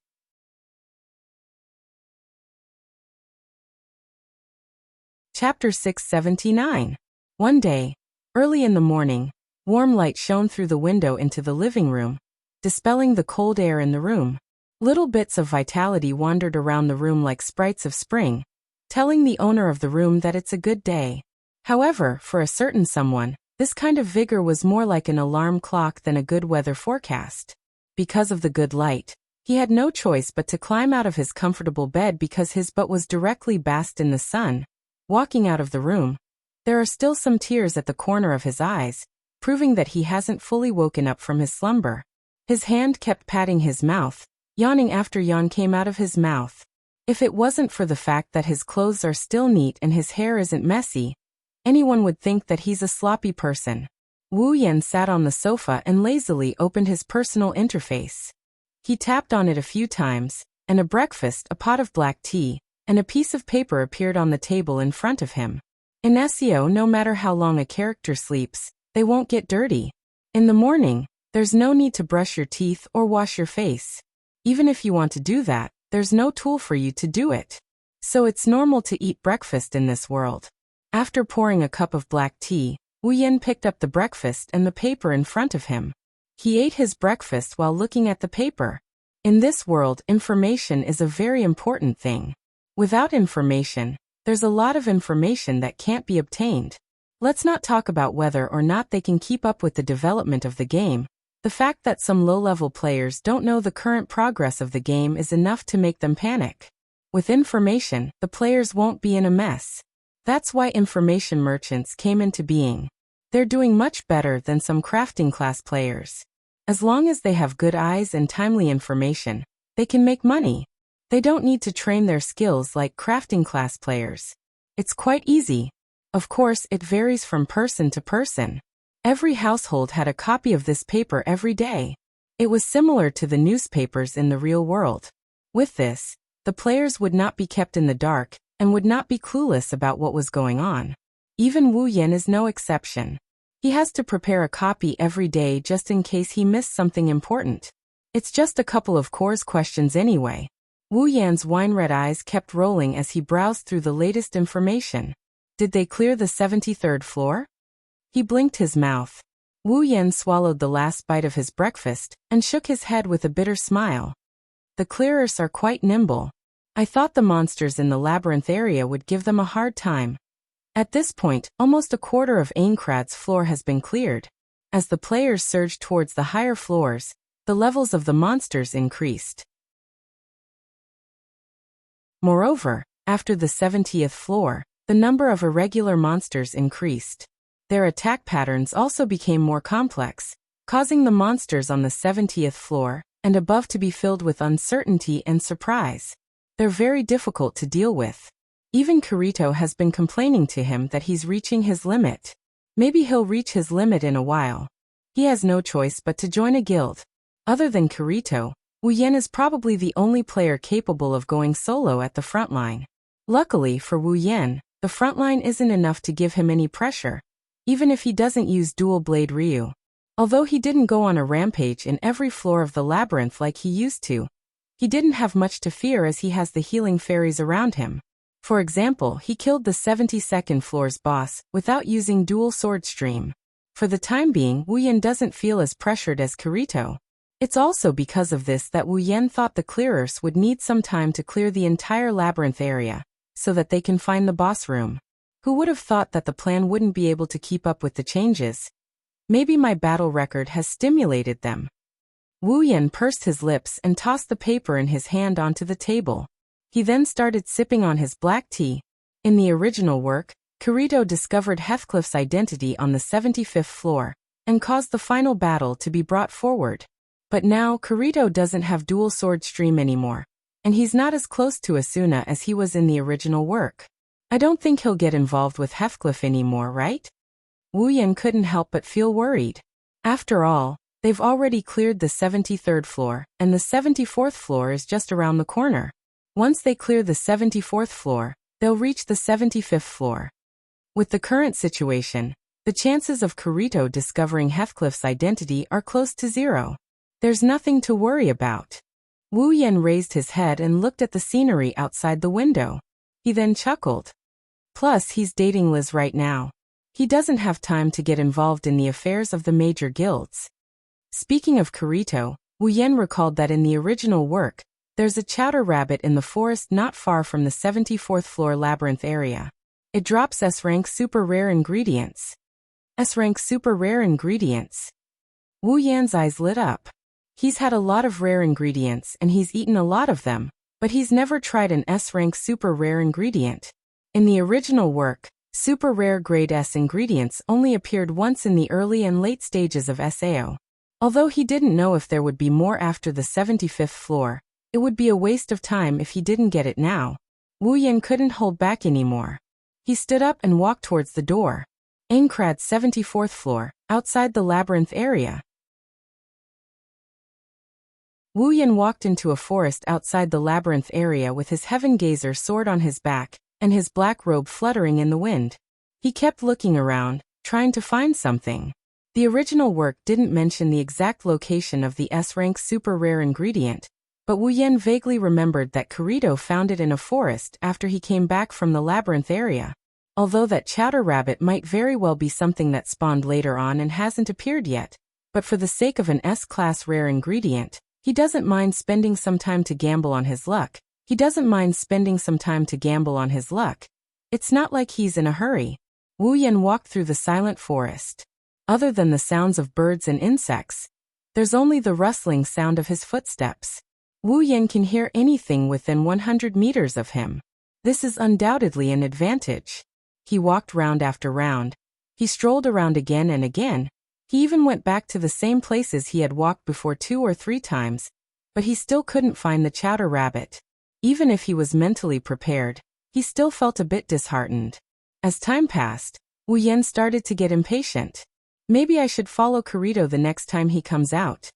Chapter 679. One day, early in the morning, warm light shone through the window into the living room, dispelling the cold air in the room. Little bits of vitality wandered around the room like sprites of spring, telling the owner of the room that it's a good day. However, for a certain someone, this kind of vigor was more like an alarm clock than a good weather forecast. Because of the good light, he had no choice but to climb out of his comfortable bed because his butt was directly basked in the sun. Walking out of the room, there are still some tears at the corner of his eyes, proving that he hasn't fully woken up from his slumber. His hand kept patting his mouth, yawning after yawn came out of his mouth. If it wasn't for the fact that his clothes are still neat and his hair isn't messy, anyone would think that he's a sloppy person. Wu Yan sat on the sofa and lazily opened his personal interface. He tapped on it a few times, and a breakfast, a pot of black tea, and a piece of paper appeared on the table in front of him. In SEO, no matter how long a character sleeps, they won't get dirty. In the morning, there's no need to brush your teeth or wash your face. Even if you want to do that, there's no tool for you to do it. So it's normal to eat breakfast in this world. After pouring a cup of black tea, Wu Yan picked up the breakfast and the paper in front of him. He ate his breakfast while looking at the paper. In this world, information is a very important thing. Without information, there's a lot of information that can't be obtained. Let's not talk about whether or not they can keep up with the development of the game. The fact that some low-level players don't know the current progress of the game is enough to make them panic. With information, the players won't be in a mess. That's why information merchants came into being. They're doing much better than some crafting class players. As long as they have good eyes and timely information, they can make money. They don't need to train their skills like crafting class players. It's quite easy. Of course, it varies from person to person. Every household had a copy of this paper every day. It was similar to the newspapers in the real world. With this, the players would not be kept in the dark and would not be clueless about what was going on. Even Wu Yan is no exception. He has to prepare a copy every day just in case he missed something important. It's just a couple of course questions anyway. Wu Yan's wine-red eyes kept rolling as he browsed through the latest information. Did they clear the 73rd floor? He blinked his mouth. Wu Yan swallowed the last bite of his breakfast and shook his head with a bitter smile. The clearers are quite nimble. I thought the monsters in the labyrinth area would give them a hard time. At this point, almost a quarter of Aincrad's floor has been cleared. As the players surged towards the higher floors, the levels of the monsters increased. Moreover, after the 70th floor, the number of irregular monsters increased. Their attack patterns also became more complex, causing the monsters on the 70th floor and above to be filled with uncertainty and surprise. They're very difficult to deal with. Even Kirito has been complaining to him that he's reaching his limit. Maybe he'll reach his limit in a while. He has no choice but to join a guild. Other than Kirito, Wu Yan is probably the only player capable of going solo at the front line. Luckily for Wu Yan, the front line isn't enough to give him any pressure, even if he doesn't use Dual Blade Ryu. Although he didn't go on a rampage in every floor of the labyrinth like he used to, he didn't have much to fear as he has the healing fairies around him. For example, he killed the 72nd floor's boss without using Dual Sword Stream. For the time being, Wu Yan doesn't feel as pressured as Kirito. It's also because of this that Wu Yan thought the clearers would need some time to clear the entire labyrinth area, so that they can find the boss room. Who would have thought that the plan wouldn't be able to keep up with the changes? Maybe my battle record has stimulated them. Wu Yan pursed his lips and tossed the paper in his hand onto the table. He then started sipping on his black tea. In the original work, Kirito discovered Heathcliff's identity on the 75th floor, and caused the final battle to be brought forward. But now, Kirito doesn't have Dual Sword Stream anymore, and he's not as close to Asuna as he was in the original work. I don't think he'll get involved with Heathcliff anymore, right? Wu Yan couldn't help but feel worried. After all, they've already cleared the 73rd floor, and the 74th floor is just around the corner. Once they clear the 74th floor, they'll reach the 75th floor. With the current situation, the chances of Kirito discovering Heathcliff's identity are close to zero. There's nothing to worry about. Wu Yan raised his head and looked at the scenery outside the window. He then chuckled. Plus, he's dating Liz right now. He doesn't have time to get involved in the affairs of the major guilds. Speaking of Kirito, Wu Yan recalled that in the original work, there's a chowder rabbit in the forest not far from the 74th floor labyrinth area. It drops S-rank super rare ingredients. S-rank super rare ingredients. Wu Yan's eyes lit up. He's had a lot of rare ingredients and he's eaten a lot of them, but he's never tried an S-rank super rare ingredient. In the original work, super rare grade S ingredients only appeared once in the early and late stages of SAO. Although he didn't know if there would be more after the 75th floor, it would be a waste of time if he didn't get it now. Wu Yan couldn't hold back anymore. He stood up and walked towards the door. Aincrad's 74th floor, outside the labyrinth area. Wu Yan walked into a forest outside the labyrinth area with his Heaven Gazer sword on his back, and his black robe fluttering in the wind. He kept looking around, trying to find something. The original work didn't mention the exact location of the S-rank super rare ingredient, but Wu Yan vaguely remembered that Kirito found it in a forest after he came back from the labyrinth area. Although that chowder rabbit might very well be something that spawned later on and hasn't appeared yet, but for the sake of an S-class rare ingredient, he doesn't mind spending some time to gamble on his luck. It's not like he's in a hurry. Wu Yan walked through the silent forest. Other than the sounds of birds and insects, there's only the rustling sound of his footsteps. Wu Yan can hear anything within 100 meters of him. This is undoubtedly an advantage. He walked round after round. He strolled around again and again. He even went back to the same places he had walked before 2 or 3 times, but he still couldn't find the chowder rabbit. Even if he was mentally prepared, he still felt a bit disheartened. As time passed, Wu Yan started to get impatient. Maybe I should follow Kirito the next time he comes out.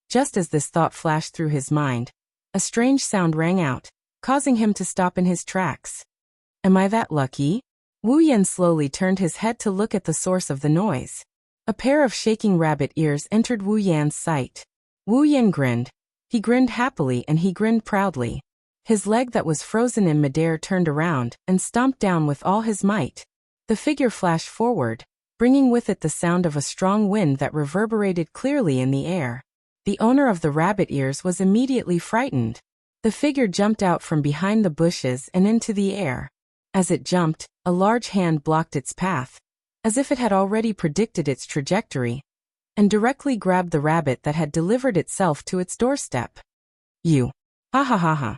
Just as this thought flashed through his mind, a strange sound rang out, causing him to stop in his tracks. Am I that lucky? Wu Yan slowly turned his head to look at the source of the noise. A pair of shaking rabbit ears entered Wu Yan's sight. Wu Yan grinned. He grinned happily and he grinned proudly. His leg that was frozen in midair turned around and stomped down with all his might. The figure flashed forward, bringing with it the sound of a strong wind that reverberated clearly in the air. The owner of the rabbit ears was immediately frightened. The figure jumped out from behind the bushes and into the air. As it jumped, a large hand blocked its path, as if it had already predicted its trajectory, and directly grabbed the rabbit that had delivered itself to its doorstep. You. Ha ha ha ha.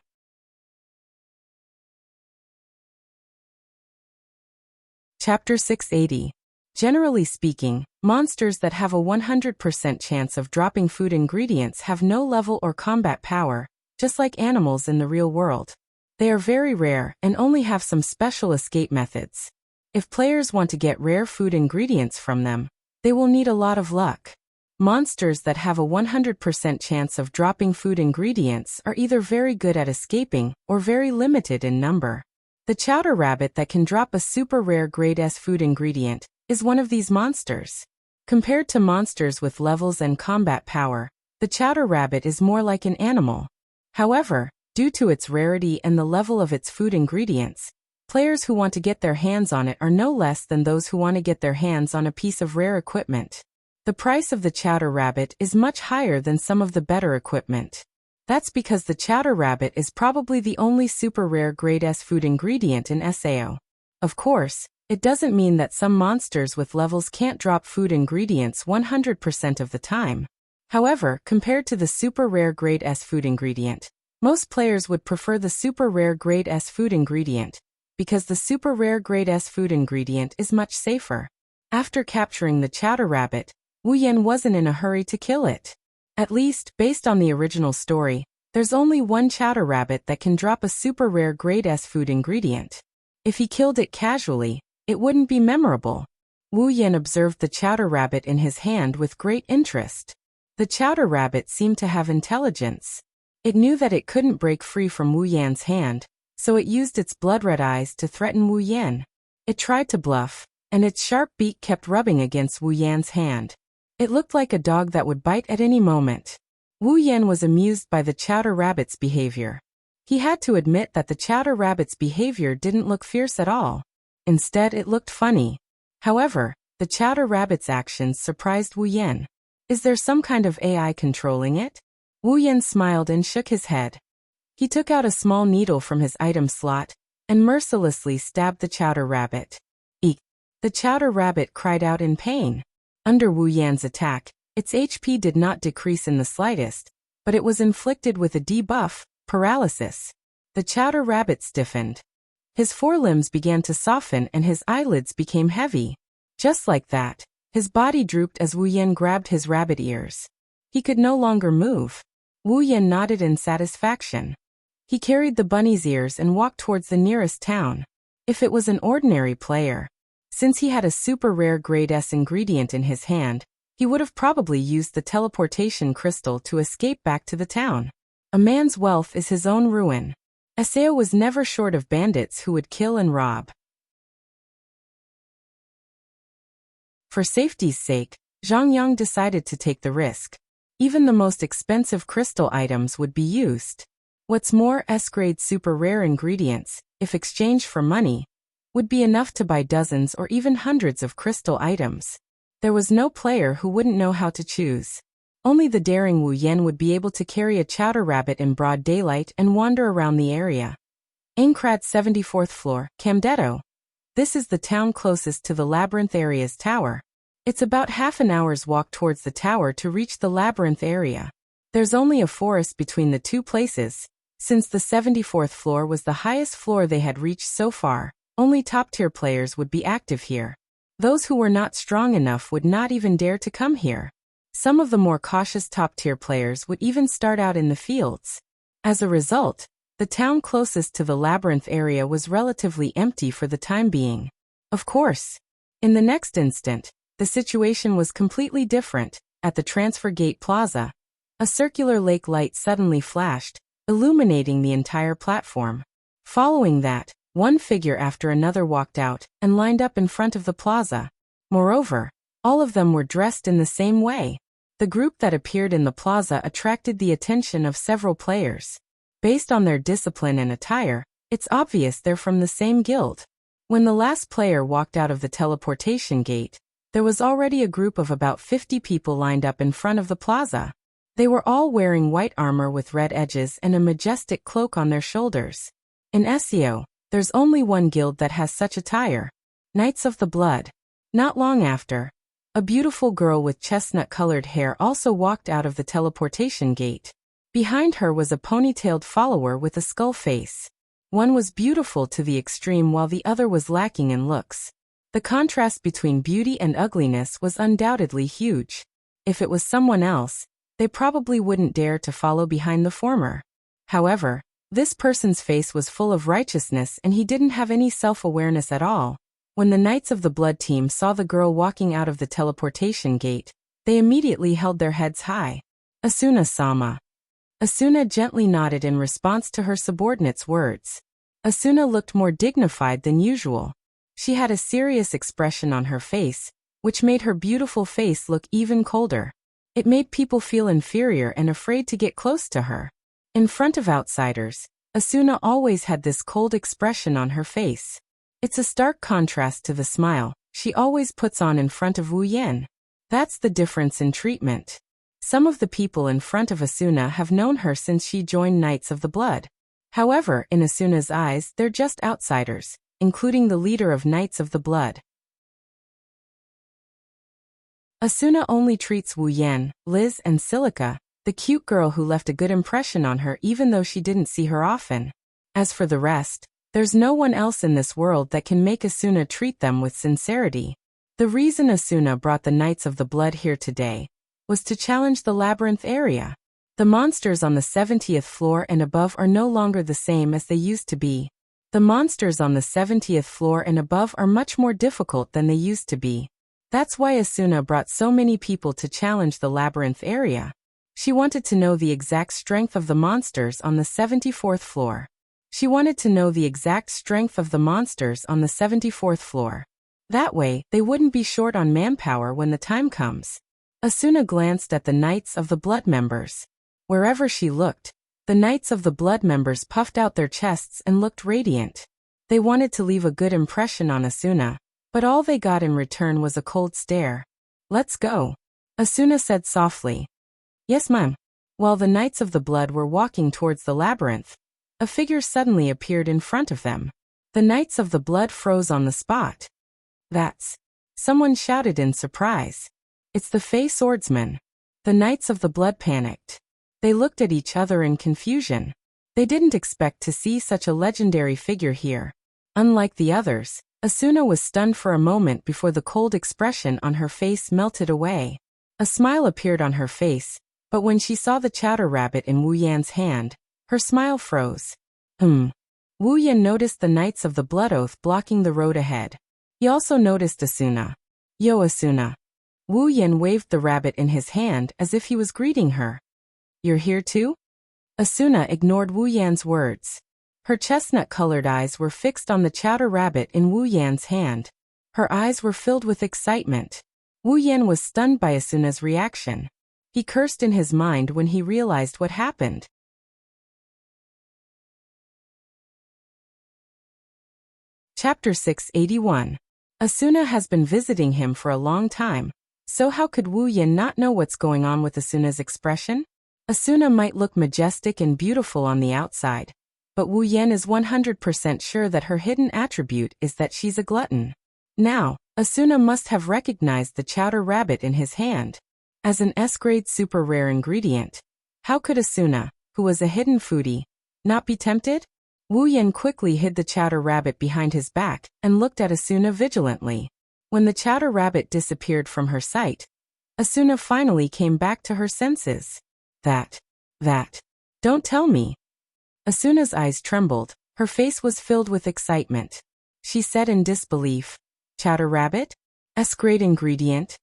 Chapter 680. Generally speaking, monsters that have a 100% chance of dropping food ingredients have no level or combat power, just like animals in the real world. They are very rare and only have some special escape methods. If players want to get rare food ingredients from them, they will need a lot of luck. Monsters that have a 100% chance of dropping food ingredients are either very good at escaping or very limited in number. The chowder rabbit that can drop a super rare grade S food ingredient is one of these monsters. Compared to monsters with levels and combat power, the chowder rabbit is more like an animal. However, due to its rarity and the level of its food ingredients, players who want to get their hands on it are no less than those who want to get their hands on a piece of rare equipment. The price of the chowder rabbit is much higher than some of the better equipment. That's because the chowder rabbit is probably the only super rare grade S food ingredient in SAO. Of course, it doesn't mean that some monsters with levels can't drop food ingredients 100% of the time. However, compared to the super rare grade S food ingredient, most players would prefer the super rare grade S food ingredient, because the super rare grade S food ingredient is much safer. After capturing the chowder rabbit, Wu Yan wasn't in a hurry to kill it. At least, based on the original story, there's only one chowder rabbit that can drop a super rare grade S food ingredient. If he killed it casually, it wouldn't be memorable. Wu Yan observed the chowder rabbit in his hand with great interest. The chowder rabbit seemed to have intelligence. It knew that it couldn't break free from Wu Yan's hand, so it used its blood-red eyes to threaten Wu Yan. It tried to bluff, and its sharp beak kept rubbing against Wu Yan's hand. It looked like a dog that would bite at any moment. Wu Yan was amused by the chowder rabbit's behavior. He had to admit that the chowder rabbit's behavior didn't look fierce at all. Instead, it looked funny. However, the chowder rabbit's actions surprised Wu Yan. Is there some kind of AI controlling it? Wu Yan smiled and shook his head. He took out a small needle from his item slot and mercilessly stabbed the chowder rabbit. Eek! The chowder rabbit cried out in pain. Under Wu Yan's attack, its HP did not decrease in the slightest, but it was inflicted with a debuff, paralysis. The chowder rabbit stiffened. His forelimbs began to soften and his eyelids became heavy. Just like that, his body drooped as Wu Yan grabbed his rabbit ears. He could no longer move. Wu Yan nodded in satisfaction. He carried the bunny's ears and walked towards the nearest town. If it was an ordinary player, since he had a super rare grade S ingredient in his hand, he would have probably used the teleportation crystal to escape back to the town. A man's wealth is his own ruin. Aseo was never short of bandits who would kill and rob. For safety's sake, Zhang Yang decided to take the risk. Even the most expensive crystal items would be used. What's more, S-grade super rare ingredients, if exchanged for money, would be enough to buy dozens or even hundreds of crystal items. There was no player who wouldn't know how to choose. Only the daring Wu Yan would be able to carry a chowder rabbit in broad daylight and wander around the area. Aincrad's 74th floor, Camdetto. This is the town closest to the labyrinth area's tower. It's about half an hour's walk towards the tower to reach the labyrinth area. There's only a forest between the two places. Since the 74th floor was the highest floor they had reached so far, only top-tier players would be active here. Those who were not strong enough would not even dare to come here. Some of the more cautious top-tier players would even start out in the fields. As a result, the town closest to the labyrinth area was relatively empty for the time being. Of course, in the next instant, the situation was completely different. At the Transfer Gate Plaza, a circular lake light suddenly flashed, illuminating the entire platform. Following that, one figure after another walked out and lined up in front of the plaza. Moreover, all of them were dressed in the same way. The group that appeared in the plaza attracted the attention of several players. Based on their discipline and attire, it's obvious they're from the same guild. When the last player walked out of the teleportation gate, there was already a group of about 50 people lined up in front of the plaza. They were all wearing white armor with red edges and a majestic cloak on their shoulders. In SEO, There's only one guild that has such attire. Knights of the Blood. Not long after, a beautiful girl with chestnut-colored hair also walked out of the teleportation gate. Behind her was a ponytailed follower with a skull face. One was beautiful to the extreme while the other was lacking in looks. The contrast between beauty and ugliness was undoubtedly huge. If it was someone else, they probably wouldn't dare to follow behind the former. However, this person's face was full of righteousness and he didn't have any self-awareness at all. When the Knights of the Blood team saw the girl walking out of the teleportation gate, they immediately held their heads high. Asuna-sama. Asuna gently nodded in response to her subordinate's words. Asuna looked more dignified than usual. She had a serious expression on her face, which made her beautiful face look even colder. It made people feel inferior and afraid to get close to her. In front of outsiders, Asuna always had this cold expression on her face. It's a stark contrast to the smile she always puts on in front of Wu Yan. That's the difference in treatment. Some of the people in front of Asuna have known her since she joined Knights of the Blood. However, in Asuna's eyes, they're just outsiders, including the leader of Knights of the Blood. Asuna only treats Wu Yan, Liz, and Silica, the cute girl who left a good impression on her even though she didn't see her often. As for the rest, there's no one else in this world that can make Asuna treat them with sincerity. The reason Asuna brought the Knights of the Blood here today was to challenge the labyrinth area. The monsters on the 70th floor and above are no longer the same as they used to be. The monsters on the 70th floor and above are much more difficult than they used to be. That's why Asuna brought so many people to challenge the labyrinth area. She wanted to know the exact strength of the monsters on the 74th floor. She wanted to know the exact strength of the monsters on the 74th floor. That way, they wouldn't be short on manpower when the time comes. Asuna glanced at the Knights of the Blood members. Wherever she looked, the Knights of the Blood members puffed out their chests and looked radiant. They wanted to leave a good impression on Asuna, but all they got in return was a cold stare. "Let's go," Asuna said softly. "Yes, ma'am." While the Knights of the Blood were walking towards the labyrinth, a figure suddenly appeared in front of them. The Knights of the Blood froze on the spot. "That's..." someone shouted in surprise. "It's the Fey Swordsman." The Knights of the Blood panicked. They looked at each other in confusion. They didn't expect to see such a legendary figure here. Unlike the others, Asuna was stunned for a moment before the cold expression on her face melted away. A smile appeared on her face, but when she saw the chowder rabbit in Wu Yan's hand, her smile froze. Wu Yan noticed the Knights of the Blood Oath blocking the road ahead. He also noticed Asuna. "Yo, Asuna." Wu Yan waved the rabbit in his hand as if he was greeting her. "You're here too?" Asuna ignored Wu Yan's words. Her chestnut-colored eyes were fixed on the chowder rabbit in Wu Yan's hand. Her eyes were filled with excitement. Wu Yan was stunned by Asuna's reaction. He cursed in his mind when he realized what happened. Chapter 681. Asuna has been visiting him for a long time, so how could Wu Yan not know what's going on with Asuna's expression? Asuna might look majestic and beautiful on the outside, but Wu Yan is 100% sure that her hidden attribute is that she's a glutton. Now, Asuna must have recognized the chowder rabbit in his hand. As an S-grade super rare ingredient, how could Asuna, who was a hidden foodie, not be tempted? Wu Yan quickly hid the chowder rabbit behind his back and looked at Asuna vigilantly. When the chowder rabbit disappeared from her sight, Asuna finally came back to her senses. That. Don't tell me. Asuna's eyes trembled, her face was filled with excitement. She said in disbelief, "Chowder rabbit? S-grade ingredient?"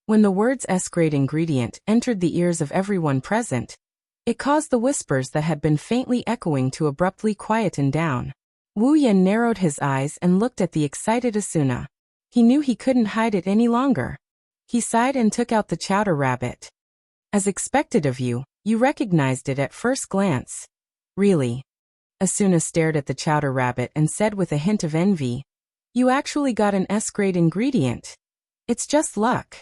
When the words S-grade ingredient entered the ears of everyone present, it caused the whispers that had been faintly echoing to abruptly quieten down. Wu Yan narrowed his eyes and looked at the excited Asuna. He knew he couldn't hide it any longer. He sighed and took out the chowder rabbit. "As expected of you, you recognized it at first glance." "Really?" Asuna stared at the chowder rabbit and said with a hint of envy, "You actually got an S-grade ingredient. It's just luck."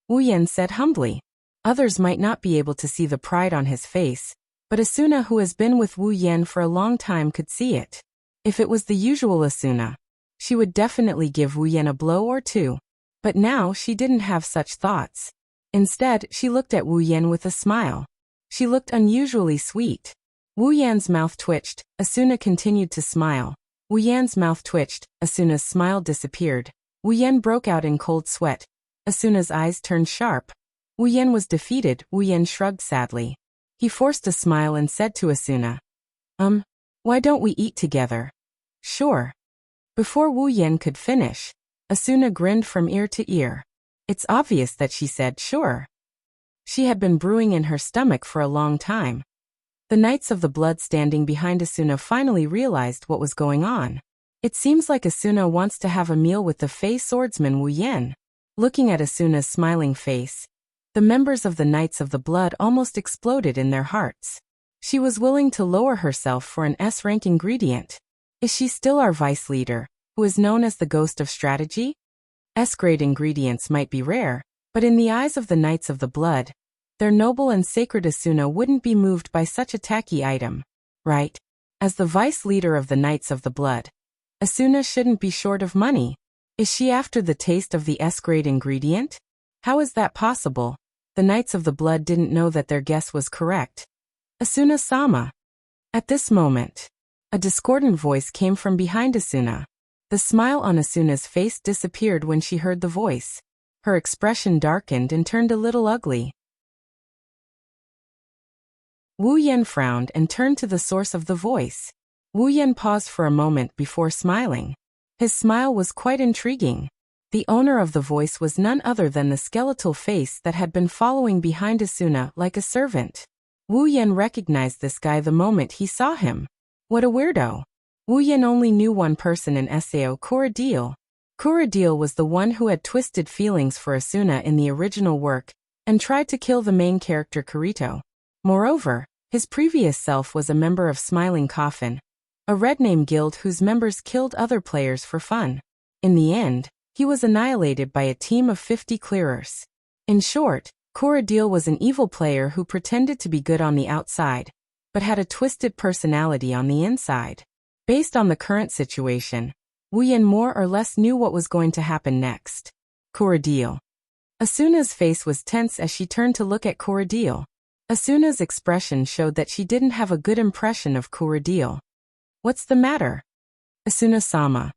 Wu Yan said humbly. Others might not be able to see the pride on his face, but Asuna, who has been with Wu Yan for a long time, could see it. If it was the usual Asuna, she would definitely give Wu Yan a blow or two. But now she didn't have such thoughts. Instead, she looked at Wu Yan with a smile. She looked unusually sweet. Wu Yan's mouth twitched. Asuna continued to smile. Wu Yan's mouth twitched. Asuna's smile disappeared. Wu Yan broke out in cold sweat. Asuna's eyes turned sharp. Wu Yan was defeated. Wu Yan shrugged sadly. He forced a smile and said to Asuna, why don't we eat together? Sure. Before Wu Yan could finish, Asuna grinned from ear to ear. It's obvious that she said sure. She had been brewing in her stomach for a long time. The Knights of the Blood standing behind Asuna finally realized what was going on. It seems like Asuna wants to have a meal with the Fey swordsman Wu Yan. Looking at Asuna's smiling face, the members of the Knights of the Blood almost exploded in their hearts. She was willing to lower herself for an S-rank ingredient. Is she still our vice leader, who is known as the Ghost of Strategy? S-grade ingredients might be rare, but in the eyes of the Knights of the Blood, their noble and sacred Asuna wouldn't be moved by such a tacky item, right? As the vice leader of the Knights of the Blood, Asuna shouldn't be short of money. Is she after the taste of the S-grade ingredient? How is that possible? The Knights of the Blood didn't know that their guess was correct. Asuna-sama. At this moment, a discordant voice came from behind Asuna. The smile on Asuna's face disappeared when she heard the voice. Her expression darkened and turned a little ugly. Wu Yan frowned and turned to the source of the voice. Wu Yan paused for a moment before smiling. His smile was quite intriguing. The owner of the voice was none other than the skeletal face that had been following behind Asuna like a servant. Wu Yan recognized this guy the moment he saw him. What a weirdo. Wu Yan only knew one person in Sao Corradil. Corradil was the one who had twisted feelings for Asuna in the original work and tried to kill the main character Kirito. Moreover, his previous self was a member of Smiling Coffin, a red name guild whose members killed other players for fun. In the end, he was annihilated by a team of 50 clearers. In short, Corradil was an evil player who pretended to be good on the outside, but had a twisted personality on the inside. Based on the current situation, Wu Yan more or less knew what was going to happen next. Corradil. Asuna's face was tense as she turned to look at Corradil. Asuna's expression showed that she didn't have a good impression of Corradil. What's the matter? Asuna-sama.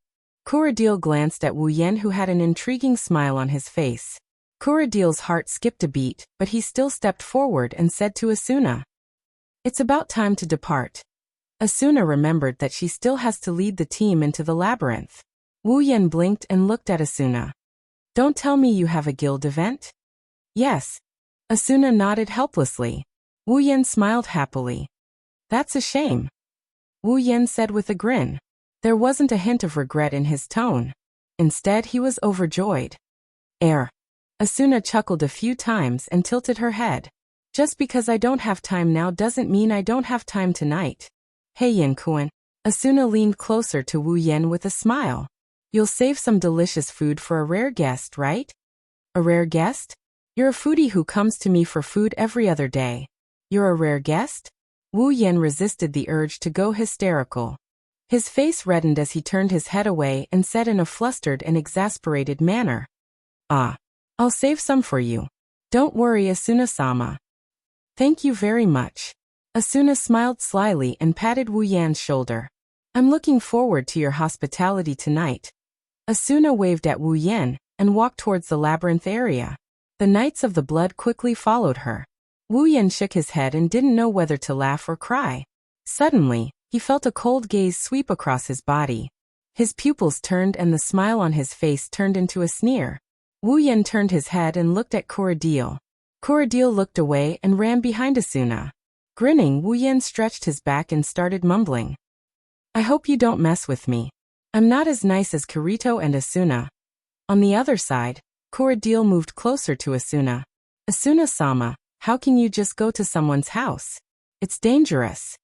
Corradil glanced at Wu Yan, who had an intriguing smile on his face. Corradil's heart skipped a beat, but he still stepped forward and said to Asuna, "It's about time to depart." Asuna remembered that she still has to lead the team into the labyrinth. Wu Yan blinked and looked at Asuna. "Don't tell me you have a guild event?" "Yes." Asuna nodded helplessly. Wu Yan smiled happily. "That's a shame," Wu Yan said with a grin. There wasn't a hint of regret in his tone. Instead, he was overjoyed. Asuna chuckled a few times and tilted her head. "Just because I don't have time now doesn't mean I don't have time tonight." "Hey Yin-kun." Asuna leaned closer to Wu Yan with a smile. "You'll save some delicious food for a rare guest, right?" "A rare guest? You're a foodie who comes to me for food every other day. You're a rare guest?" Wu Yan resisted the urge to go hysterical. His face reddened as he turned his head away and said in a flustered and exasperated manner, "I'll save some for you. Don't worry, Asuna-sama." "Thank you very much." Asuna smiled slyly and patted Wu Yan's shoulder. "I'm looking forward to your hospitality tonight." Asuna waved at Wu Yan and walked towards the labyrinth area. The Knights of the Blood quickly followed her. Wu Yan shook his head and didn't know whether to laugh or cry. Suddenly, he felt a cold gaze sweep across his body. His pupils turned and the smile on his face turned into a sneer. Wu Yan turned his head and looked at Corradil. Corradil looked away and ran behind Asuna. Grinning, Wu Yan stretched his back and started mumbling, "I hope you don't mess with me. I'm not as nice as Kirito and Asuna." On the other side, Corradil moved closer to Asuna. "Asuna-sama, how can you just go to someone's house? It's dangerous."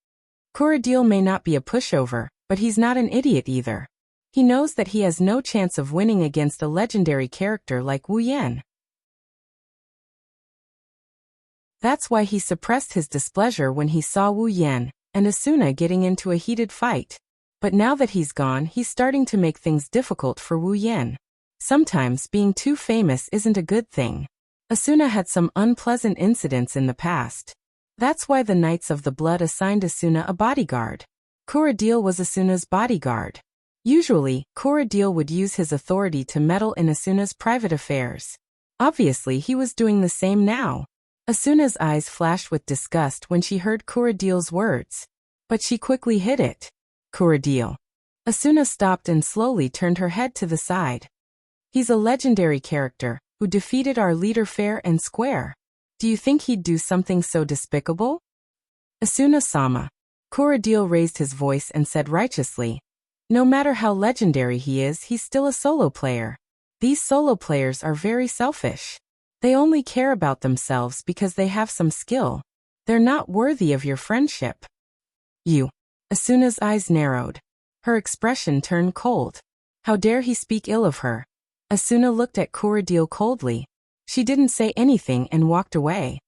Corradil may not be a pushover, but he's not an idiot either. He knows that he has no chance of winning against a legendary character like Wu Yan. That's why he suppressed his displeasure when he saw Wu Yan and Asuna getting into a heated fight. But now that he's gone, he's starting to make things difficult for Wu Yan. Sometimes being too famous isn't a good thing. Asuna had some unpleasant incidents in the past. That's why the Knights of the Blood assigned Asuna a bodyguard. Kuradil was Asuna's bodyguard. Usually, Kuradil would use his authority to meddle in Asuna's private affairs. Obviously, he was doing the same now. Asuna's eyes flashed with disgust when she heard Kuradil's words. But she quickly hid it. Kuradil. Asuna stopped and slowly turned her head to the side. He's a legendary character who defeated our leader fair and square. Do you think he'd do something so despicable? Asuna-sama. Kuradil raised his voice and said righteously, no matter how legendary he is, he's still a solo player. These solo players are very selfish. They only care about themselves because they have some skill. They're not worthy of your friendship. You. Asuna's eyes narrowed. Her expression turned cold. How dare he speak ill of her? Asuna looked at Kuradil coldly. She didn't say anything and walked away.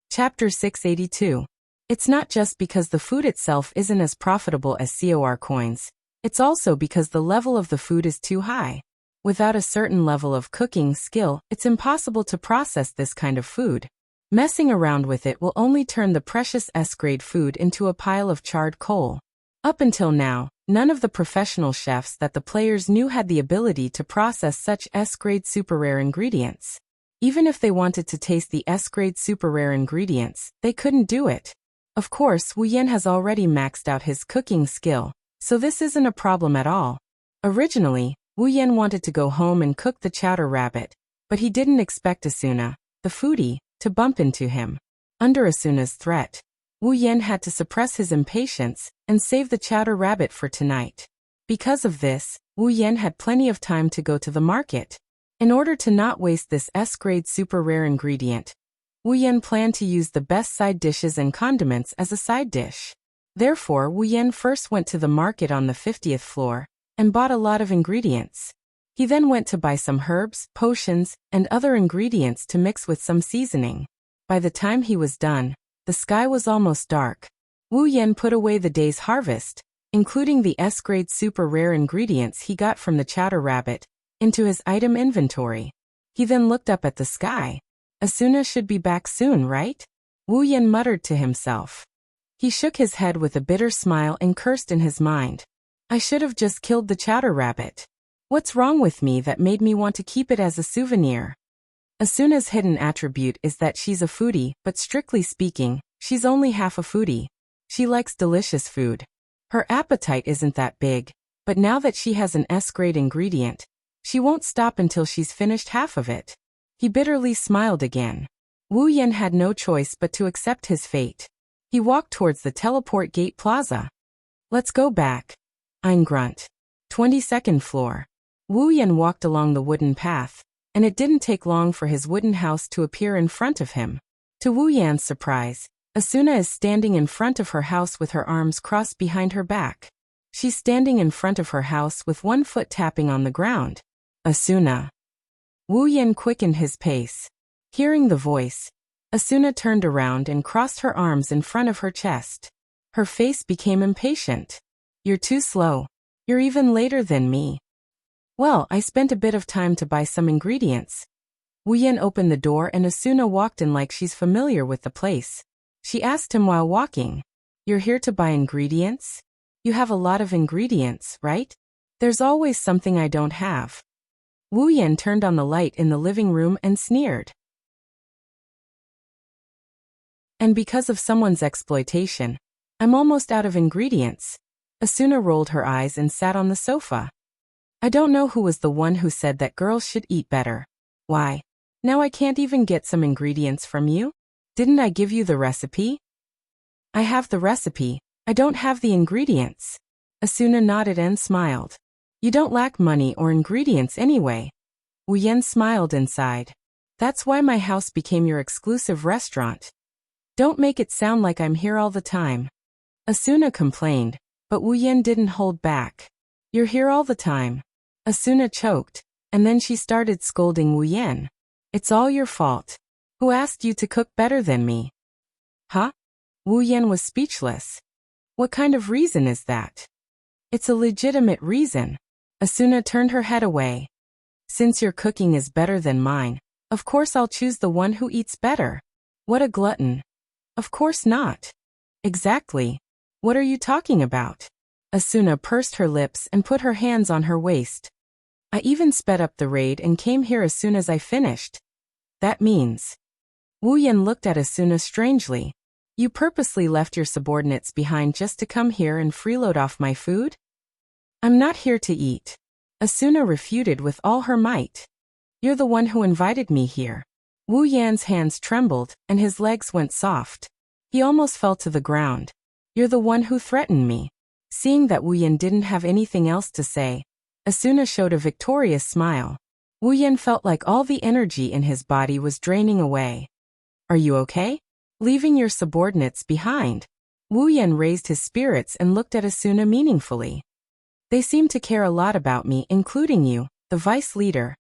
Chapter 682. It's not just because the food itself isn't as profitable as COR coins. It's also because the level of the food is too high. Without a certain level of cooking skill, it's impossible to process this kind of food. Messing around with it will only turn the precious S-grade food into a pile of charred coal. Up until now, none of the professional chefs that the players knew had the ability to process such S-grade super rare ingredients. Even if they wanted to taste the S-grade super rare ingredients, they couldn't do it. Of course, Wu Yan has already maxed out his cooking skill, so this isn't a problem at all. Originally, Wu Yan wanted to go home and cook the chowder rabbit, but he didn't expect Asuna, the foodie, to bump into him. Under Asuna's threat, Wu Yan had to suppress his impatience and save the chowder rabbit for tonight. Because of this, Wu Yan had plenty of time to go to the market. In order to not waste this S-grade super rare ingredient, Wu Yan planned to use the best side dishes and condiments as a side dish. Therefore, Wu Yan first went to the market on the 50th floor and bought a lot of ingredients. He then went to buy some herbs, potions, and other ingredients to mix with some seasoning. By the time he was done, the sky was almost dark. Wu Yan put away the day's harvest, including the S-grade super rare ingredients he got from the chowder rabbit, into his item inventory. He then looked up at the sky. Asuna should be back soon, right? Wu Yan muttered to himself. He shook his head with a bitter smile and cursed in his mind. I should have just killed the chowder rabbit. What's wrong with me that made me want to keep it as a souvenir? Asuna's hidden attribute is that she's a foodie, but strictly speaking, she's only half a foodie. She likes delicious food. Her appetite isn't that big, but now that she has an S-grade ingredient, she won't stop until she's finished half of it. He bitterly smiled again. Wu Yan had no choice but to accept his fate. He walked towards the teleport gate plaza. Let's go back. Ein grunt. 22nd floor. Wu Yan walked along the wooden path, and it didn't take long for his wooden house to appear in front of him. To Wu Yan's surprise, Asuna is standing in front of her house with her arms crossed behind her back. She's standing in front of her house with one foot tapping on the ground. Asuna. Wu Yan quickened his pace. Hearing the voice, Asuna turned around and crossed her arms in front of her chest. Her face became impatient. You're too slow. You're even later than me. Well, I spent a bit of time to buy some ingredients. Wu Yan opened the door and Asuna walked in like she's familiar with the place. She asked him while walking, You're here to buy ingredients? You have a lot of ingredients, right? There's always something I don't have. Wu Yan turned on the light in the living room and sneered. And because of someone's exploitation, I'm almost out of ingredients. Asuna rolled her eyes and sat on the sofa. I don't know who was the one who said that girls should eat better. Why? Now I can't even get some ingredients from you? Didn't I give you the recipe? I have the recipe. I don't have the ingredients. Asuna nodded and smiled. You don't lack money or ingredients anyway. Wu Yan smiled and sighed. That's why my house became your exclusive restaurant. Don't make it sound like I'm here all the time. Asuna complained, but Wu Yan didn't hold back. You're here all the time. Asuna choked, and then she started scolding Wu Yan. It's all your fault. Who asked you to cook better than me? Huh? Wu Yan was speechless. What kind of reason is that? It's a legitimate reason. Asuna turned her head away. Since your cooking is better than mine, of course I'll choose the one who eats better. What a glutton. Of course not. Exactly. What are you talking about? Asuna pursed her lips and put her hands on her waist. I even sped up the raid and came here as soon as I finished. That means. Wu Yan looked at Asuna strangely. You purposely left your subordinates behind just to come here and freeload off my food? I'm not here to eat. Asuna refuted with all her might. You're the one who invited me here. Wu Yan's hands trembled and his legs went soft. He almost fell to the ground. You're the one who threatened me. Seeing that Wu Yan didn't have anything else to say, Asuna showed a victorious smile. Wu Yan felt like all the energy in his body was draining away. Are you okay? Leaving your subordinates behind? Wu Yan raised his spirits and looked at Asuna meaningfully. They seem to care a lot about me, including you, the vice leader.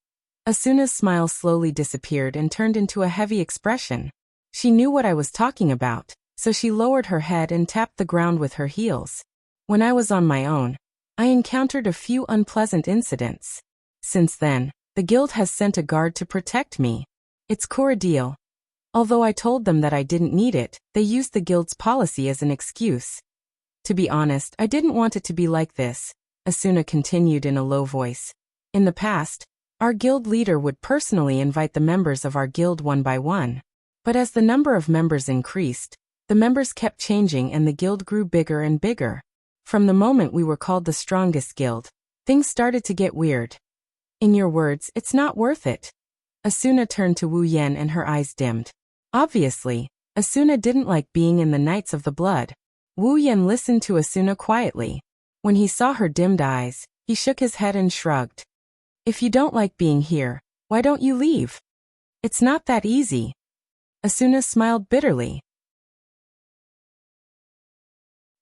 Asuna's smile slowly disappeared and turned into a heavy expression. She knew what I was talking about, so she lowered her head and tapped the ground with her heels. When I was on my own, I encountered a few unpleasant incidents. Since then, the guild has sent a guard to protect me. It's core deal. Although I told them that I didn't need it, they used the guild's policy as an excuse. To be honest, I didn't want it to be like this, Asuna continued in a low voice. In the past, our guild leader would personally invite the members of our guild one by one. But as the number of members increased, the members kept changing and the guild grew bigger and bigger. From the moment we were called the strongest guild, things started to get weird. In your words, it's not worth it. Asuna turned to Wu Yan and her eyes dimmed. Obviously, Asuna didn't like being in the Knights of the Blood. Wu Yan listened to Asuna quietly. When he saw her dimmed eyes, he shook his head and shrugged. If you don't like being here, why don't you leave? It's not that easy. Asuna smiled bitterly.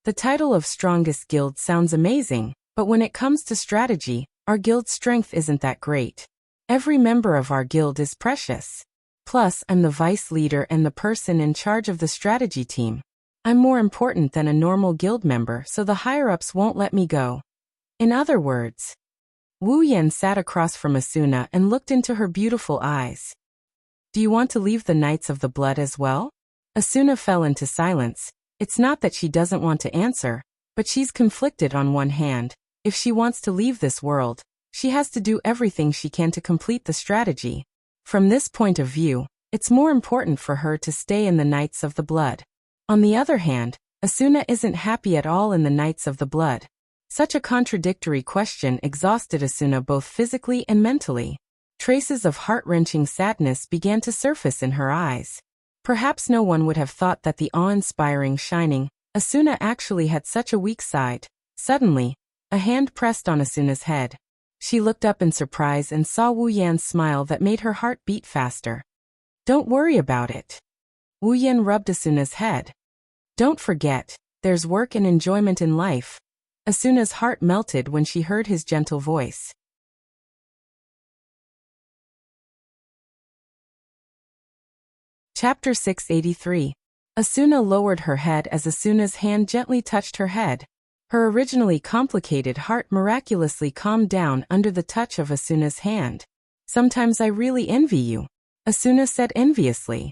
The title of Strongest Guild sounds amazing, but when it comes to strategy, our guild's strength isn't that great. Every member of our guild is precious. Plus, I'm the vice leader and the person in charge of the strategy team. I'm more important than a normal guild member, so the higher-ups won't let me go. In other words, Wu Yan sat across from Asuna and looked into her beautiful eyes. Do you want to leave the Knights of the Blood as well? Asuna fell into silence. It's not that she doesn't want to answer, but she's conflicted. On one hand, if she wants to leave this world, she has to do everything she can to complete the strategy. From this point of view, it's more important for her to stay in the Knights of the Blood. On the other hand, Asuna isn't happy at all in the Knights of the Blood. Such a contradictory question exhausted Asuna both physically and mentally. Traces of heart-wrenching sadness began to surface in her eyes. Perhaps no one would have thought that the awe-inspiring shining Asuna actually had such a weak side. Suddenly, a hand pressed on Asuna's head. She looked up in surprise and saw Wu Yan's smile that made her heart beat faster. Don't worry about it. Wu Yan rubbed Asuna's head. Don't forget, there's work and enjoyment in life. Asuna's heart melted when she heard his gentle voice. Chapter 683. Asuna lowered her head as Asuna's hand gently touched her head. Her originally complicated heart miraculously calmed down under the touch of Asuna's hand. Sometimes I really envy you, Asuna said enviously.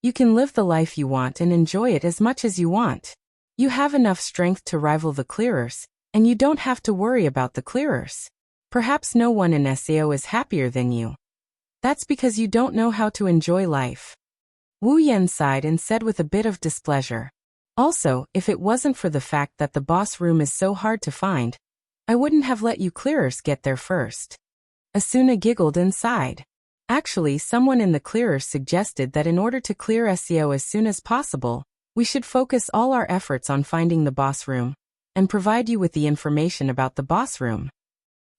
You can live the life you want and enjoy it as much as you want. You have enough strength to rival the clearers, and you don't have to worry about the clearers. Perhaps no one in SAO is happier than you. That's because you don't know how to enjoy life. Wu Yan sighed and said with a bit of displeasure. Also, if it wasn't for the fact that the boss room is so hard to find, I wouldn't have let you clearers get there first. Asuna giggled and sighed. Actually, someone in the clearers suggested that in order to clear SEO as soon as possible, we should focus all our efforts on finding the boss room, and provide you with the information about the boss room.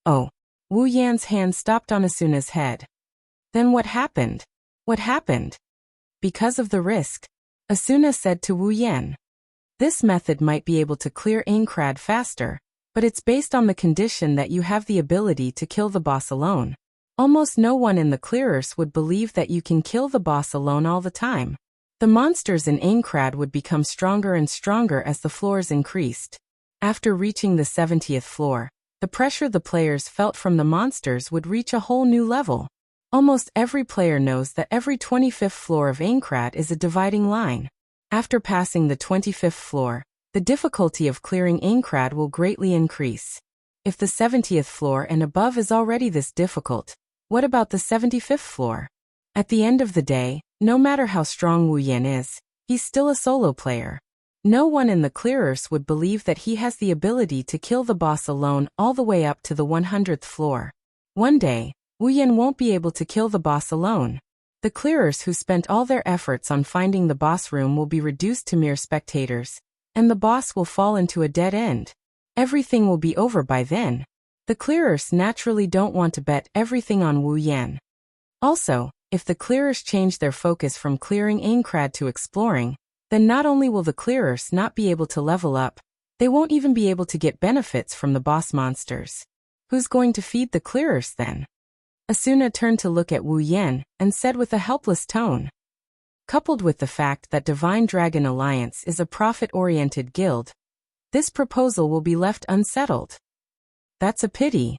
Oh. Wu Yan's hand stopped on Asuna's head. Then what happened? What happened? Because of the risk, Asuna said to Wu Yan. This method might be able to clear Aincrad faster, but it's based on the condition that you have the ability to kill the boss alone. Almost no one in the clearers would believe that you can kill the boss alone all the time. The monsters in Aincrad would become stronger and stronger as the floors increased. After reaching the 70th floor, the pressure the players felt from the monsters would reach a whole new level. Almost every player knows that every 25th floor of Aincrad is a dividing line. After passing the 25th floor, the difficulty of clearing Aincrad will greatly increase. If the 70th floor and above is already this difficult, what about the 75th floor? At the end of the day, no matter how strong Wu Yan is, he's still a solo player. No one in the clearers would believe that he has the ability to kill the boss alone all the way up to the 100th floor. One day, Wu Yan won't be able to kill the boss alone. The clearers who spent all their efforts on finding the boss room will be reduced to mere spectators, and the boss will fall into a dead end. Everything will be over by then. The clearers naturally don't want to bet everything on Wu Yan. Also, if the clearers change their focus from clearing Aincrad to exploring, then not only will the clearers not be able to level up, they won't even be able to get benefits from the boss monsters. Who's going to feed the clearers then? Asuna turned to look at Wu Yan and said with a helpless tone. Coupled with the fact that Divine Dragon Alliance is a profit-oriented guild, this proposal will be left unsettled. That's a pity.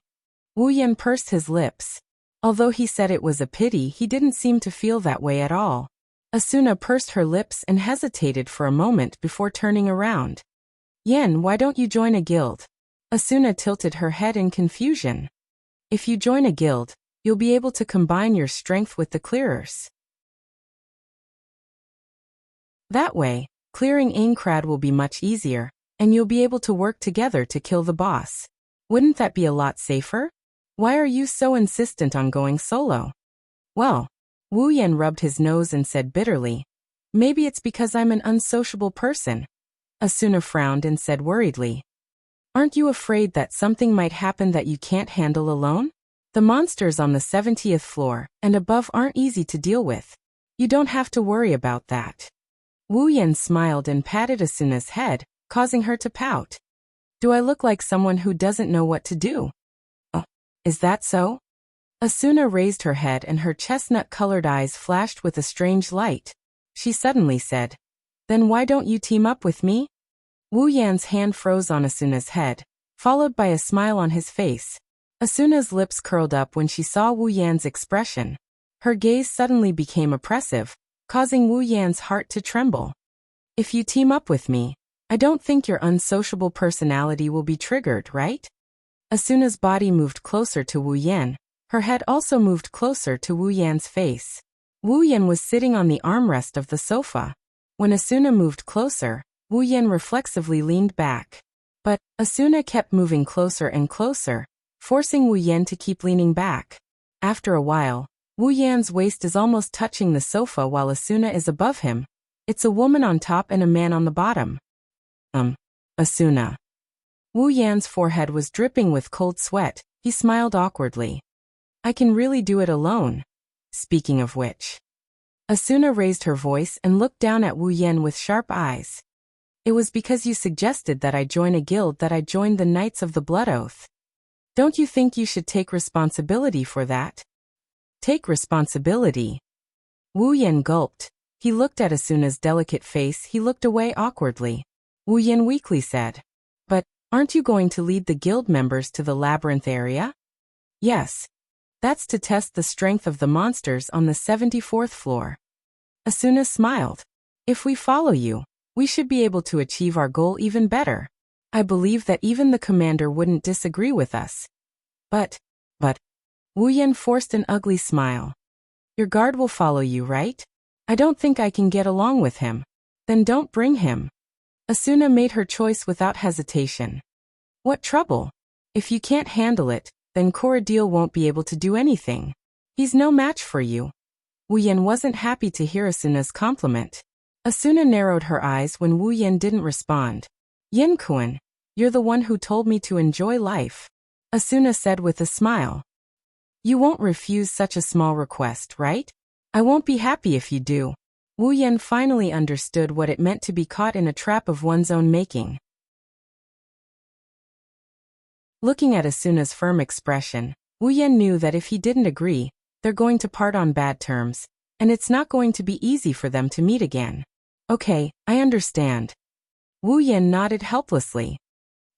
Wu Yan pursed his lips. Although he said it was a pity, he didn't seem to feel that way at all. Asuna pursed her lips and hesitated for a moment before turning around. Yen, why don't you join a guild? Asuna tilted her head in confusion. If you join a guild, you'll be able to combine your strength with the clearers. That way, clearing Aincrad will be much easier, and you'll be able to work together to kill the boss. Wouldn't that be a lot safer? Why are you so insistent on going solo? Well, Wu Yan rubbed his nose and said bitterly, maybe it's because I'm an unsociable person. Asuna frowned and said worriedly, aren't you afraid that something might happen that you can't handle alone? The monsters on the 70th floor and above aren't easy to deal with. You don't have to worry about that. Wu Yan smiled and patted Asuna's head, causing her to pout. Do I look like someone who doesn't know what to do? Oh, is that so? Asuna raised her head and her chestnut-colored eyes flashed with a strange light. She suddenly said, then why don't you team up with me? Wu Yan's hand froze on Asuna's head, followed by a smile on his face. Asuna's lips curled up when she saw Wu Yan's expression. Her gaze suddenly became oppressive, causing Wu Yan's heart to tremble. If you team up with me, I don't think your unsociable personality will be triggered, right? Asuna's body moved closer to Wu Yan. Her head also moved closer to Wu Yan's face. Wu Yan was sitting on the armrest of the sofa. When Asuna moved closer, Wu Yan reflexively leaned back. But Asuna kept moving closer and closer, forcing Wu Yan to keep leaning back. After a while, Wu Yan's waist is almost touching the sofa while Asuna is above him. It's a woman on top and a man on the bottom. Asuna. Wu Yan's forehead was dripping with cold sweat. He smiled awkwardly. I can really do it alone. Speaking of which. Asuna raised her voice and looked down at Wu Yan with sharp eyes. It was because you suggested that I join a guild that I joined the Knights of the Blood Oath. Don't you think you should take responsibility for that? Take responsibility? Wu Yan gulped. He looked at Asuna's delicate face. He looked away awkwardly. Wu Yan weakly said, but aren't you going to lead the guild members to the labyrinth area? Yes. That's to test the strength of the monsters on the 74th floor. Asuna smiled. If we follow you, we should be able to achieve our goal even better. I believe that even the commander wouldn't disagree with us. But, Wu Yan forced an ugly smile. Your guard will follow you, right? I don't think I can get along with him. Then don't bring him. Asuna made her choice without hesitation. What trouble? If you can't handle it, then Corridil won't be able to do anything. He's no match for you. Wu Yan wasn't happy to hear Asuna's compliment. Asuna narrowed her eyes when Wu Yan didn't respond. Yin Kuan, you're the one who told me to enjoy life. Asuna said with a smile. You won't refuse such a small request, right? I won't be happy if you do. Wu Yan finally understood what it meant to be caught in a trap of one's own making. Looking at Asuna's firm expression, Wu Yan knew that if he didn't agree, they're going to part on bad terms. and it's not going to be easy for them to meet again. Okay, I understand. Wu Yan nodded helplessly.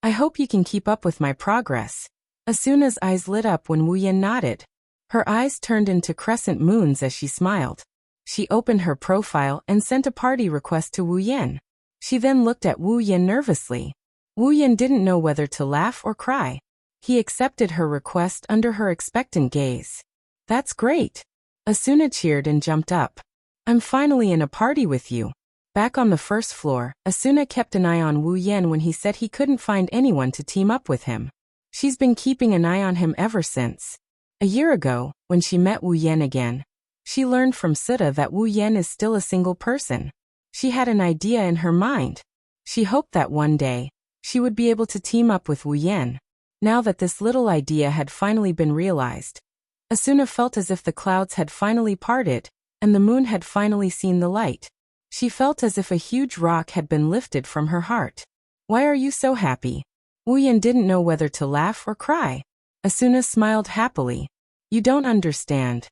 I hope you can keep up with my progress. Asuna's eyes lit up when Wu Yan nodded. Her eyes turned into crescent moons as she smiled. She opened her profile and sent a party request to Wu Yan. She then looked at Wu Yan nervously. Wu Yan didn't know whether to laugh or cry. He accepted her request under her expectant gaze. That's great. Asuna cheered and jumped up. I'm finally in a party with you. Back on the first floor, Asuna kept an eye on Wu Yan when he said he couldn't find anyone to team up with him. She's been keeping an eye on him ever since. A year ago, when she met Wu Yan again, she learned from Sutta that Wu Yan is still a single person. She had an idea in her mind. She hoped that one day, she would be able to team up with Wu Yan. Now that this little idea had finally been realized, Asuna felt as if the clouds had finally parted, and the moon had finally seen the light. She felt as if a huge rock had been lifted from her heart. Why are you so happy? Wu Yan didn't know whether to laugh or cry. Asuna smiled happily. You don't understand.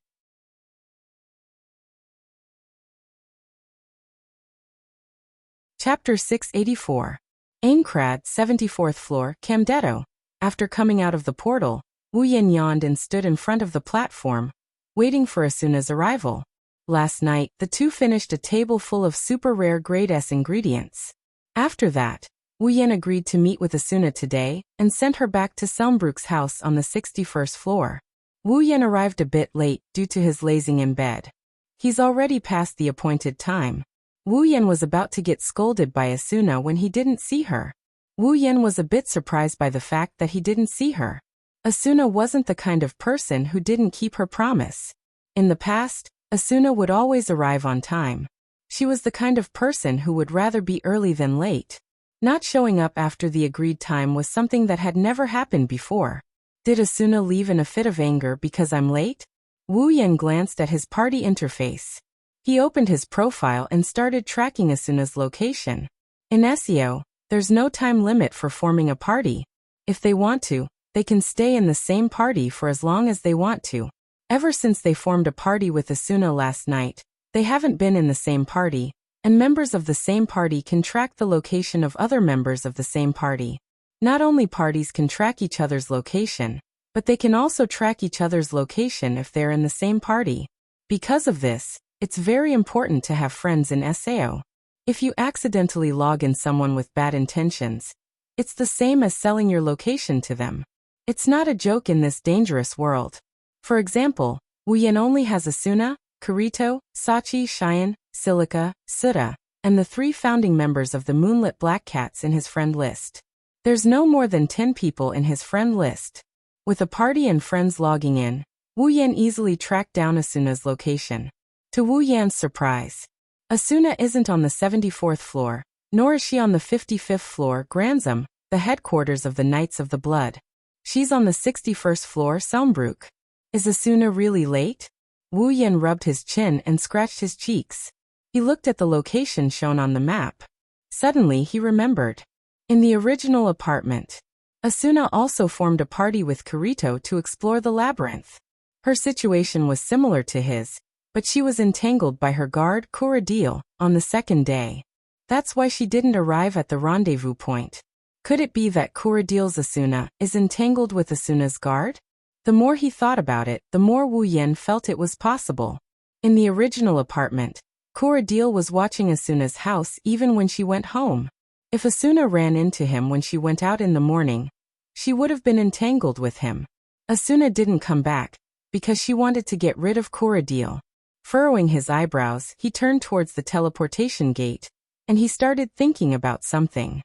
Chapter 684. Aincrad, 74th floor, Camdetto. After coming out of the portal, Wu Yan yawned and stood in front of the platform, waiting for Asuna's arrival. Last night, the two finished a table full of super rare grade S ingredients. After that, Wu Yan agreed to meet with Asuna today and sent her back to Selmbrook's house on the 61st floor. Wu Yan arrived a bit late due to his lazing in bed. He's already past the appointed time. Wu Yan was about to get scolded by Asuna when he didn't see her. Wu Yan was a bit surprised by the fact that he didn't see her. Asuna wasn't the kind of person who didn't keep her promise. In the past, Asuna would always arrive on time. She was the kind of person who would rather be early than late. Not showing up after the agreed time was something that had never happened before. Did Asuna leave in a fit of anger because I'm late? Wu Yan glanced at his party interface. He opened his profile and started tracking Asuna's location. In SEO, there's no time limit for forming a party. If they want to, they can stay in the same party for as long as they want to. Ever since they formed a party with Asuna last night, they haven't been in the same party, and members of the same party can track the location of other members of the same party. Not only parties can track each other's location, but they can also track each other's location if they're in the same party. Because of this, it's very important to have friends in SEO. If you accidentally log in someone with bad intentions, it's the same as selling your location to them. It's not a joke in this dangerous world. For example, Wu Yan only has Asuna, Kirito, Sachi, Cheyenne, Silica, Sutta, and the 3 founding members of the Moonlit Black Cats in his friend list. There's no more than 10 people in his friend list. With a party and friends logging in, Wu Yan easily tracked down Asuna's location. To Wu Yan's surprise, Asuna isn't on the 74th floor, nor is she on the 55th floor, Granzum, the headquarters of the Knights of the Blood. She's on the 61st floor, Selmbrook. Is Asuna really late? Wu Yan rubbed his chin and scratched his cheeks. He looked at the location shown on the map. Suddenly he remembered. In the original apartment, Asuna also formed a party with Kirito to explore the labyrinth. Her situation was similar to his, but she was entangled by her guard, Kuradil, on the second day. That's why she didn't arrive at the rendezvous point. Could it be that Kuradil's Asuna is entangled with Asuna's guard? The more he thought about it, the more Wu Yan felt it was possible. In the original apartment, Kuradil was watching Asuna's house even when she went home. If Asuna ran into him when she went out in the morning, she would have been entangled with him. Asuna didn't come back, because she wanted to get rid of Kuradil. Furrowing his eyebrows, he turned towards the teleportation gate, and he started thinking about something.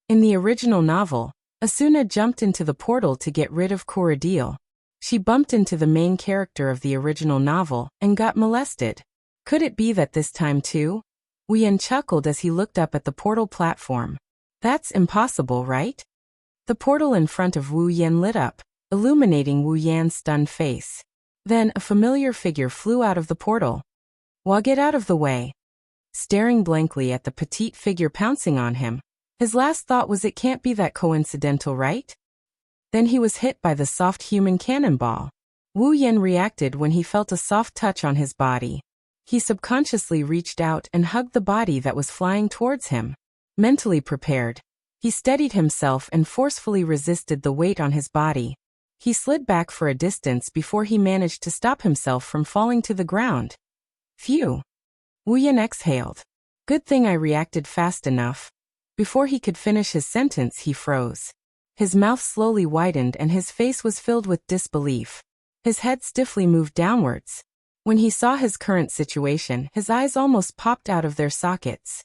In the original novel, Asuna jumped into the portal to get rid of Kuradil. She bumped into the main character of the original novel and got molested. Could it be that this time too? Wu Yan chuckled as he looked up at the portal platform. That's impossible, right? The portal in front of Wu Yan lit up, illuminating Wu Yan's stunned face. Then a familiar figure flew out of the portal. Wah, get out of the way. Staring blankly at the petite figure pouncing on him, his last thought was it can't be that coincidental, right? Then he was hit by the soft human cannonball. Wu Yan reacted when he felt a soft touch on his body. He subconsciously reached out and hugged the body that was flying towards him. Mentally prepared, he steadied himself and forcefully resisted the weight on his body. He slid back for a distance before he managed to stop himself from falling to the ground. Phew! Wu Yan exhaled. Good thing I reacted fast enough. Before he could finish his sentence, he froze. His mouth slowly widened and his face was filled with disbelief. His head stiffly moved downwards. When he saw his current situation, his eyes almost popped out of their sockets.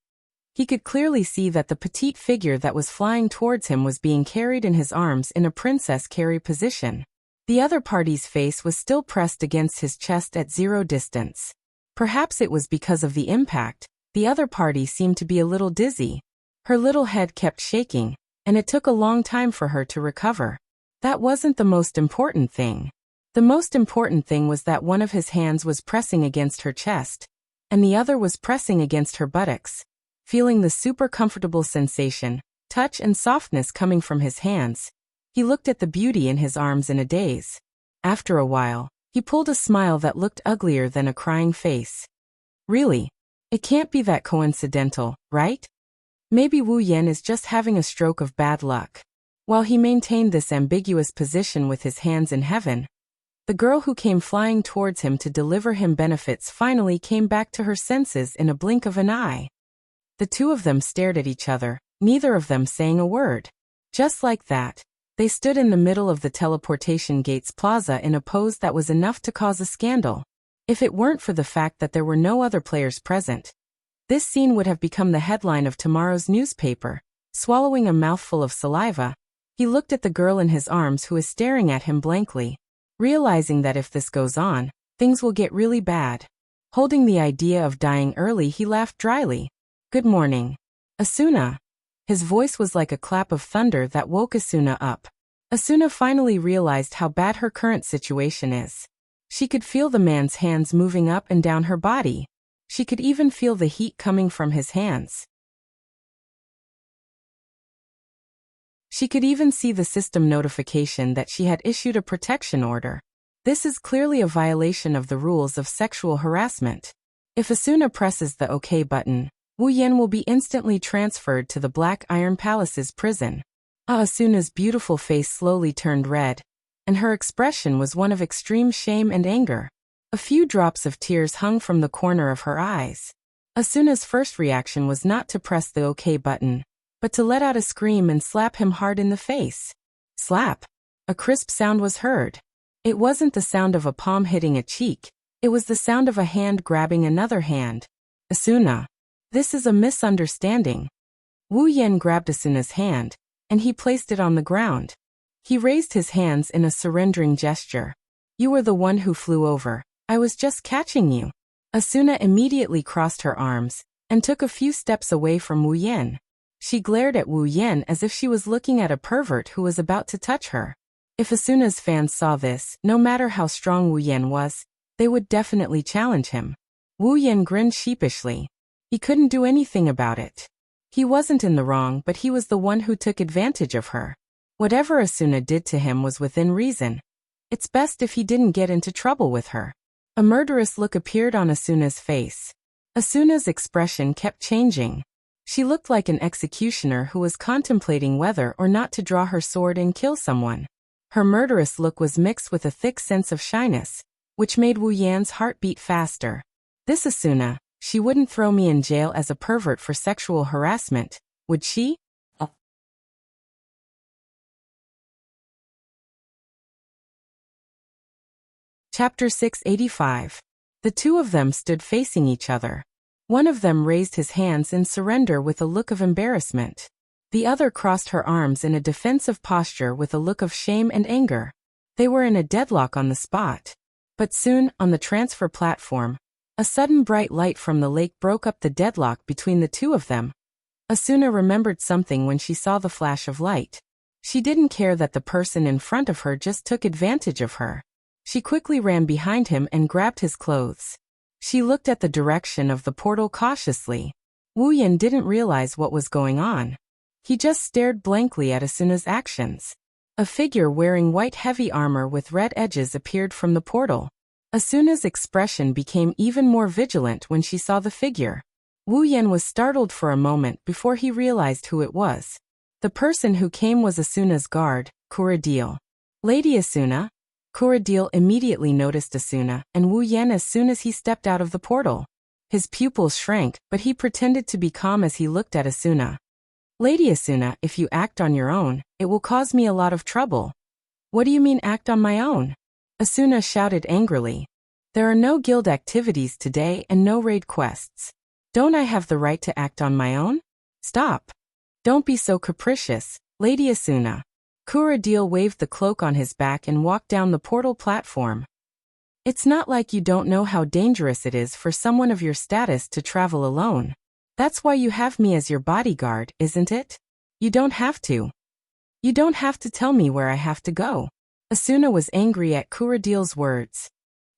He could clearly see that the petite figure that was flying towards him was being carried in his arms in a princess carry position. The other party's face was still pressed against his chest at zero distance. Perhaps it was because of the impact. The other party seemed to be a little dizzy. Her little head kept shaking, and it took a long time for her to recover. That wasn't the most important thing. The most important thing was that one of his hands was pressing against her chest, and the other was pressing against her buttocks. Feeling the super comfortable sensation, touch and softness coming from his hands, he looked at the beauty in his arms in a daze. After a while, he pulled a smile that looked uglier than a crying face. Really? It can't be that coincidental, right? Maybe Wu Yan is just having a stroke of bad luck. While he maintained this ambiguous position with his hands in heaven, the girl who came flying towards him to deliver him benefits finally came back to her senses in a blink of an eye. The two of them stared at each other, neither of them saying a word. Just like that, they stood in the middle of the teleportation gates plaza in a pose that was enough to cause a scandal. If it weren't for the fact that there were no other players present, this scene would have become the headline of tomorrow's newspaper. Swallowing a mouthful of saliva, he looked at the girl in his arms who was staring at him blankly, realizing that if this goes on, things will get really bad. Holding the idea of dying early, he laughed dryly. Good morning, Asuna. His voice was like a clap of thunder that woke Asuna up. Asuna finally realized how bad her current situation is. She could feel the man's hands moving up and down her body. She could even feel the heat coming from his hands. She could even see the system notification that she had issued a protection order. This is clearly a violation of the rules of sexual harassment. If Asuna presses the OK button, Wu Yan will be instantly transferred to the Black Iron Palace's prison. Asuna's beautiful face slowly turned red, and her expression was one of extreme shame and anger. A few drops of tears hung from the corner of her eyes. Asuna's first reaction was not to press the OK button, but to let out a scream and slap him hard in the face. Slap! A crisp sound was heard. It wasn't the sound of a palm hitting a cheek, it was the sound of a hand grabbing another hand. Asuna. This is a misunderstanding. Wu Yan grabbed Asuna's hand, and he placed it on the ground. He raised his hands in a surrendering gesture. You were the one who flew over. I was just catching you. Asuna immediately crossed her arms, and took a few steps away from Wu Yan. She glared at Wu Yan as if she was looking at a pervert who was about to touch her. If Asuna's fans saw this, no matter how strong Wu Yan was, they would definitely challenge him. Wu Yan grinned sheepishly. He couldn't do anything about it. He wasn't in the wrong, but he was the one who took advantage of her. Whatever Asuna did to him was within reason. It's best if he didn't get into trouble with her. A murderous look appeared on Asuna's face. Asuna's expression kept changing. She looked like an executioner who was contemplating whether or not to draw her sword and kill someone. Her murderous look was mixed with a thick sense of shyness, which made Wu Yan's heart beat faster. This Asuna, she wouldn't throw me in jail as a pervert for sexual harassment, would she? Chapter 685. The two of them stood facing each other. One of them raised his hands in surrender with a look of embarrassment. The other crossed her arms in a defensive posture with a look of shame and anger. They were in a deadlock on the spot. But soon, on the transfer platform, a sudden bright light from the lake broke up the deadlock between the two of them. Asuna remembered something when she saw the flash of light. She didn't care that the person in front of her just took advantage of her. She quickly ran behind him and grabbed his clothes. She looked at the direction of the portal cautiously. Wu Yan didn't realize what was going on. He just stared blankly at Asuna's actions. A figure wearing white heavy armor with red edges appeared from the portal. Asuna's expression became even more vigilant when she saw the figure. Wu Yan was startled for a moment before he realized who it was. The person who came was Asuna's guard, Kuradil. Lady Asuna? Kuradil immediately noticed Asuna and Wu Yan as soon as he stepped out of the portal. His pupils shrank, but he pretended to be calm as he looked at Asuna. Lady Asuna, if you act on your own, it will cause me a lot of trouble. What do you mean act on my own? Asuna shouted angrily. There are no guild activities today and no raid quests. Don't I have the right to act on my own? Stop. Don't be so capricious, Lady Asuna. Kuradil waved the cloak on his back and walked down the portal platform. It's not like you don't know how dangerous it is for someone of your status to travel alone. That's why you have me as your bodyguard, isn't it? You don't have to. You don't have to tell me where I have to go. Asuna was angry at Kuradil's words.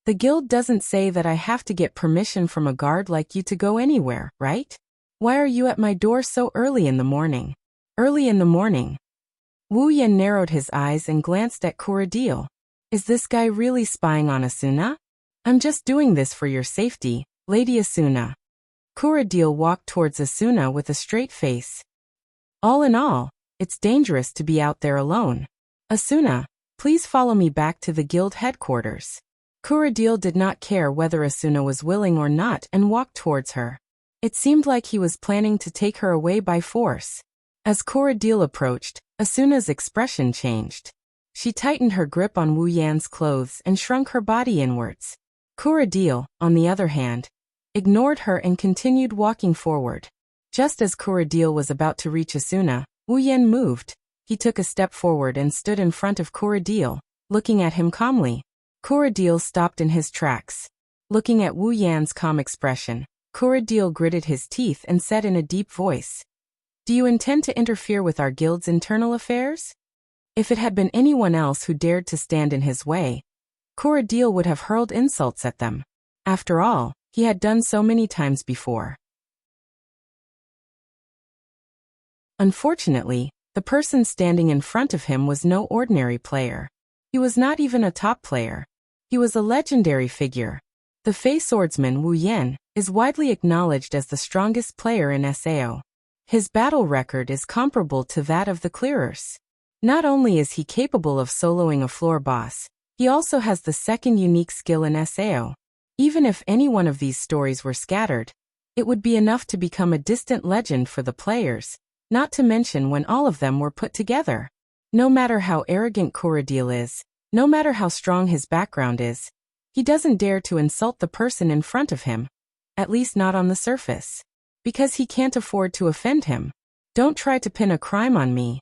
The guild doesn't say that I have to get permission from a guard like you to go anywhere, right? Why are you at my door so early in the morning? Early in the morning. Wu Yan narrowed his eyes and glanced at Kuradil. Is this guy really spying on Asuna? I'm just doing this for your safety, Lady Asuna. Kuradil walked towards Asuna with a straight face. All in all, it's dangerous to be out there alone. Asuna, please follow me back to the guild headquarters. Kuradil did not care whether Asuna was willing or not and walked towards her. It seemed like he was planning to take her away by force. As Kuradil approached, Asuna's expression changed. She tightened her grip on Wu Yan's clothes and shrunk her body inwards. Kuradil, on the other hand, ignored her and continued walking forward. Just as Kuradil was about to reach Asuna, Wu Yan moved. He took a step forward and stood in front of Kuradil, looking at him calmly. Kuradil stopped in his tracks. Looking at Wu Yan's calm expression, Kuradil gritted his teeth and said in a deep voice, "Do you intend to interfere with our guild's internal affairs?" If it had been anyone else who dared to stand in his way, Kuradil would have hurled insults at them. After all, he had done so many times before. Unfortunately, the person standing in front of him was no ordinary player. He was not even a top player. He was a legendary figure. The Fey swordsman Wu Yan is widely acknowledged as the strongest player in SAO. His battle record is comparable to that of the clearers. Not only is he capable of soloing a floor boss, he also has the second unique skill in SAO. Even if any one of these stories were scattered, it would be enough to become a distant legend for the players, not to mention when all of them were put together. No matter how arrogant Kuradil is, no matter how strong his background is, he doesn't dare to insult the person in front of him, at least not on the surface. Because he can't afford to offend him. Don't try to pin a crime on me.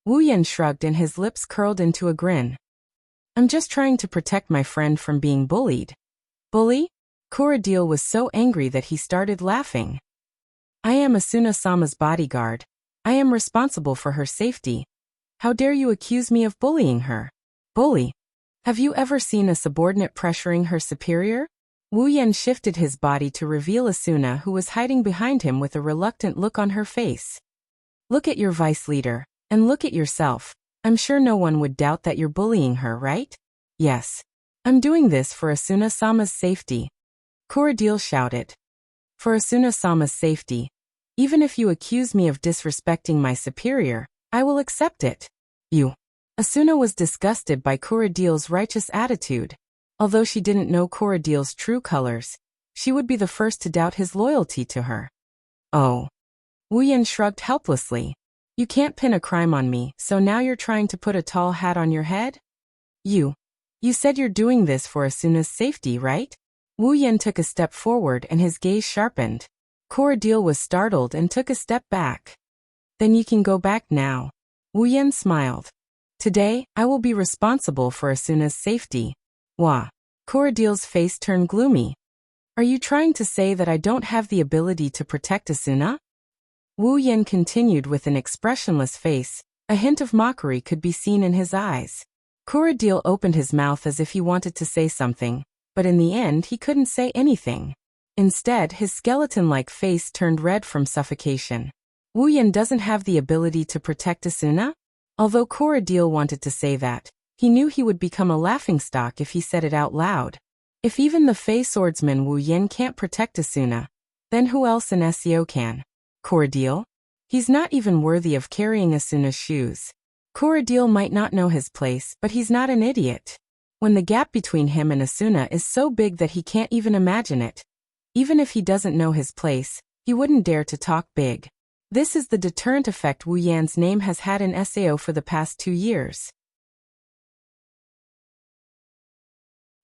Wu Yan shrugged and his lips curled into a grin. I'm just trying to protect my friend from being bullied. Bully? Kuradil was so angry that he started laughing. I am Asuna-sama's bodyguard. I am responsible for her safety. How dare you accuse me of bullying her? Bully? Have you ever seen a subordinate pressuring her superior? Wu Yan shifted his body to reveal Asuna, who was hiding behind him with a reluctant look on her face. Look at your vice leader, and look at yourself. I'm sure no one would doubt that you're bullying her, right? Yes. I'm doing this for Asuna-sama's safety. Kuradil shouted. For Asuna-sama's safety. Even if you accuse me of disrespecting my superior, I will accept it. You. Asuna was disgusted by Kuradil's righteous attitude. Although she didn't know Kuradil's true colors, she would be the first to doubt his loyalty to her. Oh. Wu Yan shrugged helplessly. You can't pin a crime on me, so now you're trying to put a tall hat on your head? You said you're doing this for Asuna's safety, right? Wu Yan took a step forward and his gaze sharpened. Kuradil was startled and took a step back. Then you can go back now. Wu Yan smiled. Today, I will be responsible for Asuna's safety. Wah. Kuradil's face turned gloomy. Are you trying to say that I don't have the ability to protect Asuna? Wu Yan continued with an expressionless face. A hint of mockery could be seen in his eyes. Kuradil opened his mouth as if he wanted to say something, but in the end he couldn't say anything. Instead, his skeleton-like face turned red from suffocation. Wu Yan doesn't have the ability to protect Asuna? Although Corradil wanted to say that, he knew he would become a laughingstock if he said it out loud. If even the Fey swordsman Wu Yin can't protect Asuna, then who else in SEO can? Corradil? He's not even worthy of carrying Asuna's shoes. Corradil might not know his place, but he's not an idiot. When the gap between him and Asuna is so big that he can't even imagine it, even if he doesn't know his place, he wouldn't dare to talk big. This is the deterrent effect Wu Yan's name has had in SAO for the past 2 years.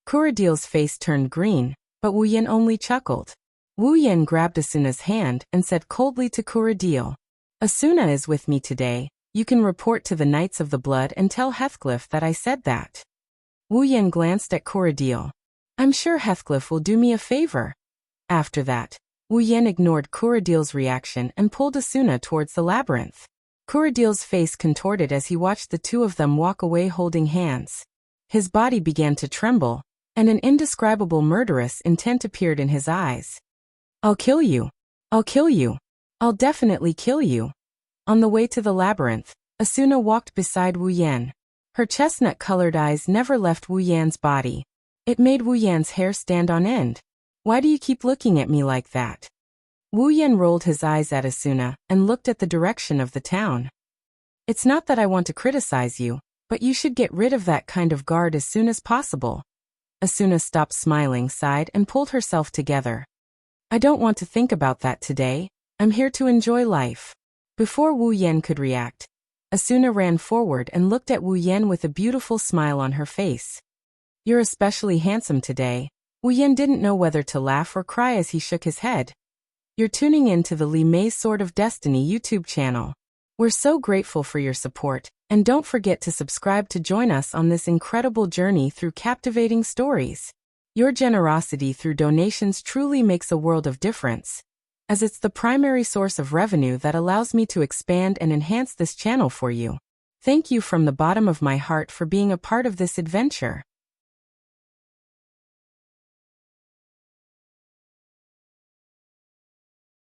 Corradil's face turned green, but Wu Yan only chuckled. Wu Yan grabbed Asuna's hand and said coldly to Corradil, "Asuna is with me today. You can report to the Knights of the Blood and tell Heathcliff that I said that." Wu Yan glanced at Corradil. "I'm sure Heathcliff will do me a favor." After that, Wu Yan ignored Corradil's reaction and pulled Asuna towards the labyrinth. Corradil's face contorted as he watched the two of them walk away holding hands. His body began to tremble, and an indescribable murderous intent appeared in his eyes. "I'll kill you. I'll kill you. I'll definitely kill you." On the way to the labyrinth, Asuna walked beside Wu Yan. Her chestnut-colored eyes never left Wu Yan's body. It made Wu Yan's hair stand on end. "Why do you keep looking at me like that?" Wu Yan rolled his eyes at Asuna and looked at the direction of the town. "It's not that I want to criticize you, but you should get rid of that kind of guard as soon as possible." Asuna stopped smiling, sighed, and pulled herself together. "I don't want to think about that today. I'm here to enjoy life." Before Wu Yan could react, Asuna ran forward and looked at Wu Yan with a beautiful smile on her face. "You're especially handsome today." Wu Yan didn't know whether to laugh or cry as he shook his head. You're tuning in to the Li Mei's Sword of Destiny YouTube channel. We're so grateful for your support, and don't forget to subscribe to join us on this incredible journey through captivating stories. Your generosity through donations truly makes a world of difference, as it's the primary source of revenue that allows me to expand and enhance this channel for you. Thank you from the bottom of my heart for being a part of this adventure.